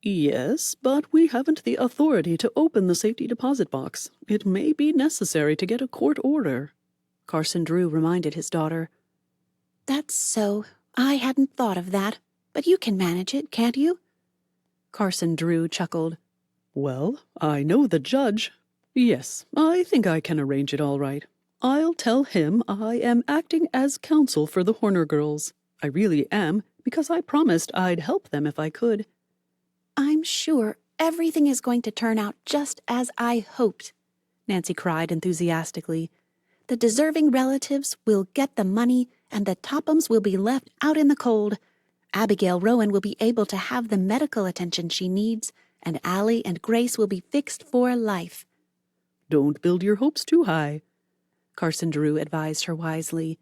Speaker 3: "Yes, but we haven't the authority to open the safety deposit box. It may be necessary to get a court order,"
Speaker 1: Carson Drew reminded his daughter.
Speaker 2: "That's so. I hadn't thought of that. But you can manage it, can't you?"
Speaker 1: Carson Drew chuckled.
Speaker 3: "Well, I know the judge. Yes, I think I can arrange it all right. I'll tell him I am acting as counsel for the Horner girls. I really am, because I promised I'd help them if I could."
Speaker 2: "I'm sure everything is going to turn out just as I hoped,"
Speaker 1: Nancy cried enthusiastically.
Speaker 2: "The deserving relatives will get the money, and the Tophams will be left out in the cold. Abigail Rowan will be able to have the medical attention she needs, and Allie and Grace will be fixed for life."
Speaker 3: "Don't build your hopes too high,"
Speaker 1: Carson Drew advised her wisely.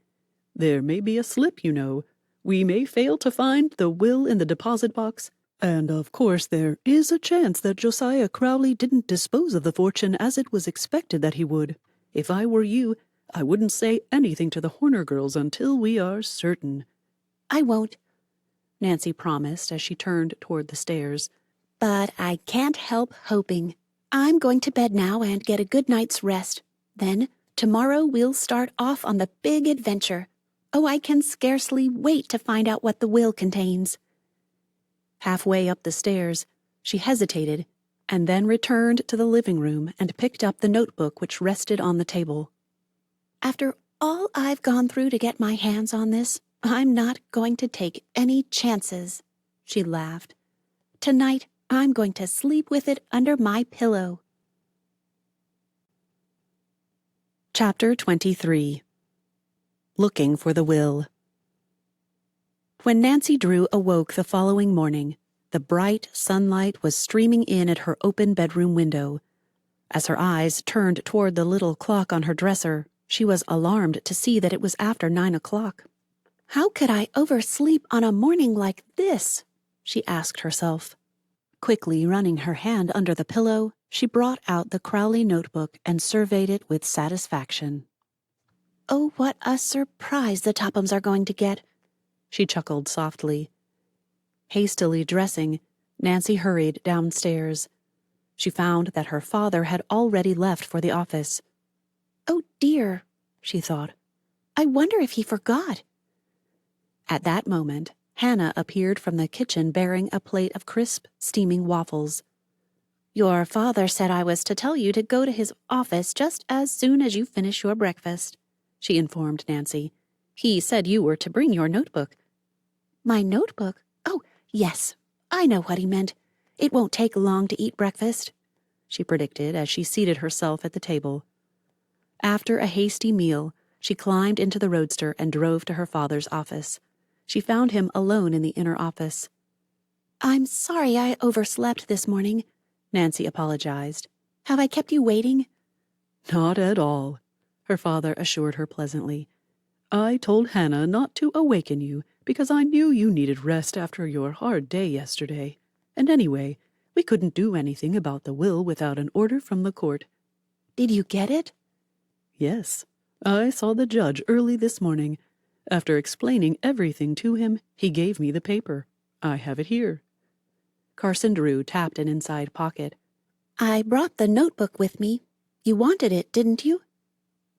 Speaker 3: "There may be a slip, you know. We may fail to find the will in the deposit box. And of course there is a chance that Josiah Crowley didn't dispose of the fortune as it was expected that he would. If I were you, I wouldn't say anything to the Horner girls until we are certain."
Speaker 2: "I won't,"
Speaker 1: Nancy promised as she turned toward the stairs.
Speaker 2: "but I can't help hoping. I'm going to bed now and get a good night's rest. Then, tomorrow we'll start off on the big adventure. Oh, I can scarcely wait to find out what the will contains."
Speaker 1: Halfway up the stairs, she hesitated and then returned to the living room and picked up the notebook which rested on the table.
Speaker 2: "After all I've gone through to get my hands on this, I'm not going to take any chances," she laughed. "Tonight, I'm going to sleep with it under my pillow."
Speaker 1: Chapter 23. Looking for the Will. When Nancy Drew awoke the following morning, the bright sunlight was streaming in at her open bedroom window. As her eyes turned toward the little clock on her dresser, she was alarmed to see that it was after 9 o'clock.
Speaker 2: "How could I oversleep on a morning like this?" she asked herself.
Speaker 1: Quickly running her hand under the pillow, she brought out the Crowley notebook and surveyed it with satisfaction.
Speaker 2: "Oh, what a surprise the Tophams are going to get,"
Speaker 1: she chuckled softly. Hastily dressing, Nancy hurried downstairs. She found that her father had already left for the office.
Speaker 2: "Oh dear," she thought. "I wonder if he forgot."
Speaker 1: At that moment, Hannah appeared from the kitchen bearing a plate of crisp, steaming waffles.
Speaker 2: "Your father said I was to tell you to go to his office just as soon as you finish your breakfast," she informed Nancy.
Speaker 1: He said you were to bring your notebook.
Speaker 2: My notebook? Oh, yes. I know what he meant. It won't take long to eat breakfast,
Speaker 1: she predicted as she seated herself at the table. After a hasty meal, she climbed into the roadster and drove to her father's office. She found him alone in the inner office.
Speaker 2: I'm sorry I overslept this morning,
Speaker 1: Nancy apologized.
Speaker 2: Have I kept you waiting?
Speaker 3: Not at all, her father assured her pleasantly. I told Hannah not to awaken you because I knew you needed rest after your hard day yesterday. And anyway, we couldn't do anything about the will without an order from the court.
Speaker 2: Did you get it?
Speaker 3: Yes, I saw the judge early this morning. After explaining everything to him, he gave me the paper. I have it here.
Speaker 1: Carson Drew tapped an inside pocket.
Speaker 2: I brought the notebook with me. You wanted it, didn't you?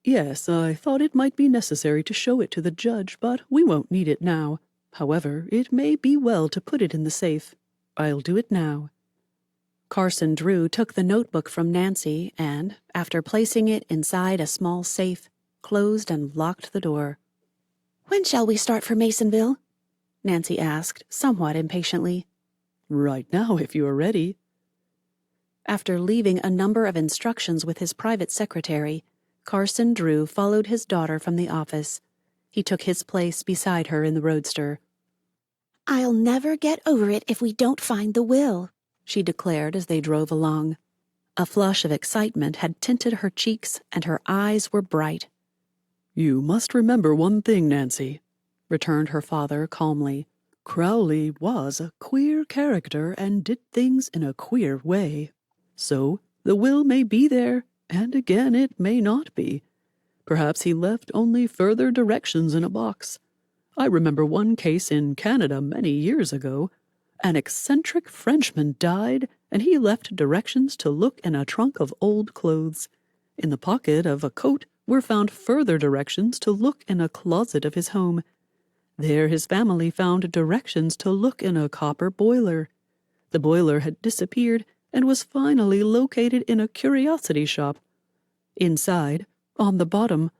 Speaker 3: Yes, I thought it might be necessary to show it to the judge, but we won't need it now. However, it may be well to put it in the safe. I'll do it now.
Speaker 1: Carson Drew took the notebook from Nancy and, after placing it inside a small safe, closed and locked the door.
Speaker 2: When shall we start for Masonville?
Speaker 1: Nancy asked, somewhat impatiently.
Speaker 3: Right now, if you are ready.
Speaker 1: After leaving a number of instructions with his private secretary, Carson Drew followed his daughter from the office. He took his place beside her in the roadster.
Speaker 2: I'll never get over it if we don't find the will,
Speaker 1: she declared as they drove along. A flush of excitement had tinted her cheeks, and her eyes were bright.
Speaker 3: You must remember one thing, Nancy, returned her father calmly. Crowley was a queer character and did things in a queer way. So, the will may be there, and again it may not be. Perhaps he left only further directions in a box. I remember one case in Canada many years ago. An eccentric Frenchman died, and he left directions to look in a trunk of old clothes. In the pocket of a coat were found further directions to look in a closet of his home. There his family found directions to look in a copper boiler. The boiler had disappeared and was finally located in a curiosity shop. Inside, on the bottom,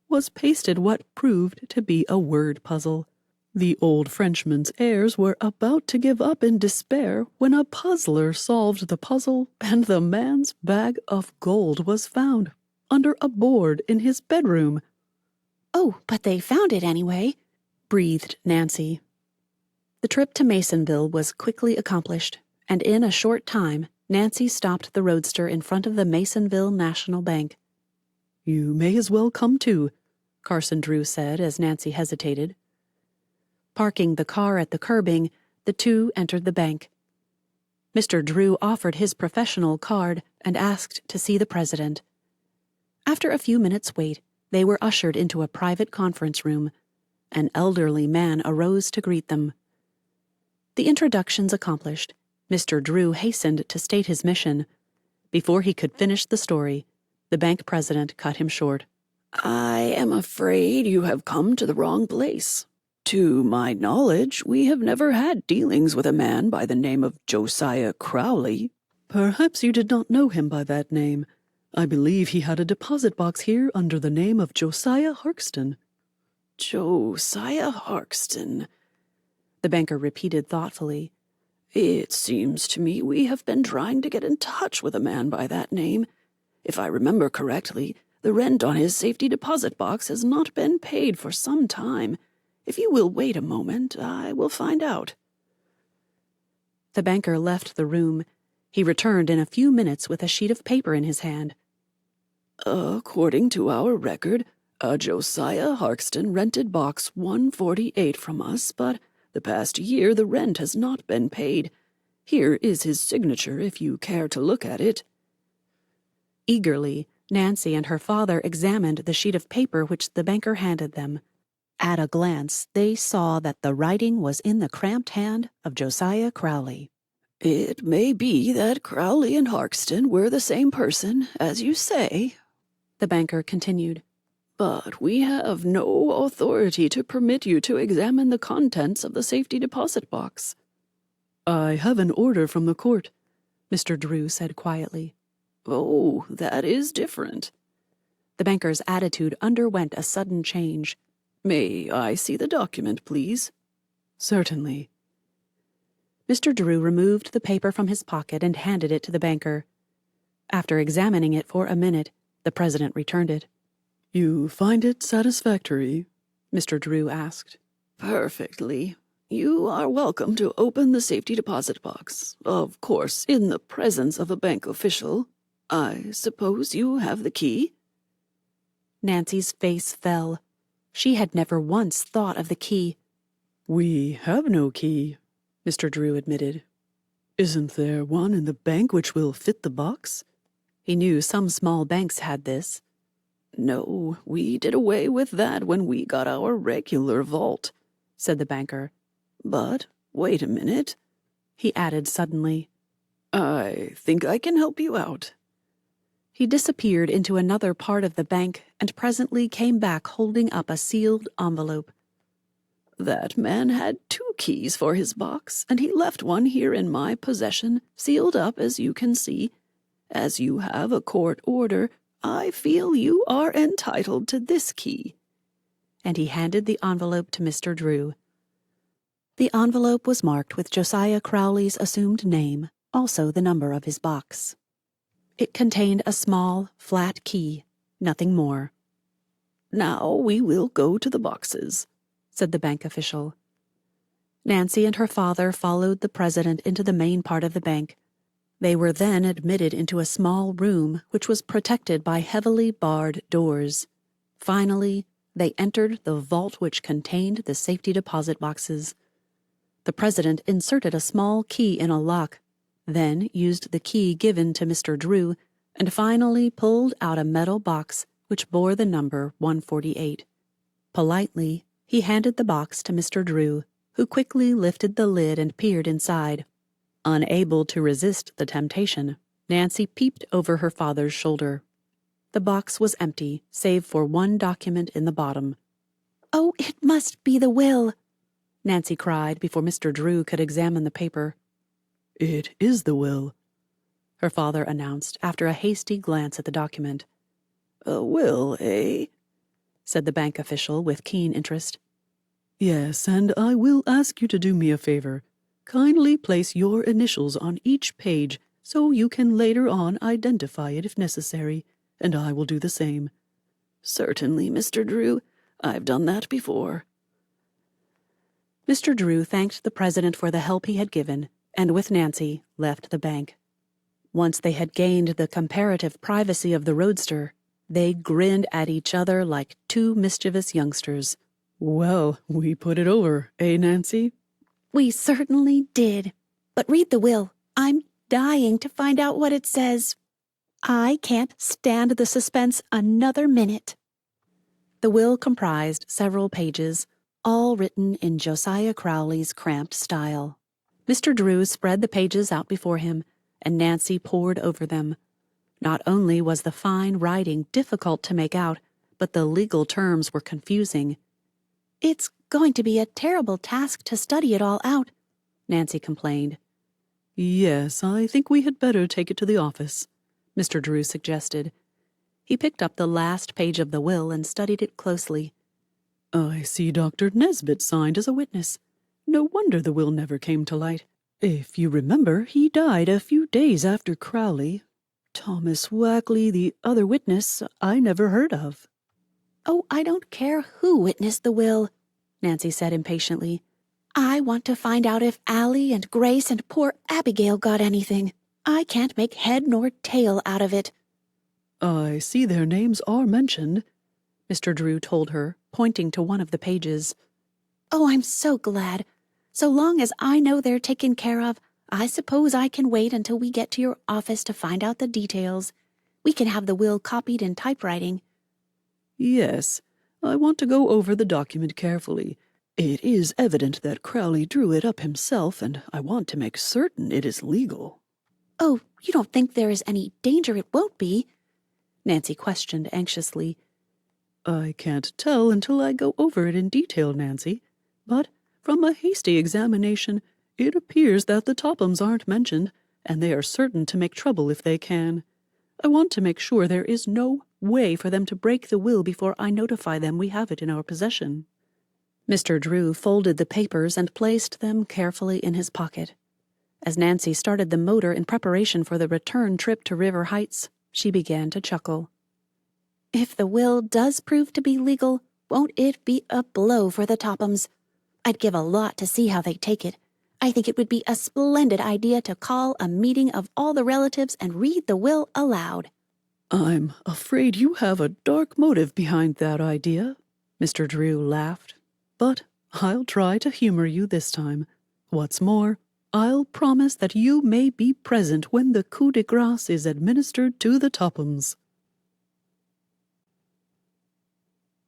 Speaker 3: was pasted what proved to be a word puzzle. The old Frenchman's heirs were about to give up in despair when a puzzler solved the puzzle and the man's bag of gold was found under a board in his bedroom.
Speaker 2: Oh, but they found it anyway,
Speaker 1: breathed Nancy. The trip to Masonville was quickly accomplished, and in a short time, Nancy stopped the roadster in front of the Masonville National Bank.
Speaker 3: You may as well come too,
Speaker 1: Carson Drew said as Nancy hesitated. Parking the car at the curbing, the two entered the bank. Mr. Drew offered his professional card and asked to see the president. After a few minutes' wait, they were ushered into a private conference room. An elderly man arose to greet them. The introductions accomplished, Mr. Drew hastened to state his mission. Before he could finish the story, the bank president cut him short.
Speaker 3: I am afraid you have come to the wrong place. To my knowledge, we have never had dealings with a man by the name of Josiah Crowley. Perhaps you did not know him by that name. I believe he had a deposit box here under the name of Josiah Harkston. Josiah Harkston, the banker repeated thoughtfully. It seems to me we have been trying to get in touch with a man by that name. If I remember correctly, the rent on his safety deposit box has not been paid for some time. If you will wait a moment, I will find out.
Speaker 1: The banker left the room. He returned in a few minutes with a sheet of paper in his hand.
Speaker 3: According to our record, Josiah Harkston rented box 148 from us, but the past year the rent has not been paid. Here is his signature if you care to look at it.
Speaker 1: Eagerly, Nancy and her father examined the sheet of paper which the banker handed them. At a glance, they saw that the writing was in the cramped hand of Josiah Crowley.
Speaker 3: It may be that Crowley and Harkston were the same person, as you say, the banker continued. But we have no authority to permit you to examine the contents of the safety deposit box. I have an order from the court, Mr. Drew said quietly. Oh, that is different.
Speaker 1: The banker's attitude underwent a sudden change.
Speaker 3: May I see the document, please? Certainly.
Speaker 1: Mr. Drew removed the paper from his pocket and handed it to the banker. After examining it for a minute, the president returned it.
Speaker 3: You find it satisfactory?
Speaker 1: Mr. Drew asked.
Speaker 3: Perfectly. You are welcome to open the safety deposit box, of course, in the presence of a bank official. I suppose you have the key?
Speaker 1: Nancy's face fell. She had never once thought of the key.
Speaker 3: We have no key, Mr. Drew admitted. Isn't there one in the bank which will fit the box?
Speaker 1: He knew some small banks had this.
Speaker 3: No, we did away with that when we got our regular vault, said the banker. But wait a minute, he added suddenly. I think I can help you out.
Speaker 1: He disappeared into another part of the bank and presently came back holding up a sealed envelope.
Speaker 3: That man had 2 keys for his box, and he left one here in my possession, sealed up as you can see. As you have a court order, I feel you are entitled to this key.
Speaker 1: And he handed the envelope to Mr. Drew. The envelope was marked with Josiah Crowley's assumed name, also the number of his box. It contained a small, flat key, nothing more.
Speaker 3: Now we will go to the boxes, said the bank official.
Speaker 1: Nancy and her father followed the president into the main part of the bank. They were then admitted into a small room which was protected by heavily barred doors. Finally, they entered the vault which contained the safety deposit boxes. The president inserted a small key in a lock, then used the key given to Mr. Drew, and finally pulled out a metal box which bore the number 148. Politely, he handed the box to Mr. Drew, who quickly lifted the lid and peered inside. Unable to resist the temptation, Nancy peeped over her father's shoulder. The box was empty, save for one document in the bottom.
Speaker 2: "Oh, it must be the will,"
Speaker 1: Nancy cried before Mr. Drew could examine the paper.
Speaker 3: It is the will,
Speaker 1: her father announced after a hasty glance at the document.
Speaker 3: A will, eh?
Speaker 1: Said the bank official with keen interest.
Speaker 3: Yes, and I will ask you to do me a favor. Kindly place your initials on each page so you can later on identify it if necessary, and I will do the same. Certainly, Mr. Drew. I've done that before.
Speaker 1: Mr. Drew thanked the president for the help he had given, and with Nancy left the bank. Once they had gained the comparative privacy of the roadster, they grinned at each other like 2 mischievous youngsters.
Speaker 3: Well, we put it over, eh, Nancy?
Speaker 2: "We certainly did. But read the will. I'm dying to find out what it says. I can't stand the suspense another minute."
Speaker 1: The will comprised several pages, all written in Josiah Crowley's cramped style. Mr. Drew spread the pages out before him, and Nancy pored over them. Not only was the fine writing difficult to make out, but the legal terms were confusing.
Speaker 2: "It's going to be a terrible task to study it all out,"
Speaker 1: Nancy complained.
Speaker 3: Yes, I think we had better take it to the office,
Speaker 1: Mr. Drew suggested. He picked up the last page of the will and studied it closely.
Speaker 3: I see Dr. Nesbit signed as a witness. No wonder the will never came to light. If you remember, he died a few days after Crowley. Thomas Wackley, the other witness, I never heard of.
Speaker 2: "Oh, I don't care who witnessed the will," Nancy said impatiently. "I want to find out if Allie and Grace and poor Abigail got anything. I can't make head nor tail out of it."
Speaker 3: I see their names are mentioned,
Speaker 1: Mr. Drew told her, pointing to one of the pages.
Speaker 2: "Oh, I'm so glad. So long as I know they're taken care of, I suppose I can wait until we get to your office to find out the details. We can have the will copied in typewriting."
Speaker 3: Yes, I want to go over the document carefully. It is evident that Crowley drew it up himself, and I want to make certain it is legal.
Speaker 2: "Oh, you don't think there is any danger it won't be?"
Speaker 1: Nancy questioned anxiously.
Speaker 3: I can't tell until I go over it in detail, Nancy, but from a hasty examination, it appears that the Tophams aren't mentioned, and they are certain to make trouble if they can. I want to make sure there is no way for them to break the will before I notify them we have it in our possession.
Speaker 1: Mr. Drew folded the papers and placed them carefully in his pocket. As Nancy started the motor in preparation for the return trip to River Heights, she began to chuckle.
Speaker 2: If the will does prove to be legal, won't it be a blow for the Tophams? I'd give a lot to see how they take it. I think it would be a splendid idea to call a meeting of all the relatives and read the will aloud.
Speaker 3: I'm afraid you have a dark motive behind that idea, Mr. Drew laughed. But I'll try to humor you this time. What's more, I'll promise that you may be present when the coup de grace is administered to the Tophams.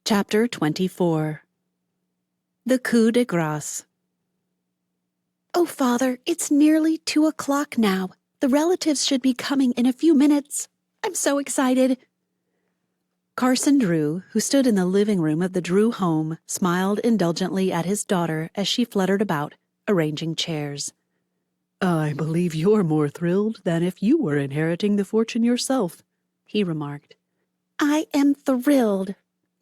Speaker 1: Chapter 24. The coup de grace.
Speaker 2: Oh, Father, it's nearly 2 o'clock now. The relatives should be coming in a few minutes. I'm so excited.
Speaker 1: Carson Drew, who stood in the living room of the Drew home, smiled indulgently at his daughter as she fluttered about, arranging chairs.
Speaker 3: I believe you're more thrilled than if you were inheriting the fortune yourself, he remarked.
Speaker 2: I am thrilled,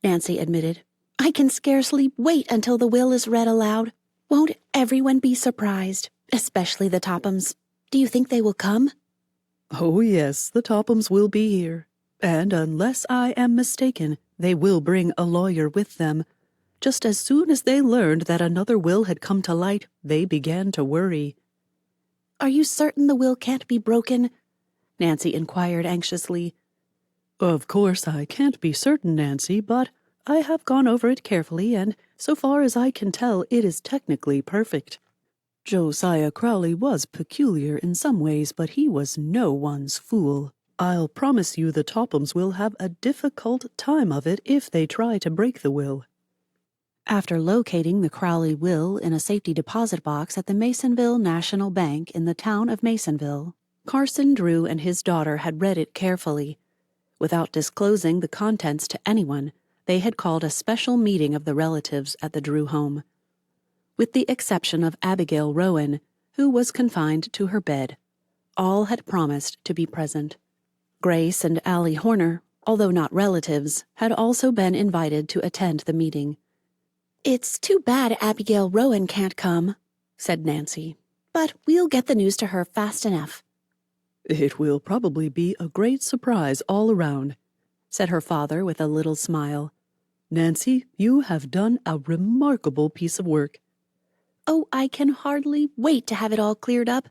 Speaker 2: Nancy admitted. I can scarcely wait until the will is read aloud. Won't everyone be surprised, especially the Tophams? Do you think they will come?
Speaker 3: Oh, yes, the Tophams will be here. And unless I am mistaken, they will bring a lawyer with them. Just as soon as they learned that another will had come to light, they began to worry.
Speaker 2: Are you certain the will can't be broken?
Speaker 1: Nancy inquired anxiously.
Speaker 3: Of course I can't be certain, Nancy, but I have gone over it carefully, and so far as I can tell, it is technically perfect. Josiah Crowley was peculiar in some ways, but he was no one's fool. I'll promise you the Tophams will have a difficult time of it if they try to break the will.
Speaker 1: After locating the Crowley will in a safety deposit box at the Masonville National Bank in the town of Masonville, Carson Drew and his daughter had read it carefully. Without disclosing the contents to anyone, they had called a special meeting of the relatives at the Drew home. With the exception of Abigail Rowan, who was confined to her bed, all had promised to be present. Grace and Allie Horner, although not relatives, had also been invited to attend the meeting.
Speaker 2: It's too bad Abigail Rowan can't come, said Nancy, but we'll get the news to her fast enough.
Speaker 3: It will probably be a great surprise all around, said her father with a little smile. Nancy, you have done a remarkable piece of work.
Speaker 2: Oh, I can hardly wait to have it all cleared up,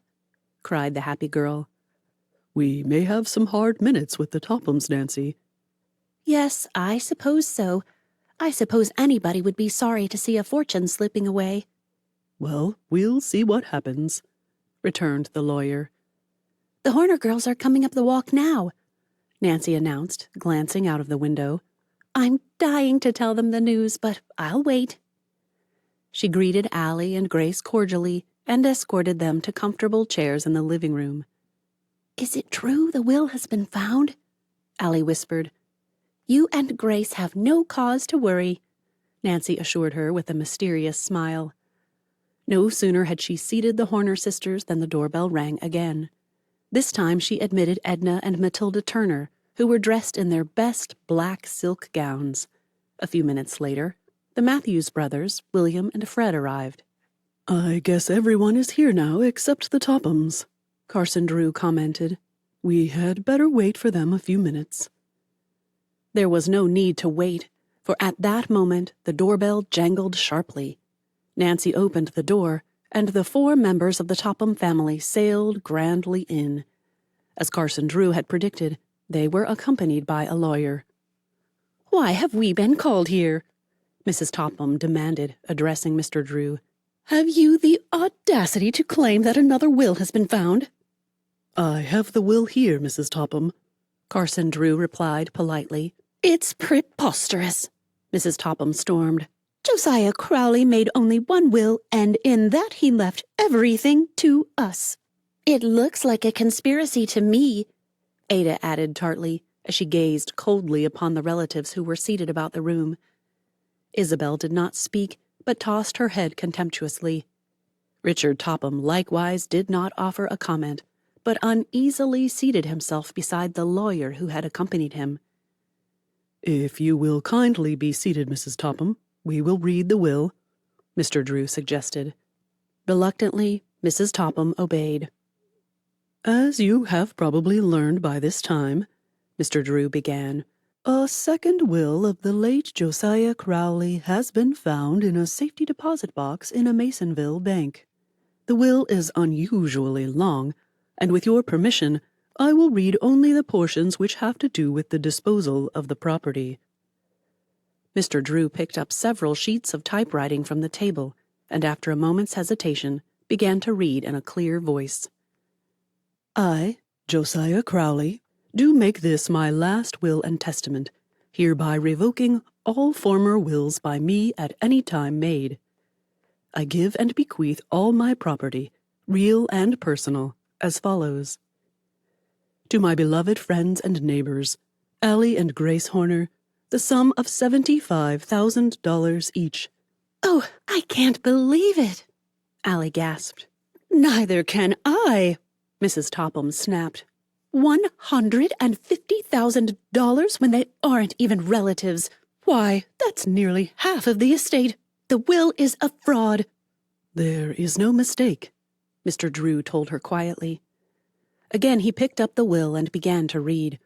Speaker 1: cried the happy girl.
Speaker 3: We may have some hard minutes with the Tophams, Nancy.
Speaker 2: Yes, I suppose so. I suppose anybody would be sorry to see a fortune slipping away.
Speaker 3: Well, we'll see what happens, returned the lawyer.
Speaker 2: The Horner girls are coming up the walk now,
Speaker 1: Nancy announced, glancing out of the window.
Speaker 2: I'm dying to tell them the news, but I'll wait.
Speaker 1: She greeted Allie and Grace cordially and escorted them to comfortable chairs in the living room.
Speaker 2: Is it true the will has been found? Allie whispered. You and Grace have no cause to worry,
Speaker 1: Nancy assured her with a mysterious smile. No sooner had she seated the Horner sisters than the doorbell rang again. This time she admitted Edna and Matilda Turner, who were dressed in their best black silk gowns. A few minutes later, the Matthews brothers, William and Fred, arrived.
Speaker 3: I guess everyone is here now except the Tophams, Carson Drew commented. We had better wait for them a few minutes.
Speaker 1: There was no need to wait, for at that moment the doorbell jangled sharply. Nancy opened the door, and the 4 members of the Topham family sailed grandly in. As Carson Drew had predicted, they were accompanied by a lawyer.
Speaker 2: Why have we been called here?
Speaker 1: Mrs. Topham demanded, addressing Mr. Drew.
Speaker 2: Have you the audacity to claim that another will has been found?
Speaker 3: I have the will here, Mrs. Topham,
Speaker 1: Carson Drew replied politely.
Speaker 2: It's preposterous,
Speaker 1: Mrs. Topham stormed.
Speaker 2: Josiah Crowley made only one will, and in that he left everything to us. It looks like a conspiracy to me,
Speaker 1: Ada added tartly, as she gazed coldly upon the relatives who were seated about the room. Isabel did not speak, but tossed her head contemptuously. Richard Topham likewise did not offer a comment, but uneasily seated himself beside the lawyer who had accompanied him.
Speaker 3: If you will kindly be seated, Mrs. Topham, we will read the will,
Speaker 1: Mr. Drew suggested. Reluctantly, Mrs. Topham obeyed.
Speaker 3: As you have probably learned by this time, Mr. Drew began, a second will of the late Josiah Crowley has been found in a safety deposit box in a Masonville bank. The will is unusually long, and with your permission, I will read only the portions which have to do with the disposal of the property.
Speaker 1: Mr. Drew picked up several sheets of typewriting from the table, and after a moment's hesitation, began to read in a clear voice.
Speaker 3: I, Josiah Crowley, do make this my last will and testament, hereby revoking all former wills by me at any time made. I give and bequeath all my property, real and personal, as follows. To my beloved friends and neighbors, Allie and Grace Horner, the sum of $75,000 each.
Speaker 1: Oh, I can't believe it, Allie gasped. Neither can I, Mrs. Topham snapped. $150,000 when they aren't even relatives. Why, that's nearly half of the estate. The will is a fraud.
Speaker 3: There is no mistake,
Speaker 1: Mr. Drew told her quietly. Again he picked up the will and began to read.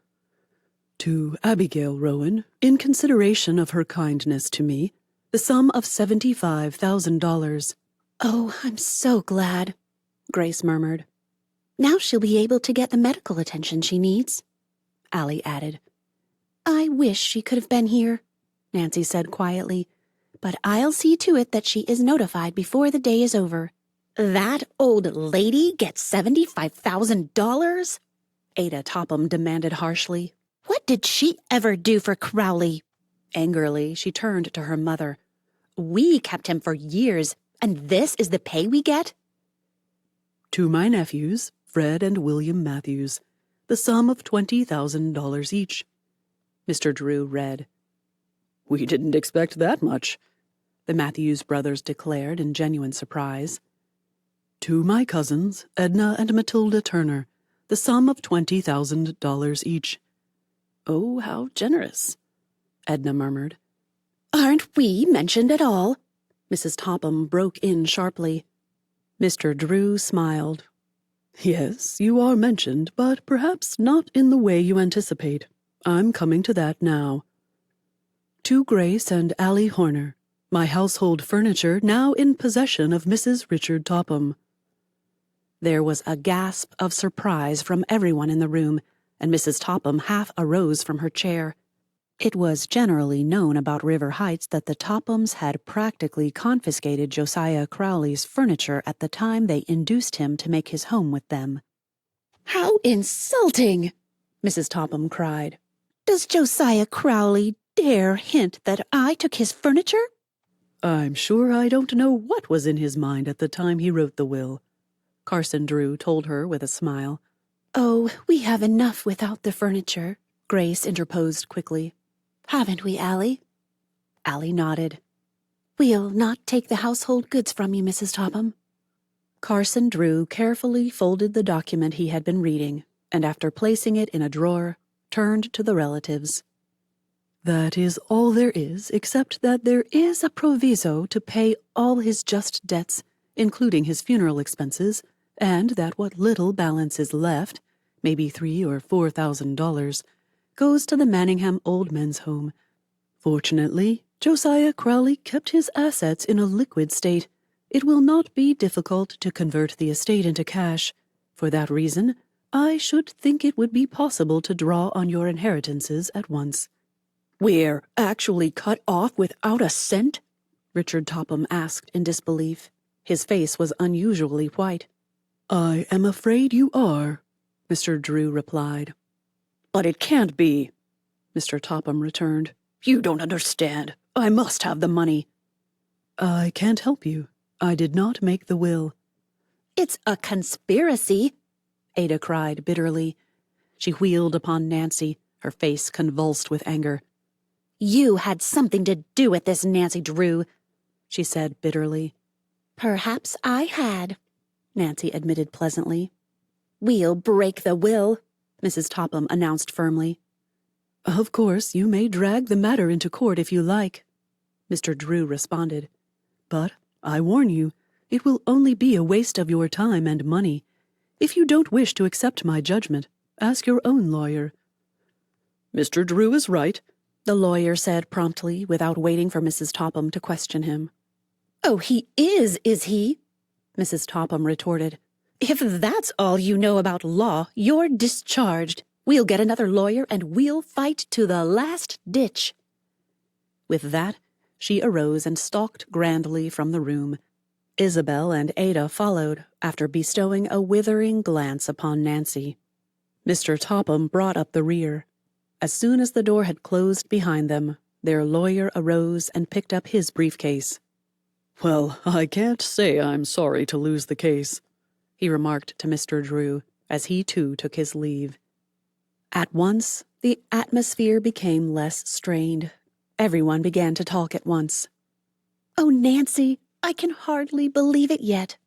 Speaker 3: To Abigail Rowan, in consideration of her kindness to me, the sum of $75,000.
Speaker 2: Oh, I'm so glad,
Speaker 1: Grace murmured.
Speaker 2: Now she'll be able to get the medical attention she needs,
Speaker 1: Allie added.
Speaker 2: I wish she could have been here, Nancy said quietly, but I'll see to it that she is notified before the day is over. That old lady gets $75,000?
Speaker 1: Ada Topham demanded harshly.
Speaker 2: What did she ever do for Crowley?
Speaker 1: Angrily, she turned to her mother.
Speaker 2: We kept him for years, and this is the pay we get?
Speaker 3: To my nephews, Fred and William Matthews, the sum of $20,000 each.
Speaker 1: Mr. Drew read.
Speaker 3: We didn't expect that much,
Speaker 1: the Matthews brothers declared in genuine surprise.
Speaker 3: To my cousins, Edna and Matilda Turner, the sum of $20,000 each.
Speaker 1: Oh, how generous, Edna murmured.
Speaker 2: Aren't we mentioned at all?
Speaker 1: Mrs. Topham broke in sharply. Mr. Drew smiled.
Speaker 3: Yes, you are mentioned, but perhaps not in the way you anticipate. I'm coming to that now. To Grace and Allie Horner, my household furniture now in possession of Mrs. Richard Topham.
Speaker 1: There was a gasp of surprise from everyone in the room, and Mrs. Topham half arose from her chair. It was generally known about River Heights that the Tophams had practically confiscated Josiah Crowley's furniture at the time they induced him to make his home with them.
Speaker 2: How insulting!
Speaker 1: Mrs. Topham cried.
Speaker 2: Does Josiah Crowley dare hint that I took his furniture?
Speaker 3: I'm sure I don't know what was in his mind at the time he wrote the will,
Speaker 1: Carson Drew told her with a smile.
Speaker 2: Oh, we have enough without the furniture,
Speaker 1: Grace interposed quickly.
Speaker 2: Haven't we, Allie?
Speaker 1: Allie nodded.
Speaker 2: We'll not take the household goods from you, Mrs. Topham.
Speaker 1: Carson Drew carefully folded the document he had been reading, and after placing it in a drawer, turned to the relatives.
Speaker 3: That is all there is, except that there is a proviso to pay all his just debts, including his funeral expenses, and that what little balance is left, maybe $3,000 or $4,000, goes to the Manningham Old Men's Home. Fortunately, Josiah Crowley kept his assets in a liquid state. It will not be difficult to convert the estate into cash. For that reason, I should think it would be possible to draw on your inheritances at once.
Speaker 1: We're actually cut off without a cent? Richard Topham asked in disbelief. His face was unusually white.
Speaker 3: I am afraid you are, Mr. Drew replied.
Speaker 1: But it can't be, Mr. Topham returned. You don't understand. I must have the money.
Speaker 3: I can't help you. I did not make the will.
Speaker 2: It's a conspiracy,
Speaker 1: Ada cried bitterly. She wheeled upon Nancy, her face convulsed with anger.
Speaker 2: You had something to do with this, Nancy Drew,
Speaker 1: she said bitterly.
Speaker 2: Perhaps I had,
Speaker 1: Nancy admitted pleasantly.
Speaker 2: We'll break the will,
Speaker 1: Mrs. Topham announced firmly.
Speaker 3: Of course, you may drag the matter into court if you like,
Speaker 1: Mr. Drew responded.
Speaker 3: But I warn you, it will only be a waste of your time and money. If you don't wish to accept my judgment, ask your own lawyer." "Mr. Drew is right," the lawyer said promptly, without waiting for Mrs. Topham to question him.
Speaker 2: "Oh, he is he?" Mrs. Topham retorted. "If that's all you know about law, you're discharged. We'll get another lawyer and we'll fight to the last ditch."
Speaker 1: With that, she arose and stalked grandly from the room. Isabel and Ada followed, after bestowing a withering glance upon Nancy. Mr. Topham brought up the rear. As soon as the door had closed behind them, their lawyer arose and picked up his briefcase. "Well, I can't say I'm sorry to lose the case," he remarked to Mr. Drew, as he too took his leave. At once, the atmosphere became less strained. Everyone began to talk at once.
Speaker 2: "Oh, Nancy, I can hardly believe it yet,"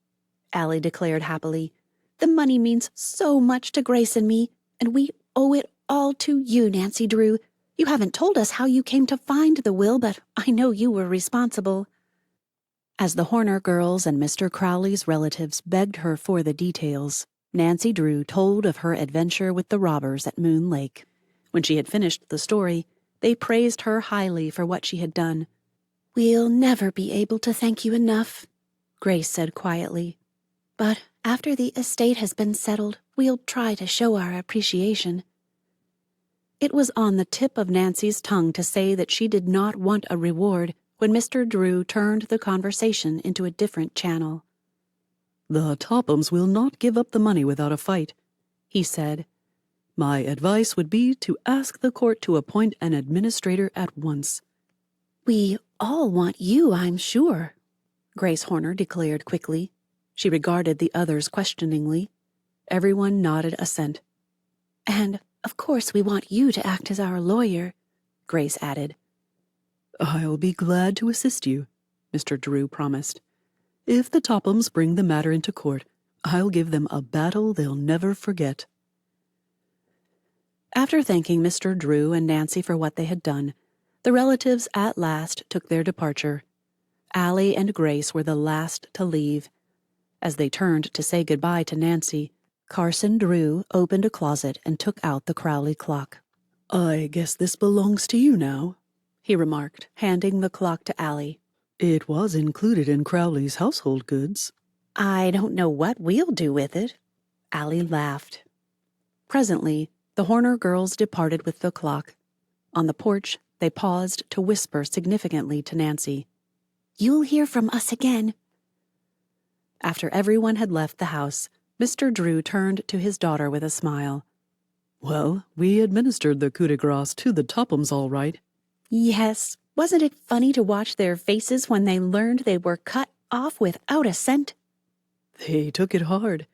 Speaker 2: Allie declared happily. "The money means so much to Grace and me, and we owe it all to you, Nancy Drew. You haven't told us how you came to find the will, but I know you were responsible."
Speaker 1: As the Horner girls and Mr. Crowley's relatives begged her for the details, Nancy Drew told of her adventure with the robbers at Moon Lake. When she had finished the story, they praised her highly for what she had done.
Speaker 2: "We'll never be able to thank you enough," Grace said quietly. "But after the estate has been settled, we'll try to show our appreciation."
Speaker 1: It was on the tip of Nancy's tongue to say that she did not want a reward when Mr. Drew turned the conversation into a different channel. "The Tophams will not give up the money without a fight," he said. "My advice would be to ask the court to appoint an administrator at once."
Speaker 2: "We all want you, I'm sure,"
Speaker 1: Grace Horner declared quickly. She regarded the others questioningly. Everyone nodded assent.
Speaker 2: "And, of course, we want you to act as our lawyer,"
Speaker 1: Grace added. "I'll be glad to assist you," Mr. Drew promised. "If the Tophams bring the matter into court, I'll give them a battle they'll never forget." After thanking Mr. Drew and Nancy for what they had done, the relatives at last took their departure. Allie and Grace were the last to leave. As they turned to say goodbye to Nancy, Carson Drew opened a closet and took out the Crowley clock. "I guess this belongs to you now," he remarked, handing the clock to Allie. "It was included in Crowley's household goods."
Speaker 2: "I don't know what we'll do with it."
Speaker 1: Allie laughed. Presently, the Horner girls departed with the clock. On the porch, they paused to whisper significantly to Nancy.
Speaker 2: "You'll hear from us again."
Speaker 1: After everyone had left the house, Mr. Drew turned to his daughter with a smile. "Well, we administered the coup de grace to the Tophams all right."
Speaker 2: "Yes. Wasn't it funny to watch their faces when they learned they were cut off without a cent?"
Speaker 1: "They took it hard.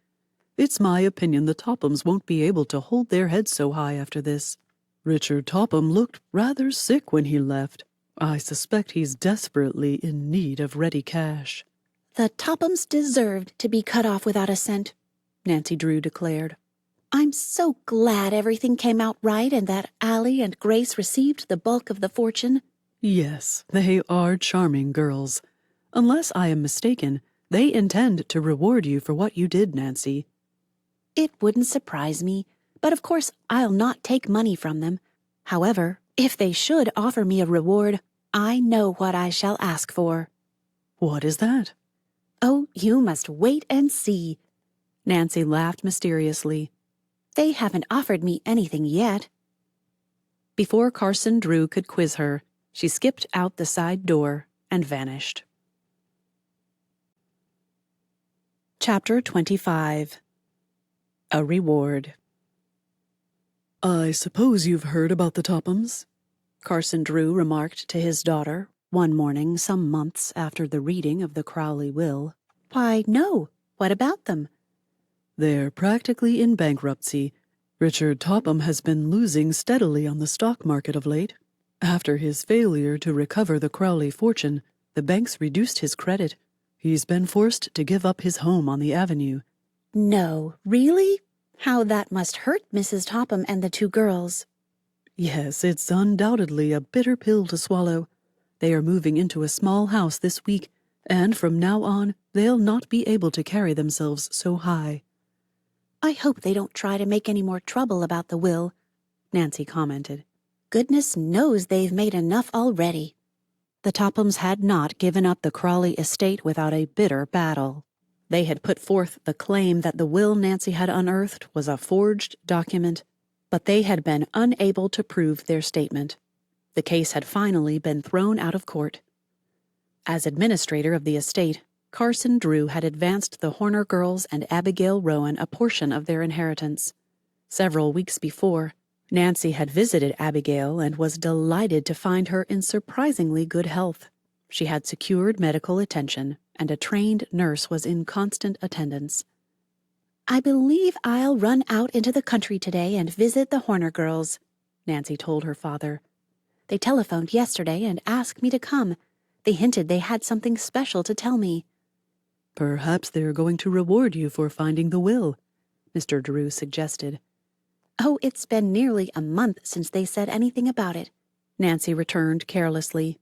Speaker 1: It's my opinion the Tophams won't be able to hold their heads so high after this. Richard Topham looked rather sick when he left. I suspect he's desperately in need of ready cash."
Speaker 2: "The Tophams deserved to be cut off without a cent," Nancy Drew declared. "I'm so glad everything came out right and that Allie and Grace received the bulk of the fortune."
Speaker 1: "Yes, they are charming girls. Unless I am mistaken, they intend to reward you for what you did, Nancy."
Speaker 2: "It wouldn't surprise me, but of course I'll not take money from them. However, if they should offer me a reward, I know what I shall ask for."
Speaker 1: "What is that?"
Speaker 2: "Oh, you must wait and see."
Speaker 1: Nancy laughed mysteriously.
Speaker 2: "They haven't offered me anything yet."
Speaker 1: Before Carson Drew could quiz her, she skipped out the side door and vanished. Chapter 25. A Reward. "I suppose you've heard about the Tophams?" Carson Drew remarked to his daughter one morning some months after the reading of the Crowley will.
Speaker 2: "Why, no. What about them?"
Speaker 1: "They're practically in bankruptcy. Richard Topham has been losing steadily on the stock market of late. After his failure to recover the Crowley fortune, the banks reduced his credit. He's been forced to give up his home on the avenue."
Speaker 2: "No, really? How that must hurt Mrs. Topham and the two girls."
Speaker 1: "Yes, it's undoubtedly a bitter pill to swallow. They are moving into a small house this week,
Speaker 3: And from now on, they'll not be able to carry themselves so high.
Speaker 2: I hope they don't try to make any more trouble about the will, Nancy commented. Goodness knows they've made enough already.
Speaker 1: The Tophams had not given up the Crawley estate without a bitter battle. They had put forth the claim that the will Nancy had unearthed was a forged document, but they had been unable to prove their statement. The case had finally been thrown out of court. As administrator of the estate, Carson Drew had advanced the Horner girls and Abigail Rowan a portion of their inheritance. Several weeks before, Nancy had visited Abigail and was delighted to find her in surprisingly good health. She had secured medical attention, and a trained nurse was in constant attendance.
Speaker 2: I believe I'll run out into the country today and visit the Horner girls, Nancy told her father. They telephoned yesterday and asked me to come. They hinted they had something special to tell me.
Speaker 3: Perhaps they're going to reward you for finding the will, Mr. Drew suggested.
Speaker 2: Oh, it's been nearly a month since they said anything about it,
Speaker 1: Nancy returned carelessly.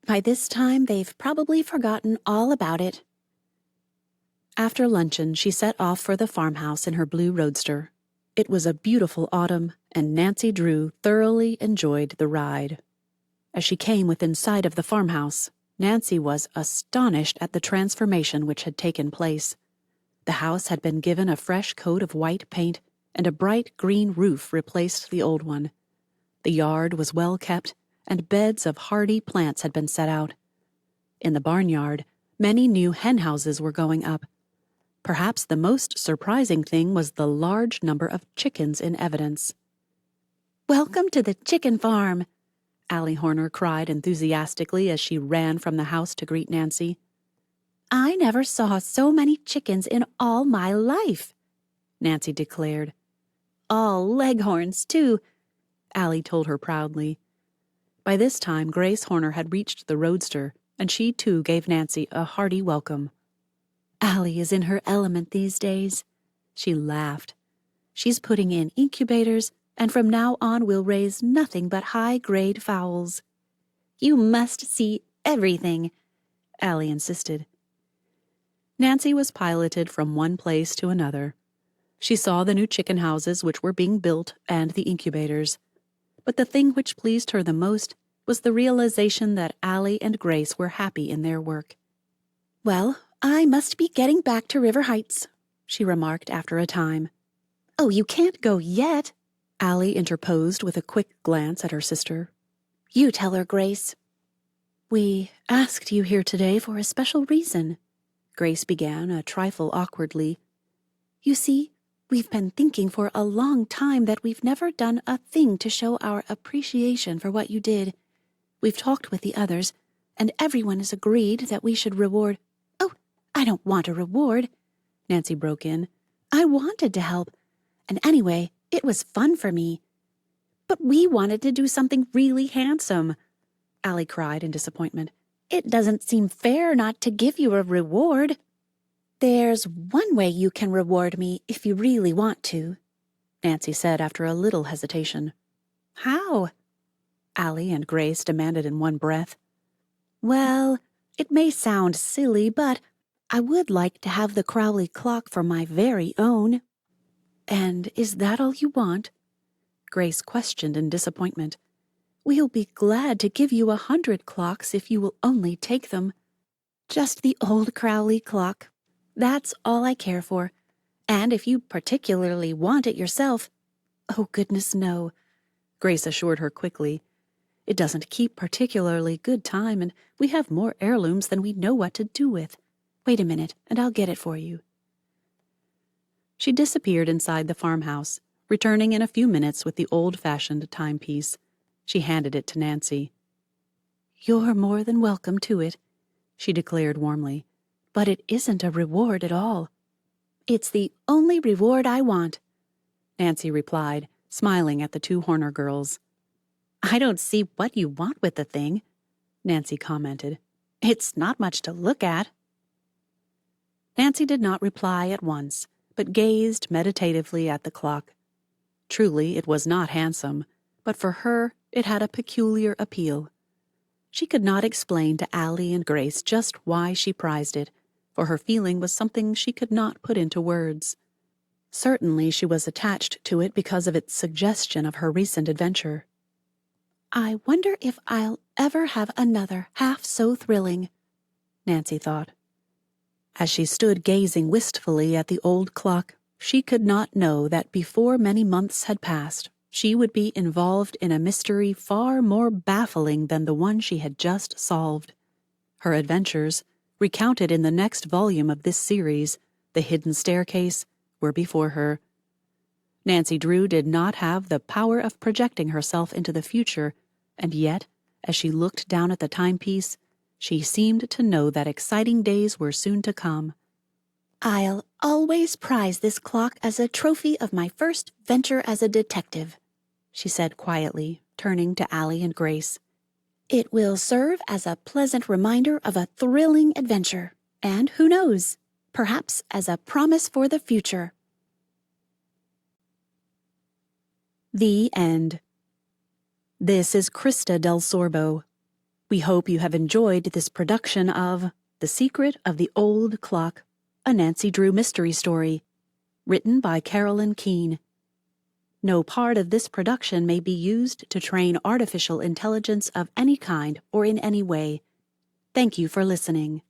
Speaker 2: By this time, they've probably forgotten all about it.
Speaker 1: After luncheon, she set off for the farmhouse in her blue roadster. It was a beautiful autumn, and Nancy Drew thoroughly enjoyed the ride. As she came within sight of the farmhouse, Nancy was astonished at the transformation which had taken place. The house had been given a fresh coat of white paint, and a bright green roof replaced the old one. The yard was well kept, and beds of hardy plants had been set out. In the barnyard, many new hen houses were going up. Perhaps the most surprising thing was the large number of chickens in evidence.
Speaker 2: "Welcome to the chicken farm,"
Speaker 1: Allie Horner cried enthusiastically as she ran from the house to greet Nancy.
Speaker 2: "I never saw so many chickens in all my life,"
Speaker 1: Nancy declared.
Speaker 2: "All leghorns, too,"
Speaker 1: Allie told her proudly. By this time, Grace Horner had reached the roadster, and she too gave Nancy a hearty welcome.
Speaker 2: "Allie is in her element these days,"
Speaker 1: she laughed. "She's putting in incubators, and from now on we'll raise nothing but high-grade fowls."
Speaker 2: "You must see everything,"
Speaker 1: Allie insisted. Nancy was piloted from one place to another. She saw the new chicken houses which were being built and the incubators. But the thing which pleased her the most was the realization that Allie and Grace were happy in their work.
Speaker 2: "Well, I must be getting back to River Heights,"
Speaker 1: she remarked after a time.
Speaker 2: "Oh, you can't go yet,"
Speaker 1: Allie interposed with a quick glance at her sister.
Speaker 2: "You tell her, Grace."
Speaker 1: "We asked you here today for a special reason," Grace began a trifle awkwardly.
Speaker 2: "You see, we've been thinking for a long time that we've never done a thing to show our appreciation for what you did. We've talked with the others, and everyone has agreed that we should reward—" "Oh, I don't want a reward,"
Speaker 1: Nancy broke in.
Speaker 2: "I wanted to help, and anyway, it was fun for me."
Speaker 1: "But we wanted to do something really handsome," Allie cried in disappointment.
Speaker 2: "It doesn't seem fair not to give you a reward." "There's one way you can reward me if you really want to,"
Speaker 1: Nancy said after a little hesitation.
Speaker 2: "How?"
Speaker 1: Allie and Grace demanded in one breath.
Speaker 2: "Well, it may sound silly, but I would like to have the Crowley clock for my very own."
Speaker 1: "And is that all you want?" Grace questioned in disappointment.
Speaker 2: "We'll be glad to give you 100 clocks if you will only take them. Just the old Crowley clock. That's all I care for. And if you particularly want it yourself—"
Speaker 1: "Oh, goodness, no," Grace assured her quickly. "It doesn't keep particularly good time, and we have more heirlooms than we know what to do with. Wait a minute, and I'll get it for you." She disappeared inside the farmhouse, returning in a few minutes with the old-fashioned timepiece. She handed it to Nancy. "You're more than welcome to it," she declared warmly. "But it isn't a reward at all."
Speaker 2: "It's the only reward I want,"
Speaker 1: Nancy replied, smiling at the two Horner girls. "I don't see what you want with the thing," Nancy commented. "It's not much to look at." Nancy did not reply at once, but gazed meditatively at the clock. Truly, it was not handsome, but for her it had a peculiar appeal. She could not explain to Allie and Grace just why she prized it, for her feeling was something she could not put into words. Certainly she was attached to it because of its suggestion of her recent adventure.
Speaker 2: I wonder if I'll ever have another half so thrilling,
Speaker 1: Nancy thought. As she stood gazing wistfully at the old clock, she could not know that before many months had passed, she would be involved in a mystery far more baffling than the one she had just solved. Her adventures, recounted in the next volume of this series, The Hidden Staircase, were before her. Nancy Drew did not have the power of projecting herself into the future, and yet, as she looked down at the timepiece, she seemed to know that exciting days were soon to come.
Speaker 2: I'll always prize this clock as a trophy of my first venture as a detective,
Speaker 1: she said quietly, turning to Allie and Grace.
Speaker 2: It will serve as a pleasant reminder of a thrilling adventure, and who knows, perhaps as a promise for the future.
Speaker 1: The end. This is Krista Del Sorbo. We hope you have enjoyed this production of The Secret of the Old Clock, a Nancy Drew mystery story, written by Carolyn Keene. No part of this production may be used to train artificial intelligence of any kind or in any way. Thank you for listening.